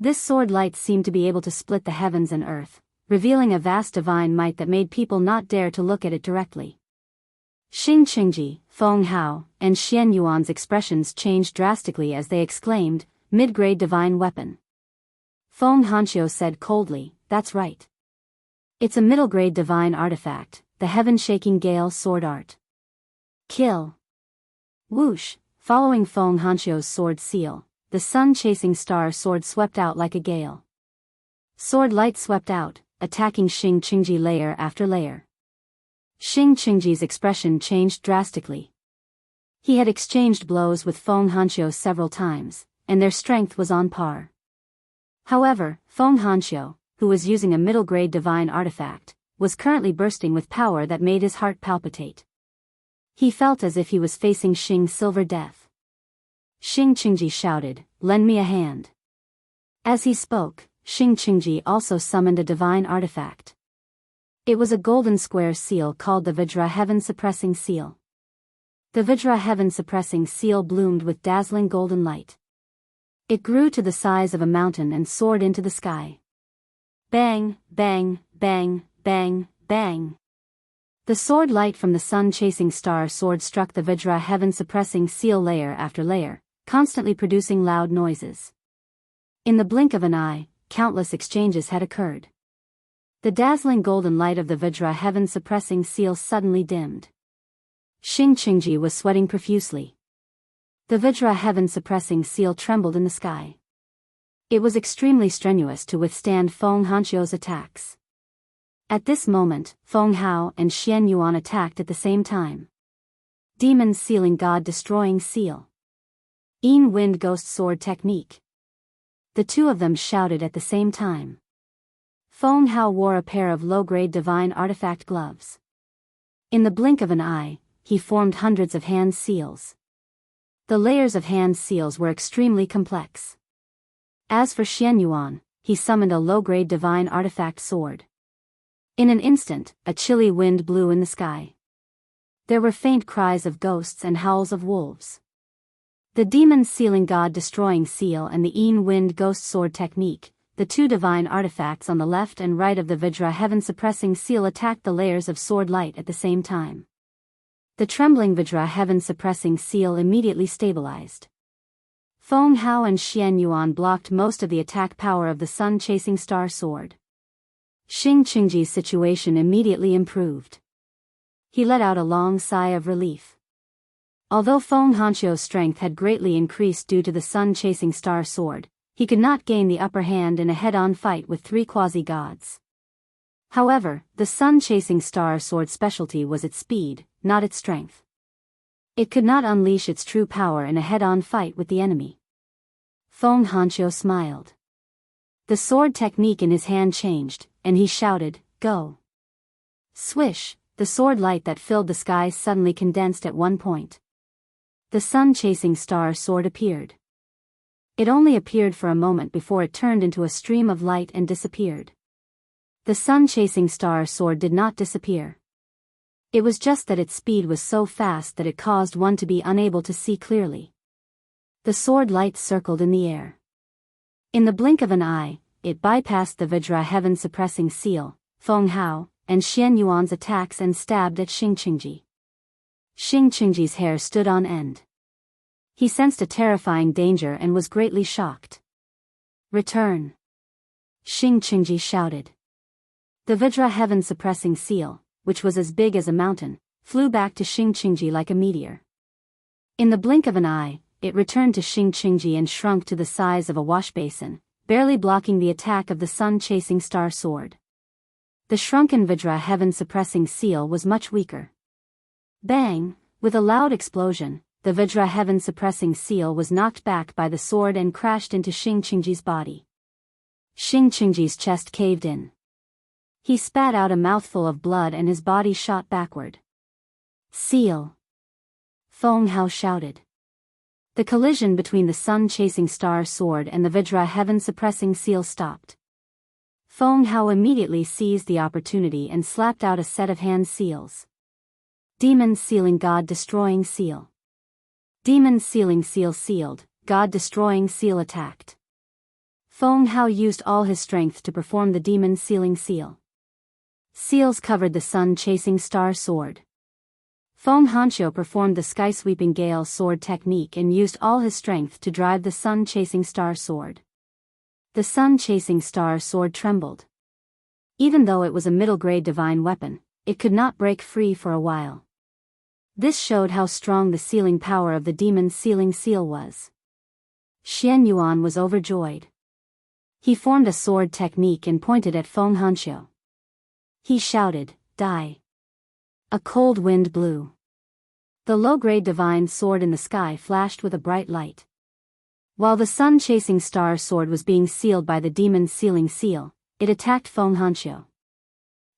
This sword light seemed to be able to split the heavens and earth, revealing a vast divine might that made people not dare to look at it directly. Qingji, Feng Hao, and Xian Yuan's expressions changed drastically as they exclaimed, mid-grade divine weapon. Feng Hanqiu said coldly, that's right. It's a middle-grade divine artifact, the heaven-shaking gale sword art. Kill. Whoosh, following Feng Hanqiu's sword seal, the sun-chasing star sword swept out like a gale. Sword light swept out, attacking Qingji layer after layer. Qingji's expression changed drastically. He had exchanged blows with Feng Hanqiu several times, and their strength was on par. However, Feng Hanqiu, who was using a middle-grade divine artifact, was currently bursting with power that made his heart palpitate. He felt as if he was facing Silver Death. Qingji shouted, lend me a hand. As he spoke, Qingji also summoned a divine artifact. It was a golden square seal called the Vajra Heaven-Suppressing Seal. The Vajra Heaven-Suppressing Seal bloomed with dazzling golden light. It grew to the size of a mountain and soared into the sky. Bang, bang, bang, bang, bang. The sword light from the sun-chasing star sword struck the Vajra Heaven-Suppressing Seal layer after layer, constantly producing loud noises. In the blink of an eye, countless exchanges had occurred. The dazzling golden light of the Vajra Heaven-Suppressing Seal suddenly dimmed. Qingji was sweating profusely. The Vajra Heaven-Suppressing Seal trembled in the sky. It was extremely strenuous to withstand Feng Hanqiu's attacks. At this moment, Feng Hao and Xian Yuan attacked at the same time. Demon Sealing God Destroying Seal. Wind Ghost Sword Technique. The two of them shouted at the same time. Feng Hao wore a pair of low-grade divine artifact gloves. In the blink of an eye, he formed hundreds of hand seals. The layers of hand seals were extremely complex. As for Xian Yuan, he summoned a low-grade divine artifact sword. In an instant, a chilly wind blew in the sky. There were faint cries of ghosts and howls of wolves. The Demon Sealing God Destroying Seal and the Wind Ghost Sword Technique, the two divine artifacts on the left and right of the Vajra Heaven-Suppressing Seal, attacked the layers of sword light at the same time. The trembling Vajra Heaven-Suppressing Seal immediately stabilized. Feng Hao and Xian Yuan blocked most of the attack power of the sun-chasing star sword. Qingji's situation immediately improved. He let out a long sigh of relief. Although Feng Hanqiu's strength had greatly increased due to the sun-chasing star sword, he could not gain the upper hand in a head-on fight with three quasi-gods. However, the sun-chasing star sword's specialty was its speed, not its strength. It could not unleash its true power in a head-on fight with the enemy. Feng Hanqiu smiled. The sword technique in his hand changed, and he shouted, go. Swish, the sword light that filled the sky suddenly condensed at one point. The sun-chasing star sword appeared. It only appeared for a moment before it turned into a stream of light and disappeared. The sun-chasing star sword did not disappear. It was just that its speed was so fast that it caused one to be unable to see clearly. The sword light circled in the air. In the blink of an eye, it bypassed the Vajra Heaven-Suppressing Seal, Feng Hao, and Xian Yuan's attacks and stabbed at Qingji. Qingji's hair stood on end. He sensed a terrifying danger and was greatly shocked. Return! Qingji shouted. The Vajra Heaven-Suppressing Seal, which was as big as a mountain, flew back to Qingji like a meteor. In the blink of an eye, it returned to Qingji and shrunk to the size of a wash basin, barely blocking the attack of the sun-chasing star sword. The shrunken Vajra heaven-suppressing seal was much weaker. Bang! With a loud explosion, the Vajra heaven-suppressing seal was knocked back by the sword and crashed into Xingqingji's body. Xingqingji's chest caved in. He spat out a mouthful of blood and his body shot backward. Seal! Feng Hao shouted. The collision between the sun-chasing star sword and the Vajra heaven-suppressing seal stopped. Feng Hao immediately seized the opportunity and slapped out a set of hand seals. Demon Sealing God Destroying Seal. Demon Sealing Seal sealed, God Destroying Seal attacked. Feng Hao used all his strength to perform the Demon Sealing Seal. Seals covered the sun-chasing star sword. Feng Hanxiu performed the sky-sweeping gale sword technique and used all his strength to drive the sun-chasing star sword. The sun-chasing star sword trembled. Even though it was a middle-grade divine weapon, it could not break free for a while. This showed how strong the sealing power of the demon sealing seal was. Xian Yuan was overjoyed. He formed a sword technique and pointed at Feng Hanxiu. He shouted, "Die!" A cold wind blew. The low-grade divine sword in the sky flashed with a bright light. While the sun-chasing star sword was being sealed by the demon sealing seal, it attacked Feng Hanxiu.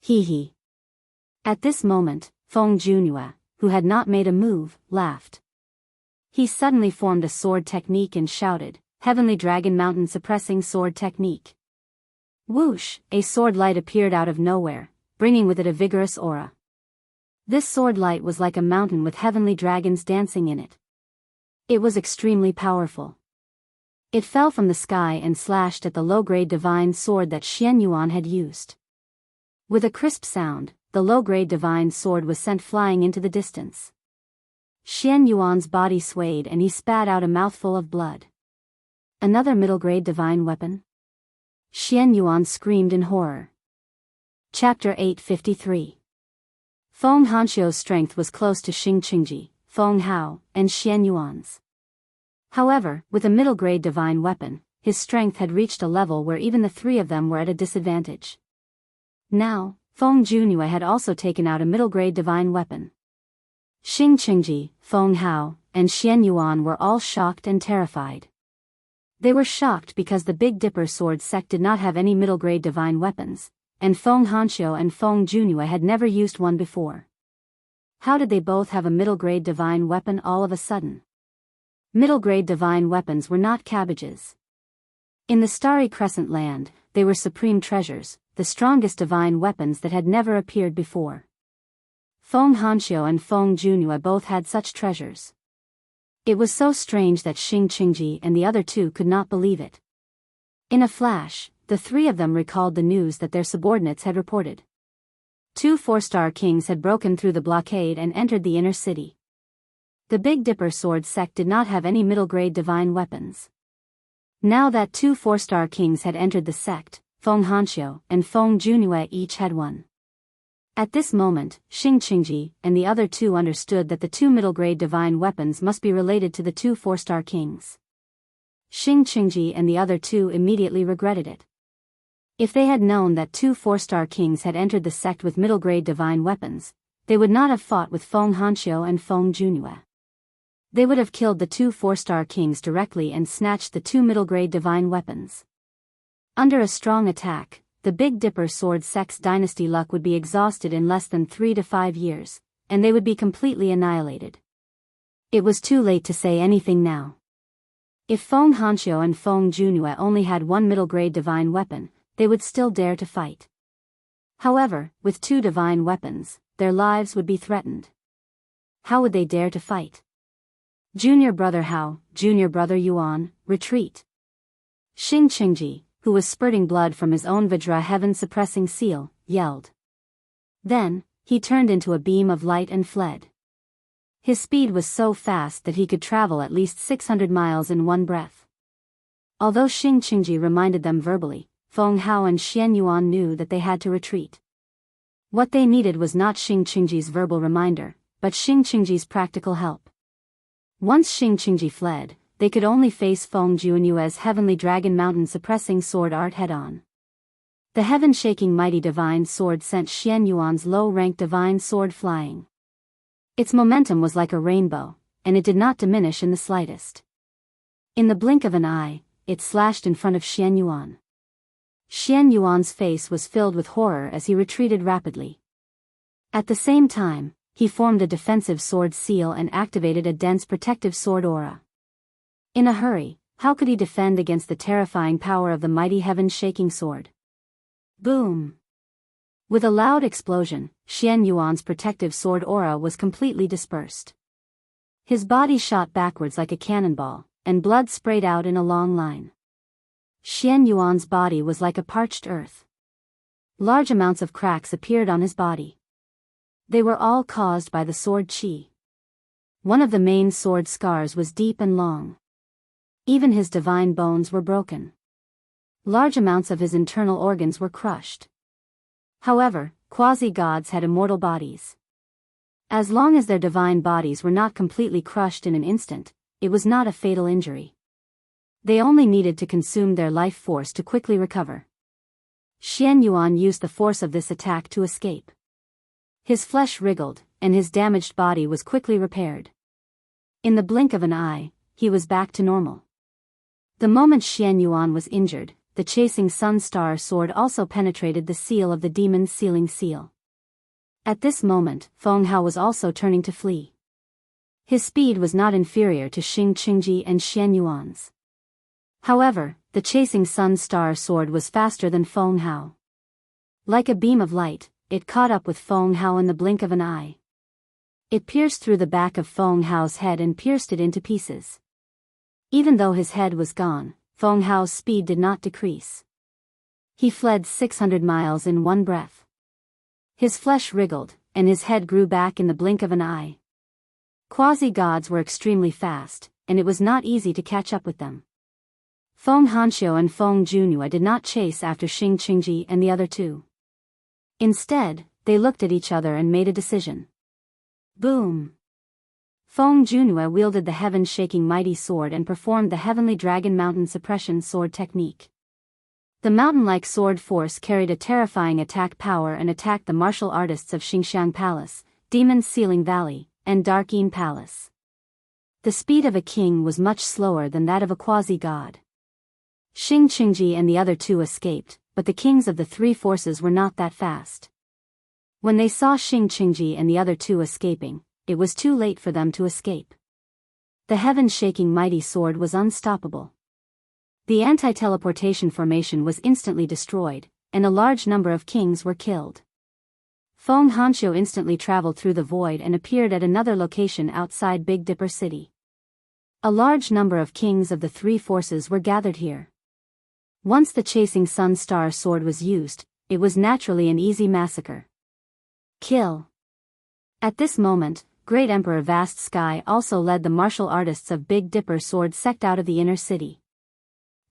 Hee. At this moment, Feng Junue, who had not made a move, laughed. He suddenly formed a sword technique and shouted, "Heavenly Dragon Mountain Suppressing Sword Technique." Whoosh! A sword light appeared out of nowhere, bringing with it a vigorous aura. This sword light was like a mountain with heavenly dragons dancing in it. It was extremely powerful. It fell from the sky and slashed at the low-grade divine sword that Xian Yuan had used. With a crisp sound, the low-grade divine sword was sent flying into the distance. Xian Yuan's body swayed and he spat out a mouthful of blood. Another middle-grade divine weapon? Xian Yuan screamed in horror. Chapter 853. Feng Hanxiu's strength was close to Xingqingji, Feng Hao, and Xian Yuan's. However, with a middle-grade divine weapon, his strength had reached a level where even the three of them were at a disadvantage. Now, Feng Junue had also taken out a middle-grade divine weapon. Xingqingji, Feng Hao, and Xian Yuan were all shocked and terrified. They were shocked because the Big Dipper sword sect did not have any middle-grade divine weapons, and Feng Hanxiu and Feng Junue had never used one before. How did they both have a middle-grade divine weapon all of a sudden? Middle-grade divine weapons were not cabbages. In the Starry Crescent land, they were supreme treasures, the strongest divine weapons that had never appeared before. Feng Hanxiu and Feng Junue both had such treasures. It was so strange that Xingqingji and the other two could not believe it. In a flash, the three of them recalled the news that their subordinates had reported. 2 4-star kings had broken through the blockade and entered the inner city. The Big Dipper sword sect did not have any middle-grade divine weapons. Now that 2 4-star kings had entered the sect, Feng Hanxiu and Feng Junue each had one. At this moment, Xingqingji and the other two understood that the 2 middle-grade divine weapons must be related to the 2 4-star kings. Xingqingji and the other two immediately regretted it. If they had known that 2 4-star kings had entered the sect with middle-grade divine weapons, they would not have fought with Feng Hanxiu and Feng Junue. They would have killed the 2 4-star kings directly and snatched the 2 middle-grade divine weapons. Under a strong attack, the Big Dipper sword sect's dynasty luck would be exhausted in less than 3 to 5 years, and they would be completely annihilated. It was too late to say anything now. If Feng Hanxiu and Feng Junue only had one middle-grade divine weapon, they would still dare to fight. However, with 2 divine weapons, their lives would be threatened. How would they dare to fight? Junior brother Hao, junior brother Yuan, retreat. Xingqingji, who was spurting blood from his own Vajra heaven-suppressing seal, yelled. Then, he turned into a beam of light and fled. His speed was so fast that he could travel at least 600 miles in one breath. Although Xingqingji reminded them verbally, Feng Hao and Xian Yuan knew that they had to retreat. What they needed was not Xingqingji's verbal reminder, but Xingqingji's practical help. Once Xingqingji fled, they could only face Feng Junue's Heavenly Dragon Mountain Suppressing Sword art head-on. The heaven-shaking mighty divine sword sent Xian Yuan's low-ranked divine sword flying. Its momentum was like a rainbow, and it did not diminish in the slightest. In the blink of an eye, it slashed in front of Xian Yuan. Xian Yuan's face was filled with horror as he retreated rapidly. At the same time, he formed a defensive sword seal and activated a dense protective sword aura. In a hurry, how could he defend against the terrifying power of the mighty heaven-shaking sword? Boom! With a loud explosion, Xian Yuan's protective sword aura was completely dispersed. His body shot backwards like a cannonball, and blood sprayed out in a long line. Xian Yuan's body was like a parched earth. Large amounts of cracks appeared on his body. They were all caused by the sword qi. One of the main sword scars was deep and long. Even his divine bones were broken. Large amounts of his internal organs were crushed. However, quasi-gods had immortal bodies. As long as their divine bodies were not completely crushed in an instant, it was not a fatal injury. They only needed to consume their life force to quickly recover. Xian Yuan used the force of this attack to escape. His flesh wriggled, and his damaged body was quickly repaired. In the blink of an eye, he was back to normal. The moment Xian Yuan was injured, the chasing sun star sword also penetrated the seal of the demon's sealing seal. At this moment, Feng Hao was also turning to flee. His speed was not inferior to Xing Qingji and Xian Yuan's. However, the chasing sun star sword was faster than Feng Hao. Like a beam of light, it caught up with Feng Hao in the blink of an eye. It pierced through the back of Feng Hao's head and pierced it into pieces. Even though his head was gone, Feng Hao's speed did not decrease. He fled 600 miles in one breath. His flesh wriggled, and his head grew back in the blink of an eye. Quasi-gods were extremely fast, and it was not easy to catch up with them. Feng Hanxiu and Feng Junhua did not chase after Xing Qingji and the other two. Instead, they looked at each other and made a decision. Boom! Feng Junhua wielded the heaven-shaking mighty sword and performed the Heavenly Dragon Mountain Suppression Sword technique. The mountain-like sword force carried a terrifying attack power and attacked the martial artists of Xingxiang Palace, Demon's Sealing Valley, and Darkeen Palace. The speed of a king was much slower than that of a quasi-god. Xing Qingji and the other two escaped, but the kings of the three forces were not that fast. When they saw Xing Qingji and the other two escaping, it was too late for them to escape. The heaven-shaking mighty sword was unstoppable. The anti-teleportation formation was instantly destroyed, and a large number of kings were killed. Feng Hanxiu instantly traveled through the void and appeared at another location outside Big Dipper City. A large number of kings of the three forces were gathered here. Once the chasing sun star sword was used, it was naturally an easy massacre. Kill. At this moment, Great Emperor Vast Sky also led the martial artists of Big Dipper Sword sect out of the inner city.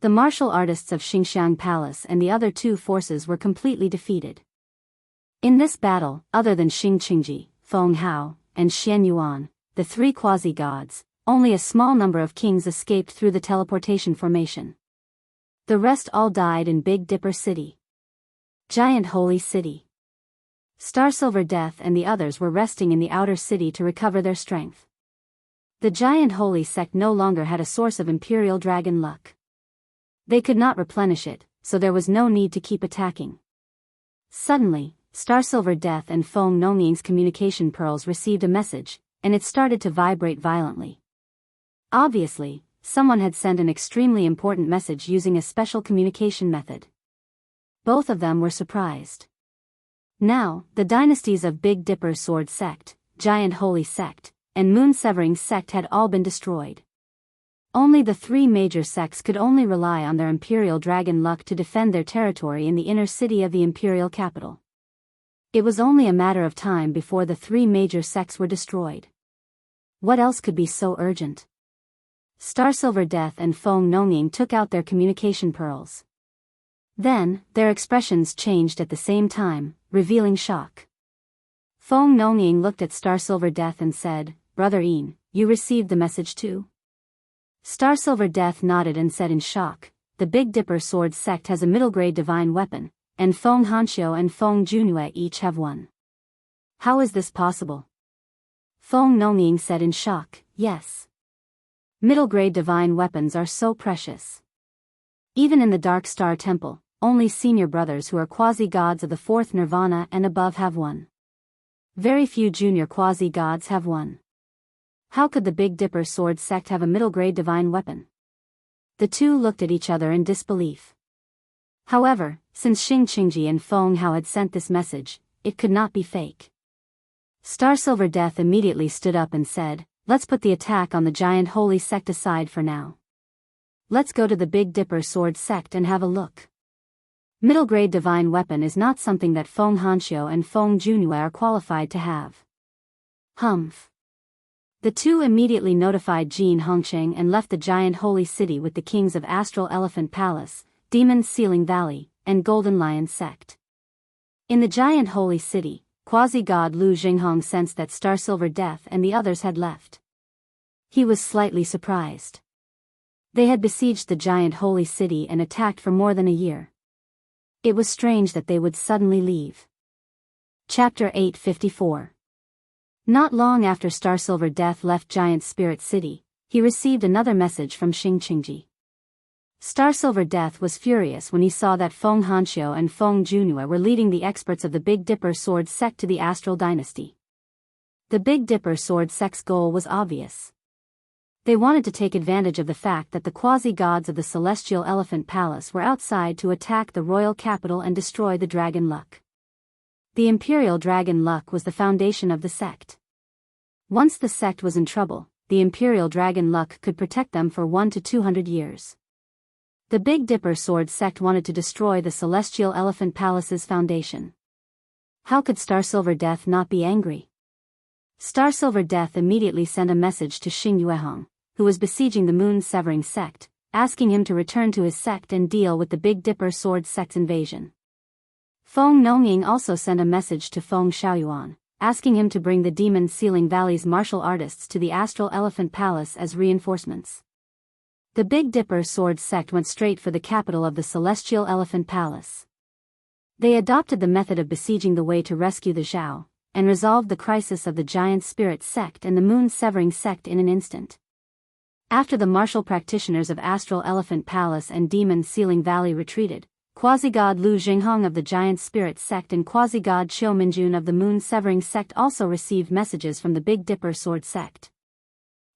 The martial artists of Xingxiang Palace and the other two forces were completely defeated. In this battle, other than Xing Qingji, Feng Hao, and Xian Yuan, the three quasi-gods, only a small number of kings escaped through the teleportation formation. The rest all died in Big Dipper City. Giant Holy City. Starsilver Death and the others were resting in the outer city to recover their strength. The giant holy sect no longer had a source of imperial dragon luck. They could not replenish it, so there was no need to keep attacking. Suddenly, Starsilver Death and Feng Nongying's communication pearls received a message, and it started to vibrate violently. Obviously, someone had sent an extremely important message using a special communication method. Both of them were surprised. Now, the dynasties of Big Dipper Sword Sect, Giant Holy Sect, and Moon Severing Sect had all been destroyed. Only the three major sects could only rely on their imperial dragon luck to defend their territory in the inner city of the imperial capital. It was only a matter of time before the three major sects were destroyed. What else could be so urgent? Starsilver Death and Feng Nongying took out their communication pearls. Then, their expressions changed at the same time, revealing shock. Feng Nongying looked at Starsilver Death and said, "Brother Yin, you received the message too?" Starsilver Death nodded and said in shock, "The Big Dipper Sword Sect has a middle-grade divine weapon, and Feng Hanxiu and Feng Junue each have one. How is this possible? Feng Nongying said in shock, yes. Middle-grade divine weapons are so precious. Even in the Dark Star Temple, only senior brothers who are quasi-gods of the fourth nirvana and above have one. Very few junior quasi-gods have one. How could the Big Dipper sword sect have a middle-grade divine weapon? The two looked at each other in disbelief. However, since Xing Qingji and Feng Hao had sent this message, it could not be fake. Star Silver Death immediately stood up and said, let's put the attack on the giant holy sect aside for now. Let's go to the Big Dipper sword sect and have a look. Middle-grade divine weapon is not something that Feng Hanxiu and Feng Junue are qualified to have. Humph. The two immediately notified Jin Hongsheng and left the giant holy city with the kings of Astral Elephant Palace, Demon Ceiling Valley, and Golden Lion sect. In the giant holy city, quasi-god Lu Jinghong sensed that Star Silver Death and the others had left. He was slightly surprised. They had besieged the giant holy city and attacked for more than a year. It was strange that they would suddenly leave. Chapter 854. Not long after Star Silver Death left Giant Spirit City, he received another message from Xing Qingji. Star Silver Death was furious when he saw that Feng Hanxiu and Feng Junue were leading the experts of the Big Dipper sword sect to the Astral Dynasty. The Big Dipper sword sect's goal was obvious. They wanted to take advantage of the fact that the quasi-gods of the Celestial Elephant Palace were outside to attack the royal capital and destroy the Dragon Luck. The Imperial Dragon Luck was the foundation of the sect. Once the sect was in trouble, the Imperial Dragon Luck could protect them for 1 to 200 years. The Big Dipper sword sect wanted to destroy the Celestial Elephant Palace's foundation. How could Star Silver Death not be angry? Star Silver Death immediately sent a message to Xing Yuehong, who was besieging the Moon Severing sect, asking him to return to his sect and deal with the Big Dipper sword sect's invasion. Feng Nongying also sent a message to Feng Shaoyuan, asking him to bring the Demon Ceiling Valley's martial artists to the Astral Elephant Palace as reinforcements. The Big Dipper sword sect went straight for the capital of the Celestial Elephant Palace. They adopted the method of besieging the way to rescue the Zhao, and resolved the crisis of the Giant Spirit sect and the Moon Severing sect in an instant. After the martial practitioners of Astral Elephant Palace and Demon Ceiling Valley retreated, quasi-god Lu Jinghong of the Giant Spirit sect and quasi-god Qiu Minjun of the Moon Severing sect also received messages from the Big Dipper sword sect.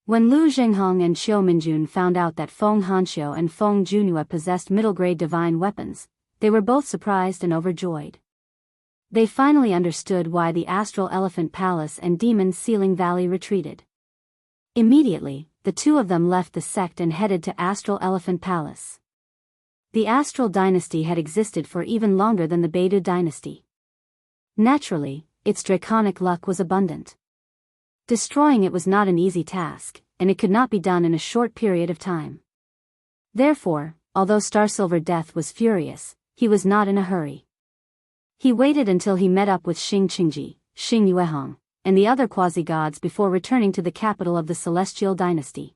When Lu Jinghong and Qiu Minjun found out that Feng Hanxiu and Feng Junue possessed middle-grade divine weapons, they were both surprised and overjoyed. They finally understood why the Astral Elephant Palace and Demon Ceiling Valley retreated. Immediately, the two of them left the sect and headed to Astral Elephant Palace. The Astral Dynasty had existed for even longer than the Beidou Dynasty. Naturally, its draconic luck was abundant. Destroying it was not an easy task, and it could not be done in a short period of time. Therefore, although Star Silver Death was furious, he was not in a hurry. He waited until he met up with Xing Qingji, Xing Yuehong, and the other quasi-gods before returning to the capital of the Celestial Dynasty.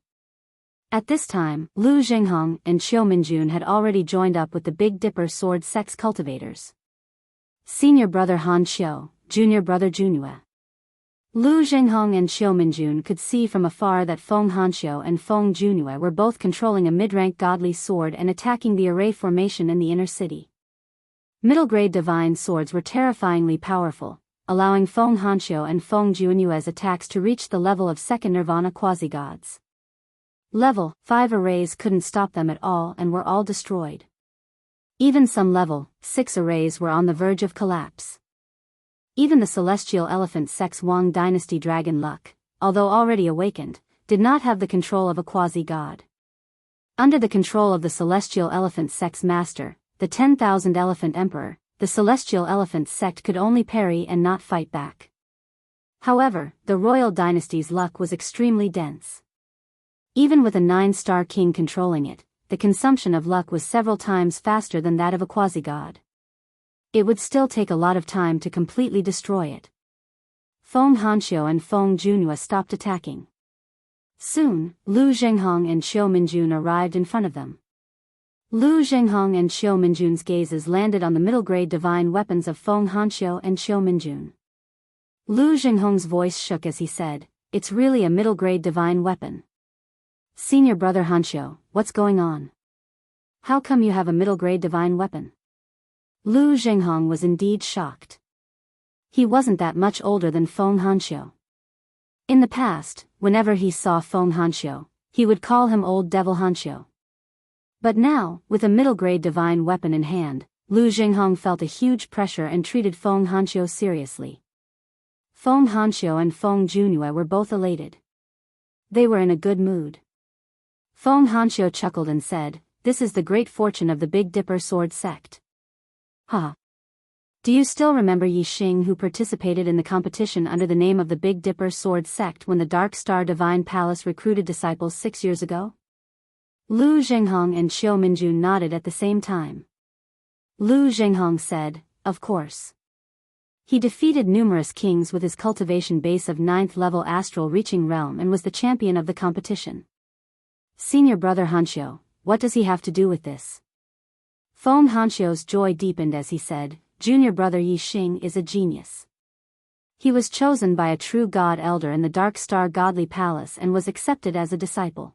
At this time, Lu Jinghong and Qiu Minjun had already joined up with the Big Dipper sword sect's cultivators. Senior brother Han Qiu, junior brother Junue. Lu Jinghong and Qiu Minjun could see from afar that Feng Hanxiu and Feng Junue were both controlling a mid-rank godly sword and attacking the array formation in the inner city. Middle-grade divine swords were terrifyingly powerful, allowing Feng Hanxiu and Feng Junue's attacks to reach the level of second nirvana quasi-gods. Level 5 arrays couldn't stop them at all and were all destroyed. Even some level 6 arrays were on the verge of collapse. Even the Celestial Elephant sect's Wang Dynasty Dragon Luck, although already awakened, did not have the control of a quasi-god. Under the control of the Celestial Elephant sect's master, the 10,000 Elephant Emperor, the Celestial Elephant sect could only parry and not fight back. However, the Royal Dynasty's luck was extremely dense. Even with a 9-star king controlling it, the consumption of luck was several times faster than that of a quasi-god. It would still take a lot of time to completely destroy it. Feng Hanxiu and Feng Junue stopped attacking. Soon, Lu Jinghong and Qiu Minjun arrived in front of them. Lu Zhenghong and Xiu Minjun's gazes landed on the middle-grade divine weapons of Feng Hanxiu and Xiu Minjun. Lu Zhenghong's voice shook as he said, "It's really a middle-grade divine weapon. Senior brother Hanxiu, what's going on? How come you have a middle-grade divine weapon?" Lu Zhenghong was indeed shocked. He wasn't that much older than Feng Hanxiu. In the past, whenever he saw Feng Hanxiu, he would call him Old Devil Hanxiu. But now, with a middle-grade divine weapon in hand, Lu Zhenghong felt a huge pressure and treated Feng Hanxiu seriously. Feng Hanxiu and Feng Junue were both elated. They were in a good mood. Feng Hanxiu chuckled and said, "This is the great fortune of the Big Dipper sword sect." "Ha! Do you still remember Yi Xing, who participated in the competition under the name of the Big Dipper sword sect when the Dark Star Divine Palace recruited disciples 6 years ago?" Lu Zhenghong and Xiu Minjun nodded at the same time. Lu Zhenghong said, "Of course. He defeated numerous kings with his cultivation base of 9th level astral reaching realm and was the champion of the competition." "Senior brother Hanxiu, what does he have to do with this?" Feng Hanxiu's joy deepened as he said, "Junior brother Yi Xing is a genius. He was chosen by a true god elder in the Dark Star Godly Palace and was accepted as a disciple.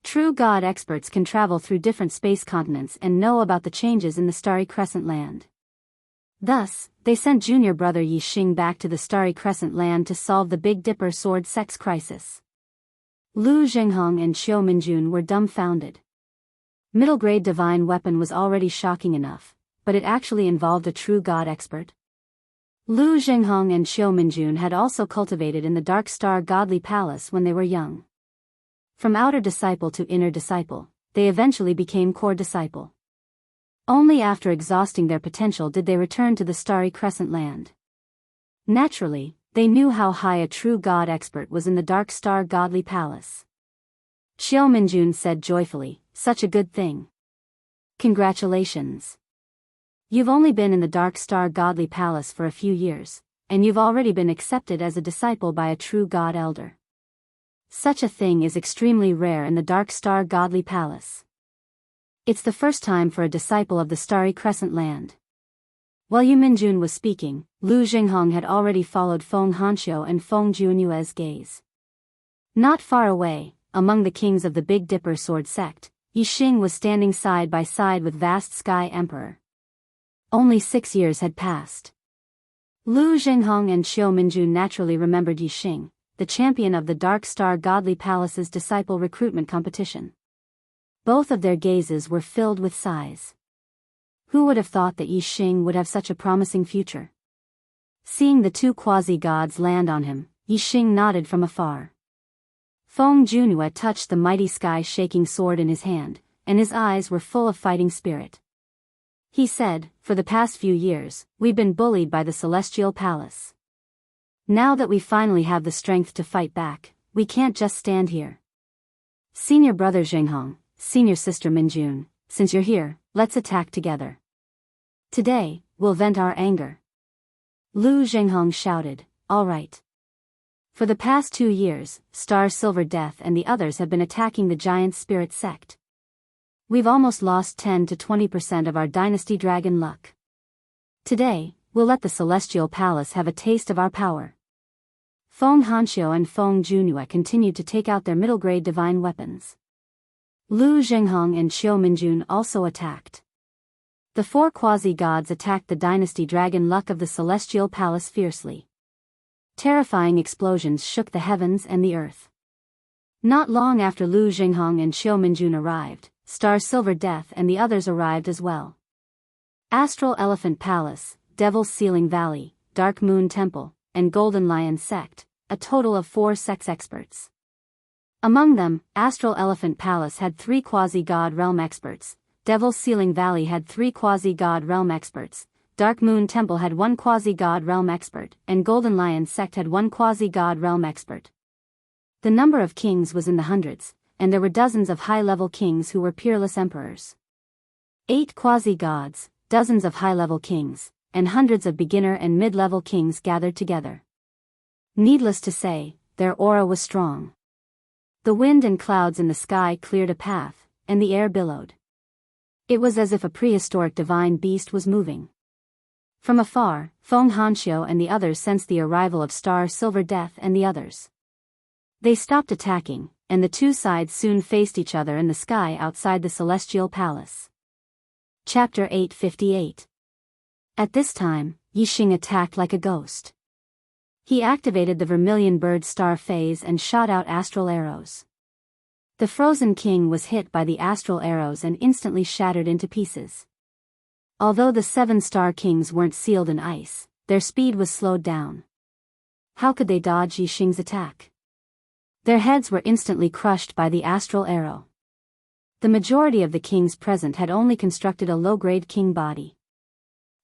True god experts can travel through different space continents and know about the changes in the Starry Crescent Land. Thus, they sent junior brother Yi Xing back to the Starry Crescent Land to solve the Big Dipper sword sex crisis." Lu Zhenghong and Xiu Minjun were dumbfounded. Middle-grade divine weapon was already shocking enough, but it actually involved a true god expert. Lu Zhenghong and Xiu Minjun had also cultivated in the Dark Star Godly Palace when they were young. From outer disciple to inner disciple, they eventually became core disciple. Only after exhausting their potential did they return to the Starry Crescent Land. Naturally, they knew how high a true god expert was in the Dark Star Godly Palace. Xiu Minjun said joyfully, "Such a good thing. Congratulations. You've only been in the Dark Star Godly Palace for a few years, and you've already been accepted as a disciple by a true god elder. Such a thing is extremely rare in the Dark Star Godly Palace. It's the first time for a disciple of the Starry Crescent Land." While Yu Minjun was speaking, Lu Zhenghong had already followed Feng Hanxiu and Feng Junue's gaze. Not far away, among the kings of the Big Dipper sword sect, Yi Xing was standing side by side with Vast Sky Emperor. Only 6 years had passed. Lu Zhenghong and Xiu Minjun naturally remembered Yi Xing, the champion of the Dark Star Godly Palace's disciple recruitment competition. Both of their gazes were filled with sighs. Who would have thought that Yi Xing would have such a promising future? Seeing the two quasi-gods land on him, Yi Xing nodded from afar. Feng Junue touched the mighty sky-shaking sword in his hand, and his eyes were full of fighting spirit. He said, "For the past few years, we've been bullied by the Celestial Palace. Now that we finally have the strength to fight back, we can't just stand here. Senior brother Zhenghong, senior sister Minjun, since you're here, let's attack together. Today, we'll vent our anger." Lu Zhenghong shouted, "All right." For the past 2 years, Star Silver Death and the others have been attacking the Giant Spirit sect. We've almost lost 10 to 20% of our Dynasty Dragon luck. Today, we'll let the Celestial Palace have a taste of our power. Feng Hanxiu and Feng Junue continued to take out their middle-grade divine weapons. Lu Zhenghong and Xiu Minjun also attacked. The 4 quasi-gods attacked the Dynasty Dragon luck of the Celestial Palace fiercely. Terrifying explosions shook the heavens and the earth. Not long after Lu Zhenghong and Xiu Minjun arrived, Star Silver Death and the others arrived as well. Astral Elephant Palace, Devil's Ceiling Valley, Dark Moon Temple, and Golden Lion Sect, a total of 4 sex experts. Among them, Astral Elephant Palace had 3 quasi-god realm experts, Devil's Ceiling Valley had 3 quasi-god realm experts, Dark Moon Temple had 1 quasi-god realm expert, and Golden Lion Sect had 1 quasi-god realm expert. The number of kings was in the hundreds, and there were dozens of high-level kings who were peerless emperors. 8 quasi-gods, dozens of high-level kings, and hundreds of beginner and mid-level kings gathered together. Needless to say, their aura was strong. The wind and clouds in the sky cleared a path, and the air billowed. It was as if a prehistoric divine beast was moving. From afar, Feng Hanxiu and the others sensed the arrival of Star Silver Death and the others. They stopped attacking, and the two sides soon faced each other in the sky outside the Celestial Palace. Chapter 858. At this time, Yixing attacked like a ghost. He activated the Vermilion Bird Star phase and shot out astral arrows. The Frozen King was hit by the astral arrows and instantly shattered into pieces. Although the 7-star kings weren't sealed in ice, their speed was slowed down. How could they dodge Yixing's attack? Their heads were instantly crushed by the astral arrow. The majority of the kings present had only constructed a low-grade king body.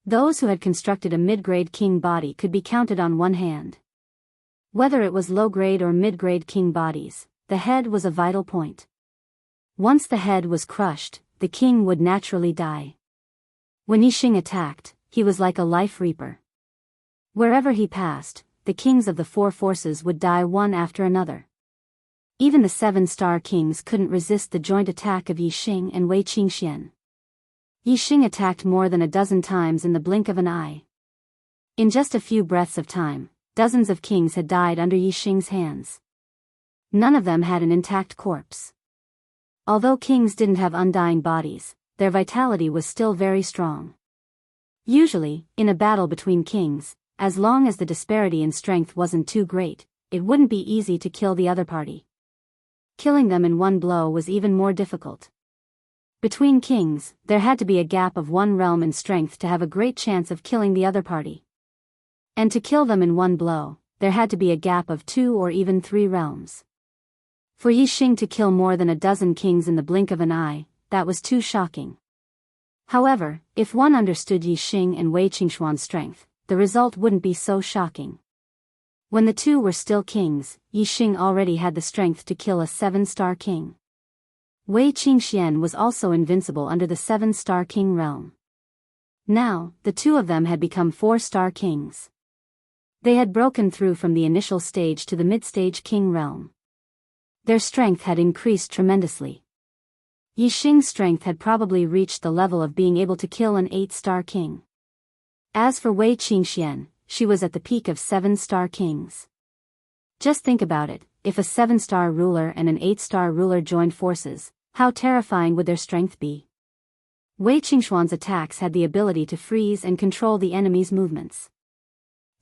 Those who had constructed a mid-grade king body could be counted on one hand. Whether it was low-grade or mid-grade king bodies, the head was a vital point. Once the head was crushed, the king would naturally die. When Yixing attacked, he was like a life reaper. Wherever he passed, the kings of the 4 forces would die one after another. Even the 7-star kings couldn't resist the joint attack of Yixing and Wei Qingxian. Yixing attacked more than a dozen times in the blink of an eye. In just a few breaths of time, dozens of kings had died under Yixing's hands. None of them had an intact corpse. Although kings didn't have undying bodies, their vitality was still very strong. Usually, in a battle between kings, as long as the disparity in strength wasn't too great, it wouldn't be easy to kill the other party. Killing them in one blow was even more difficult. Between kings, there had to be a gap of 1 realm in strength to have a great chance of killing the other party. And to kill them in one blow, there had to be a gap of 2 or even 3 realms. For Yixing to kill more than a dozen kings in the blink of an eye, that was too shocking. However, if one understood Yixing and Wei Qingxuan's strength, the result wouldn't be so shocking. When the two were still kings, Yixing already had the strength to kill a 7-star king. Wei Qingxian was also invincible under the 7-star king realm. Now, the two of them had become 4-star kings. They had broken through from the initial stage to the mid-stage king realm. Their strength had increased tremendously. Yixing's strength had probably reached the level of being able to kill an 8-star king. As for Wei Qingxian, she was at the peak of 7-star kings. Just think about it, if a 7-star ruler and an 8-star ruler joined forces, how terrifying would their strength be? Wei Qingxuan's attacks had the ability to freeze and control the enemy's movements.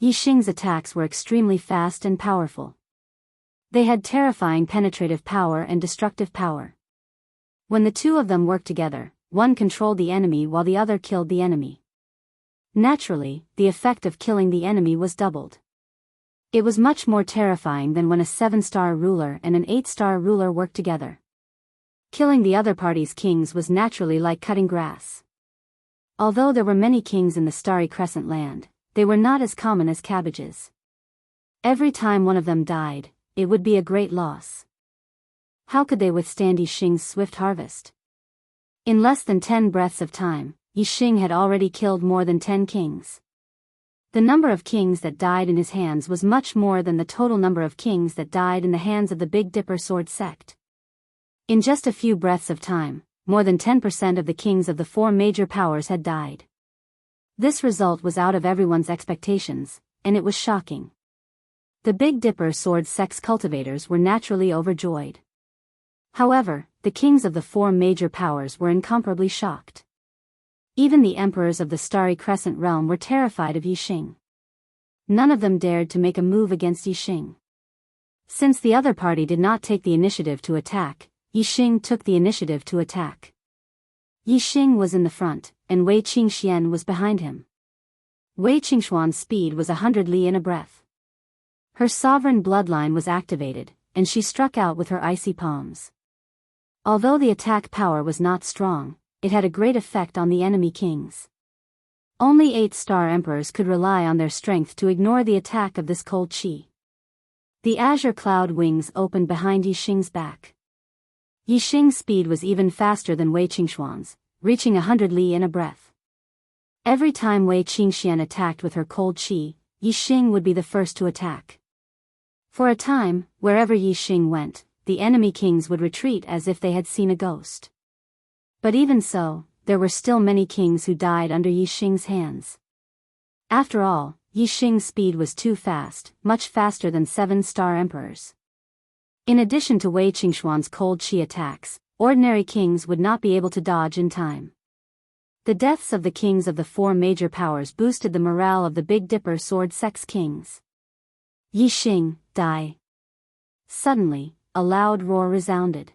Yixing's attacks were extremely fast and powerful. They had terrifying penetrative power and destructive power. When the two of them worked together, one controlled the enemy while the other killed the enemy. Naturally, the effect of killing the enemy was doubled. It was much more terrifying than when a 7-star ruler and an 8-star ruler worked together. Killing the other party's kings was naturally like cutting grass. Although there were many kings in the Starry Crescent land, they were not as common as cabbages. Every time one of them died, it would be a great loss. How could they withstand Yixing's swift harvest? In less than 10 breaths of time, Yixing had already killed more than 10 kings. The number of kings that died in his hands was much more than the total number of kings that died in the hands of the Big Dipper sword sect. In just a few breaths of time, more than 10% of the kings of the 4 major powers had died. This result was out of everyone's expectations, and it was shocking. The Big Dipper sword sect's cultivators were naturally overjoyed. However, the kings of the 4 major powers were incomparably shocked. Even the emperors of the Starry Crescent realm were terrified of Yixing. None of them dared to make a move against Yixing. Since the other party did not take the initiative to attack, Yixing took the initiative to attack. Yixing was in the front, and Wei Qingxian was behind him. Wei Qingxuan's speed was 100 li in a breath. Her sovereign bloodline was activated, and she struck out with her icy palms. Although the attack power was not strong, it had a great effect on the enemy kings. Only 8-star emperors could rely on their strength to ignore the attack of this cold chi. The azure cloud wings opened behind Yixing's back. Yixing's speed was even faster than Wei Qingxuan's, reaching 100 li in a breath. Every time Wei Qingxian attacked with her cold chi, Yixing would be the first to attack. For a time, wherever Yixing went, the enemy kings would retreat as if they had seen a ghost. But even so, there were still many kings who died under Yi Xing's hands. After all, Yi Xing's speed was too fast, much faster than 7-star emperors. In addition to Wei Qingxuan's cold chi attacks, ordinary kings would not be able to dodge in time. The deaths of the kings of the 4 major powers boosted the morale of the Big Dipper sword sect's kings. Yi Xing, die. Suddenly, a loud roar resounded.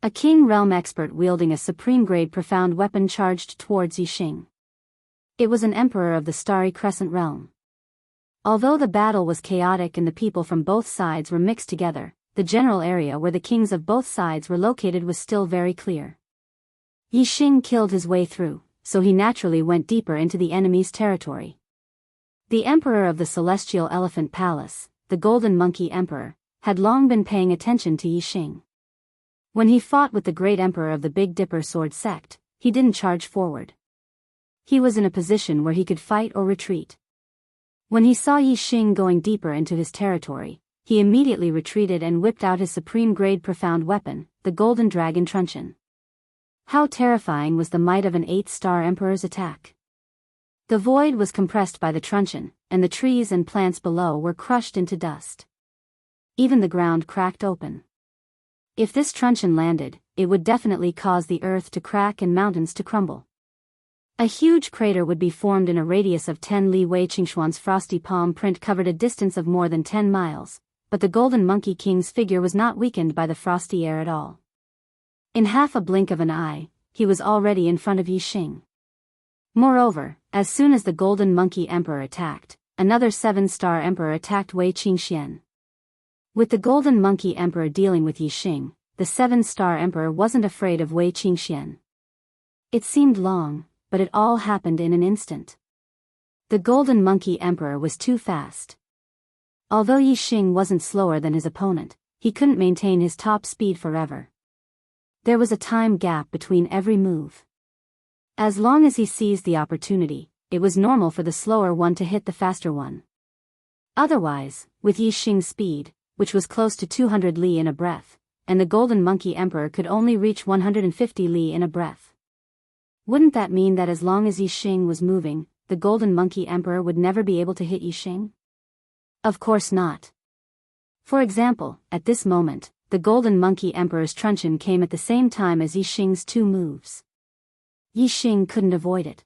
A king realm expert wielding a supreme-grade profound weapon charged towards Yi Xing. It was an emperor of the Starry Crescent realm. Although the battle was chaotic and the people from both sides were mixed together, the general area where the kings of both sides were located was still very clear. Yi Xing killed his way through, so he naturally went deeper into the enemy's territory. The emperor of the Celestial Elephant Palace, the Golden Monkey Emperor, had long been paying attention to Yi Xing. When he fought with the great emperor of the Big Dipper sword sect, he didn't charge forward. He was in a position where he could fight or retreat. When he saw Yi Xing going deeper into his territory, he immediately retreated and whipped out his supreme-grade profound weapon, the Golden Dragon Truncheon. How terrifying was the might of an 8-star emperor's attack! The void was compressed by the truncheon, and the trees and plants below were crushed into dust. Even the ground cracked open. If this truncheon landed, it would definitely cause the earth to crack and mountains to crumble. A huge crater would be formed in a radius of 10 li. Wei Qingxuan's frosty palm print covered a distance of more than 10 miles, but the Golden Monkey King's figure was not weakened by the frosty air at all. In half a blink of an eye, he was already in front of Yi Xing. Moreover, as soon as the Golden Monkey Emperor attacked, another 7-star emperor attacked Wei Qingxian. With the Golden Monkey Emperor dealing with Yi Xing, the 7-star emperor wasn't afraid of Wei Qingxian. It seemed long, but it all happened in an instant. The Golden Monkey Emperor was too fast. Although Yi Xing wasn't slower than his opponent, he couldn't maintain his top speed forever. There was a time gap between every move. As long as he seized the opportunity, it was normal for the slower one to hit the faster one. Otherwise, with Yi Xing's speed, which was close to 200 li in a breath, and the Golden Monkey Emperor could only reach 150 li in a breath. Wouldn't that mean that as long as Yi Xing was moving, the Golden Monkey Emperor would never be able to hit Yi Xing? Of course not. For example, at this moment, the Golden Monkey Emperor's truncheon came at the same time as Yi Xing's 2 moves. Yi Xing couldn't avoid it.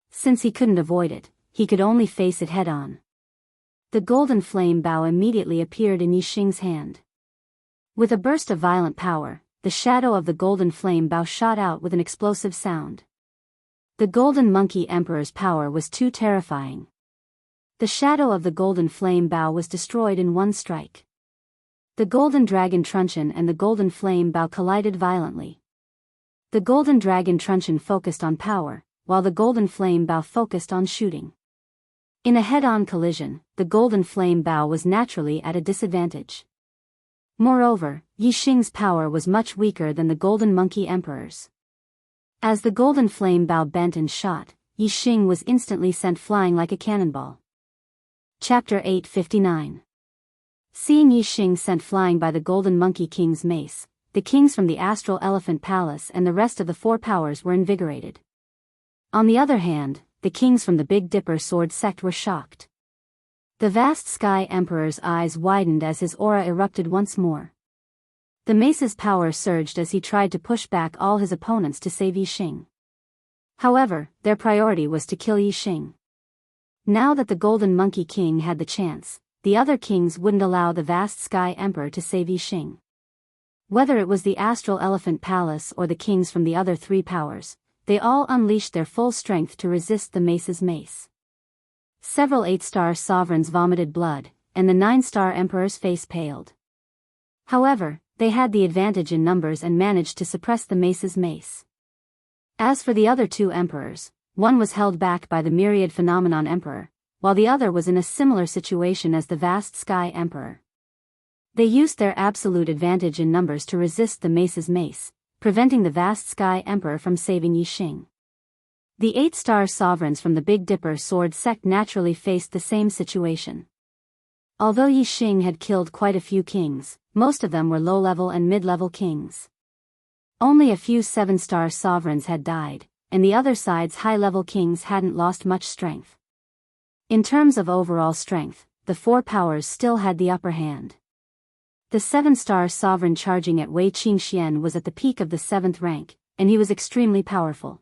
Since he couldn't avoid it, he could only face it head-on. The golden flame bow immediately appeared in Yi Xing's hand. With a burst of violent power, the shadow of the golden flame bow shot out with an explosive sound. The Golden Monkey Emperor's power was too terrifying. The shadow of the golden flame bow was destroyed in one strike. The Golden Dragon Truncheon and the golden flame bow collided violently. The Golden Dragon Truncheon focused on power, while the golden flame bow focused on shooting. In a head-on collision, the golden flame bow was naturally at a disadvantage. Moreover, Yi Xing's power was much weaker than the Golden Monkey Emperor's. As the golden flame bow bent and shot, Yi Xing was instantly sent flying like a cannonball. Chapter 859. Seeing Yi Xing sent flying by the Golden Monkey King's mace, the kings from the Astral Elephant Palace and the rest of the 4 powers were invigorated. On the other hand, the kings from the Big Dipper sword sect were shocked. The vast Sky Emperor's eyes widened as his aura erupted once more. The mace's power surged as he tried to push back all his opponents to save Yi Xing. However, their priority was to kill Yi Xing. Now that the Golden Monkey King had the chance, the other kings wouldn't allow the vast Sky Emperor to save Yi Xing. Whether it was the Astral Elephant Palace or the kings from the other 3 powers, they all unleashed their full strength to resist the mace's mace. Several 8-star sovereigns vomited blood, and the 9-star emperor's face paled. However, they had the advantage in numbers and managed to suppress the mace's mace. As for the other 2 emperors, one was held back by the Myriad Phenomenon Emperor, while the other was in a similar situation as the vast Sky Emperor. They used their absolute advantage in numbers to resist the mace's mace, preventing the vast Sky Emperor from saving Yi Xing. The 8-star sovereigns from the Big Dipper sword sect naturally faced the same situation. Although Yi Xing had killed quite a few kings, most of them were low-level and mid-level kings. Only a few 7-star sovereigns had died, and the other side's high-level kings hadn't lost much strength. In terms of overall strength, the four powers still had the upper hand. The 7-star sovereign charging at Wei Qingxian was at the peak of the 7th rank, and he was extremely powerful.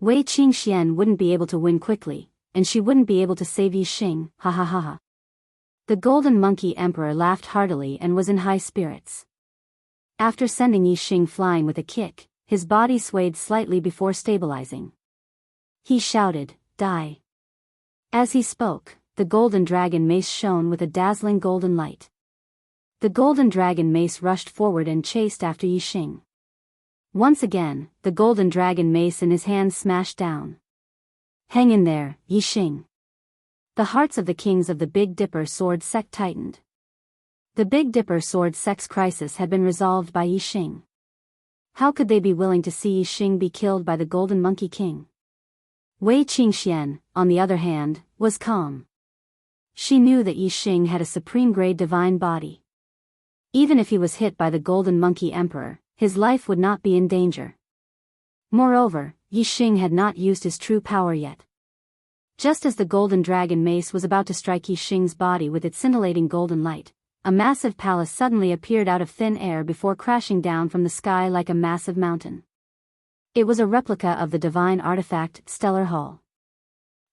Wei Qingxian wouldn't be able to win quickly, and she wouldn't be able to save Yi Xing, ha ha ha ha. The Golden Monkey Emperor laughed heartily and was in high spirits. After sending Yi Xing flying with a kick, his body swayed slightly before stabilizing. He shouted, "Die!" As he spoke, the golden dragon mace shone with a dazzling golden light. The golden dragon mace rushed forward and chased after Yi Xing. Once again, the golden dragon mace in his hand smashed down. "Hang in there, Yi Xing." The hearts of the kings of the Big Dipper sword sect tightened. The Big Dipper sword sect's crisis had been resolved by Yi Xing. How could they be willing to see Yi Xing be killed by the Golden Monkey King? Wei Qingxian, on the other hand, was calm. She knew that Yi Xing had a supreme-grade divine body. Even if he was hit by the Golden Monkey Emperor, his life would not be in danger. Moreover, Yi Xing had not used his true power yet. Just as the golden dragon mace was about to strike Yi Xing's body with its scintillating golden light, a massive palace suddenly appeared out of thin air before crashing down from the sky like a massive mountain. It was a replica of the divine artifact, Stellar Hall.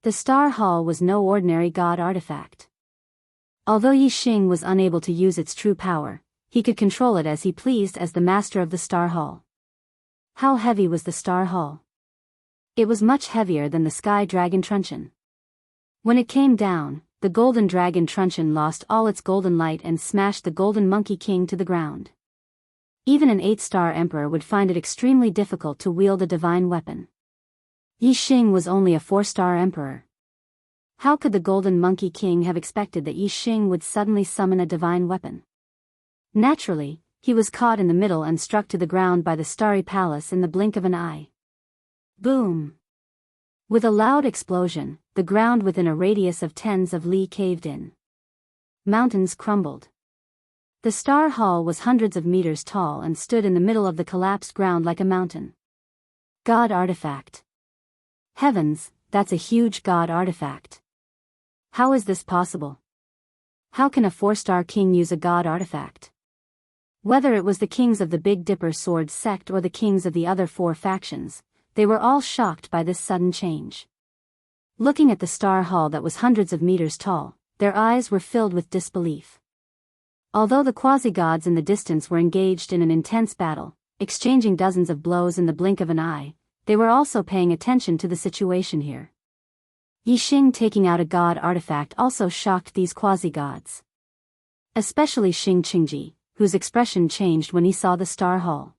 The Star Hall was no ordinary god artifact. Although Yi Xing was unable to use its true power, he could control it as he pleased as the master of the Star Hall. How heavy was the Star Hall? It was much heavier than the Sky Dragon Truncheon. When it came down, the Golden Dragon Truncheon lost all its golden light and smashed the Golden Monkey King to the ground. Even an 8-star emperor would find it extremely difficult to wield a divine weapon. Yi Xing was only a 4-star emperor. How could the Golden Monkey King have expected that Yi Xing would suddenly summon a divine weapon? Naturally, he was caught in the middle and struck to the ground by the starry palace in the blink of an eye. Boom! With a loud explosion, the ground within a radius of tens of li caved in. Mountains crumbled. The Star Hall was hundreds of meters tall and stood in the middle of the collapsed ground like a mountain. God artifact. Heavens, that's a huge god artifact. How is this possible? How can a 4-star king use a god artifact? Whether it was the kings of the Big Dipper sword sect or the kings of the other 4 factions, they were all shocked by this sudden change. Looking at the Star Hall that was hundreds of meters tall, their eyes were filled with disbelief. Although the quasi-gods in the distance were engaged in an intense battle, exchanging dozens of blows in the blink of an eye, they were also paying attention to the situation here. Yi Xing taking out a god artifact also shocked these quasi-gods. Especially Xing Qingji, whose expression changed when he saw the Star Hall.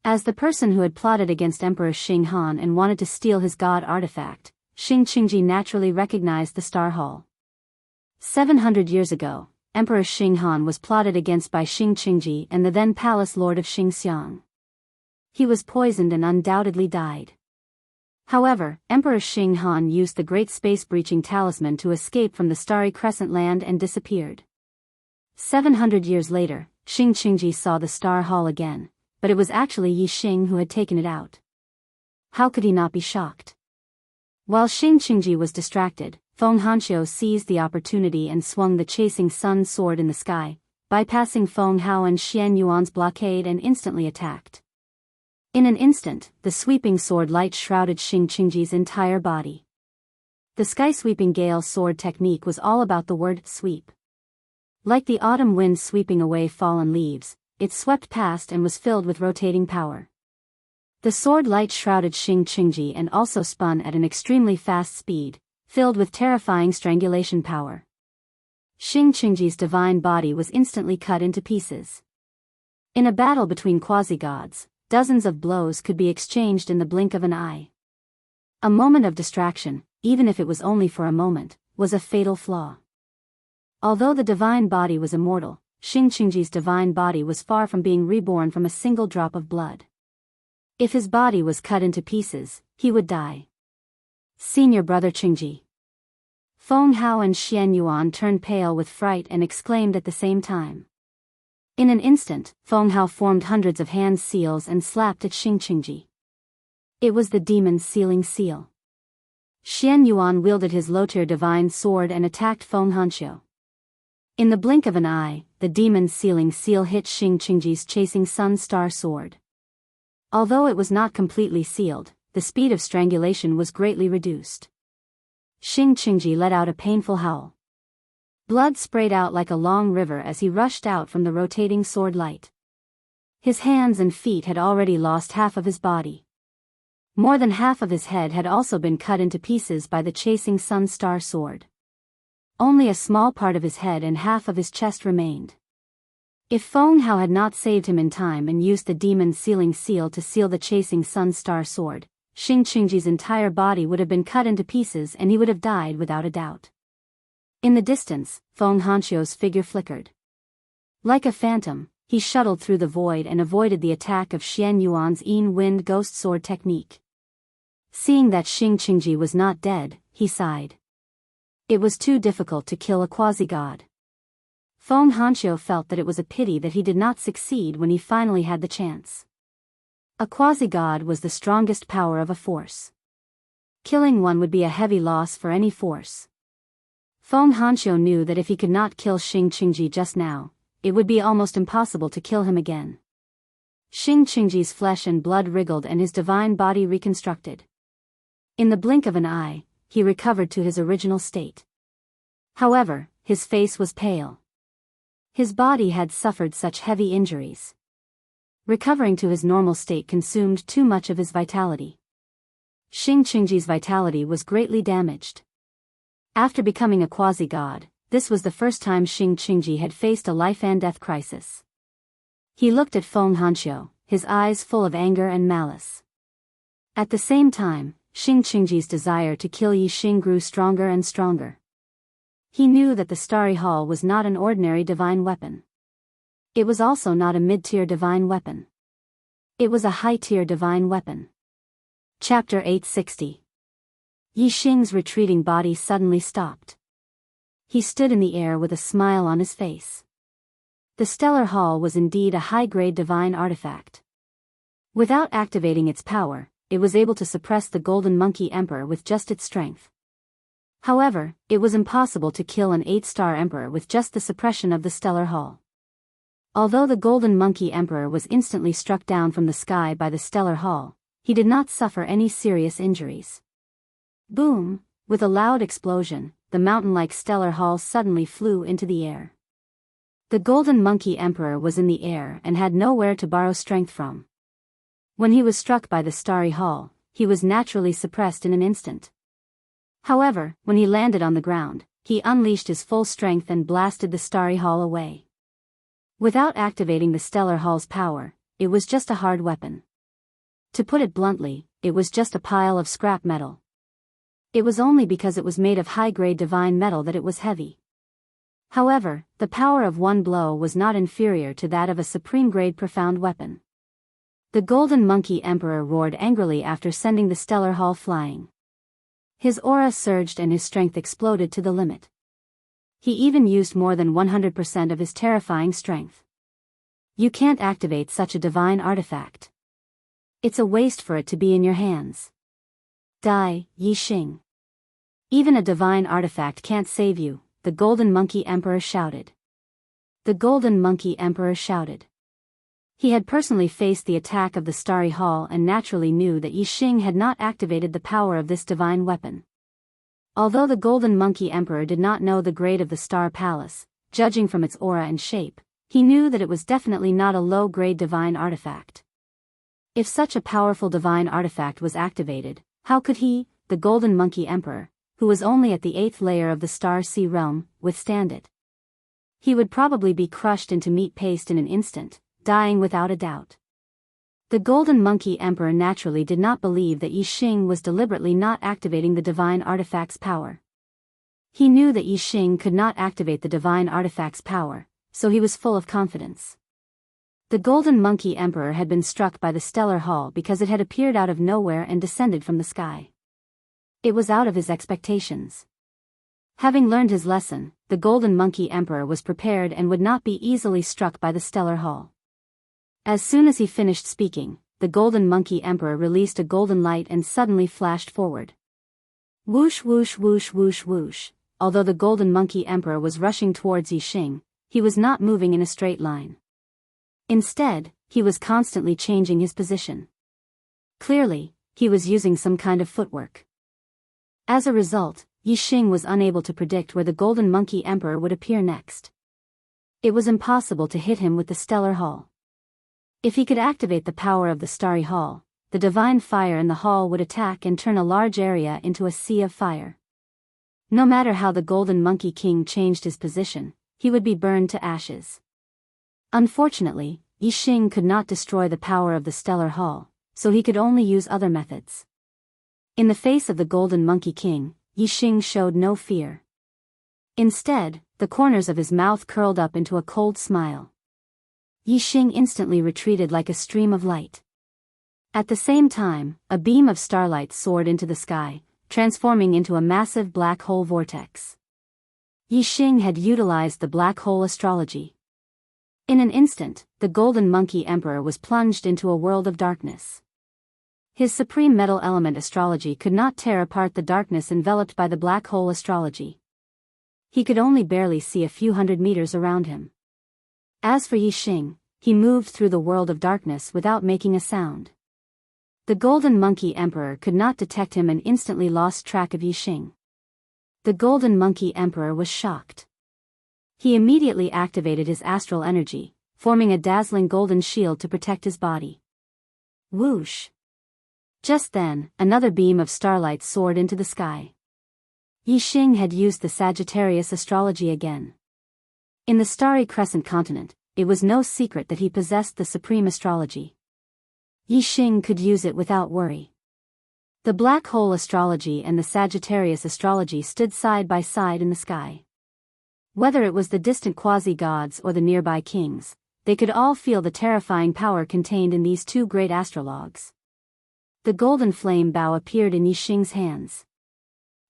As the person who had plotted against Emperor Xing Han and wanted to steal his god artifact, Xing Qingji naturally recognized the Star Hall. 700 years ago, Emperor Xing Han was plotted against by Xing Qingji and the then palace lord of Xingxiang. He was poisoned and undoubtedly died. However, Emperor Xing Han used the Great Space-Breaching Talisman to escape from the Starry Crescent land and disappeared. 700 years later, Xing Qingji saw the Star Hall again, but it was actually Yi Xing who had taken it out. How could he not be shocked? While Xing Qingji was distracted, Feng Hanxiu seized the opportunity and swung the chasing sun sword in the sky, bypassing Feng Hao and Xian Yuan's blockade and instantly attacked. In an instant, the sweeping sword light shrouded Xing Qingji's entire body. The sky-sweeping gale sword technique was all about the word sweep. Like the autumn wind sweeping away fallen leaves, it swept past and was filled with rotating power. The sword light shrouded Xing Qingji and also spun at an extremely fast speed, filled with terrifying strangulation power. Xing Qingji's divine body was instantly cut into pieces. In a battle between quasi-gods, dozens of blows could be exchanged in the blink of an eye. A moment of distraction, even if it was only for a moment, was a fatal flaw. Although the divine body was immortal, Xing Qingji's divine body was far from being reborn from a single drop of blood. If his body was cut into pieces, he would die. Senior brother Qingji. Feng Hao and Xian Yuan turned pale with fright and exclaimed at the same time. In an instant, Feng Hao formed hundreds of hand seals and slapped at Xing Qingji. It was the demon's sealing seal. Xian Yuan wielded his low-tier divine sword and attacked Feng Hanxiu. In the blink of an eye, the demon's sealing seal hit Xing Qingji's chasing sun star sword. Although it was not completely sealed, the speed of strangulation was greatly reduced. Xing Qingji let out a painful howl. Blood sprayed out like a long river as he rushed out from the rotating sword light. His hands and feet had already lost half of his body. More than half of his head had also been cut into pieces by the chasing sun star sword. Only a small part of his head and half of his chest remained. If Feng Hao had not saved him in time and used the demon's sealing seal to seal the chasing sun star sword, Xing Qingji's entire body would have been cut into pieces and he would have died without a doubt. In the distance, Feng Hanxiu's figure flickered. Like a phantom, he shuttled through the void and avoided the attack of Xian Yuan's Yin Wind Ghost Sword technique. Seeing that Xing Qingji was not dead, he sighed. It was too difficult to kill a quasi-god. Feng Hanxiu felt that it was a pity that he did not succeed when he finally had the chance. A quasi-god was the strongest power of a force. Killing one would be a heavy loss for any force. Feng Hanxiu knew that if he could not kill Xing Qingji just now, it would be almost impossible to kill him again. Xing Qingji's flesh and blood wriggled and his divine body reconstructed. In the blink of an eye, he recovered to his original state. However, his face was pale. His body had suffered such heavy injuries. Recovering to his normal state consumed too much of his vitality. Xing Qingji's vitality was greatly damaged. After becoming a quasi-god, this was the first time Xing Qingji had faced a life-and-death crisis. He looked at Feng Hanxiu, his eyes full of anger and malice. At the same time, Xing Qingji's desire to kill Yi Xing grew stronger and stronger. He knew that the Starry Hall was not an ordinary divine weapon. It was also not a mid-tier divine weapon. It was a high-tier divine weapon. Chapter 860. Yi Xing's retreating body suddenly stopped. He stood in the air with a smile on his face. The Stellar Hall was indeed a high-grade divine artifact. Without activating its power, it was able to suppress the Golden Monkey Emperor with just its strength. However, it was impossible to kill an 8-star Emperor with just the suppression of the Stellar Hall. Although the Golden Monkey Emperor was instantly struck down from the sky by the Stellar Hall, he did not suffer any serious injuries. Boom! With a loud explosion, the mountain-like Stellar Hall suddenly flew into the air. The Golden Monkey Emperor was in the air and had nowhere to borrow strength from. When he was struck by the Starry Hall, he was naturally suppressed in an instant. However, when he landed on the ground, he unleashed his full strength and blasted the Starry Hall away. Without activating the Stellar Hall's power, it was just a hard weapon. To put it bluntly, it was just a pile of scrap metal. It was only because it was made of high-grade divine metal that it was heavy. However, the power of one blow was not inferior to that of a supreme-grade profound weapon. The Golden Monkey Emperor roared angrily after sending the Stellar Hall flying. His aura surged and his strength exploded to the limit. He even used more than 100% of his terrifying strength. You can't activate such a divine artifact. It's a waste for it to be in your hands. Die, Yi Xing. Even a divine artifact can't save you, the Golden Monkey Emperor shouted. The Golden Monkey Emperor shouted. He had personally faced the attack of the Starry Hall and naturally knew that Yi Xing had not activated the power of this divine weapon. Although the Golden Monkey Emperor did not know the grade of the Star Palace, judging from its aura and shape, he knew that it was definitely not a low-grade divine artifact. If such a powerful divine artifact was activated, how could he, the Golden Monkey Emperor, who was only at the 8th layer of the Star Sea realm, withstand it? He would probably be crushed into meat paste in an instant, dying without a doubt. The Golden Monkey Emperor naturally did not believe that Yi Xing was deliberately not activating the divine artifact's power. He knew that Yi Xing could not activate the divine artifact's power, so he was full of confidence. The Golden Monkey Emperor had been struck by the Stellar Hall because it had appeared out of nowhere and descended from the sky. It was out of his expectations. Having learned his lesson, the Golden Monkey Emperor was prepared and would not be easily struck by the stellar hull. As soon as he finished speaking, the Golden Monkey Emperor released a golden light and suddenly flashed forward. Whoosh whoosh whoosh whoosh whoosh. Although the Golden Monkey Emperor was rushing towards Yixing, he was not moving in a straight line. Instead, he was constantly changing his position. Clearly, he was using some kind of footwork. As a result, Yixing was unable to predict where the Golden Monkey Emperor would appear next. It was impossible to hit him with the stellar hull. If he could activate the power of the starry hull, the divine fire in the hull would attack and turn a large area into a sea of fire. No matter how the Golden Monkey King changed his position, he would be burned to ashes. Unfortunately, Yixing could not destroy the power of the stellar hull, so he could only use other methods. In the face of the Golden Monkey King, Yixing showed no fear. Instead, the corners of his mouth curled up into a cold smile. Yixing instantly retreated like a stream of light. At the same time, a beam of starlight soared into the sky, transforming into a massive black hole vortex. Yixing had utilized the black hole astrology. In an instant, the Golden Monkey Emperor was plunged into a world of darkness. His supreme metal element astrology could not tear apart the darkness enveloped by the black hole astrology. He could only barely see a few hundred meters around him. As for Yixing, he moved through the world of darkness without making a sound. The Golden Monkey Emperor could not detect him and instantly lost track of Yixing. The Golden Monkey Emperor was shocked. He immediately activated his astral energy, forming a dazzling golden shield to protect his body. Whoosh! Just then, another beam of starlight soared into the sky. Yixing had used the Sagittarius astrology again. In the starry crescent continent, it was no secret that he possessed the supreme astrology. Yixing could use it without worry. The black hole astrology and the Sagittarius astrology stood side by side in the sky. Whether it was the distant quasi-gods or the nearby kings, they could all feel the terrifying power contained in these two great astrologues. The golden flame bow appeared in Yixing's hands.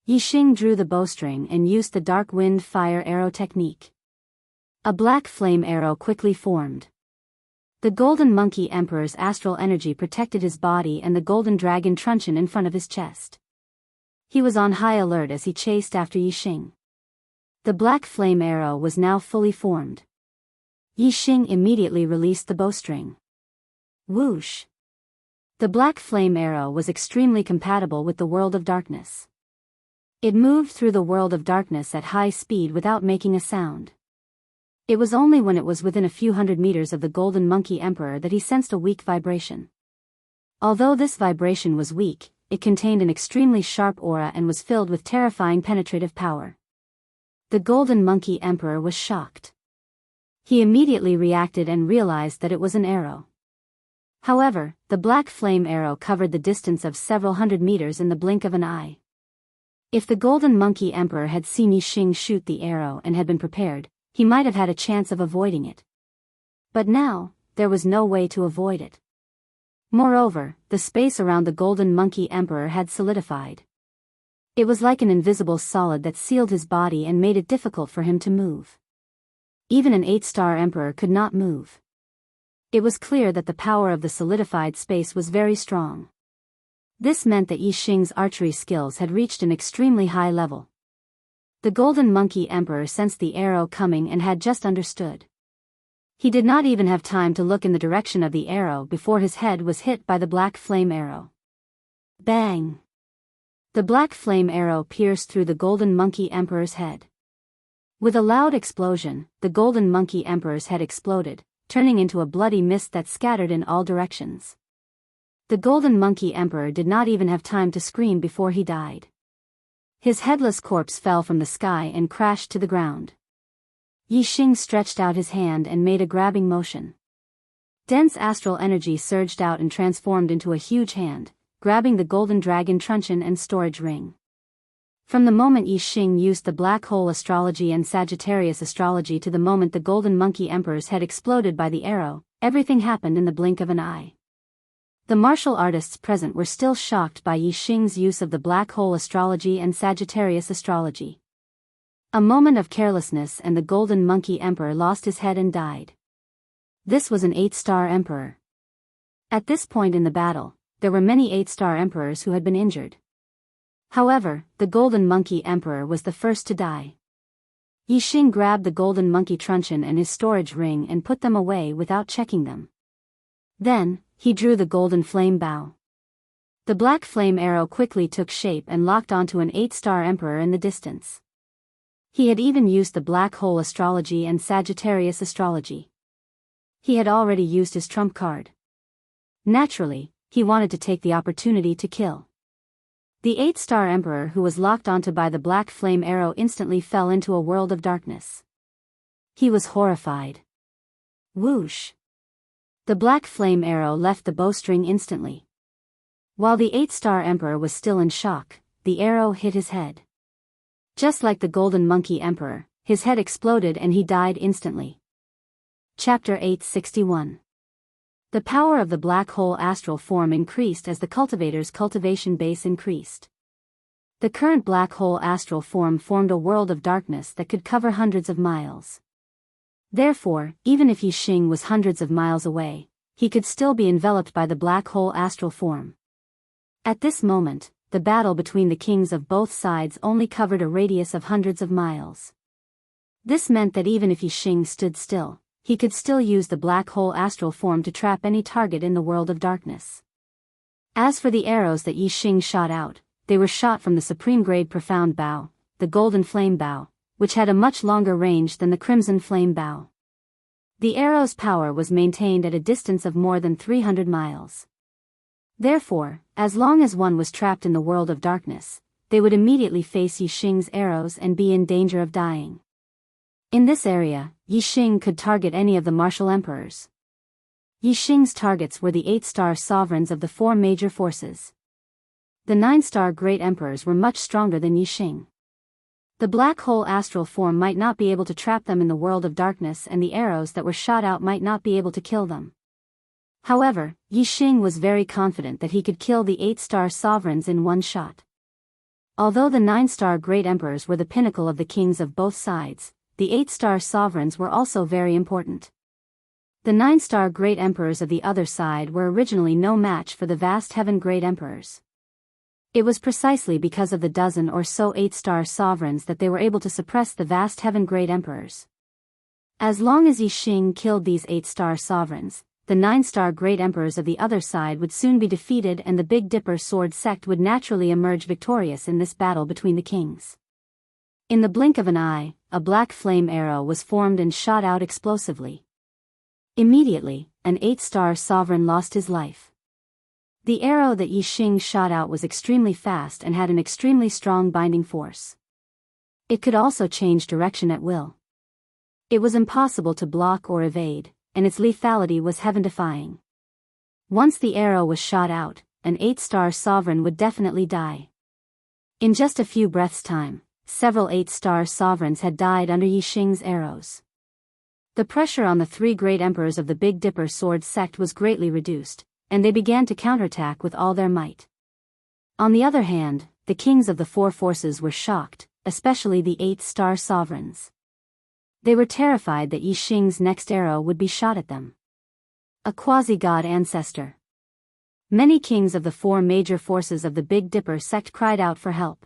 Yixing drew the bowstring and used the dark wind fire arrow technique. A black flame arrow quickly formed. The Golden Monkey Emperor's astral energy protected his body and the golden dragon truncheon in front of his chest. He was on high alert as he chased after Yixing. The black flame arrow was now fully formed. Yixing immediately released the bowstring. Whoosh! The black flame arrow was extremely compatible with the world of darkness. It moved through the world of darkness at high speed without making a sound. It was only when it was within a few hundred meters of the Golden Monkey Emperor that he sensed a weak vibration. Although this vibration was weak, it contained an extremely sharp aura and was filled with terrifying penetrative power. The Golden Monkey Emperor was shocked. He immediately reacted and realized that it was an arrow. However, the black flame arrow covered the distance of several hundred meters in the blink of an eye. If the Golden Monkey Emperor had seen Yixing shoot the arrow and had been prepared, he might have had a chance of avoiding it. But now, there was no way to avoid it. Moreover, the space around the Golden Monkey Emperor had solidified. It was like an invisible solid that sealed his body and made it difficult for him to move. Even an 8-star emperor could not move. It was clear that the power of the solidified space was very strong. This meant that Yixing's archery skills had reached an extremely high level. The Golden Monkey Emperor sensed the arrow coming and had just understood. He did not even have time to look in the direction of the arrow before his head was hit by the black flame arrow. Bang! The black flame arrow pierced through the Golden Monkey Emperor's head. With a loud explosion, the Golden Monkey Emperor's head exploded, turning into a bloody mist that scattered in all directions. The Golden Monkey Emperor did not even have time to scream before he died. His headless corpse fell from the sky and crashed to the ground. Yixing stretched out his hand and made a grabbing motion. Dense astral energy surged out and transformed into a huge hand, grabbing the golden dragon truncheon and storage ring. From the moment Yixing used the black hole astrology and Sagittarius astrology to the moment the Golden Monkey Emperor's head exploded by the arrow, everything happened in the blink of an eye. The martial artists present were still shocked by Yixing's use of the black hole astrology and Sagittarius astrology. A moment of carelessness and the Golden Monkey Emperor lost his head and died. This was an 8-star emperor. At this point in the battle, there were many 8-star emperors who had been injured. However, the Golden Monkey Emperor was the first to die. Yi Xing grabbed the Golden Monkey truncheon and his storage ring and put them away without checking them. Then, he drew the Golden Flame Bow. The black flame arrow quickly took shape and locked onto an 8-star emperor in the distance. He had even used the black hole astrology and Sagittarius astrology. He had already used his trump card. Naturally, he wanted to take the opportunity to kill. The 8-star emperor who was locked onto by the black flame arrow instantly fell into a world of darkness. He was horrified. Whoosh! The black flame arrow left the bowstring instantly. While the 8-star emperor was still in shock, the arrow hit his head. Just like the Golden Monkey Emperor, his head exploded and he died instantly. Chapter 861. The power of the black hole astral form increased as the cultivator's cultivation base increased. The current black hole astral form formed a world of darkness that could cover hundreds of miles. Therefore, even if Yi Xing was hundreds of miles away, he could still be enveloped by the black hole astral form. At this moment, the battle between the kings of both sides only covered a radius of hundreds of miles. This meant that even if Yi Xing stood still, he could still use the black hole astral form to trap any target in the world of darkness. As for the arrows that Yi Xing shot out, they were shot from the supreme grade profound bow, the Golden Flame Bow, which had a much longer range than the Crimson Flame Bow. The arrow's power was maintained at a distance of more than 300 miles. Therefore, as long as one was trapped in the world of darkness, they would immediately face Yi Xing's arrows and be in danger of dying. In this area, Yi Xing could target any of the martial emperors. Yi Xing's targets were the 8-star sovereigns of the 4 major forces. The 9-star great emperors were much stronger than Yi Xing. The black hole astral form might not be able to trap them in the world of darkness and the arrows that were shot out might not be able to kill them. However, Yi Xing was very confident that he could kill the 8-star sovereigns in one shot. Although the 9-star great emperors were the pinnacle of the kings of both sides, the 8-star sovereigns were also very important. The 9-star great emperors of the other side were originally no match for the vast heaven great emperors. It was precisely because of the dozen or so 8-star sovereigns that they were able to suppress the vast heaven great emperors. As long as Yi Xing killed these 8-star sovereigns, the 9-star great emperors of the other side would soon be defeated and the Big Dipper sword sect would naturally emerge victorious in this battle between the kings. In the blink of an eye, a black flame arrow was formed and shot out explosively. Immediately, an 8-star sovereign lost his life. The arrow that Yi Xing shot out was extremely fast and had an extremely strong binding force. It could also change direction at will. It was impossible to block or evade, and its lethality was heaven-defying. Once the arrow was shot out, an 8-star sovereign would definitely die. In just a few breaths' time, several 8-star sovereigns had died under Yi Xing's arrows. The pressure on the 3 great emperors of the Big Dipper sword sect was greatly reduced, and they began to counterattack with all their might. On the other hand, the kings of the 4 forces were shocked, especially the 8-star sovereigns. They were terrified that Yi Xing's next arrow would be shot at them. A quasi-god ancestor. Many kings of the 4 major forces of the Big Dipper sect cried out for help.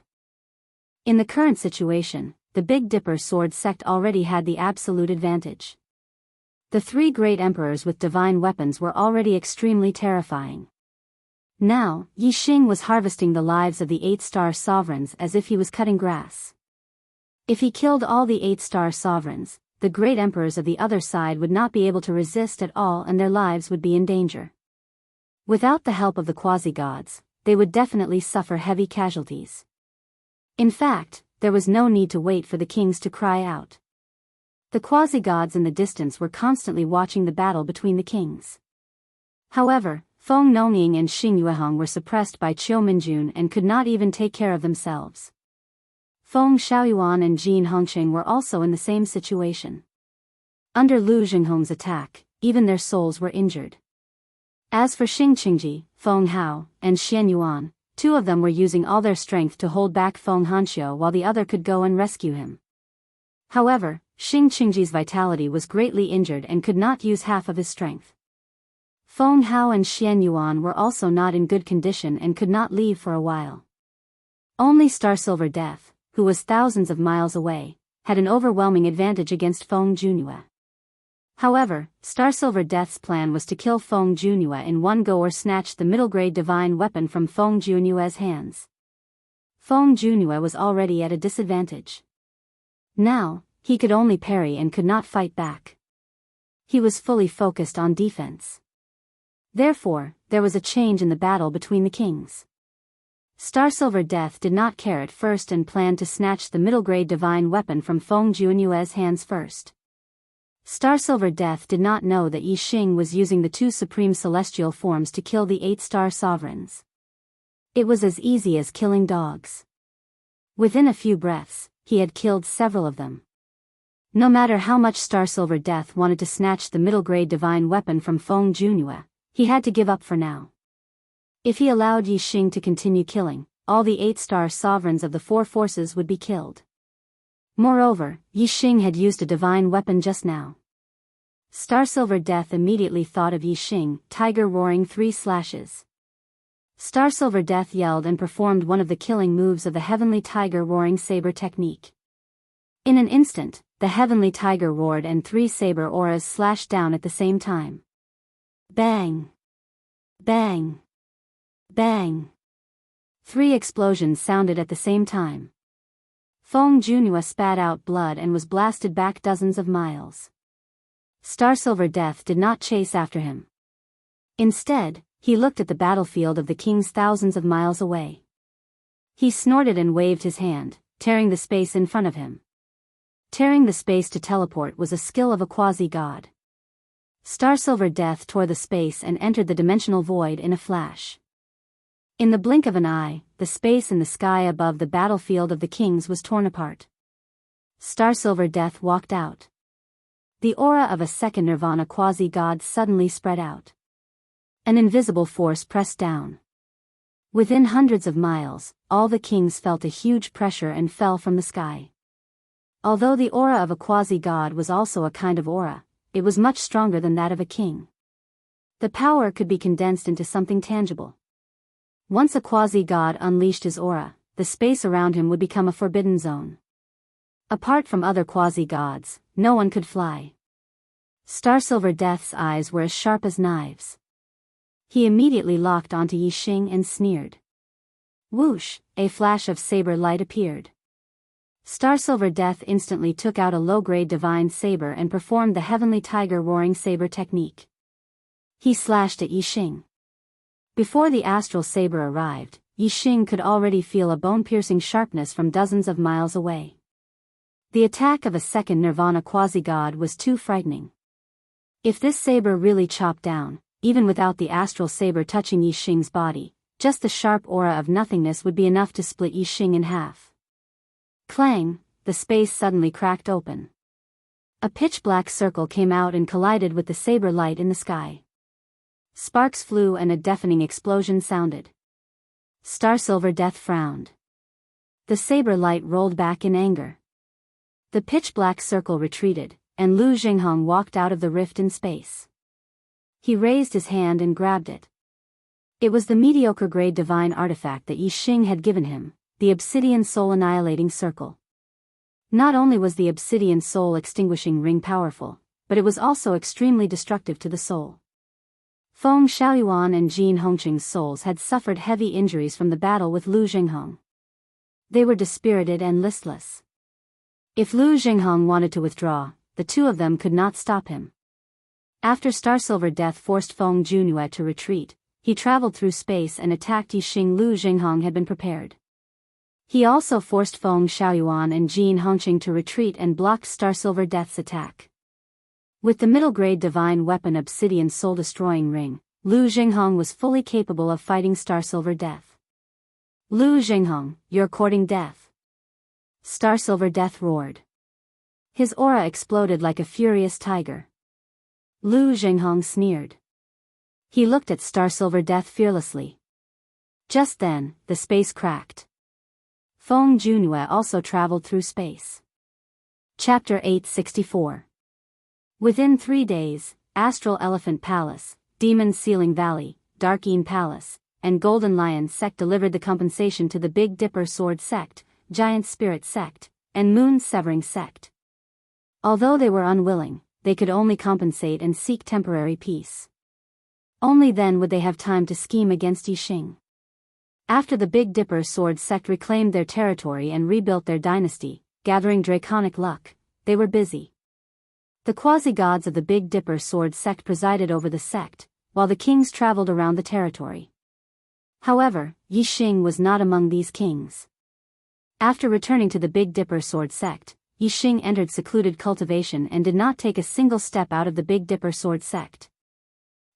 In the current situation, the Big Dipper sword sect already had the absolute advantage. The 3 great emperors with divine weapons were already extremely terrifying. Now, Yi Xing was harvesting the lives of the 8-star sovereigns as if he was cutting grass. If he killed all the 8-star sovereigns, the great emperors of the other side would not be able to resist at all and their lives would be in danger. Without the help of the quasi-gods, they would definitely suffer heavy casualties. In fact, there was no need to wait for the kings to cry out. The quasi-gods in the distance were constantly watching the battle between the kings. However, Feng Nongning and Xing Yuehong were suppressed by Qiu Minjun and could not even take care of themselves. Feng Xiaoyuan and Jin Hongqing were also in the same situation. Under Lu Jinghong's attack, even their souls were injured. As for Xing Qingji, Feng Hao, and Xian Yuan, 2 of them were using all their strength to hold back Feng Hanxiu while the other could go and rescue him. However, Xing Qingji's vitality was greatly injured and could not use half of his strength. Feng Hao and Xian Yuan were also not in good condition and could not leave for a while. Only Starsilver Death, who was thousands of miles away, had an overwhelming advantage against Feng Junue. However, Starsilver Death's plan was to kill Feng Junue in one go or snatch the middle-grade divine weapon from Feng Junue's hands. Feng Junue was already at a disadvantage. Now, he could only parry and could not fight back. He was fully focused on defense. Therefore, there was a change in the battle between the kings. Starsilver Death did not care at first and planned to snatch the middle-grade divine weapon from Feng Junue's hands first. Starsilver Death did not know that Yi Xing was using the two supreme celestial forms to kill the 8-star sovereigns. It was as easy as killing dogs. Within a few breaths, he had killed several of them. No matter how much Starsilver Death wanted to snatch the middle-grade divine weapon from Feng Junue, he had to give up for now. If he allowed Yi Xing to continue killing, all the 8-star sovereigns of the four forces would be killed. Moreover, Yi Xing had used a divine weapon just now. Starsilver Death immediately thought of Yi Xing, Tiger Roaring 3 slashes. Starsilver Death yelled and performed one of the killing moves of the Heavenly Tiger Roaring Saber technique. In an instant, the Heavenly Tiger roared and 3 saber auras slashed down at the same time. Bang! Bang! Bang! 3 explosions sounded at the same time. Feng Junue spat out blood and was blasted back dozens of miles. Starsilver Death did not chase after him. Instead, he looked at the battlefield of the kings thousands of miles away. He snorted and waved his hand, tearing the space in front of him. Tearing the space to teleport was a skill of a quasi-god. Starsilver Death tore the space and entered the dimensional void in a flash. In the blink of an eye, the space in the sky above the battlefield of the kings was torn apart. Starsilver Death walked out. The aura of a second Nirvana quasi-god suddenly spread out. An invisible force pressed down. Within hundreds of miles, all the kings felt a huge pressure and fell from the sky. Although the aura of a quasi-god was also a kind of aura, it was much stronger than that of a king. The power could be condensed into something tangible. Once a quasi-god unleashed his aura, the space around him would become a forbidden zone. Apart from other quasi-gods, no one could fly. Starsilver Death's eyes were as sharp as knives. He immediately locked onto Yi Xing and sneered. Whoosh, a flash of saber light appeared. Starsilver Death instantly took out a low-grade divine saber and performed the Heavenly Tiger Roaring Saber technique. He slashed at Yi Xing. Before the astral saber arrived, Yi Xing could already feel a bone-piercing sharpness from dozens of miles away. The attack of a second Nirvana quasi-god was too frightening. If this saber really chopped down, even without the astral saber touching Yi Xing's body, just the sharp aura of nothingness would be enough to split Yi Xing in half. Clang! The space suddenly cracked open. A pitch-black circle came out and collided with the saber light in the sky. Sparks flew and a deafening explosion sounded. Starsilver Death frowned. The saber light rolled back in anger. The pitch-black circle retreated, and Lu Jinghong walked out of the rift in space. He raised his hand and grabbed it. It was the mediocre-grade divine artifact that Yi Xing had given him, the Obsidian Soul Annihilating Circle. Not only was the Obsidian Soul Extinguishing Ring powerful, but it was also extremely destructive to the soul. Feng Xiaoyuan and Jin Hongqing's souls had suffered heavy injuries from the battle with Lu Jinghong. They were dispirited and listless. If Lu Jinghong wanted to withdraw, the two of them could not stop him. After Starsilver Death forced Feng Junue to retreat, he traveled through space and attacked Yi Xing. Lu Jinghong had been prepared. He also forced Feng Xiaoyuan and Jin Hongqing to retreat and blocked Starsilver Death's attack. With the middle-grade divine weapon Obsidian Soul-Destroying Ring, Lu Jinghong was fully capable of fighting Starsilver Death. Lu Jinghong, you're courting death. Starsilver Death roared. His aura exploded like a furious tiger. Lu Jinghong sneered. He looked at Starsilver Death fearlessly. Just then, the space cracked. Feng Junue also traveled through space. Chapter 864. Within 3 days, Astral Elephant Palace, Demon Ceiling Valley, Darkeen Palace, and Golden Lion Sect delivered the compensation to the Big Dipper Sword Sect, Giant Spirit Sect, and Moon Severing Sect. Although they were unwilling, they could only compensate and seek temporary peace. Only then would they have time to scheme against Yixing. After the Big Dipper Sword Sect reclaimed their territory and rebuilt their dynasty, gathering draconic luck, they were busy. The quasi-gods of the Big Dipper Sword Sect presided over the sect, while the kings traveled around the territory. However, Yixing was not among these kings. After returning to the Big Dipper Sword Sect, Yixing entered secluded cultivation and did not take a single step out of the Big Dipper Sword Sect.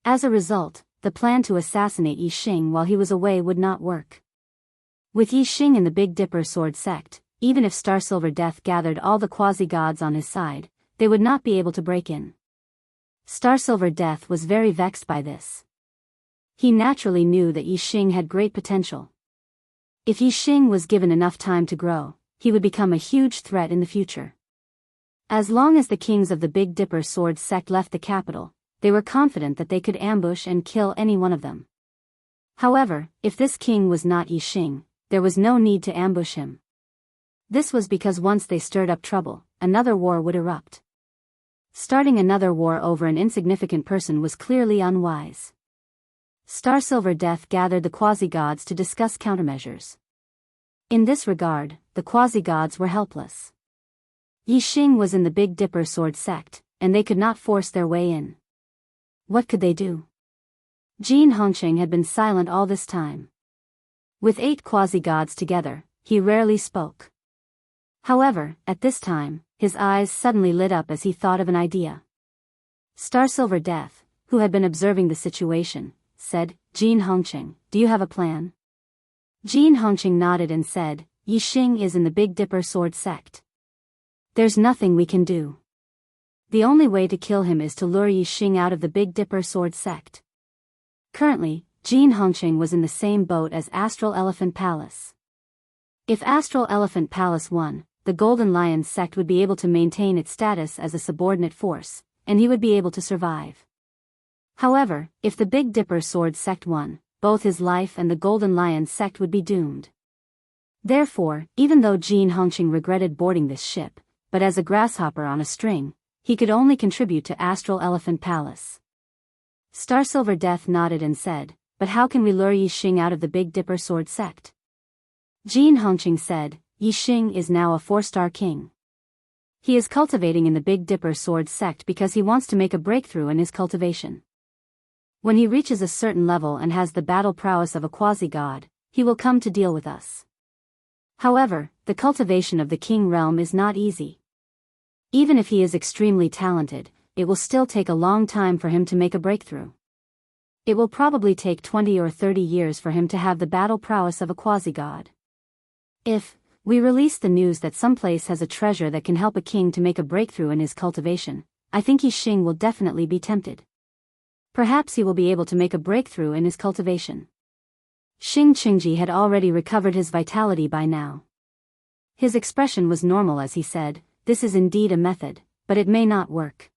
As a result, the plan to assassinate Yixing while he was away would not work. With Yixing in the Big Dipper Sword Sect, even if Starsilver Death gathered all the quasi-gods on his side, they would not be able to break in. Starsilver Death was very vexed by this. He naturally knew that Yixing had great potential. If Yixing was given enough time to grow, he would become a huge threat in the future. As long as the kings of the Big Dipper Sword Sect left the capital, they were confident that they could ambush and kill any one of them. However, if this king was not Yixing, there was no need to ambush him. This was because once they stirred up trouble, another war would erupt. Starting another war over an insignificant person was clearly unwise. Starsilver Death gathered the quasi-gods to discuss countermeasures. In this regard, the quasi-gods were helpless. Yixing was in the Big Dipper Sword Sect, and they could not force their way in. What could they do? Jin Hongqing had been silent all this time. With 8 quasi-gods together, he rarely spoke. However, at this time, his eyes suddenly lit up as he thought of an idea. Starsilver Death, who had been observing the situation, said, "Jin Hongqing, do you have a plan?" Jin Hongqing nodded and said, "Yixing is in the Big Dipper Sword Sect. There's nothing we can do. The only way to kill him is to lure Yixing out of the Big Dipper Sword Sect." Currently, Jin Hongqing was in the same boat as Astral Elephant Palace. If Astral Elephant Palace won, the Golden Lion Sect would be able to maintain its status as a subordinate force, and he would be able to survive. However, if the Big Dipper Sword Sect won, both his life and the Golden Lion Sect would be doomed. Therefore, even though Jin Hongqing regretted boarding this ship, but as a grasshopper on a string, he could only contribute to Astral Elephant Palace. Starsilver Death nodded and said, "But how can we lure Yixing out of the Big Dipper Sword Sect?" Jin Hongqing said, "Yixing is now a 4-star king. He is cultivating in the Big Dipper Sword Sect because he wants to make a breakthrough in his cultivation. When he reaches a certain level and has the battle prowess of a quasi-god, he will come to deal with us. However, the cultivation of the king realm is not easy. Even if he is extremely talented, it will still take a long time for him to make a breakthrough. It will probably take 20 or 30 years for him to have the battle prowess of a quasi-god. If we release the news that some place has a treasure that can help a king to make a breakthrough in his cultivation, I think Yixing will definitely be tempted. Perhaps he will be able to make a breakthrough in his cultivation." Xing Qingji had already recovered his vitality by now. His expression was normal as he said, "This is indeed a method, but it may not work.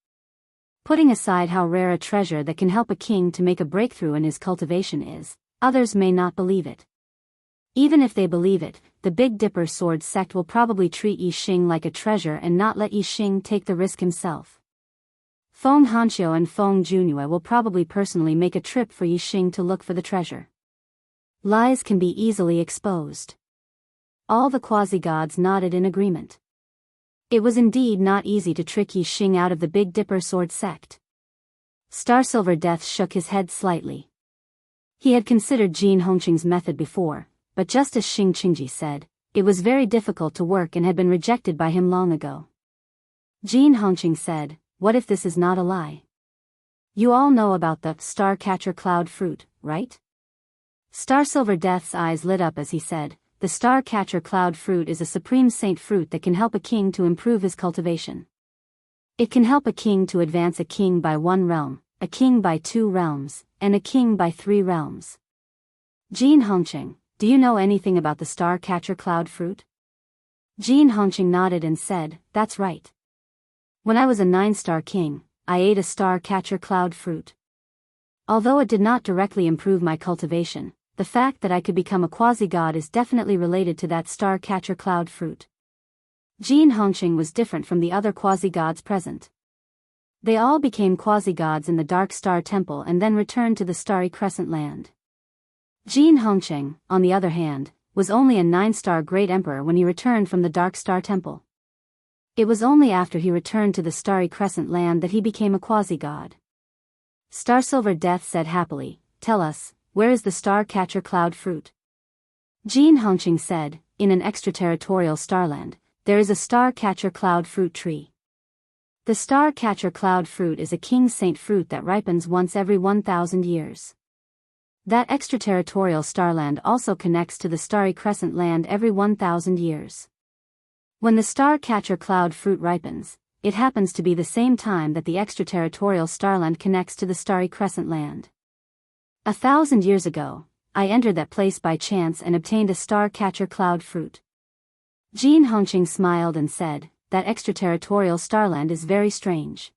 Putting aside how rare a treasure that can help a king to make a breakthrough in his cultivation is, others may not believe it. Even if they believe it, the Big Dipper Sword Sect will probably treat Yixing like a treasure and not let Yixing take the risk himself. Feng Hanqiu and Feng Junhua will probably personally make a trip for Yixing to look for the treasure. Lies can be easily exposed." All the quasi-gods nodded in agreement. It was indeed not easy to trick Yixing out of the Big Dipper Sword Sect. Starsilver Death shook his head slightly. He had considered Jin Hongqing's method before, but just as Xing Qingji said, it was very difficult to work and had been rejected by him long ago. Jin Hongqing said, "What if this is not a lie? You all know about the Star-Catcher Cloud Fruit, right?" Starsilver Death's eyes lit up as he said, "The Star-Catcher Cloud Fruit is a supreme saint fruit that can help a king to improve his cultivation. It can help a king to advance a king by 1 realm, a king by 2 realms, and a king by 3 realms." Jin Hongqing, do you know anything about the Star-Catcher Cloud Fruit? Jin Hongqing nodded and said, "That's right. When I was a 9-star king, I ate a star catcher cloud fruit. Although it did not directly improve my cultivation, the fact that I could become a quasi-god is definitely related to that star catcher cloud fruit. Jin Hongqing was different from the other quasi-gods present. They all became quasi-gods in the Dark Star Temple and then returned to the Starry Crescent Land. Jin Hongqing, on the other hand, was only a 9-star Great Emperor when he returned from the Dark Star Temple. It was only after he returned to the Starry Crescent Land that he became a quasi-god. Starsilver Death said happily, "Tell us, where is the star catcher cloud fruit?" Jin Hongqing said, "In an extraterritorial starland, there is a star catcher cloud fruit tree. The star catcher cloud fruit is a king saint fruit that ripens once every 1,000 years. That extraterritorial starland also connects to the Starry Crescent Land every 1,000 years. When the star catcher cloud fruit ripens, it happens to be the same time that the extraterritorial starland connects to the Starry Crescent Land. 1,000 years ago, I entered that place by chance and obtained a star catcher cloud fruit." Jin Hongqing smiled and said, "That extraterritorial starland is very strange.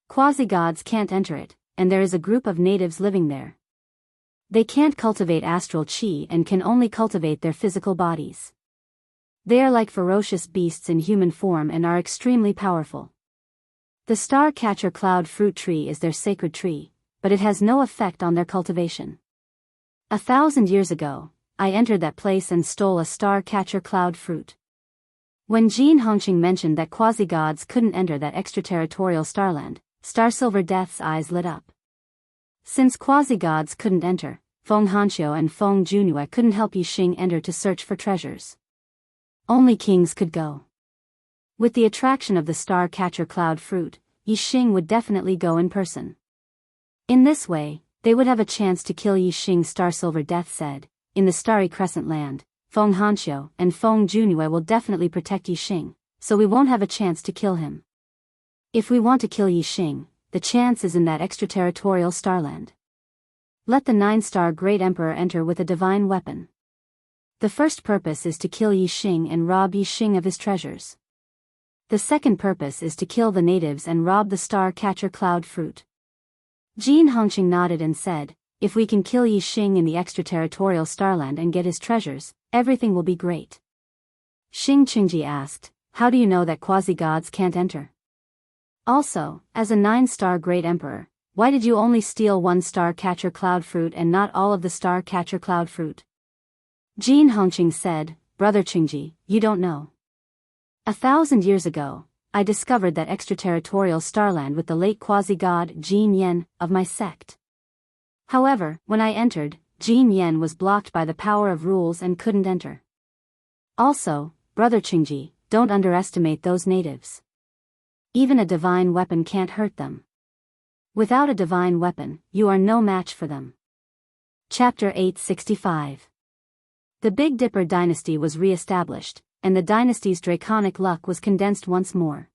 Quasi-gods can't enter it, and there is a group of natives living there. They can't cultivate astral chi and can only cultivate their physical bodies. They are like ferocious beasts in human form and are extremely powerful. The star catcher cloud fruit tree is their sacred tree, but it has no effect on their cultivation. 1,000 years ago, I entered that place and stole a star catcher cloud fruit." When Jin Hongqing mentioned that quasi-gods couldn't enter that extraterritorial starland, Starsilver Death's eyes lit up. Since quasi-gods couldn't enter, Feng Hanqiu and Feng Junue couldn't help Yixing enter to search for treasures. Only kings could go. With the attraction of the star catcher cloud fruit, Yixing would definitely go in person. In this way, they would have a chance to kill Yixing. Starsilver Death said, "In the Starry Crescent Land, Feng Hanqiu and Feng Junue will definitely protect Yixing, so we won't have a chance to kill him. If we want to kill Yixing, the chance is in that extraterritorial starland. Let the 9-star Great Emperor enter with a divine weapon. The first purpose is to kill Yixing and rob Yixing of his treasures. The second purpose is to kill the natives and rob the star catcher cloud fruit." Jin Hongqing nodded and said, "If we can kill Yixing in the extraterritorial starland and get his treasures, everything will be great." Xing Qingji asked, "How do you know that quasi-gods can't enter? Also, as a 9-star Great Emperor, why did you only steal 1 star catcher cloud fruit and not all of the star catcher cloud fruit?" Jin Hongqing said, "Brother Qingji, you don't know. 1,000 years ago, I discovered that extraterritorial starland with the late quasi-god Jin Yen, of my sect. However, when I entered, Jin Yen was blocked by the power of rules and couldn't enter. Also, Brother Qingji, don't underestimate those natives. Even a divine weapon can't hurt them. Without a divine weapon, you are no match for them." Chapter 865. The Big Dipper dynasty was re-established, and the dynasty's draconic luck was condensed once more.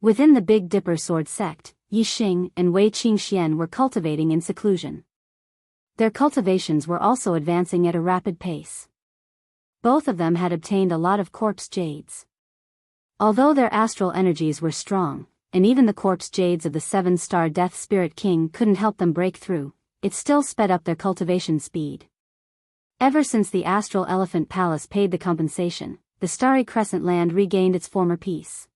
Within the Big Dipper sword sect, Yixing and Wei Qingxian were cultivating in seclusion. Their cultivations were also advancing at a rapid pace. Both of them had obtained a lot of corpse jades. Although their astral energies were strong, and even the corpse jades of the 7-star Death Spirit King couldn't help them break through, it still sped up their cultivation speed. Ever since the Astral Elephant Palace paid the compensation, the Starry Crescent Land regained its former peace.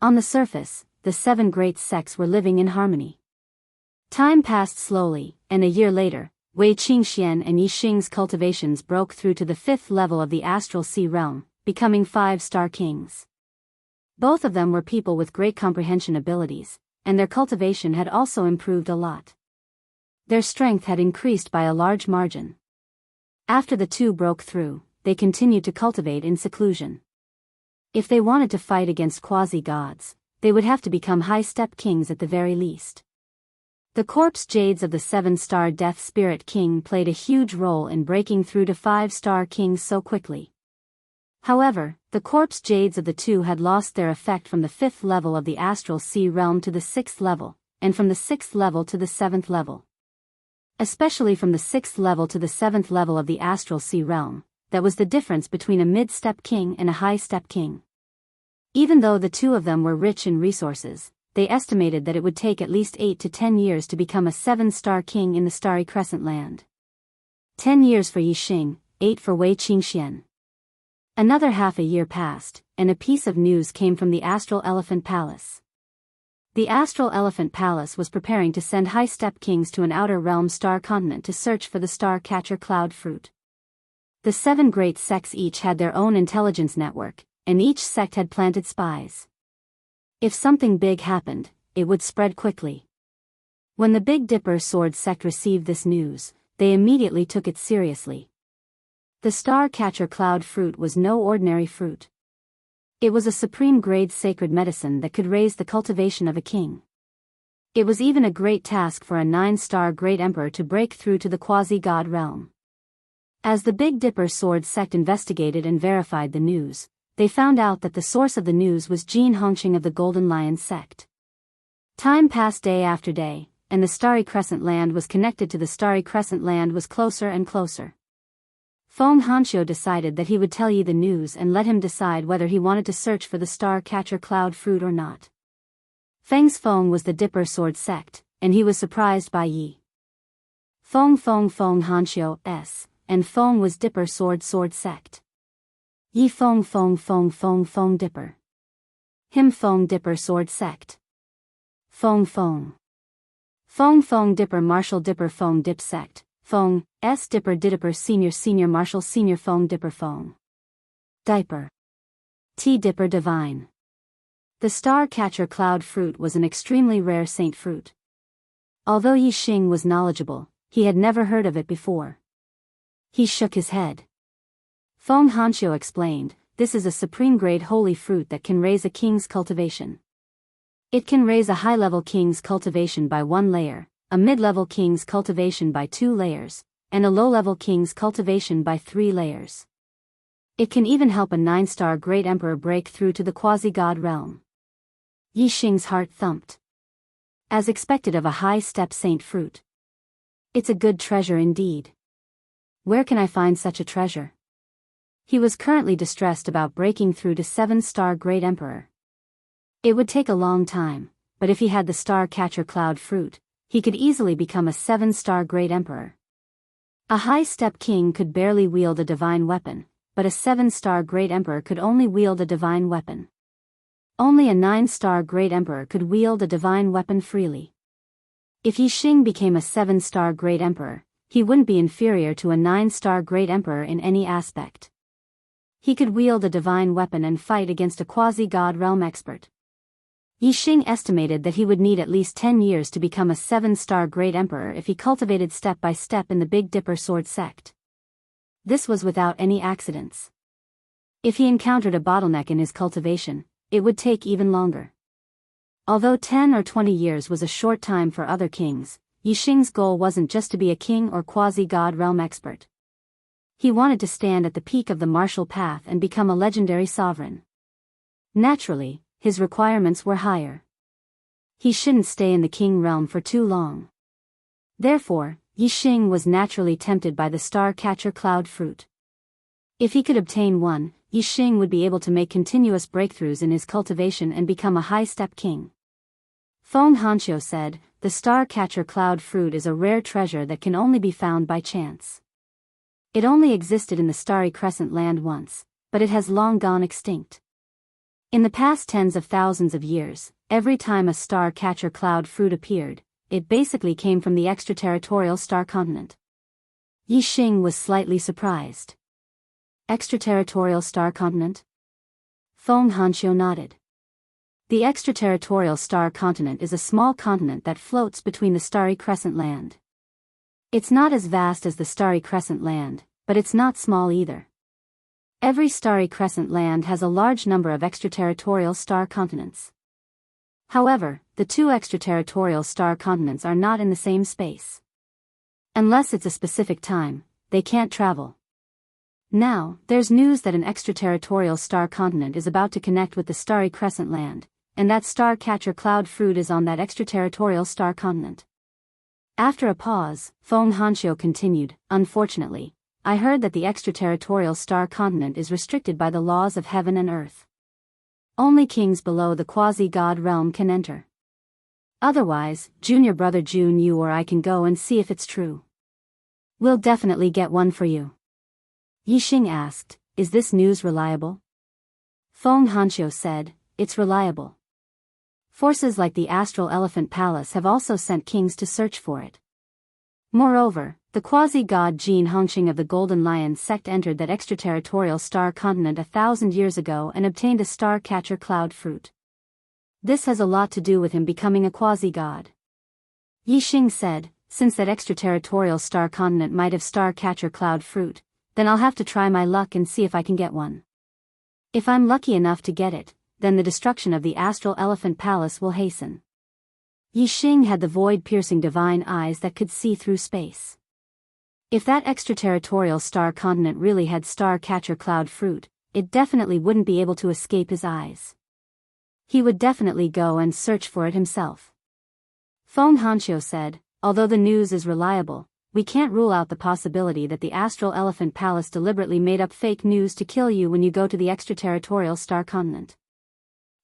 On the surface, the 7 great sects were living in harmony. Time passed slowly, and a year later, Wei Qingxian and Yixing's cultivations broke through to the 5th level of the Astral Sea Realm, becoming 5-star kings. Both of them were people with great comprehension abilities, and their cultivation had also improved a lot. Their strength had increased by a large margin. After the two broke through, they continued to cultivate in seclusion. If they wanted to fight against quasi-gods, they would have to become high-step kings at the very least. The corpse jades of the 7-star Death Spirit King played a huge role in breaking through to 5-star kings so quickly. However, the corpse jades of the two had lost their effect from the 5th level of the Astral Sea Realm to the 6th level, and from the 6th level to the 7th level. Especially from the 6th level to the 7th level of the Astral Sea Realm, that was the difference between a mid-step king and a high-step king. Even though the two of them were rich in resources, they estimated that it would take at least 8 to 10 years to become a 7-star king in the Starry Crescent Land. 10 years for Yi Xing, 8 for Wei Qingxian. Another half a year passed, and a piece of news came from the Astral Elephant Palace. The Astral Elephant Palace was preparing to send high-step kings to an outer realm star continent to search for the star-catcher cloud fruit. The 7 great sects each had their own intelligence network, and each sect had planted spies. If something big happened, it would spread quickly. When the Big Dipper Sword sect received this news, they immediately took it seriously. The star-catcher cloud fruit was no ordinary fruit. It was a supreme-grade sacred medicine that could raise the cultivation of a king. It was even a great task for a 9-star great emperor to break through to the quasi-god realm. As the Big Dipper Sword sect investigated and verified the news, they found out that the source of the news was Jin Hongqing of the Golden Lion sect. Time passed day after day, and the Starry Crescent Land was connected to the Starry Crescent Land was closer and closer. Feng Hanxiu decided that he would tell Yi the news and let him decide whether he wanted to search for the star-catcher cloud fruit or not. Feng's Feng was the Dipper Sword sect, and he was surprised by Yi. Feng Hanxiu S, and Feng was Dipper Sword sect. Yi Feng Dipper. Him Feng Dipper Sword sect. Feng Dipper Martial Dipper Feng Dip sect. Feng S Dipper Didipper Senior Martial Senior Feng Dipper Feng Diaper T Dipper Divine. The star-catcher cloud fruit was an extremely rare saint fruit. Although Yi Xing was knowledgeable, he had never heard of it before. He shook his head. Feng Hanxiu explained, this is a supreme-grade holy fruit that can raise a king's cultivation. It can raise a high-level king's cultivation by 1 layer, a mid-level king's cultivation by 2 layers, and a low-level king's cultivation by 3 layers. It can even help a 9-star great emperor break through to the quasi-god realm. Yi Xing's heart thumped. As expected of a high-step saint fruit. It's a good treasure indeed. Where can I find such a treasure? He was currently distressed about breaking through to 7-star great emperor. It would take a long time, but if he had the star-catcher cloud fruit, he could easily become a 7-star great emperor. A high-step king could barely wield a divine weapon, but a 7-star great emperor could only wield a divine weapon. Only a 9-star great emperor could wield a divine weapon freely. If Yi Xing became a 7-star great emperor, he wouldn't be inferior to a 9-star great emperor in any aspect. He could wield a divine weapon and fight against a quasi-god realm expert. Yi Xing estimated that he would need at least 10 years to become a 7-star great emperor if he cultivated step by step in the Big Dipper Sword sect. This was without any accidents. If he encountered a bottleneck in his cultivation, it would take even longer. Although 10 or 20 years was a short time for other kings, Yi Xing's goal wasn't just to be a king or quasi-god realm expert. He wanted to stand at the peak of the martial path and become a legendary sovereign. Naturally, his requirements were higher. He shouldn't stay in the king realm for too long. Therefore, Yi Xing was naturally tempted by the star-catcher cloud fruit. If he could obtain one, Yi Xing would be able to make continuous breakthroughs in his cultivation and become a high-step king. Feng Hanxiu said, the star-catcher cloud fruit is a rare treasure that can only be found by chance. It only existed in the Starry Crescent Land once, but it has long gone extinct. In the past tens of thousands of years, every time a star-catcher cloud fruit appeared, it basically came from the extraterritorial star continent. Yi Xing was slightly surprised. Extraterritorial star continent? Feng Hanxiu nodded. The extraterritorial star continent is a small continent that floats between the Starry Crescent Land. It's not as vast as the Starry Crescent Land, but it's not small either. Every Starry Crescent Land has a large number of extraterritorial star continents. However, the 2 extraterritorial star continents are not in the same space. Unless it's a specific time, they can't travel. Now, there's news that an extraterritorial star continent is about to connect with the Starry Crescent Land, and that star-catcher cloud fruit is on that extraterritorial star continent. After a pause, Feng Hanxiu continued, unfortunately, I heard that the extraterritorial star continent is restricted by the laws of heaven and earth. Only kings below the quasi-god realm can enter. Otherwise, junior brother June, you or I can go and see if it's true. We'll definitely get one for you. Yixing asked, is this news reliable? Feng Hanqiu said, it's reliable. Forces like the Astral Elephant Palace have also sent kings to search for it. Moreover, the quasi-god Jin Hongqing of the Golden Lion sect entered that extraterritorial star continent 1,000 years ago and obtained a star-catcher cloud fruit. This has a lot to do with him becoming a quasi-god. Yixing said, since that extraterritorial star continent might have star-catcher cloud fruit, then I'll have to try my luck and see if I can get one. If I'm lucky enough to get it, then the destruction of the Astral Elephant Palace will hasten. Yixing had the void-piercing divine eyes that could see through space. If that extraterritorial star continent really had star-catcher cloud fruit, it definitely wouldn't be able to escape his eyes. He would definitely go and search for it himself. Feng Hanqiu said, although the news is reliable, we can't rule out the possibility that the Astral Elephant Palace deliberately made up fake news to kill you when you go to the extraterritorial star continent.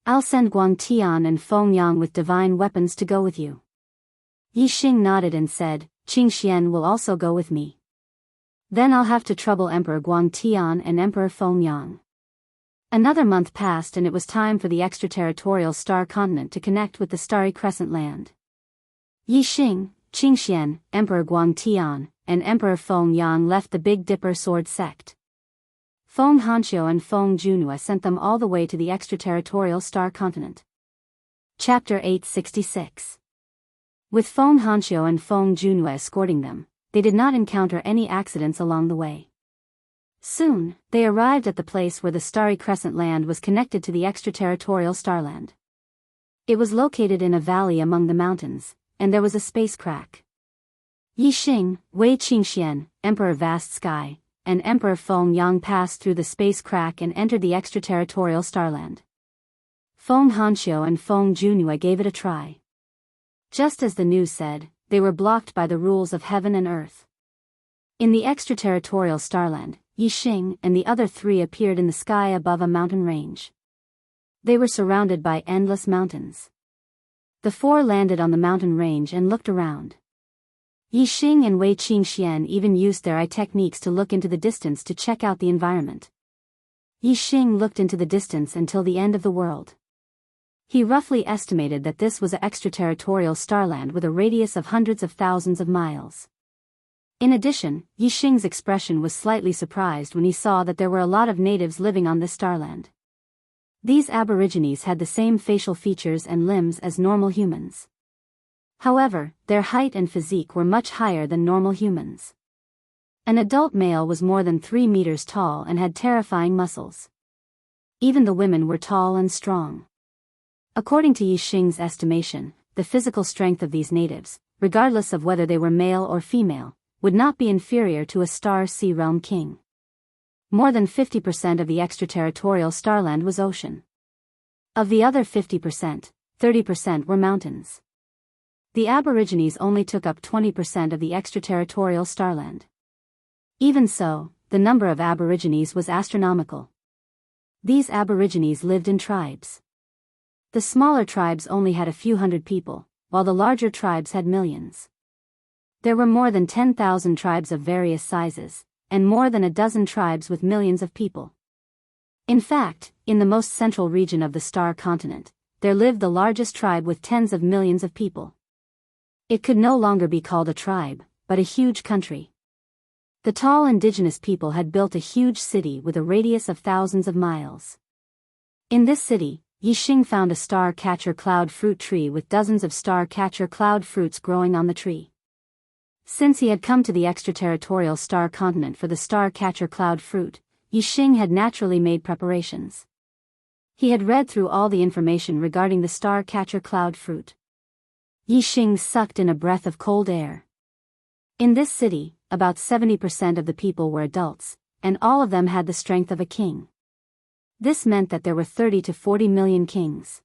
I'll send Guang Tian and Feng Yang with divine weapons to go with you. Yixing nodded and said, Qing Xian will also go with me. Then I'll have to trouble Emperor Guang Tian and Emperor Feng Yang. Another month passed and it was time for the extraterritorial star continent to connect with the starry crescent land. Yixing, Qing Xian, Emperor Guang Tian, and Emperor Feng Yang left the Big Dipper sword sect. Feng Hanqiu and Feng Junhua sent them all the way to the extraterritorial star continent. Chapter 866. With Feng Hanqiu and Feng Junhua escorting them, they did not encounter any accidents along the way. Soon, they arrived at the place where the starry crescent land was connected to the extraterritorial starland. It was located in a valley among the mountains, and there was a space crack. Yixing, Wei Qingxian, Emperor Vast Sky, and Emperor Feng Yang passed through the space crack and entered the extraterritorial starland. Feng Hanqiu and Feng Junhua gave it a try. Just as the news said, they were blocked by the rules of heaven and earth. In the extraterritorial starland, Yixing and the other three appeared in the sky above a mountain range. They were surrounded by endless mountains. The four landed on the mountain range and looked around. Yixing and Wei Qingxian even used their eye techniques to look into the distance to check out the environment. Yixing looked into the distance until the end of the world. He roughly estimated that this was an extraterritorial starland with a radius of hundreds of thousands of miles. In addition, Yixing's expression was slightly surprised when he saw that there were a lot of natives living on this starland. These aborigines had the same facial features and limbs as normal humans. However, their height and physique were much higher than normal humans. An adult male was more than 3 meters tall and had terrifying muscles. Even the women were tall and strong. According to Yixing's estimation, the physical strength of these natives, regardless of whether they were male or female, would not be inferior to a star sea realm king. More than 50% of the extraterritorial starland was ocean. Of the other 50%, 30% were mountains. The aborigines only took up 20% of the extraterritorial starland. Even so, the number of aborigines was astronomical. These aborigines lived in tribes. The smaller tribes only had a few hundred people, while the larger tribes had millions. There were more than 10,000 tribes of various sizes, and more than a dozen tribes with millions of people. In fact, in the most central region of the star continent, there lived the largest tribe with tens of millions of people. It could no longer be called a tribe, but a huge country. The tall indigenous people had built a huge city with a radius of thousands of miles. In this city, Yixing found a star-catcher cloud fruit tree with dozens of star-catcher cloud fruits growing on the tree. Since he had come to the extraterritorial star continent for the star-catcher cloud fruit, Yixing had naturally made preparations. He had read through all the information regarding the star-catcher cloud fruit. Yixing sucked in a breath of cold air. In this city, about 70% of the people were adults, and all of them had the strength of a king. This meant that there were 30 to 40 million kings.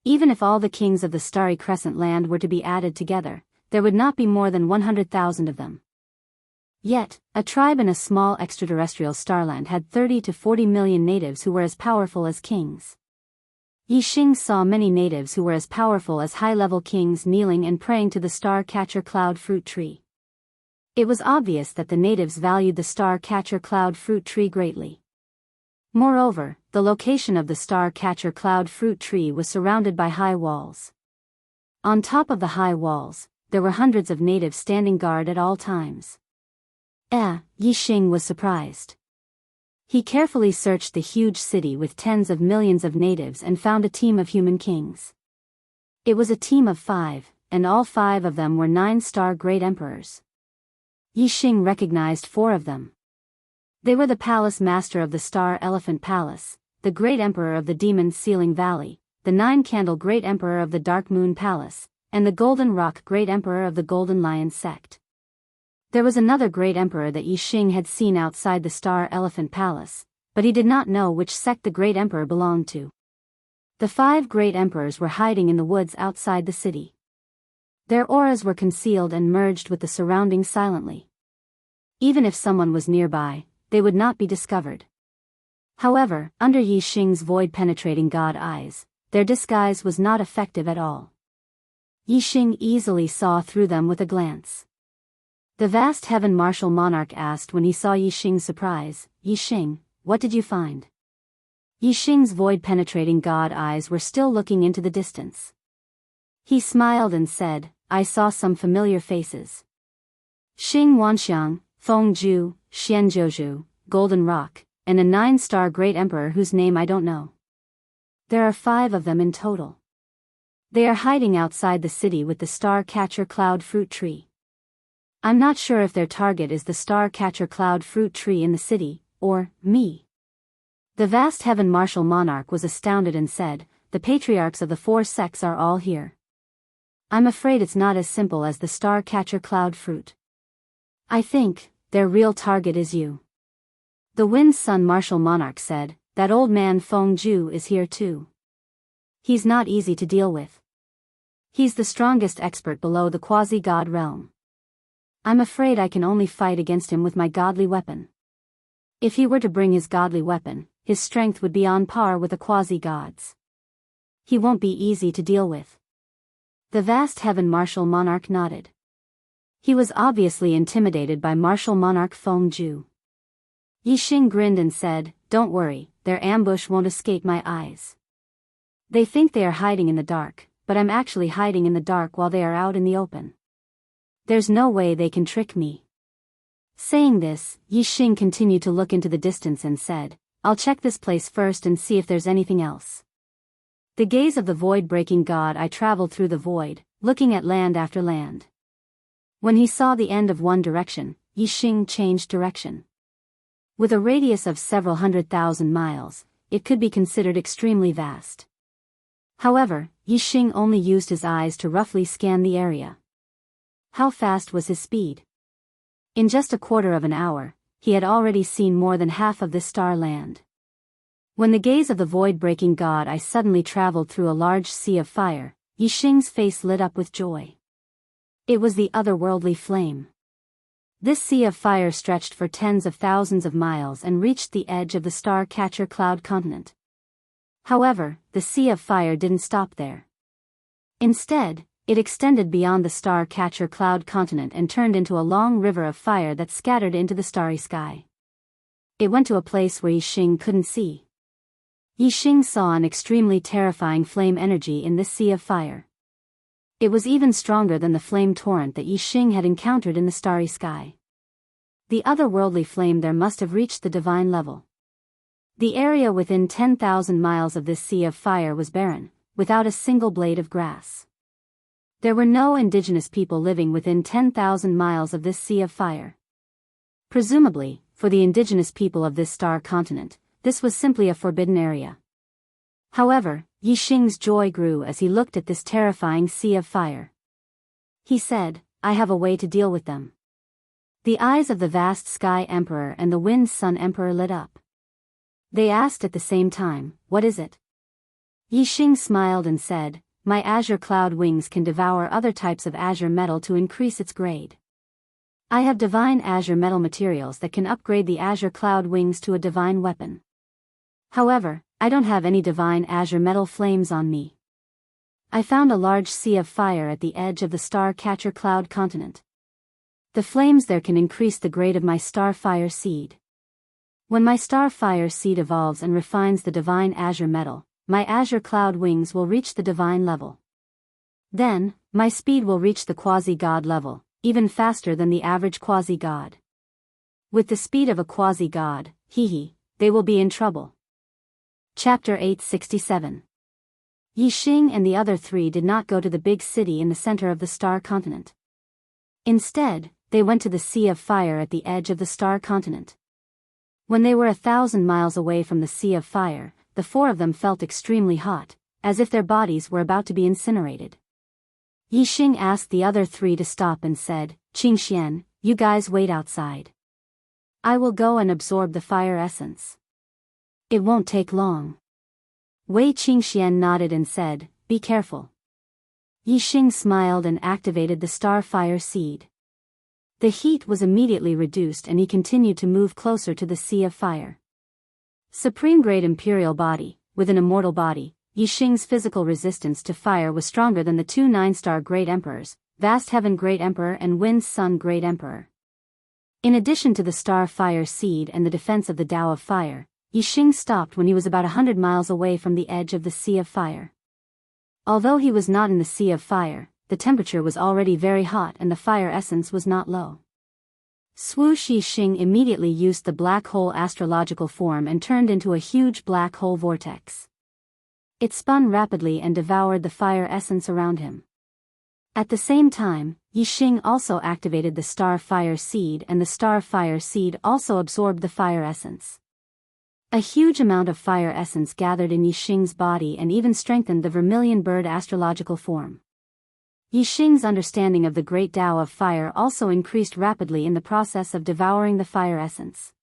Even if all the kings of the starry crescent land were to be added together, there would not be more than 100,000 of them. Yet, a tribe in a small extraterrestrial starland had 30 to 40 million natives who were as powerful as kings. Yi Xing saw many natives who were as powerful as high-level kings kneeling and praying to the star-catcher cloud fruit tree. It was obvious that the natives valued the star-catcher cloud fruit tree greatly. Moreover, the location of the star-catcher cloud fruit tree was surrounded by high walls. On top of the high walls, there were hundreds of natives standing guard at all times. Yi Xing was surprised. He carefully searched the huge city with tens of millions of natives and found a team of human kings. It was a team of 5, and all 5 of them were 9-star great emperors. Yi Xing recognized 4 of them. They were the palace master of the Star Elephant Palace, the great emperor of the Demon Ceiling Valley, the 9-candle great emperor of the Dark Moon Palace, and the Golden Rock great emperor of the Golden Lion Sect. There was another great emperor that Yi Xing had seen outside the Star Elephant Palace, but he did not know which sect the great emperor belonged to. The 5 great emperors were hiding in the woods outside the city. Their auras were concealed and merged with the surroundings silently. Even if someone was nearby, they would not be discovered. However, under Yi Xing's void-penetrating god eyes, their disguise was not effective at all. Yi Xing easily saw through them with a glance. The vast heaven martial monarch asked when he saw Yi Xing's surprise, "Yi Xing, what did you find?" Yi Xing's void-penetrating god eyes were still looking into the distance. He smiled and said, "I saw some familiar faces. Xing Wanxiang, Feng Zhu, Xianzhouju, Golden Rock, and a 9-star great emperor whose name I don't know. There are 5 of them in total. They are hiding outside the city with the star-catcher cloud fruit tree. I'm not sure if their target is the star-catcher cloud fruit tree in the city, or me." The vast heaven martial monarch was astounded and said, "The patriarchs of the 4 sects are all here. I'm afraid it's not as simple as the star-catcher cloud fruit. I think their real target is you." The Wind Sun martial monarch said, "That old man Feng Zhu is here too. He's not easy to deal with. He's the strongest expert below the quasi-god realm. I'm afraid I can only fight against him with my godly weapon. If he were to bring his godly weapon, his strength would be on par with the quasi-gods. He won't be easy to deal with." The vast heaven martial monarch nodded. He was obviously intimidated by martial monarch Feng Zhu. Yi Xing grinned and said, "Don't worry, their ambush won't escape my eyes. They think they are hiding in the dark, but I'm actually hiding in the dark while they are out in the open. There's no way they can trick me." Saying this, Yi Xing continued to look into the distance and said, "I'll check this place first and see if there's anything else." The gaze of the void-breaking god I traveled through the void, looking at land after land. When he saw the end of one direction, Yi Xing changed direction. With a radius of several 100,000 miles, it could be considered extremely vast. However, Yi Xing only used his eyes to roughly scan the area. How fast was his speed? In just a quarter of an hour, he had already seen more than half of this star land. When the gaze of the void-breaking god I suddenly traveled through a large sea of fire, Yi Xing's face lit up with joy. It was the otherworldly flame. This sea of fire stretched for tens of thousands of miles and reached the edge of the star-catcher cloud continent. However, the sea of fire didn't stop there. Instead, it extended beyond the star-catcher cloud continent and turned into a long river of fire that scattered into the starry sky. It went to a place where Yi Xing couldn't see. Yi Xing saw an extremely terrifying flame energy in this sea of fire. It was even stronger than the flame torrent that Yi Xing had encountered in the starry sky. The otherworldly flame there must have reached the divine level. The area within 10,000 miles of this sea of fire was barren, without a single blade of grass. There were no indigenous people living within 10,000 miles of this sea of fire. Presumably, for the indigenous people of this star continent, this was simply a forbidden area. However, Yi Xing's joy grew as he looked at this terrifying sea of fire. He said, "I have a way to deal with them." The eyes of the vast Sky Emperor and the Wind Sun Emperor lit up. They asked at the same time, "What is it?" Yi Xing smiled and said, "My azure cloud wings can devour other types of azure metal to increase its grade. I have divine azure metal materials that can upgrade the azure cloud wings to a divine weapon. However, I don't have any divine azure metal flames on me. I found a large sea of fire at the edge of the star-catcher cloud continent. The flames there can increase the grade of my starfire seed. When my starfire seed evolves and refines the divine azure metal, my azure cloud wings will reach the divine level. Then, my speed will reach the quasi-god level, even faster than the average quasi-god. With the speed of a quasi-god, they will be in trouble. Chapter 867. Yi Xing and the other three did not go to the big city in the center of the star continent. Instead, they went to the Sea of Fire at the edge of the star continent. When they were 1,000 miles away from the Sea of Fire, the four of them felt extremely hot, as if their bodies were about to be incinerated. Yi Xing asked the other three to stop and said, "Qingxian, you guys wait outside. I will go and absorb the fire essence. It won't take long." Wei Qingxian nodded and said, "Be careful." Yi Xing smiled and activated the starfire seed. The heat was immediately reduced and he continued to move closer to the Sea of Fire. Supreme-grade Imperial body, with an immortal body, Yi Xing's physical resistance to fire was stronger than the two 9-star Great Emperors, Vast Heaven Great Emperor and Wind Sun Great Emperor. In addition to the starfire seed and the defense of the Tao of Fire, Yi Xing stopped when he was about 100 miles away from the edge of the Sea of Fire. Although he was not in the Sea of Fire, the temperature was already very hot and the fire essence was not low. Swoosh! Yi Xing immediately used the black hole astrological form and turned into a huge black hole vortex. It spun rapidly and devoured the fire essence around him. At the same time, Yi Xing also activated the starfire seed and the starfire seed also absorbed the fire essence. A huge amount of fire essence gathered in Yi Xing's body and even strengthened the vermilion bird astrological form. Yi Xing's understanding of the great Tao of Fire also increased rapidly in the process of devouring the fire essence.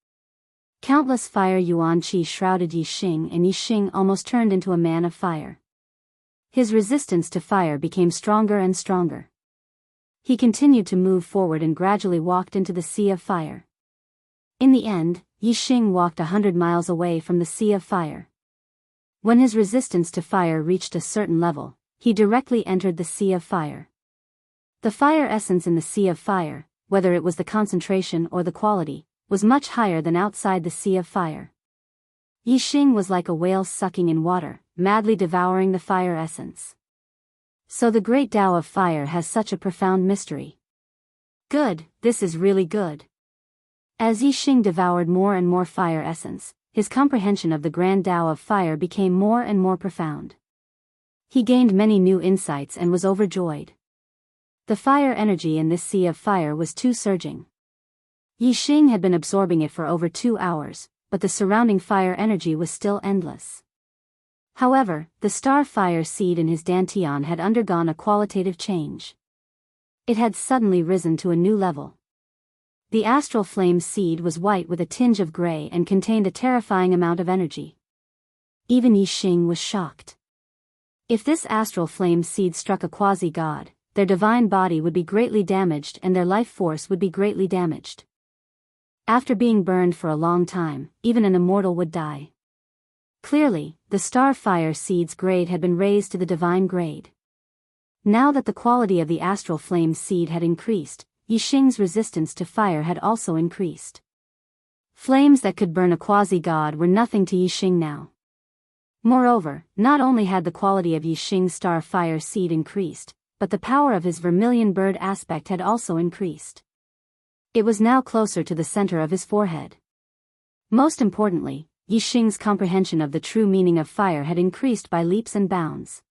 Countless fire yuan qi shrouded Yi Xing and Yi Xing almost turned into a man of fire. His resistance to fire became stronger and stronger. He continued to move forward and gradually walked into the Sea of Fire. In the end, Yi Xing walked 100 miles away from the Sea of Fire. When his resistance to fire reached a certain level, he directly entered the Sea of Fire. The fire essence in the Sea of Fire, whether it was the concentration or the quality, was much higher than outside the Sea of Fire. Yi Xing was like a whale sucking in water, madly devouring the fire essence. So the great Tao of Fire has such a profound mystery. Good, this is really good. As Yi Xing devoured more and more fire essence, his comprehension of the grand Tao of Fire became more and more profound. He gained many new insights and was overjoyed. The fire energy in this Sea of Fire was too surging. Yi Xing had been absorbing it for over 2 hours, but the surrounding fire energy was still endless. However, the starfire seed in his dantian had undergone a qualitative change. It had suddenly risen to a new level. The astral flame seed was white with a tinge of gray and contained a terrifying amount of energy. Even Yi Xing was shocked. If this astral flame seed struck a quasi-god, their divine body would be greatly damaged and their life force would be greatly damaged. After being burned for a long time, even an immortal would die. Clearly, the starfire seed's grade had been raised to the divine grade. Now that the quality of the astral flame seed had increased, Yi Xing's resistance to fire had also increased. Flames that could burn a quasi-god were nothing to Yi Xing now. Moreover, not only had the quality of Yi Xing's starfire seed increased, but the power of his vermilion bird aspect had also increased. It was now closer to the center of his forehead. Most importantly, Yi Xing's comprehension of the true meaning of fire had increased by leaps and bounds.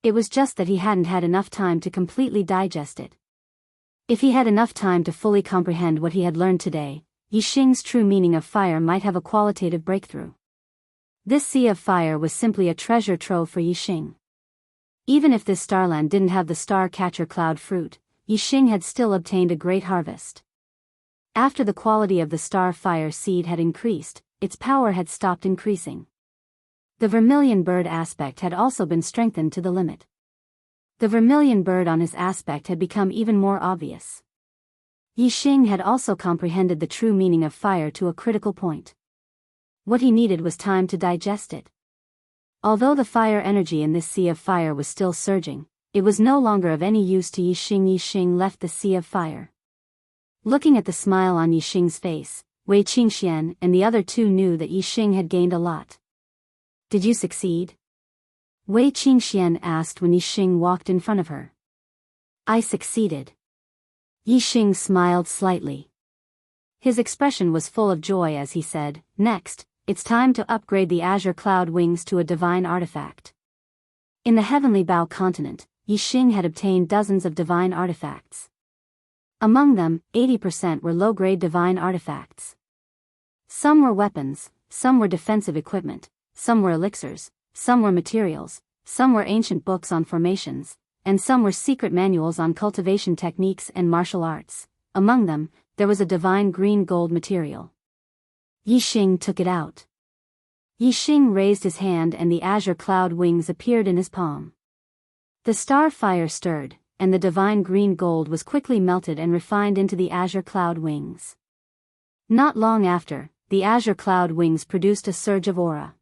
It was just that he hadn't had enough time to completely digest it. If he had enough time to fully comprehend what he had learned today, Yi Xing's true meaning of fire might have a qualitative breakthrough. This Sea of Fire was simply a treasure trove for Yi Xing. Even if this starland didn't have the star-catcher cloud fruit, Yi Xing had still obtained a great harvest. After the quality of the starfire seed had increased, its power had stopped increasing. The vermilion bird aspect had also been strengthened to the limit. The vermilion bird on his aspect had become even more obvious. Yi Xing had also comprehended the true meaning of fire to a critical point. What he needed was time to digest it. Although the fire energy in this sea of fire was still surging, it was no longer of any use to Yixing. Yixing left the sea of fire. Looking at the smile on Yixing's face, Wei Qingxian and the other two knew that Yixing had gained a lot. Did you succeed? Wei Qingxian asked when Yixing walked in front of her. I succeeded. Yixing smiled slightly. His expression was full of joy as he said, next, it's time to upgrade the Azure Cloud Wings to a divine artifact. In the Heavenly Bow continent, Yixing had obtained dozens of divine artifacts. Among them, 80% were low-grade divine artifacts. Some were weapons, some were defensive equipment, some were elixirs, some were materials, some were ancient books on formations, and some were secret manuals on cultivation techniques and martial arts. Among them, there was a divine green gold material. Yixing took it out. Yixing raised his hand and the Azure Cloud Wings appeared in his palm. The star fire stirred, and the divine green gold was quickly melted and refined into the Azure Cloud Wings. Not long after, the Azure Cloud Wings produced a surge of aura.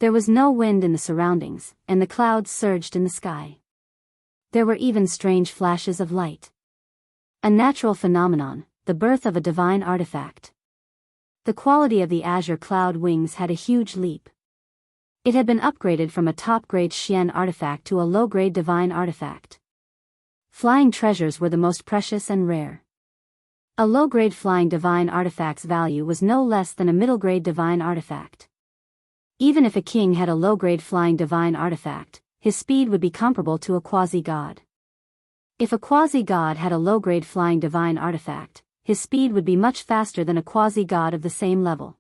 There was no wind in the surroundings, and the clouds surged in the sky. There were even strange flashes of light. A natural phenomenon, the birth of a divine artifact. The quality of the Azure Cloud Wings had a huge leap. It had been upgraded from a top-grade Xian artifact to a low-grade divine artifact. Flying treasures were the most precious and rare. A low-grade flying divine artifact's value was no less than a middle-grade divine artifact. Even if a king had a low-grade flying divine artifact, his speed would be comparable to a quasi-god. If a quasi-god had a low-grade flying divine artifact, his speed would be much faster than a quasi-god of the same level.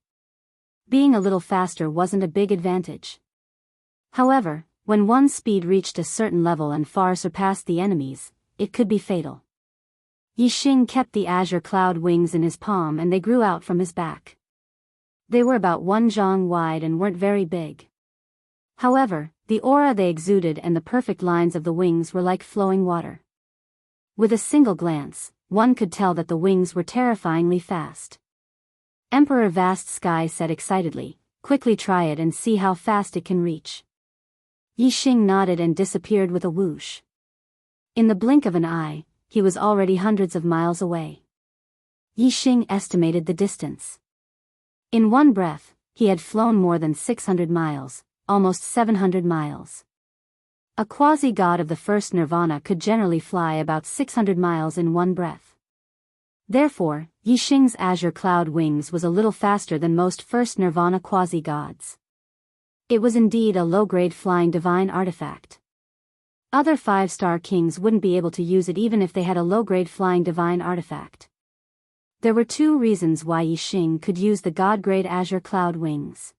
Being a little faster wasn't a big advantage. However, when one's speed reached a certain level and far surpassed the enemy's, it could be fatal. Yixing kept the Azure Cloud Wings in his palm and they grew out from his back. They were about 1 zhang wide and weren't very big. However, the aura they exuded and the perfect lines of the wings were like flowing water. With a single glance, one could tell that the wings were terrifyingly fast. Emperor Vast Sky said excitedly, quickly try it and see how fast it can reach. Yixing nodded and disappeared with a whoosh. In the blink of an eye, he was already hundreds of miles away. Yixing estimated the distance. In one breath, he had flown more than 600 miles, almost 700 miles. A quasi-god of the first nirvana could generally fly about 600 miles in one breath. Therefore, Yixing's Azure Cloud Wings was a little faster than most first nirvana quasi-gods. It was indeed a low-grade flying divine artifact. Other 5-star kings wouldn't be able to use it even if they had a low-grade flying divine artifact. There were 2 reasons why Yixing could use the god-grade Azure Cloud Wings.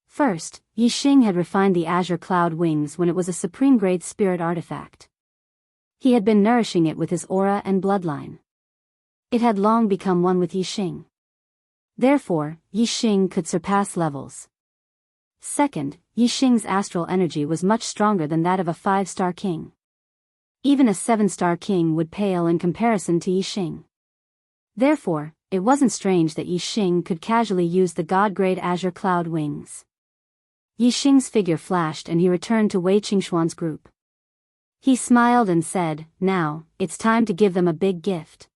First, Yixing had refined the Azure Cloud Wings when it was a supreme-grade spirit artifact. He had been nourishing it with his aura and bloodline. It had long become one with Yixing. Therefore, Yixing could surpass levels. Second, Yixing's astral energy was much stronger than that of a 5-star king. Even a 7-star king would pale in comparison to Yixing. Therefore, it wasn't strange that Yixing could casually use the god-grade Azure Cloud Wings. Yixing's figure flashed and he returned to Wei Qingxuan's group. He smiled and said, now, it's time to give them a big gift.